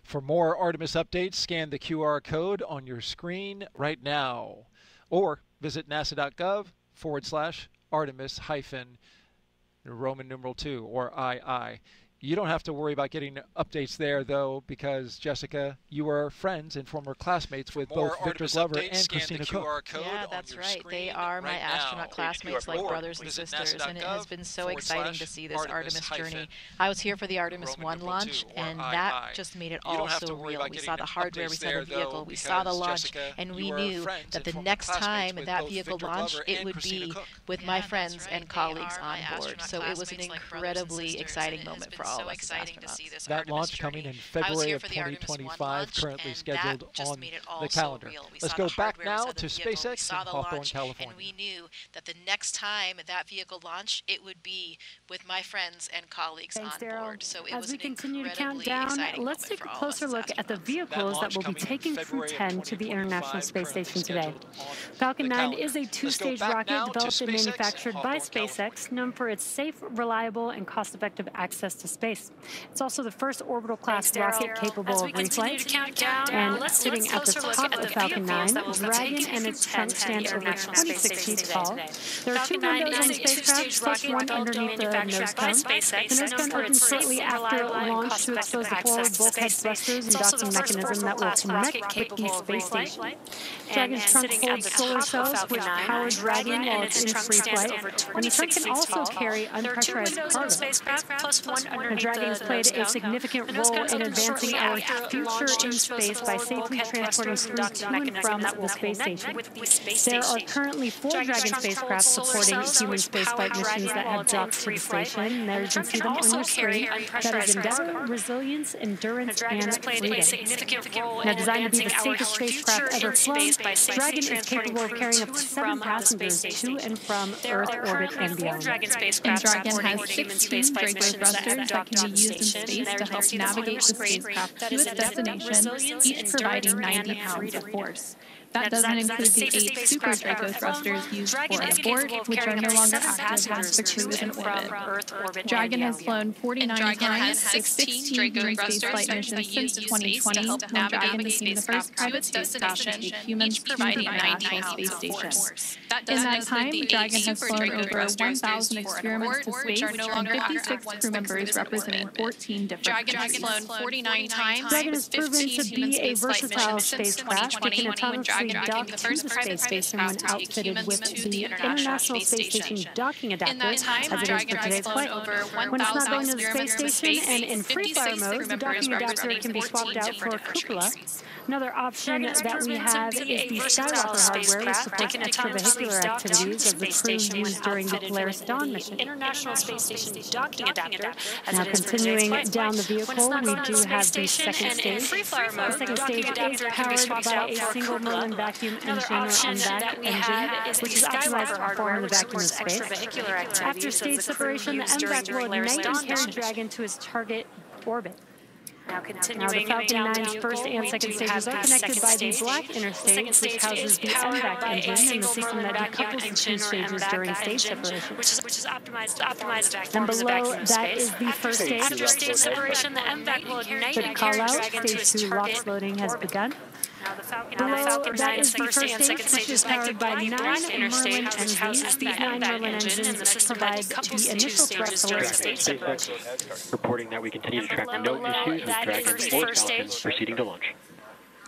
For more Artemis updates, scan the QR code on your screen right now, or visit nasa.gov/Artemis-Roman numeral 2 or II. You don't have to worry about getting updates there, though, because, Jessica, you are friends and former classmates with both Victor Glover and Christina Cook. Yeah, that's right. They are my astronaut classmates, like brothers and sisters, and it has been so exciting to see this Artemis journey. I was here for the Artemis 1 launch, and that just made it all so real. We saw the hardware, we saw the vehicle, we saw the launch, and we knew that the next time that vehicle launched, it would be with my friends and colleagues on board. So it was an incredibly exciting moment for all so of us exciting to see this that launch coming in February of 2025, currently scheduled on the calendar. Let's go back now to SpaceX in Hawthorne, California. And we knew that the next time that vehicle launched, it would be with my friends and colleagues on board. So it was As we continue to count down, let's take a closer look at the vehicles that will be taking Crew 10 to the International Space Station today. Falcon 9 is a two-stage rocket developed and manufactured by SpaceX, known for its safe, reliable, and cost-effective access to space. It's also the first orbital-class rocket capable of reflight. And sitting at the top of Falcon 9, Dragon and its trunk stand over 26 feet tall. There are two windows on the spacecraft, plus one underneath the nose cone. The nose cone opens shortly after launch to expose the forward bulkhead thrusters and docking mechanism that will connect the space station. Dragon's trunk holds solar cells, which power Dragon while it's in free flight, and the trunk can also carry unpressurized cargo. The Dragon has played a significant role in advancing our future in space by safely transporting crews to and from the space station. There are currently 4 Dragon spacecraft supporting human spaceflight missions that have docked to the station. There you can see them on your screen. That is Endeavour, Resilience, Endurance, and Freedom. Now designed to be the safest spacecraft ever flown, Dragon is capable of carrying up to 7 passengers to and from Earth orbit and beyond. And Dragon has 16 Draco thrusters that can be used in space to help navigate the spacecraft to its destination, each providing 90 pounds of force. That doesn't include the 8 Super Draco thrusters used for abort, which are no longer active once the crew is in orbit. Dragon has flown 49 times, 16 Draco spaceflight missions since 2020, when Dragon became the first private spacecraft to take humans to the International Space Station. In that time, Dragon has flown over 1,000 experiments to space and 56 crew members representing 14 different countries. Dragon has flown 49 times. Dragon has proven to be a versatile spacecraft. It can autonomously dock to the space station when outfitted with the International Space Station docking adapter, as it is for today's flight. When it's not going to the space station and in free-fire mode, the docking adapter can be swapped out for a cupola. Another option that we have is the Skywalker hardware, which supports extravehicular activities as the crew used during the Polaris Dawn mission. International Space Station docking adapter. Now continuing down the vehicle, we do have the second stage. The second stage is powered by a single Merlin vacuum engine on back engine, which is optimized to perform the vacuum of space. After stage separation, the MVAC will ignite and carry Dragon to its target orbit. Now the Falcon 9's first and second stages are connected by the Black Interstate, which houses the MVAC engine and the system that decouples the 2 stages during stage separation. Which is optimized and below that is the first stage. After stage separation, the MVAC will ignite and carry Dragon to its stage 2 LOX loading has begun. Below that is the first and second stages connected by the Black Interstate, which houses the MVAC engine and the system that decouples the 2 stages during stage separation. Reporting that we continue to track no issues with Dragon or Falcon proceeding to launch.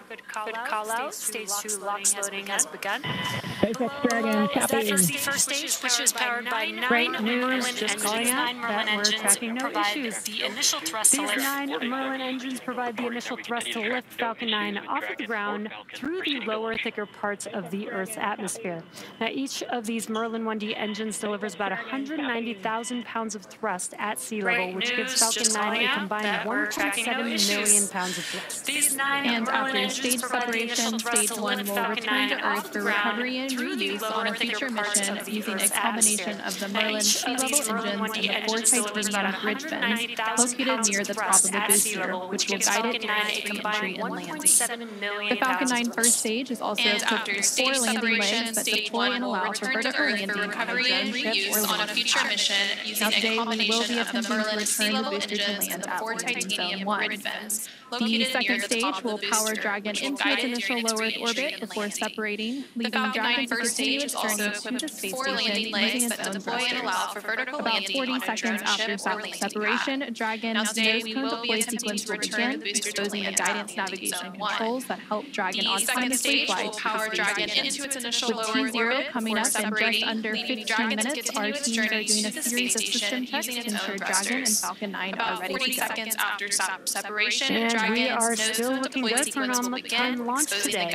Good call out. Stage 2 LOX loading has begun. SpaceX Dragon, copy. That is the first stage, which is powered by 9 Great news, Merlin just engines. calling out 9 Merlin that we're engines tracking no provide issues. the initial thrust These to lift. 9 Merlin engines provide the initial thrust to lift Falcon 9 off of the ground through the lower, thicker parts of the Earth's atmosphere. Now, each of these Merlin 1D engines delivers about 190,000 pounds of thrust at sea level, which gives Falcon 9 a combined 1.7 million pounds of thrust. These 9 And Merlin after engines stage provide the initial separation, thrust Stage to 1 lift will Falcon return 9 to off Earth the for ground recovery and through the reuse lower, on a thicker future parts mission of the using a Earth's combination atmosphere. of the Now, Merlin each of sea-level these Merlin engines 1D and the 4 engines delivers about titanium bridge vents 190,000 located pounds near of the top thrust of the at sea booster, level, which will gives guide it Falcon during 9 its a entry combined and landing. 1.7 million The Falcon pounds of 9 thrust. first stage is also And equipped after with 4 stage landing separation, legs that Stage deploy 1 and will allow for return to vertical Earth landing for on a recovery and drone, ship, reuse or on a launch. future mission using Now, a today we will combination be of the attempting to Merlin return the sea-level booster to engines land and the at 4 landing titanium zone 1. bridge vents The located second near the stage top of will the power booster, Dragon which will into guide its it initial during its lowered re-entry orbit and before landing. separating, The leaving Falcon Dragon 9 to first continue stage its is also journey to equipped the with space 4 station landing using legs its that own deploy and thrusters. allow for vertical About landing 40 on a seconds drone after ship or landing separation, pad. Dragon's Now today nose we cone will be deploy attempting sequence to will return begin, the booster to exposing the land guidance at navigation Landing Zone controls that help Dragon The second autonomously stage fly will to the power space Dragon station. into its initial With lower T0 orbit coming before up in just separating, under leaving 15 Dragon to minutes, our continue its teams are journey doing to a the series space of system station checks using to its ensure own Dragon and thrusters. Falcon 9 are About ready 40 to go. seconds after separation, And we are still looking good for an on-time launch today.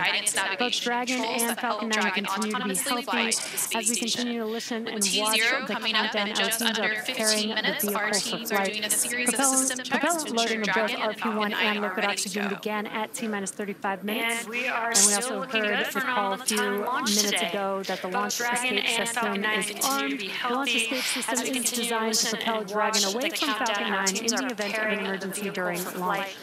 Both Dragon and Falcon 9 continue to be healthy as we continue to listen and watch the countdown as teams are preparing the vehicle for flight. Propellant loading of both RP-1 and liquid oxygen began at T-minus 35 minutes. And we also heard the call a few minutes ago that the launch escape system is armed. The launch escape system is designed to propel Dragon away from Falcon 9 in the event of an emergency during launch.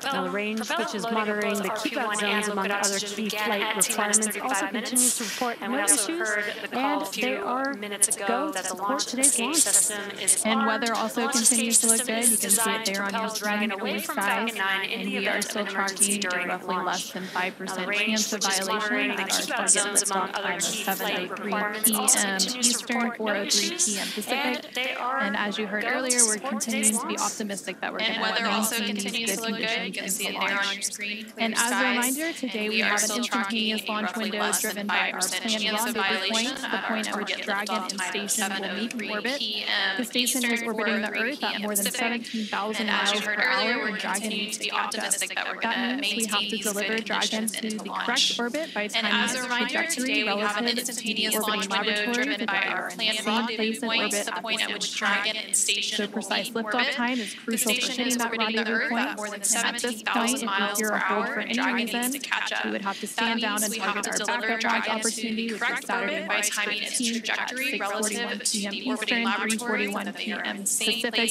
Now, the range, which is monitoring the keep-out zones among other key flight requirements, also continues to report no issues, and they are to go to support today's launch. And weather also continues to look good. You can see it there on your screen, away from Falcon 9, and we are still tracking roughly less than 5% chance of violation at our target liftoff time of 7:03 p.m. Eastern, 4:03 p.m. Pacific. And as you heard earlier, we're continuing to be optimistic that we're going to maintain these good conditions. You can see it there on your screen. And as a reminder, today we have an instantaneous launch window driven by our planned rendezvous point, the point at which Dragon and station will meet in orbit. The station is orbiting the Earth at more than 17,000 miles per hour, and Dragon needs to catch us. That means we have to deliver Dragon to the correct orbit by timing its trajectory relative to the orbiting laboratory by our planned rendezvous point, the point at which Dragon and station will meet in orbit. So precise liftoff time is crucial for hitting that rendezvous point. At this point, if you're a hold for any reason, we would have to stand down and target our backup launch opportunity, which is Saturday, March 13th at 6:41 p.m. Eastern, 3:41 p.m. Pacific. But again, everything and all the systems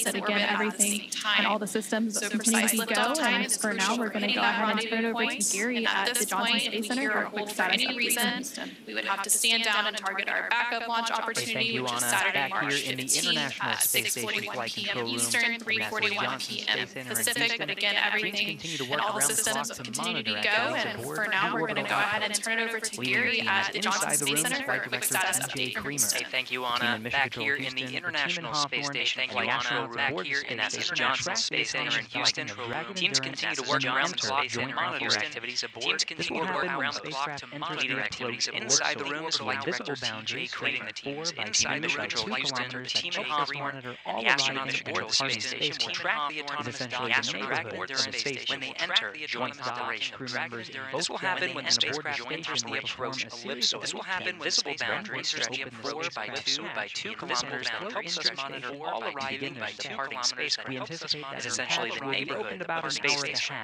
continue to go. And for now, we're going to go ahead and turn it over to Gary at the Johnson Space Center for a quick status update from Houston. We would have to stand down and target our backup launch opportunity, which is Saturday, March 15th at 6:41 p.m. Eastern, 3:41 p.m. Pacific. But again, everything and all the systems continue to go, and for now we're going to go ahead and turn it over to Gary at the Johnson Space Center for a quick status update from Houston. Hey, thank you, Anna. Back here in the International Space Station. Thank you, Anna. Back here in the Johnson Space Center in Houston. Teams continue to work around the clock to monitor activities aboard. Teams continue to work around the clock to monitor activities inside the rooms. Flight Director CJ creating the teams inside the Mission Houston. The team at Hawthorne and the astronauts aboard the space station will track the autonomous docking during their space station. When they enter the joint operation, this will happen when the spacecraft enters the approach ellipse. This will happen when visible boundaries stretch 4 by 2 kilometers and helps us monitor all arriving and departing spacecraft. Is essentially the neighborhood of our space station.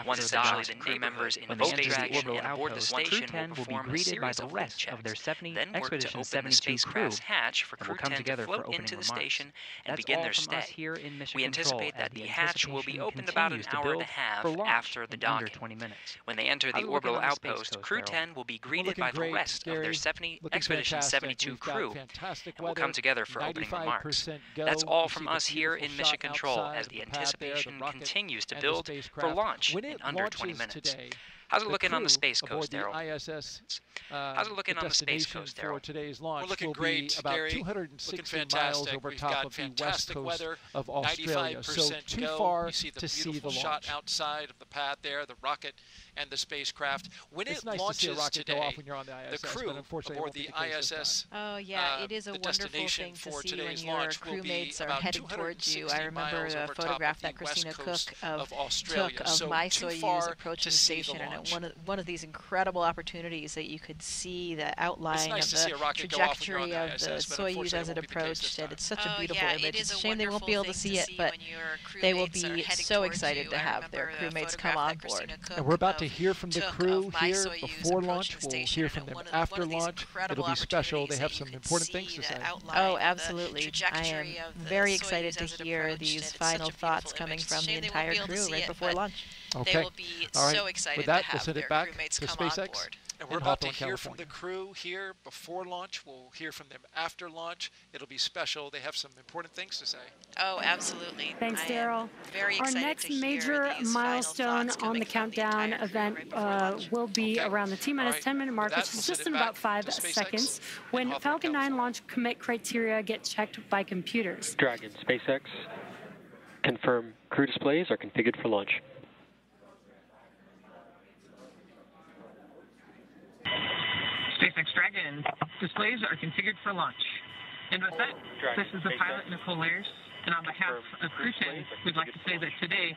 Once docked, the crew members in both directions and aboard the station will perform a series of lift checks. Then work to open the spacecraft's hatch for Crew 10 to float into the station and begin their stay. We anticipate that the hatch will be opened about an hour and a half after the docking. When they enter the orbital outpost, Crew 10 will be greeted by the rest of their Expedition 72 crew and will come together for opening remarks. That's all from us here in Mission Control as the anticipation continues to build for launch in under 20 minutes. How's it looking on the Space Coast, Daryl? How's it looking on the Space Coast, Daryl? Today's launch We're looking great, about Gary. 260 miles over top of the west coast of Australia. So too far to see the launch. Shot outside of the pad there, the rocket and the spacecraft. When it's it nice launches to see a rocket today, go off when you're on the ISS, the crew aboard the ISS, oh yeah, it is a wonderful thing to see when your crewmates are headed towards you. I remember a photograph that Christina Cook took of my Soyuz approaching the station, and one of these incredible opportunities that you could see the outline of the trajectory of the Soyuz as it approached, and it's such a beautiful image. It's a shame they won't be able to see it, but they will be so excited to have their crewmates come on board. And we're about to hear from the crew here before launch. We'll hear from them after launch. It'll be special. They have some important things to say. Oh, absolutely. I am very excited to hear these final thoughts coming from the entire crew right before launch. Okay. They will be so excited to have their crewmates come on board. And we're about to hear from the crew here before launch. We'll hear from them after launch. It'll be special. They have some important things to say. Oh, absolutely. Thanks, Daryl. Very Our excited next to hear major milestone on the countdown event will be around the T-minus 10-minute mark, which is just in about 5 seconds, when Falcon 9 launch commit criteria get checked by computers. Dragon, SpaceX, confirm crew displays are configured for launch. SpaceX Dragon, displays are configured for launch. And with that, this is the pilot, Nichole Ayers, and on behalf of Crew 10, we'd like to say that today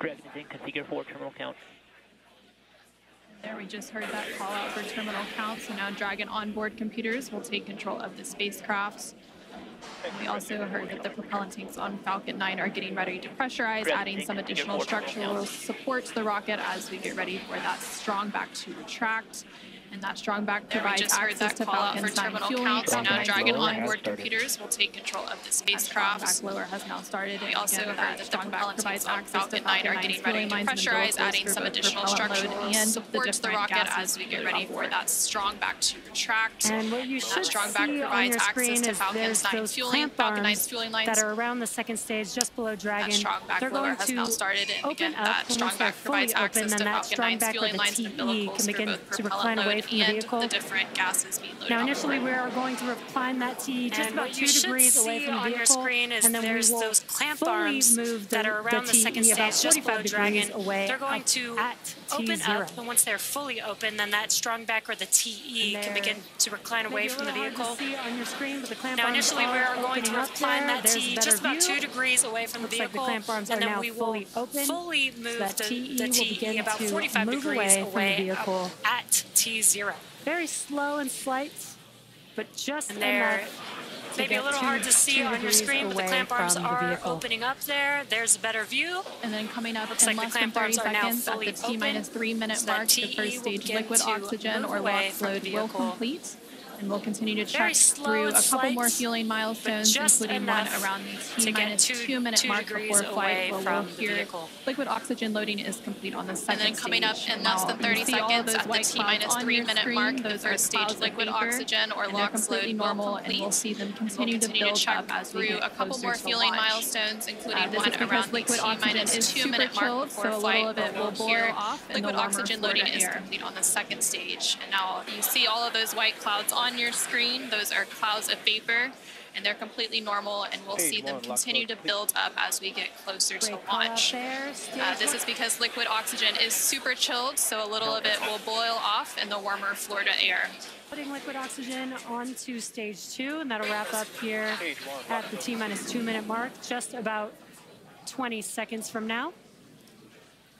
Dragon is in, configure for terminal count. There, we just heard that call out for terminal count, so now Dragon onboard computers will take control of the spacecraft. We also heard that the propellant tanks on Falcon 9 are getting ready to pressurize, adding some additional structural support to the rocket as we get ready for that strong back to retract. And that strong back provides access to Falcon's 9 fueling. So now Dragon onboard computers will take control of the spacecraft. Back lower has now started. We also heard that the propellant tanks on Falcon 9 are getting ready to pressurize, adding some additional structural support to the rocket as we get ready for that strong back to retract. And what you should strong see back provides on your screen access to is Falcon's 9 those fueling, clamp Falcon 9's arms fueling lines that are around the second stage, just below Dragon. That strong back They're lower going has to now started, and open again, up. that strong back provides access to that Falcon strong 9's back fueling with lines the and TE umbilicals can for begin both to propellant recline away load from the and vehicle. the different gases being loaded Now, on initially, board. we are going to recline that TE just about 2 degrees away from the on vehicle, your screen is and then there's we will those clamp fully arms move that are around the second TE about stage, just below 45 Dragon. degrees away. They're going to open T0. up, and once they're fully open, then that strong back or the TE can begin to recline away from the vehicle. On your screen, but the clamp Now, arms initially, we are going to recline that There's TE better just about view. 2 degrees away from the Looks like the vehicle, clamp arms and are then now we will fully open, fully so move that the will TE begin about to 45 move degrees away from the vehicle. up at T0. Very slow and slight, but just And they're enough. maybe a little hard to see on your screen, but the clamp arms are opening up there. There's a better view. And then coming up Looks in like less the than clamp 30 arms are now seconds at fully the T-3 minute so mark, that the TE first will stage begin liquid to oxygen move or away LOX from the load will vehicle. complete. And we'll continue to Very check slow through and a couple more slight, fueling milestones, just including one enough around the to get T-2 minute mark degrees before flight, away where we'll from the hear vehicle. liquid oxygen loading is complete on the second And then coming up stage. in less than 30 seconds at the T-3 minute mark, the those are first stage clouds of liquid vapor, oxygen or and they're LOX load completely will normal, complete. and we'll see them continue to build check up as we through get a couple closer more to fueling launch. milestones, including This one is because around the liquid oxygen is T-2 super minute mark chilled, before so a little flight, of it will boil here off in the liquid warmer oxygen Florida loading is air. complete on the second stage. And now you see all of those white clouds on your screen. Those are clouds of vapor, and they're completely normal, and we'll see them continue to build up as we get closer to launch. This is because liquid oxygen is super chilled, so a little of it will boil off in the warmer Florida air. Putting liquid oxygen onto stage 2, and that'll wrap up here at the T-2 minute mark, just about 20 seconds from now.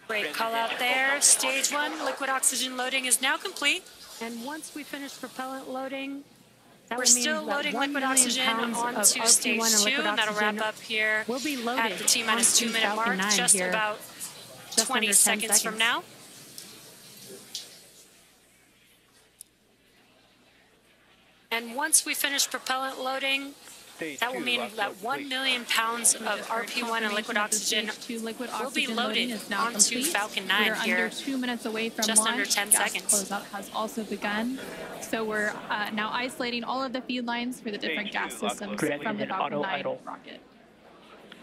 Great call out there. Stage 1 liquid oxygen loading is now complete. And once we finish propellant loading, we're still loading liquid oxygen onto stage 2, and that'll wrap up here will be loaded at the T-2 minute mark, just about 20 seconds from now. And once we finish propellant loading, that will mean that 1 million pounds of RP1 and liquid oxygen will be loaded onto Falcon 9 we're here under 2 minutes away from just launch. under 10 Gas seconds. Closeout has also begun. So we're now isolating all of the feed lines for the different gas systems from the Falcon 9 rocket.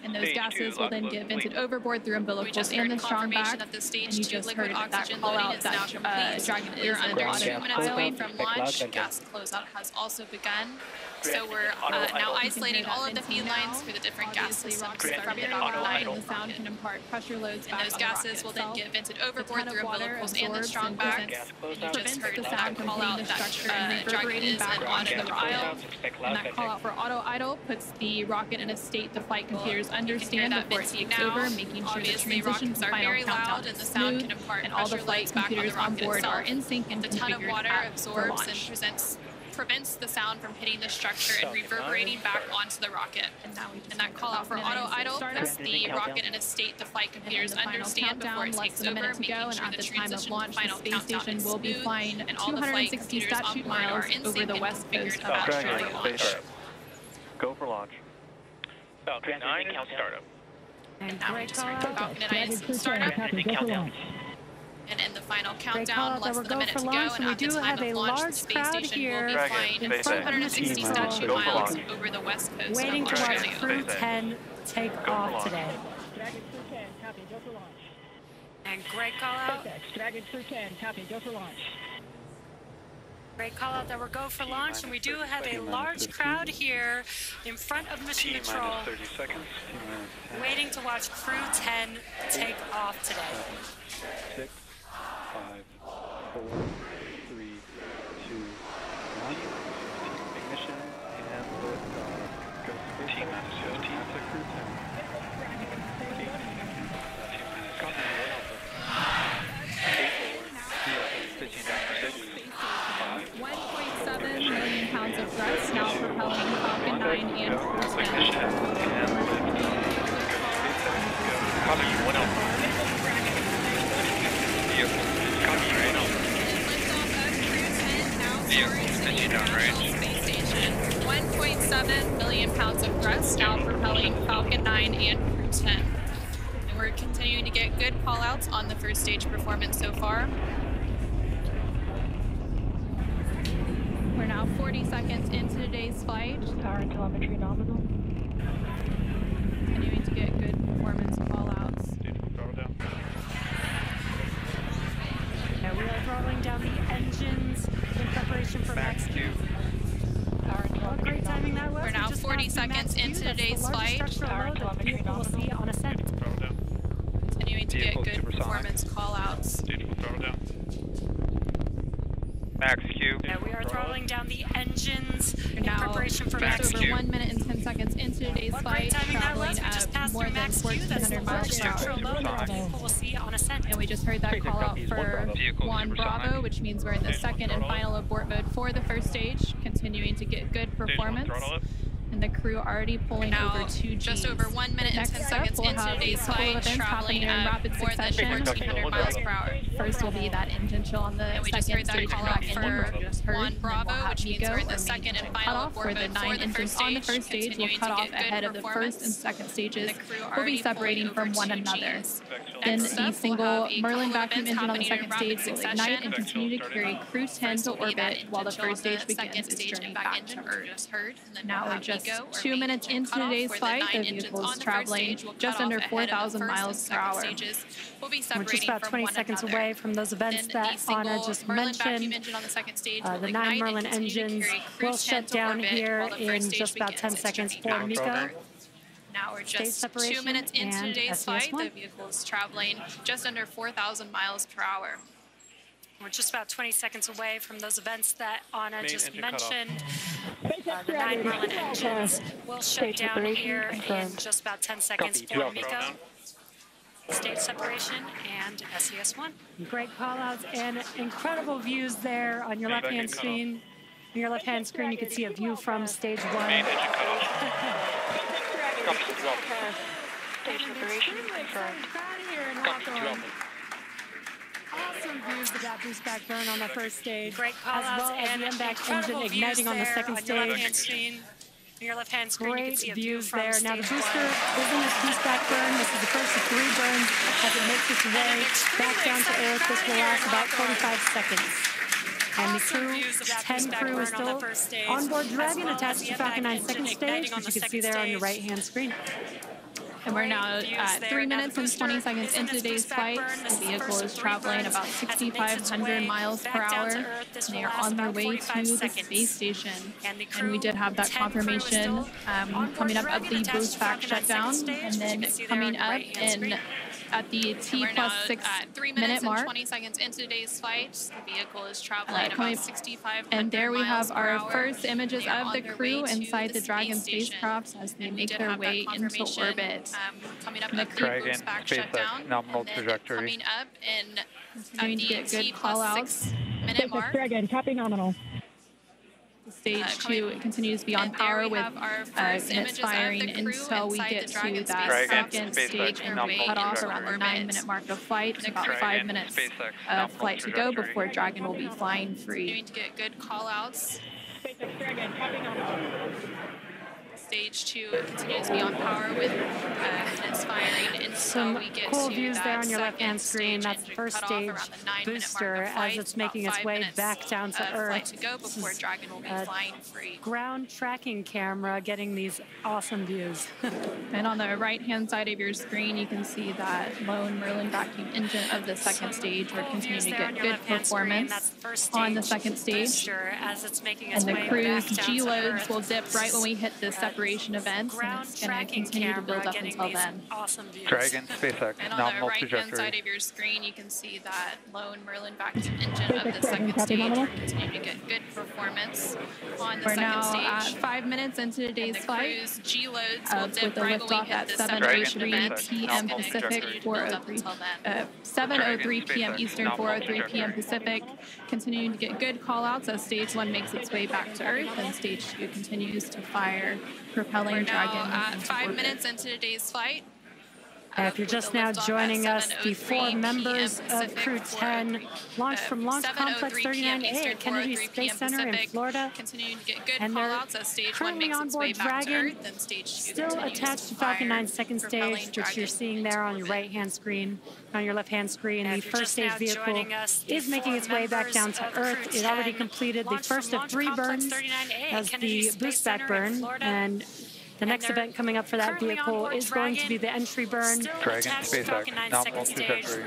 And those gases will then get vented overboard through umbilicals and the strong back. And you just heard that call out that Dragon is Under 2 minutes away from launch. Gas closeout has also begun. So we're now isolating all of the feed lines for the different gas systems from the Falcon 9 and the sound can impart pressure loads and those gases will then get vented overboard through umbilicals and the strong back. And you just heard that call out that Dragon is an auto idle. And that call out for auto idle puts the rocket in a state the flight computers understand before it takes over, making sure the transition to final countdown is smooth, and all the flight computers on board are in sync and the ton of configured water for absorbs launch. and prevents the sound from hitting the structure and reverberating back onto the rocket. And that call out for auto idle puts the rocket in a state the flight computers understand before it takes over, making sure the transition to final countdown is will be smooth, flying and all the flight 260 computers on statute board are miles in over sync the and west coast configured of about Australia. launch. Go for launch. Falcon 9 count startup. And now we just heard Falcon 9 is startup. Countdown. And in the final Great call countdown, out less that than a we're minute go to for go, launch, and and we at the do time have of a launch, the large space crowd station here will be flying in front of 460 Mission statute Control, miles over the west coast waiting of to watch Australia. Crew 10 take off today. Dragon Crew 10, copy, go for launch. And great call out. Dragon Crew 10, copy, go for launch. Great call out that we're go for launch, and we do have a large crowd here in front of Mission Control, 30 seconds. waiting to watch Crew 10 take off today. 6, 5, 4, 3, 2, 1. Ignition and liftoff. Go to SpaceX. NASA Crew 10. 1.7 million pounds of thrust now propelling Falcon 9 9 and Crew 10. Copy, 1 out. Vehicle, engine downrange. 1.7 million pounds of thrust now propelling Falcon 9 and Crew 10. And we're continuing to get good call-outs on the first stage performance so far. We're now 40 seconds into today's flight. Power and telemetry nominal. Continuing to get good performance call-outs. Yeah, we are throttling down the engines in preparation for Max Q. What great timing that was. We're now 40 seconds into today's flight. The vehicle will see on ascent. Continuing to get good performance call-outs. Max Q. Yeah, we are throttling down the engines in now preparation for Max Q. Over 1 minute and 10 seconds into today's flight, traveling at more than 1,400 miles per hour. The vehicle will see on ascent. And we just heard that call out for 1 Bravo, which means we're in the second and final abort mode for the first stage, continuing to get good performance. And the crew already pulling over 2 Gs. Just over 1 minute and 10 seconds into today's flight, traveling in at rapid more than succession. 1,400 miles per hour. First will be that engine chill on the And we just heard second that stage call out for 1 Bravo, which means we're in the second and final abort mode for the 9 engines on the first stage. Will cut off ahead of the first and second stages. We'll be separating from one another. Then the single Merlin vacuum engine on the second stage will ignite and continue to carry Crew 10 to orbit while the first stage begins its journey back to Earth. Now we're just 2 minutes into today's flight. The vehicle is traveling just under 4,000 miles per hour. We're just about 20 seconds away from those events that Anna just mentioned. The 9 Merlin engines will shut down here in just about 10 seconds for Miko. Now we're just 2 minutes into today's flight. The vehicle is traveling just under 4,000 miles per hour. We're just about 20 seconds away from those events that Anna just mentioned. The 9 Merlin engines will shut down here in just about 10 seconds for Miko. Stage separation and SES-1. Great call-outs and incredible views there on your left-hand screen. On your left-hand screen, you can see a view from stage 1. Main engine cutoff. Stage separation confirmed. Awesome views of that boost back burn on the first stage. Great call-outs and the MVAC engine igniting on the second stage. On your left-hand screen, you can see a view from there. Now the booster is in this boost back burn. This is the first of 3 burns as it makes its way back down to Earth. This will last about 45 seconds. And the crew, 10 crew is still on board Dragon attached to Falcon 9 second stage, which you can see there on your right-hand screen. And we're now at 3 minutes and 20 seconds into today's flight. The vehicle is traveling about 6,500 miles per hour. They are on their way to the space station. And we did have that confirmation coming up of the boost back shutdown. And then coming up in at the T+6 minute mark. 20 seconds into today's flight, the vehicle is traveling about 6,500 And there we have our miles per first images of the crew inside the Dragon spacecraft as they make their way into orbit. Coming up And the crew Dragon, SpaceX, nominal trajectory. Coming up in continuing to get good call-outs. minute mark. Dragon, copy nominal. Stage 2 it continues to be on power with its firing until we get to that second stage and we cut off around the 9-minute mark of flight. It's about 5 minutes of flight to go before Dragon will be flying free. Continuing to get good call-outs. SpaceX Dragon, copy nominal. Stage 2 continues to be on power with its firing until we get cool to views that there on your second left-hand screen. stage That's the engine first cutoff stage around the 9-minute booster mark of flight. as it's making its way back down to Earth. Flight to go before Dragon will be flying free. Ground tracking camera getting these awesome views. And on the right-hand side of your screen, you can see that lone Merlin vacuum engine of the second stage. We're continuing to get good performance on the second stage. As it's making and the crew's G loads will dip right when we hit the separation celebration event, and it's going to continue to build up until then. Awesome views. Dragon, SpaceX, and on the right-hand side of your screen, you can see that lone Merlin vacuum engine of the second stage. We're continuing to get good performance on the second stage. We're now at 5 minutes into today's flight. Cruise G-loads will dip right when we hit the 7:03 p.m. Pacific, 7:03 p.m. Eastern, 4:03 p.m. Pacific. Continuing to get good call-outs as Stage 1 makes its way back to Earth, and Stage 2 continues to fire propelling Dragon. We're now at 5 minutes into today's flight. If you're just now joining us, the 4 members of Crew 10 launched from Launch Complex 39A at Kennedy Space Center in Florida, and they're currently on board Dragon, still attached to Falcon 9 second stage, which you're seeing there on your right-hand screen. On your left-hand screen, the first stage vehicle is making its way back down to Earth. It already completed the first of 3 burns as the boost back burn, and the next event coming up for that vehicle is going to be the entry burn. Dragon, SpaceX, nominal trajectory.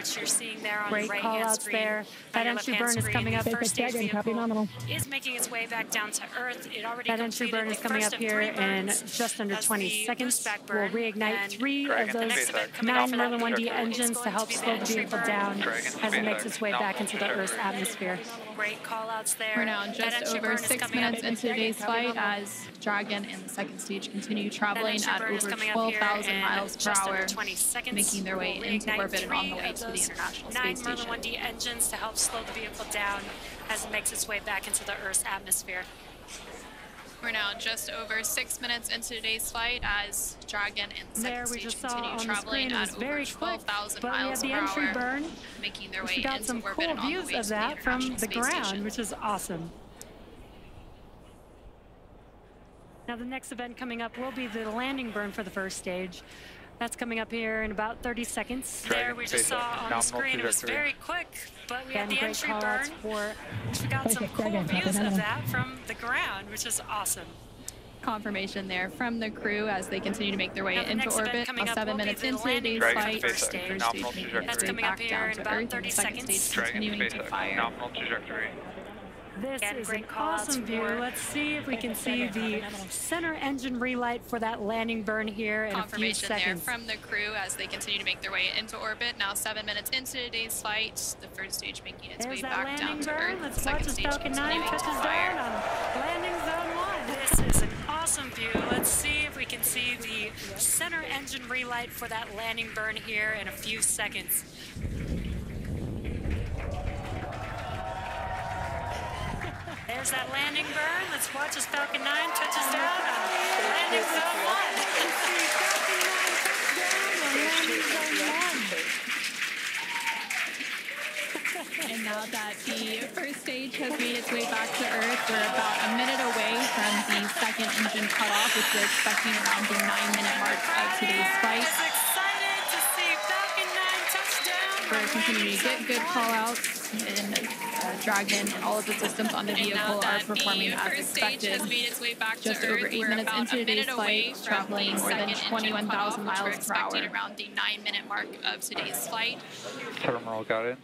Great call-outs there. That entry burn is coming up. First stage vehicle is making its way back down to Earth. That entry burn is coming up here in just under 20 seconds. We'll reignite 3 of those 9 Merlin 1D engines to help slow the vehicle down as it makes its way back into the Earth's atmosphere. Great call-outs there. We're now just over 6 minutes into today's flight as Dragon and the second stage continue traveling at over 12,000 miles per hour, making their way into orbit and on the way to the International Space Station. 9 Merlin 1D engines to help slow the vehicle down as it makes its way back into the Earth's atmosphere. We're now just over 6 minutes into today's flight as Dragon and the second stage continue traveling at over 12,000 miles per hour, making their way into orbit and on the way to the International Space Station. From the ground, which is awesome. Now the next event coming up will be the landing burn for the first stage. That's coming up here in about 30 seconds. There we just saw on the screen, it was very quick, but we had the entry burn. We got some cool views of that from the ground, which is awesome. Confirmation there from the crew as they continue to make their way into orbit. 7 minutes into today's flight, the first stage making its way back down to Earth, and the second stage continuing to fire. Nominal trajectory. This is an awesome view. Let's see if we can see the center engine relight for that landing burn here in a few seconds. Confirmation there from the crew as they continue to make their way into orbit. Now 7 minutes into today's flight, the first stage making its way back down to Earth. Let's watch as Falcon 9 touches down on landing zone 1. This is an awesome view. Let's see if we can see the center engine relight for that landing burn here in a few seconds. There's that landing burn. Let's watch as Falcon 9 touches down on landing zone 1. And now that the first stage has made its way back to Earth, we're about a minute away from the second engine cutoff, which we're expecting around the 9-minute mark of today's flight. Excited to see Falcon 9 touch down. We're continuing to get good call-outs, and Dragon and all of the systems on the vehicle are performing as expected. Just over 8 minutes into today's flight, traveling more than 21,000 miles per hour. Around the 9-minute mark of today's flight. Terminal guidance.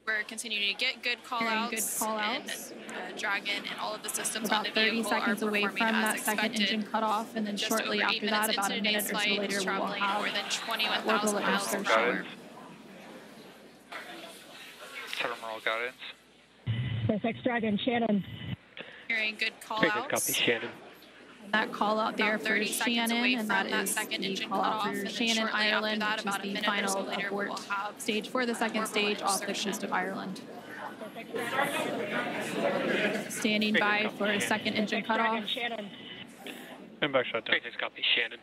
We're continuing to get good call-outs, and Dragon and all of the systems on the vehicle 30 seconds away from that second engine cutoff, and then shortly after that, about a minute or so later, we will have more than 21,000 miles per hour. Terminal guidance. SpaceX Dragon, Shannon. Hearing good call-outs. Copy, Shannon. That call out there for Shannon, and that is the call out for Shannon, Ireland, which is the final abort stage for the second stage off the coast of Ireland. Standing by for a second engine cutoff. Inbound shutdown. Copy, Shannon.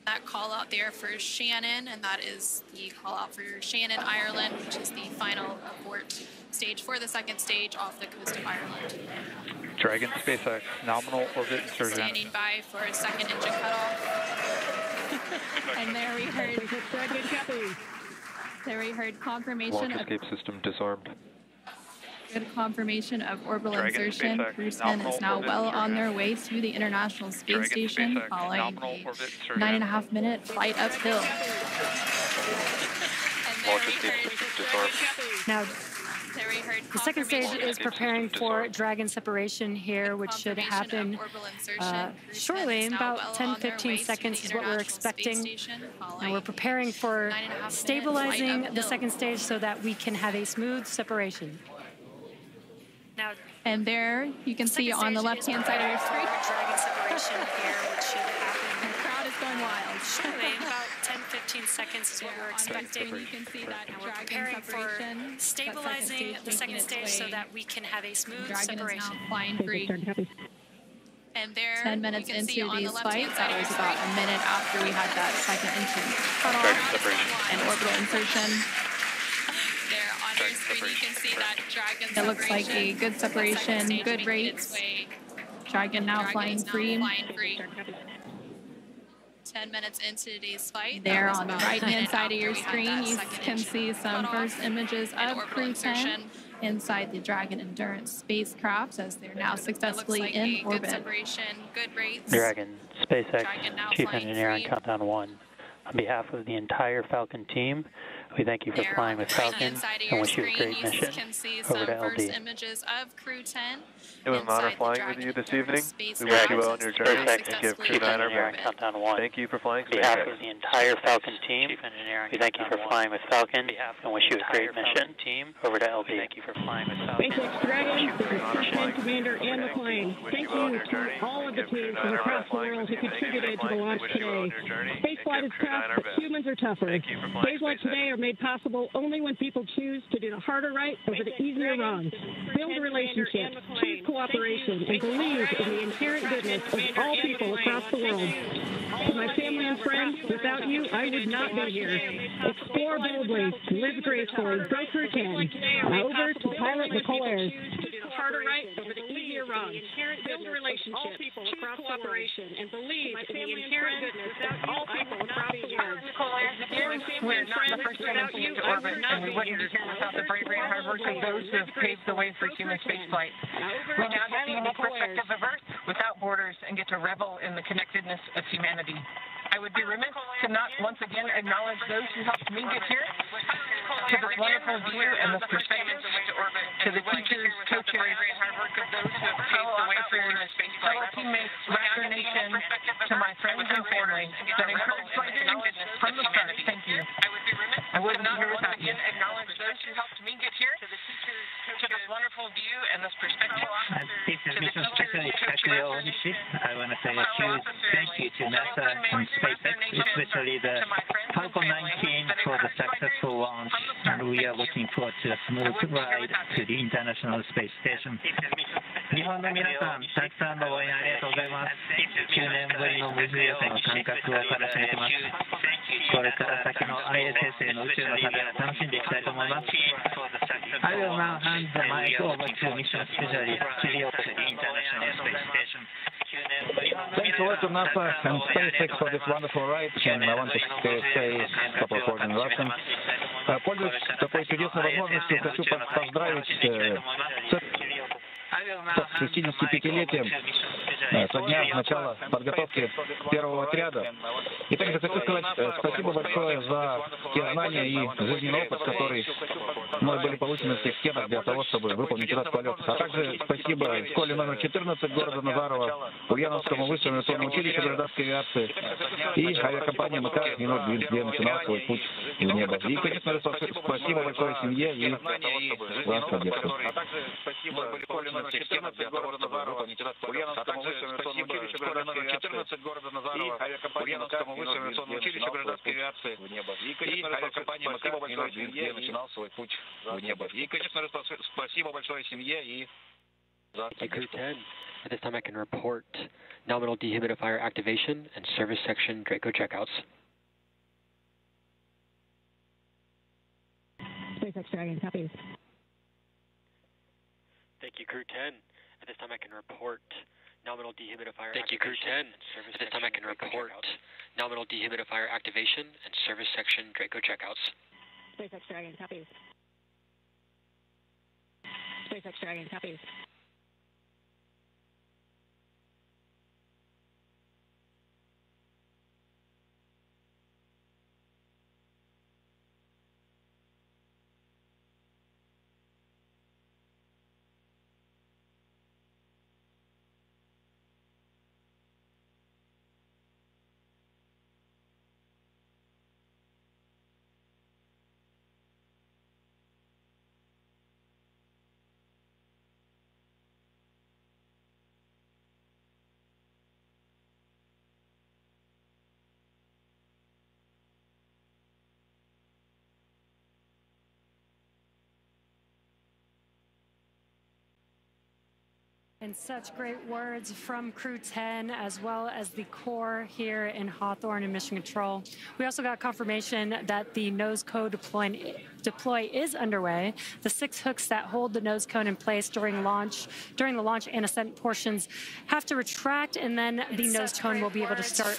That call out there for Shannon, and that is the call out for Shannon, Ireland, which is the final abort stage for the second stage off the coast of Ireland. Dragon, SpaceX, nominal orbit insertion. Standing by for a second engine cutoff. And there we heard confirmation Launch escape system disarmed. Good confirmation of orbital insertion. Crew 10 is now well on their way to the International Space Station following a 9.5-minute flight uphill. Launch escape system disarmed. Now, The second stage is preparing for Dragon separation here, which should happen shortly. About 10-15 seconds is what we're expecting. And we're preparing for stabilizing the second stage so that we can have a smooth separation. Now, and there you can see on the left-hand side of your screen, Dragon separation here, which should happen. The crowd is going wild. Shortly, about 10-15 seconds is what we're expecting. You can see that and we're preparing for stabilizing the second stage so that we can have a smooth separation. Flying free. And there, 10 minutes into the flight, that was about a minute after we had that second engine cutoff and orbital insertion. There on your screen, you can see that Dragon separation. It looks like a good separation, good rates. Dragon now flying free. 10 minutes into today's flight. There on the right-hand side of your screen, you can see some first images of Crew 10 inside the Dragon Endurance spacecraft as they're now successfully in orbit. Good rates. Dragon, SpaceX, Chief Engineer on Countdown 1. On behalf of the entire Falcon team, we thank you for flying with Falcon and wish you a great mission. Over to LD. Images of Crew 10. It was an honor flying with you this evening. We wish you well on your journey and give Crew 9 our best. Thank you for flying SpaceX. On behalf of the entire Falcon team, we thank you for flying with Falcon and wish you a great mission. Over to LD. Thank you for flying with Falcon. SpaceX Dragon, this is Captain Commander Anne McClain. Thank you to all of the teams from across the world who contributed to the launch today. Spaceflight is tough, but humans are tougher. Days like today are made possible only when people choose to do the harder right over the easier wrong. Build relationships, choose cooperation, and believe in the inherent goodness of all people across the world. To my family and friends, without you, I would not be here. Explore boldly, live gracefully, go Crew 10. Over to pilot Nichole Ayers. Harder right over the easier wrong. Build relationships, choose cooperation, and believe in the inherent goodness of all people across the world. We're not the first human to orbit, and we wouldn't be here without the bravery and hard work of those who have paved the way for human spaceflight. We now get the unique perspective of Earth without borders and get to revel in the connectedness of humanity. I would be remiss to not once again acknowledge those who helped me get here, to this wonderful view and this perspective, to the teachers, coaches, fellow officers, fellow teammates, Raptor Nation, to my friends and family that encouraged my dreams from the start. Thank you. I wouldn't be here without you. Acknowledge those who helped me get here, to the teachers, to this wonderful view and this perspective. This is Mission Specialist Takuya Onishi. I want to say a huge thank you to NASA and SpaceX, especially the Falcon 19 for the successful launch, and we are looking forward to a smooth ride to the International Space Station. 日本の皆さん、たくさんの応援ありがとうございます。9年ぶりの無重力の感覚をからしめてます。これから先の ISS への宇宙の旅を楽しんでいきたいと思います。I will now hand the mic over to Mission Specialist Kirill Peskov. Thanks a lot to NASA and SpaceX for this wonderful ride, and I want to say a couple of words in Russian. Пользуясь такой чудесной возможностью, хочу поздравить с 65-летием со дня начала подготовки первого отряда. И также хочу сказать спасибо большое за те знания и жизненный опыт, которые мной были получены в тех стенах для того, чтобы выполнить этот полет. А также спасибо школе номер 14 города Назарова, Ульяновскому высшему авиационному училищу гражданской авиации и авиакомпании МК, где начинал свой путь в небо. И, конечно же, спасибо большое семье и вам поддержку. Спасибо школе номер 14 города Назарова, Ульяновскому высшему авиационному училищу гражданской авиации, и авиакомпании высшему училищу гражданской авиации и авиакомпании МК, где начинал свой путь в небо. И, конечно же, спасибо большое семье и за поддержку. At this time, I can report nominal dehumidifier activation and service section Draco checkouts. SpaceX Dragon, copy. Thank you, Crew 10. At this time, I can report nominal dehumidifier activation. Thank you, Crew 10. At this time, I can report nominal dehumidifier activation and service section Draco checkouts. SpaceX Dragon, copy. SpaceX Dragon, copy. And such great words from Crew 10, as well as the core here in Hawthorne and Mission Control. We also got confirmation that the nose cone deploy is underway. The 6 hooks that hold the nose cone in place during the launch and ascent portions have to retract, and then the nose cone will be able to start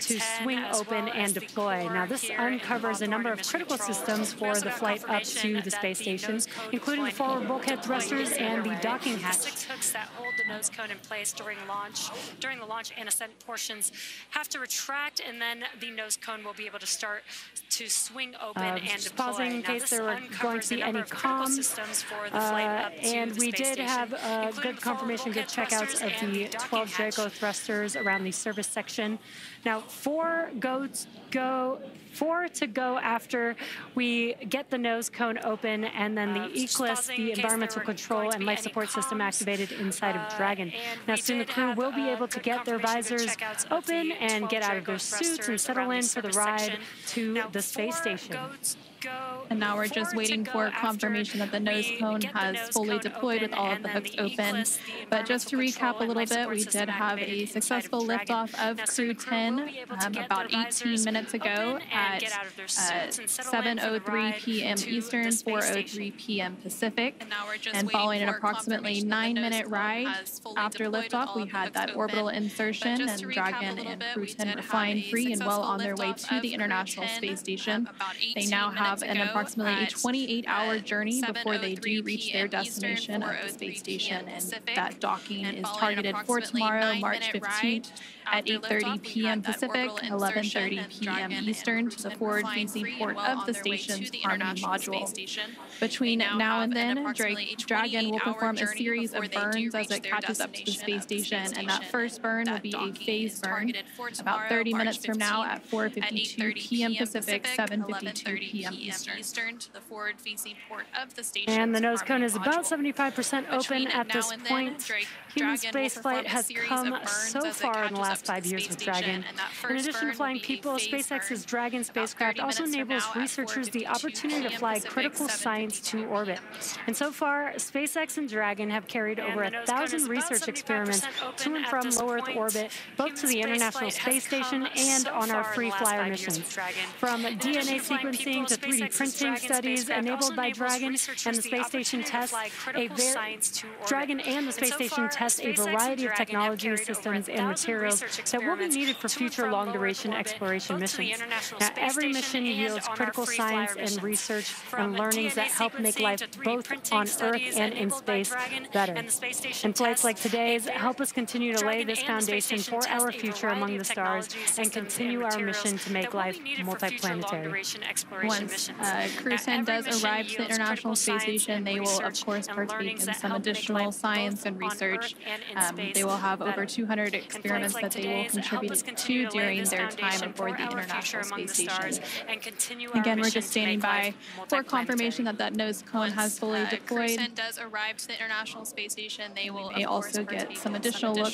to swing open and deploy. Now, this uncovers a number of critical systems for the flight up to the space station, including the forward bulkhead thrusters and the docking hatch. 6 hooks that hold the nose cone in place during the launch and ascent portions have to retract, and then the nose cone will be able to start to swing open and just deploy. pausing in case there were going to be any comms. And we did have good confirmation, good checkouts of the 12 Draco thrusters around the service section. Now, 4 to go after we get the nose cone open, and then the ECLIS, the environmental control and life support system, activated inside of Dragon. Now, soon the crew will be able to get their visors open and get out of their suits and settle in for the ride to the space station. And now we're just waiting for confirmation that the nose cone has fully deployed with all of the hooks open. But just to recap a little bit, we did have a successful liftoff of Crew 10 about 18 minutes ago at 7:03 p.m. Eastern, 4:03 p.m. Pacific. And following an approximately 9-minute ride after liftoff, we had that orbital insertion, and Dragon and Crew 10 were flying free and well on their way to the International Space Station. They now have an approximately 28-hour journey before they do reach their destination of the space station, and that docking is targeted for tomorrow, March 15th at 8:30 p.m. Pacific, 11:30 p.m. Eastern, to the forward-facing port of the station's Harmony module. Between now and then, Dragon will perform a series of burns as it catches up to the space station, and that first burn will be a phase burn about 30 minutes from now at 4:52 p.m. Pacific, 7:52 p.m. Eastern, to the forward-facing port of the station. And the nose cone is about 75% open at this point. Human spaceflight has come so far in the last 5 years with Dragon. In addition to flying people, SpaceX's Dragon spacecraft also enables researchers the opportunity to fly critical science to orbit. And so far, SpaceX and Dragon have carried over 1,000 research experiments to and from low Earth orbit, both to the International Space Station and on our free flyer missions. From DNA sequencing to 3D printing studies enabled by Dragon and the space station test a variety of technology, systems, and materials that will be needed for future long-duration exploration missions. Now, every mission yields critical science and research and learnings that help make life both on Earth and in space better. And flights like today's help us continue to lay this foundation for our future among the stars and continue our mission to make life multiplanetary. Once Crew 10 does arrive to the International Space Station, they will, of course, partake in some additional science and research. They will have over 200 experiments that they will contribute to during their time aboard the International Space Station. Again, we're just standing by for confirmation that that nose cone has fully deployed. Crew 10 does arrive to the International Space Station. They will also get some additional look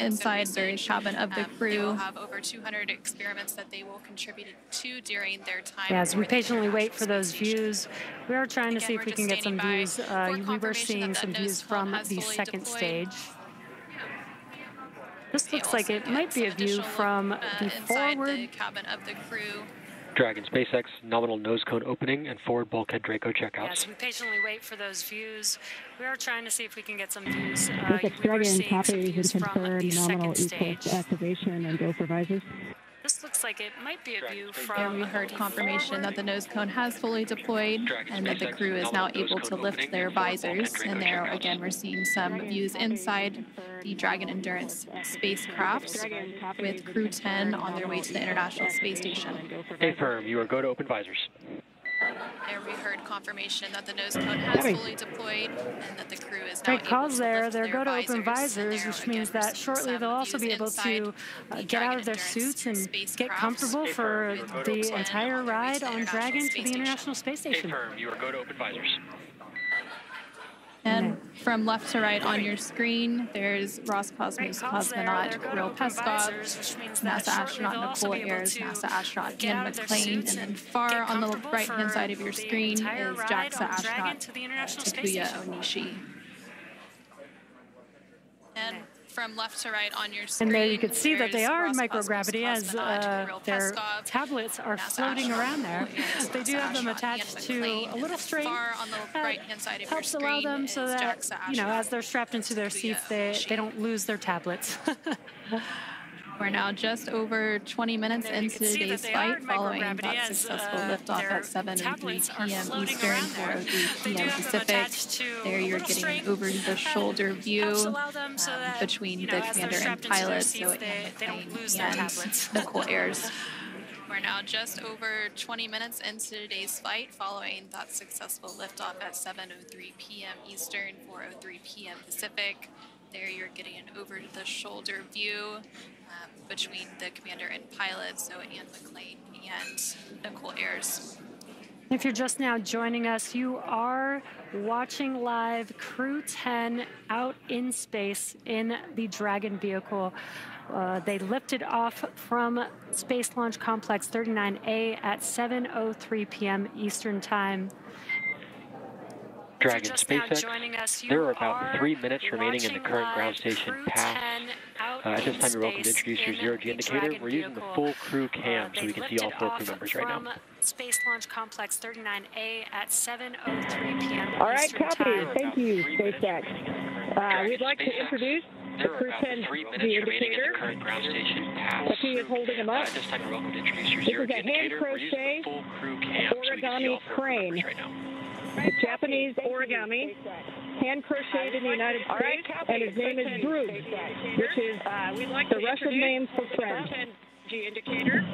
inside the cabin of the crew. They will have over 200 experiments that they will contribute to during their time. As we patiently wait for those views, we are trying to see if we can get some views. We were seeing some views from the second stage. This looks like it might be a view from the forward cabin of the crew. Dragon SpaceX nominal nose cone opening and forward bulkhead Draco checkouts. As we patiently wait for those views, we are trying to see if we can get some views. Dragon copy has confirmed nominal ECLIS activation and go for visors. This looks like it might be a view from... And we heard confirmation that the nose cone has fully deployed and that the crew is now able to lift their visors. And there, again, we're seeing some views inside the Dragon Endurance spacecraft with Crew 10 on their way to the International Space Station. Affirm, you are go to open visors. There we heard confirmation that the nose cone has fully deployed and that the crew is now able to lift their go to open visors, which means that shortly they'll also be able to get out of their suits and get comfortable for the entire ride on Dragon to the International Space Station. Affirm, you are go to open visors. And from left to right on your screen, there's Roscosmos cosmonaut Kirill Peskov, NASA astronaut Nichole Ayers, NASA astronaut Anne McClain, and then far on the right-hand side of your screen is JAXA astronaut Takuya Onishi. And from left to right on your And screen, there you can see that they are in microgravity as Kirill their Peskov, tablets are NASA floating astronaut, around there. They do have them attached to a little string far on the right-hand side of helps your allow screen them so is that, JAXA you know, astronaut as they're strapped into their seats, they don't lose their tablets. We're now just over 20 minutes into today's flight, following that successful liftoff at 7:03 p.m. Eastern, 4:03 p.m. Pacific. There you're getting an over-the-shoulder view between the commander and pilot, so Anne McClain and Nichole Ayers. We're now just over 20 minutes into today's flight, following that successful liftoff at 7:03 p.m. Eastern, 4:03 p.m. Pacific. There you're getting an over-the-shoulder view between the commander and pilot, so Anne McClain and Nichole Ayers. If you're just now joining us, you are watching live Crew 10 out in space in the Dragon vehicle. They lifted off from Space Launch Complex 39A at 7:03 p.m. Eastern Time. Dragon SpaceX, there are about 3 minutes remaining in the current ground station pass. At this time, you're welcome to introduce your zero-G indicator. We're using the full crew cam, so we can see all 4 crew members right now. Space Launch Complex 39A at 7:03 p.m. All right, Eastern copy. Time. Thank you, SpaceX. We'd like to introduce the Crew 10 G indicator. Takuya is holding him up. At this time, you're welcome to introduce your This is zero-G a indicator. We're using hand-crochet the full crew cam, so we can see all 4 crew origami members right now. It's Japanese origami, hand crocheted in the United States, and his name is Droog, which is the Russian name for friend.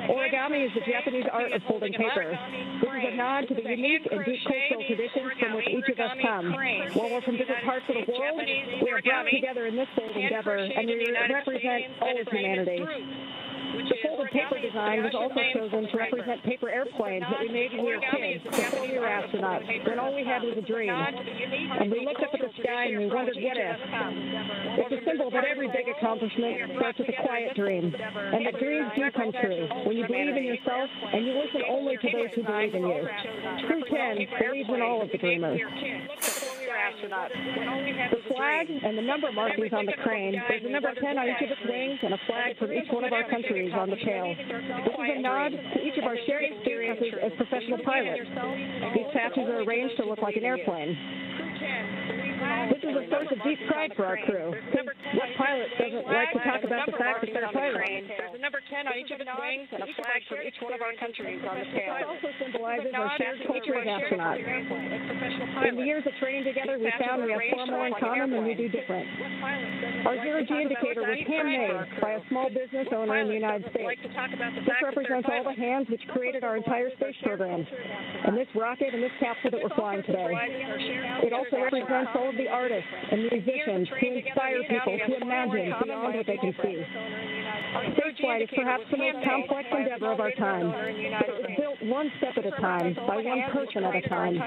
Origami is the Japanese art of folding paper. This is a nod to the unique and deep cultural traditions from which each of us come. While we're from different parts of the world, we are brought together in this bold endeavor, and we represent all of humanity. The folded paper design was also chosen to represent paper airplanes that we made when we were kids, before we were astronauts, when all we had was a dream. And we looked up at the sky and we wondered, what if? It's a symbol that every big accomplishment starts with a quiet dream, and that dreams do come true when you believe in yourself and you listen only to those who believe in you. Crew 10 believes in all of the dreamers. The flag and the number markings on the crane, there's a number 10 on each of its wings and a flag from each one of our countries on the tail. This is a nod to each of our shared experiences as professional pilots. These patches are arranged to look like an airplane. This is a source of deep pride for our crew. What pilot doesn't like to talk about the fact that they're pilots? There's a number 10 on each of its wings and a flag from each one of our countries on the tail. This also symbolizes our shared culture as astronauts. In the years of training together, we found we have far more in common than we do different. Our zero-G indicator was handmade by a small business owner in the United States. This represents all the hands which created our entire space program, and this rocket and this capsule that we're flying today. It also represents all of the artists and musicians who inspire people to imagine beyond what they can see. Spaceflight is perhaps the most complex endeavor of our time, but it was built one step at a time, by one person at a time.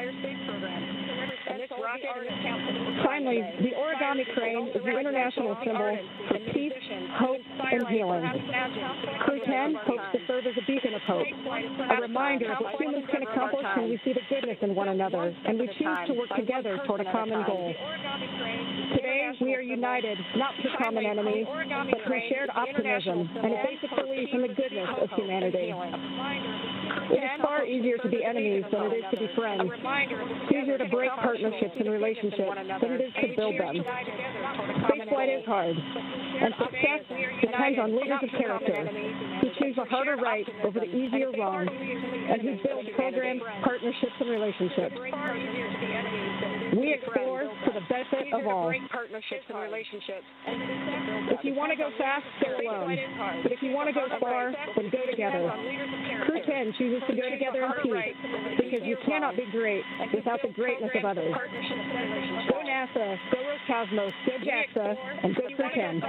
Finally, the origami crane is the international symbol for peace, hope, and healing. Crew 10 hopes to serve as a beacon of hope, a reminder of what humans can accomplish when we see the goodness in one another, and we choose to work together toward a common goal. Today, we are united, not through common enemy, but through shared optimism and a basic belief in the goodness of humanity. It is far easier to be enemies than it is to be friends. It's easier to break partnerships and relationships than it is to build them. Spaceflight is hard, and success depends on leaders of character who choose the harder right over the easier wrong, and who build programs, partnerships, and relationships. We explore for the benefit of all. If you want to go fast, go alone. But if you want to go far, then go together. Crew 10 chooses to go together in peace, because you cannot be great without the greatness of others. Go NASA, go Roscosmos, go JAXA, and go Crew 10.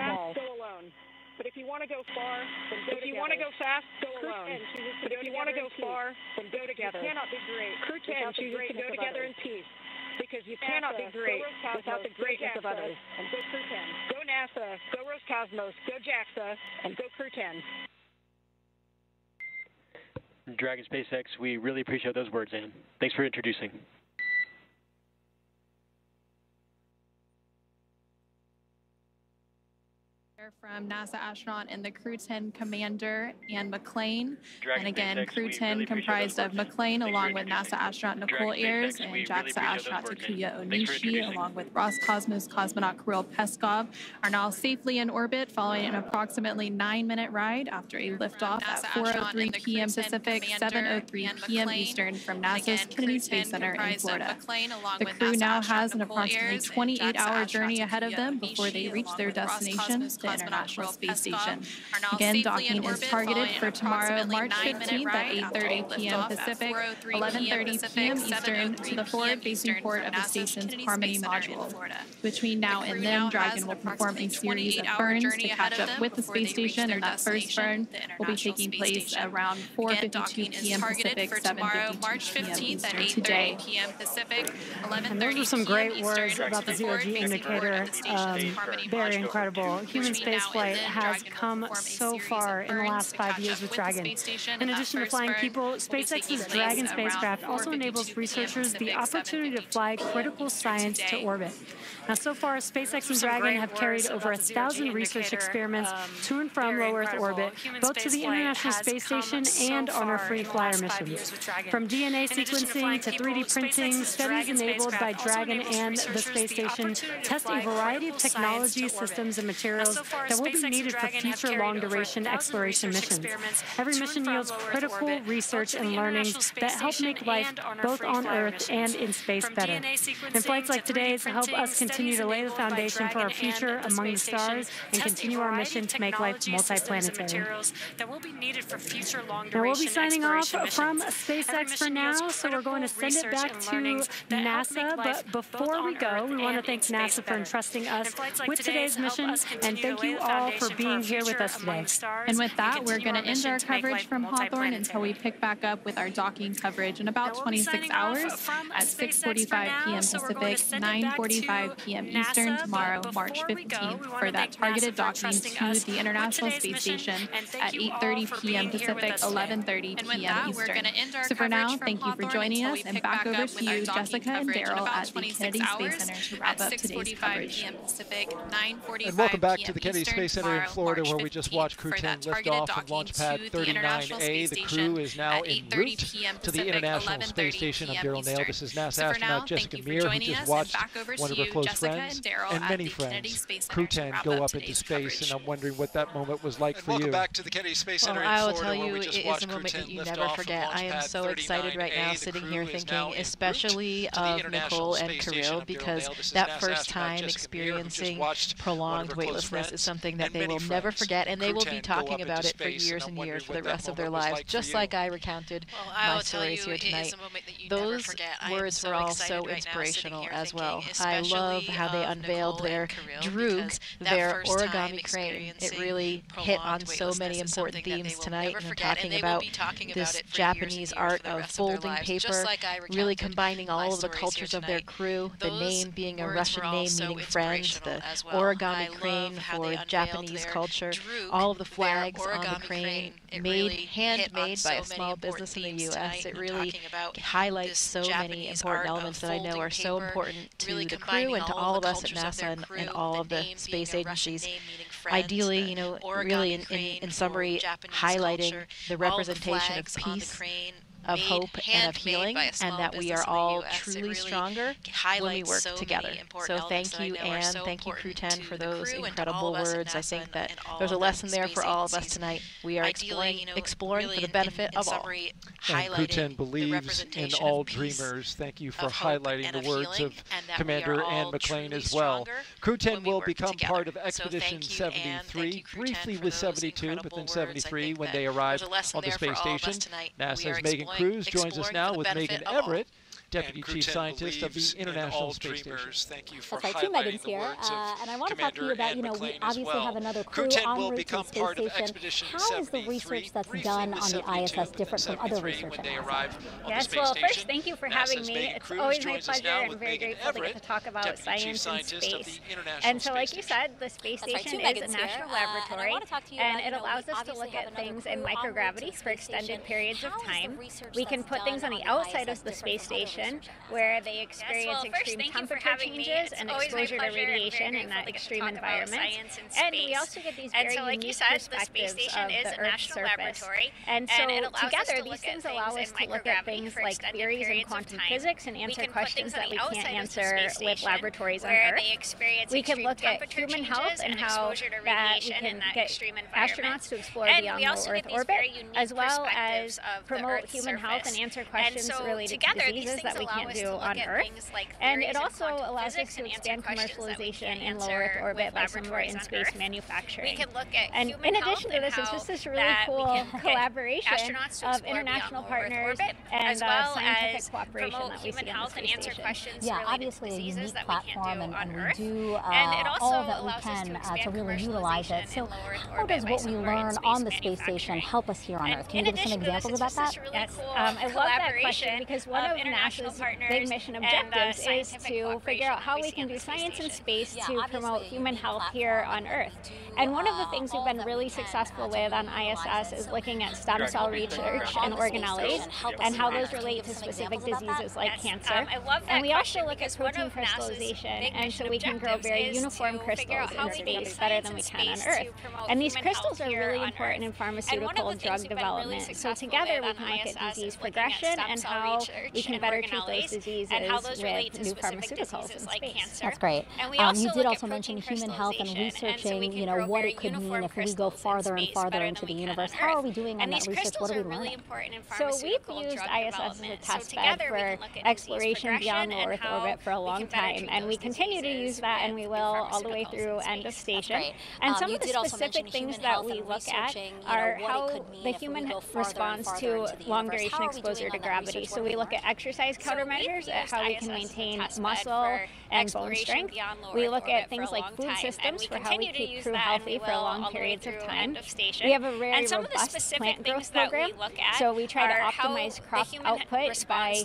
But if you want to go far, then go together. If you want to go fast, go alone. But if you want to go far, then go together. You cannot be great. Crew 10 chooses to go together in peace, because you cannot be great without the greatness of others. And go Crew 10. Go NASA, go Roscosmos, go JAXA, and go Crew 10. Dragon SpaceX, we really appreciate those words, Anne. Thanks for introducing. From NASA astronaut and the Crew 10 commander, Anne McClain. And again, Crew 10 comprised of McClain along with NASA astronaut Nichole Ayers and JAXA astronaut Takuya Onishi along with Roscosmos cosmonaut Kirill Peskov are now safely in orbit following an approximately 9-minute ride after a liftoff at 4:03 p.m. Pacific, 7:03 p.m. Eastern from NASA's Kennedy Space Center in Florida. The crew now has an approximately 28-hour journey ahead of them before they reach their destination, the International Space Station. Again, docking is targeted for tomorrow, March 15th at 8:30 p.m. Pacific, 11:30 p.m. Eastern to the forward-facing port of the station's Harmony module. Between now and then, Dragon will perform a series of burns to catch up with the space station, and that first burn will be taking place around 4:52 p.m. Pacific, 7:52 p.m. Eastern today. And those are some great words about the zero-G indicator. Very incredible. Human spaceflight has come so far in the last 5 years with Dragon. In addition to flying people, SpaceX's Dragon spacecraft also enables researchers the opportunity to fly critical science to orbit. Now, so far, SpaceX and Dragon have carried over 1,000 research experiments to and from low Earth orbit, both to the International Space Station and on our free flyer missions. From DNA sequencing to 3D printing, studies enabled by Dragon and the space station test a variety of technology, systems, and materials that will be needed for future long-duration exploration missions. Every mission yields critical research and learnings that help make life both on Earth and in space better. And flights like today's help us continue to lay the foundation for our future among the stars and continue our mission to make life multiplanetary. Now, we'll be signing off from SpaceX for now, so we're going to send it back to NASA. But before we go, we want to thank NASA for entrusting us with today's mission, and thank you all for being here with us today. And with that, we're going to end our coverage from Hawthorne until we pick back up with our docking coverage in about 26 hours at 6:45 p.m. Pacific, 9:45 p.m. Eastern tomorrow, March 15th, for that targeted docking to the International Space Station at 8:30 p.m. Pacific, 11:30 p.m. Eastern. So for now, thank you for joining us, and back over to you, Jessica and Daryl at the Kennedy Space Center to wrap up today's coverage. And welcome back to the Kennedy Space Center in Florida, where we just watched Crew 10 lift off from Launch Pad 39A. The crew is now en route to the International Space Station. I'm Daryl Nail. This is NASA astronaut Jessica Meir, who just watched one of her close friends and many friends, Crew 10, go up into space. And I'm wondering what that moment was like for you. Welcome back to the Kennedy Space Center in I will Florida, tell you, it is a moment that you never forget. I am so excited right now, sitting here thinking especially of Nichole and Kirill, because that first time experiencing prolonged weightlessness is something that they will never forget, and they will be talking about it for years and years for the rest of their lives, just like I recounted my stories here tonight. Those words were all so inspirational as well. I love how they unveiled their droog, their origami crane. It really hit on so many important themes tonight, and talking about this Japanese art of folding paper, really combining all of the cultures of their crew, the name being a Russian name meaning friends, the origami crane for Japanese culture, all of the flags on the crane handmade by a small business in the U.S. It really highlights so many important elements that I know are so important to the crew and to all of us at NASA and all of the space agencies. Ideally, you know, really in summary, highlighting the representation of peace, of hope and of healing, and that we are all truly stronger when we work together. So thank you, Anne, thank you, Crew 10, for those incredible words. I think that there's a lesson there for all of us tonight. We are exploring for the benefit of all. And Crew 10 believes in all dreamers. Thank you for highlighting the words of Commander Anne McClain as well. Crew 10 will become part of Expedition 73, briefly with 72, but then 73 when they arrive on the space station. NASA's Megan Cruz joins us now with Megan Everett, Deputy Chief Scientist of the International Space Station. Thank you for That's right, two Megans here, and I want to talk to you about, we obviously have another crew en route to the space station. How is the research that's done on the ISS different from other research at NASA? Yes, well, first, thank you for having me. It's always my pleasure and very grateful to get to talk about science and space. And so, like you said, the space station is a national laboratory, and it allows us to look at things in microgravity for extended periods of time. We can put things on the outside of the space station radiation, where they experience extreme temperature changes and exposure to radiation in that extreme environment. And we also get these very unique perspectives of the Earth's surface. And so together, these things allow us to look at things like theories in quantum physics and answer questions that we can't answer with laboratories on Earth. We can look at human health and how that we can get astronauts to explore beyond low Earth orbit, as well as promote human health and answer questions related to diseases that we can't do on Earth. And it also allows us to expand commercialization in low Earth orbit by some of our in-space manufacturing. And in addition to this, it's just this really cool collaboration of international partners and scientific cooperation that we see on the space station. Yeah, obviously a unique platform, and we do all that we can to really utilize it. So how does what we learn on the space station help us here on Earth? Can you give us some examples about that? Yes, I love that question because one of NASA's big mission objectives is to figure out how we can do science in space to promote human health here on Earth. And one of the things we've been really successful with on ISS is looking at stem cell research and organelles and how those relate to specific diseases like cancer. And we also look at protein crystallization, and so we can grow very uniform crystals in space better than we can on Earth. And these crystals are really important in pharmaceutical drug development. So together we can look at disease progression and how we can better treat those diseases with new pharmaceuticals in space. That's great. You did also mention human health and researching, you know, what it could mean if we go farther and farther into the universe. How are we doing on that research? What are we learning? So we've used ISS as a test bed for exploration beyond low Earth orbit for a long time, and we continue to use that, and we will all the way through end of station. And some of the specific things that we look at are how the human responds to long duration exposure to gravity. So we look at exercise countermeasures, at how we can maintain muscle and bone strength. We look at things like food systems for how we keep crew healthy for long periods of time. We have a very robust plant growth program, so we try to optimize crop output by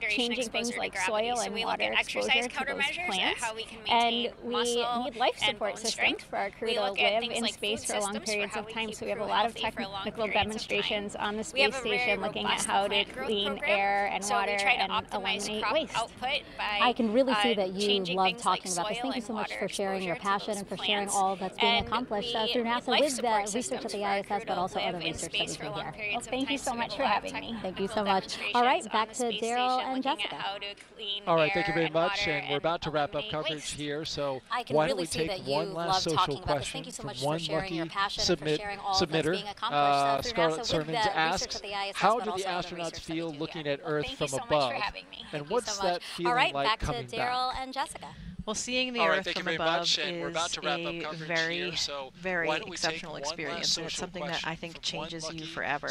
changing things like soil and water exposure to those plants. And we need life support systems for our crew to live in space for long periods of time, so we have a lot of technical demonstrations on the space station looking at how to clean air and water and eliminate waste. I can really see that you love talking about this. Thank you so much for sharing your passion and for sharing all that's being accomplished through NASA with the research at the ISS, but also other research that we do here. Well, thank you so much for having me. Thank you so much. All right, back to Daryl and Jessica. All right, thank you very much, and we're about to wrap up coverage here, so why don't we take one last social question from one lucky submitter. Scarlett Sermons asks, how do the astronauts feel looking at Earth from above, and what's that feeling like coming back? Daryl and Jessica. Well, seeing the Earth from above is a very, very exceptional experience, and it's something that I think changes you forever.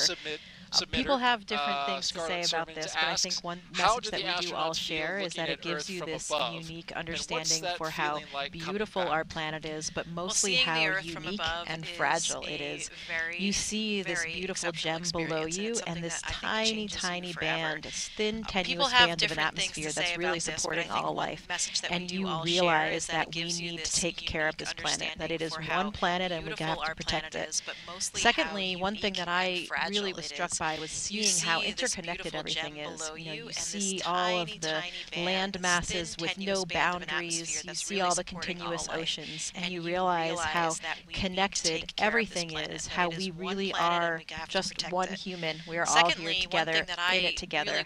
People have different things to say about this, but I think one message that we do all share is that it gives you this unique understanding for how beautiful our planet is, but mostly how unique and fragile it is. You see this beautiful gem below you and this tiny, tiny band, this thin, tenuous band of an atmosphere that's really supporting all life. And you realize that we need to take care of this planet, that it is one planet and we have to protect it. Secondly, one thing that I really was struck by was seeing how interconnected everything is. You know, you see all of the land masses with no boundaries, you see all the continuous oceans, and you realize how connected everything is, how we really are just one human. We are all here together, in it together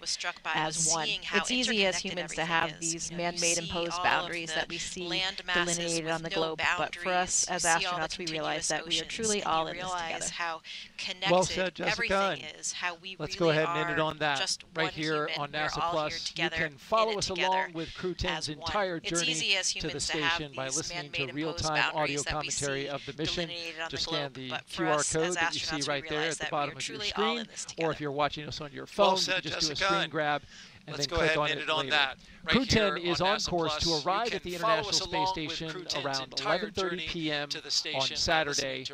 as one. It's easy as humans to have these man-made imposed boundaries that we see delineated on the globe, but for us as astronauts, we realize that we are truly all in this together. Well said, Jessica. Let's go ahead and end it on that. Right here on NASA Plus, you can follow us along with Crew 10's entire journey to the station by listening to real-time audio commentary of the mission. Just scan the QR code that you see right there at the bottom of your screen, or if you're watching us on your phone, you can just do a screen grab and then click on it later. Crew 10 is on course to arrive at the International Space Station around 11:30 p.m. on Saturday,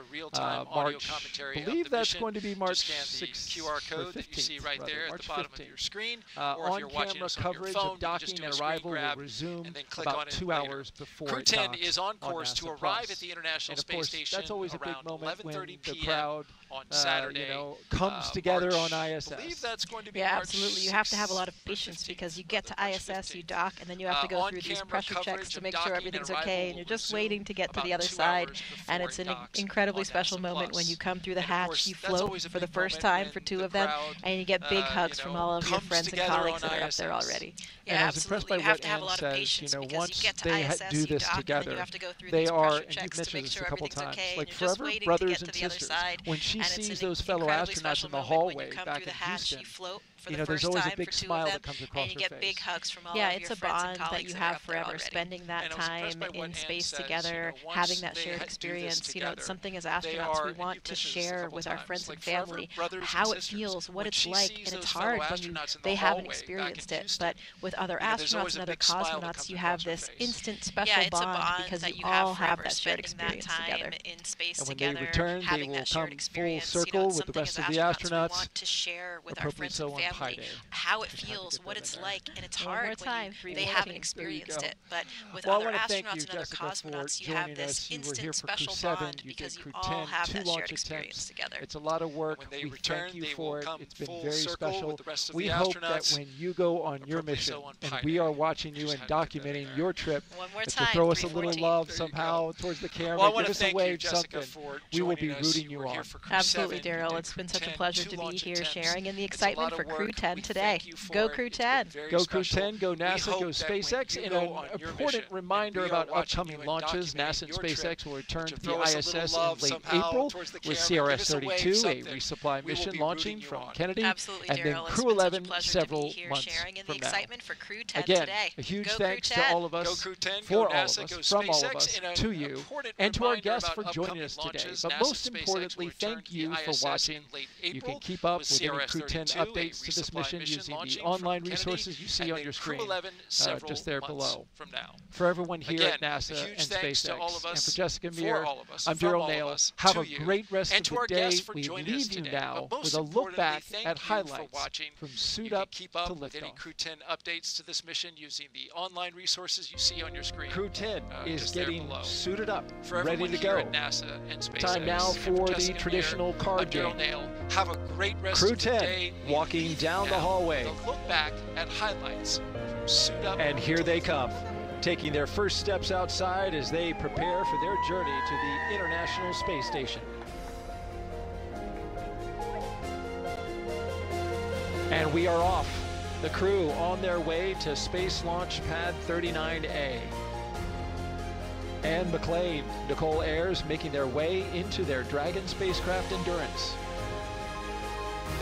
March. I believe that's going to be March 6th or 15th, March 15th. On-camera coverage of docking and arrival will resume about 2 hours before Crew 10 is on course to arrive at the International Space Station that's always a big moment when the crowd on Saturday, comes together on ISS. I believe that's going to be absolutely. You have to have a lot of patience patience, because you get to ISS, you dock, and then you have to go through these pressure checks to make sure everything's okay, and you're just waiting to get to the other side. And it's an incredibly special moment when you come through the hatch, you float for the first time for 2 of them, and you get big hugs from all of your friends and colleagues that are up there already. Yeah, absolutely. You have to have a lot of patience, because you get to ISS, you dock, and then you have to go through these pressure checks to make sure everything's okay, and you're just waiting to get to the other side. When she and sees it's those an fellow incredibly astronauts special in the moment hallway when you come back through the in hatch, Houston, you float for you the know, there's first always time a big for 2 smile of them, that comes across and you her get big face. hugs from all Yeah, of it's your a friends bond and that colleagues you that are have up there forever, already. spending that time in space together, having that shared experience. You know, it's something as astronauts we want to share with our friends and family, how it feels, what it's like, and it's hard when they haven't experienced it. But with other astronauts and other cosmonauts, you have this instant special bond because you all have that shared experience together. In space and when together, they return, they having will that come shared experience, full circle with the something rest as of the astronauts we astronauts. want to share with our Appropriately friends so and on Pi family, Day. how it feels, what it's like, and it's hard when they more haven't teams. experienced it. But with Well, I other want to thank you, astronauts and other Jessica, cosmonauts, for you have joining this us. You were here instant for Crew special 7. bond You because did you Crew all 10, have 2 that launch shared experience attempts. together. It's a lot of work. When they We return, thank you they for will it. come It's been full very circle special. with the rest of We the hope that astronauts. when you go on your mission, and we are watching you and documenting your trip, One more that time, you'll throw us a little 314. love somehow towards the camera, Well, I want give to us a thank you, wave, Jessica, something. for We will be joining us. rooting You you were here on. for Crew Absolutely, 7. You Daryl. did It's been Crew such a 10, pleasure 2 to be launch here attempts. sharing in the It's a lot excitement of for Crew work. 10 We today. thank you for Go it. Crew It's been 10. very Go Crew special. 10, go We NASA, hope go that when SpaceX. you And go an on your important mission, reminder and we are about watching upcoming you and launches. documenting NASA and your trip, SpaceX will return to to throw the us a ISS little in love late somehow April towards the with camera. Give us a wave, CRS-32, a something. resupply We will mission be launching rooting you from on. Kennedy, Absolutely, and then Daryl. It's Crew been such a 11 pleasure to several be here months sharing in the from now. excitement for Crew 10 Again, today. a huge Go thanks Crew to 10. all of us, Go Crew 10, for go all NASA, of go us, from all of SpaceX, us, and an to you, important and to our reminder guests about for joining upcoming us today. launches. But NASA most and SpaceX importantly, will return thank to the you for ISS watching. in late You April can keep up with with any Crew 10 CRS-32, a updates to this resupply mission mission using launching the from online Kennedy, resources you see and on then your Crew screen, 11 several just there months below. from now. For everyone here Again, at NASA a huge and thanks SpaceX, to all of and us, for Jessica for Meir, all of us, I'm from Daryl all of Nail. us, Have to a you, great rest and of to the our day. guests for We joining us leave you today. now But most with a look importantly, back thank at you for highlights watching. from You suit can up keep to up with any liftoff. Crew 10 updates to this mission using the online resources you see on your screen. Crew 10 is just there getting below. suited up, For ready everyone to here go. at NASA and SpaceX, Time now and for the Jessica traditional Meir, card I'm Daryl game. Nail. Have a great rest Crew of the 10 day. We walking leave down you the now hallway. with a look back at highlights from suit up. And here to they liftoff. come, taking their first steps outside as they prepare for their journey to the International Space Station. And we are off. The crew on their way to Space Launch Pad 39A. Anne McClain, Nichole Ayers making their way into their Dragon spacecraft Endurance.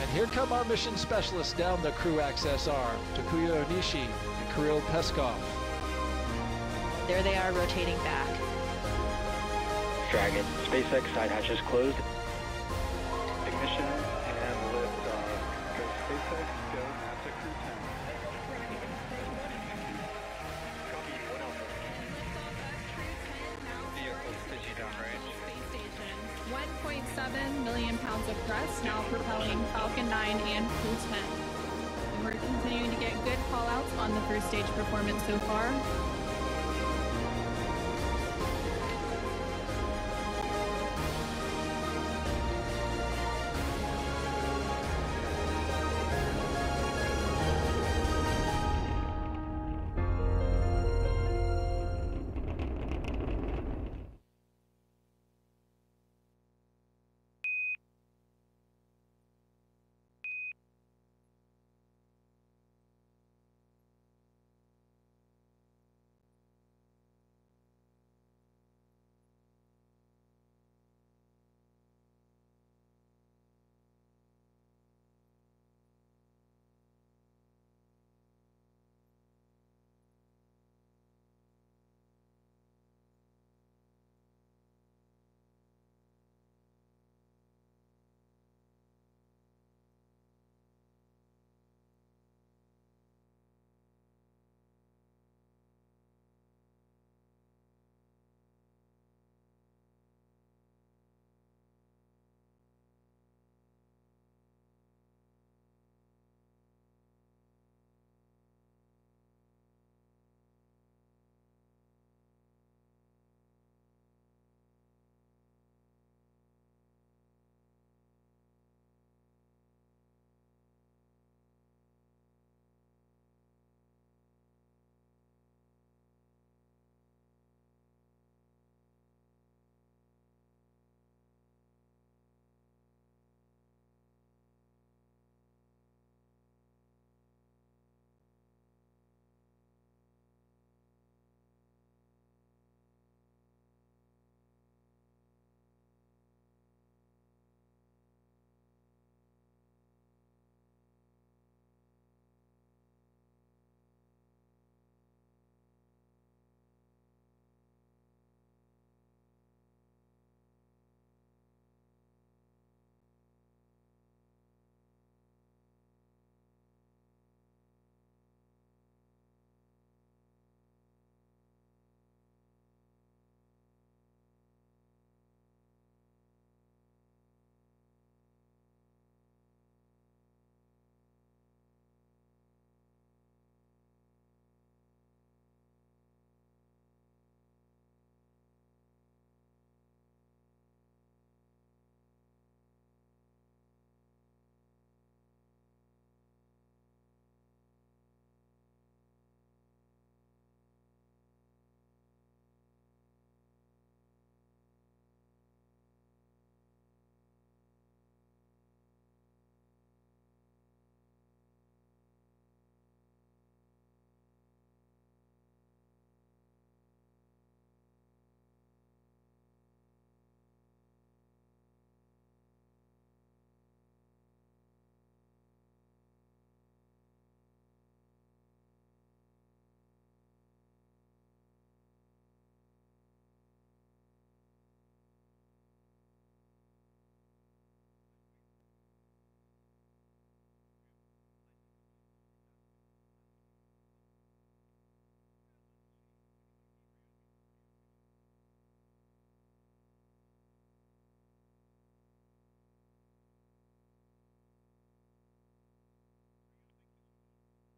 And here come our mission specialists down the crew access arm, Takuya Onishi and Kirill Peskov. There they are rotating back. Dragon, SpaceX side hatches closed. Ignition and liftoff. Go SpaceX, go NASA Crew 10. Vehicles pitching downrange. 1.7 million pounds of thrust now propelling Falcon 9 and Crew 10. We're continuing to get good call-outs on the first stage performance so far.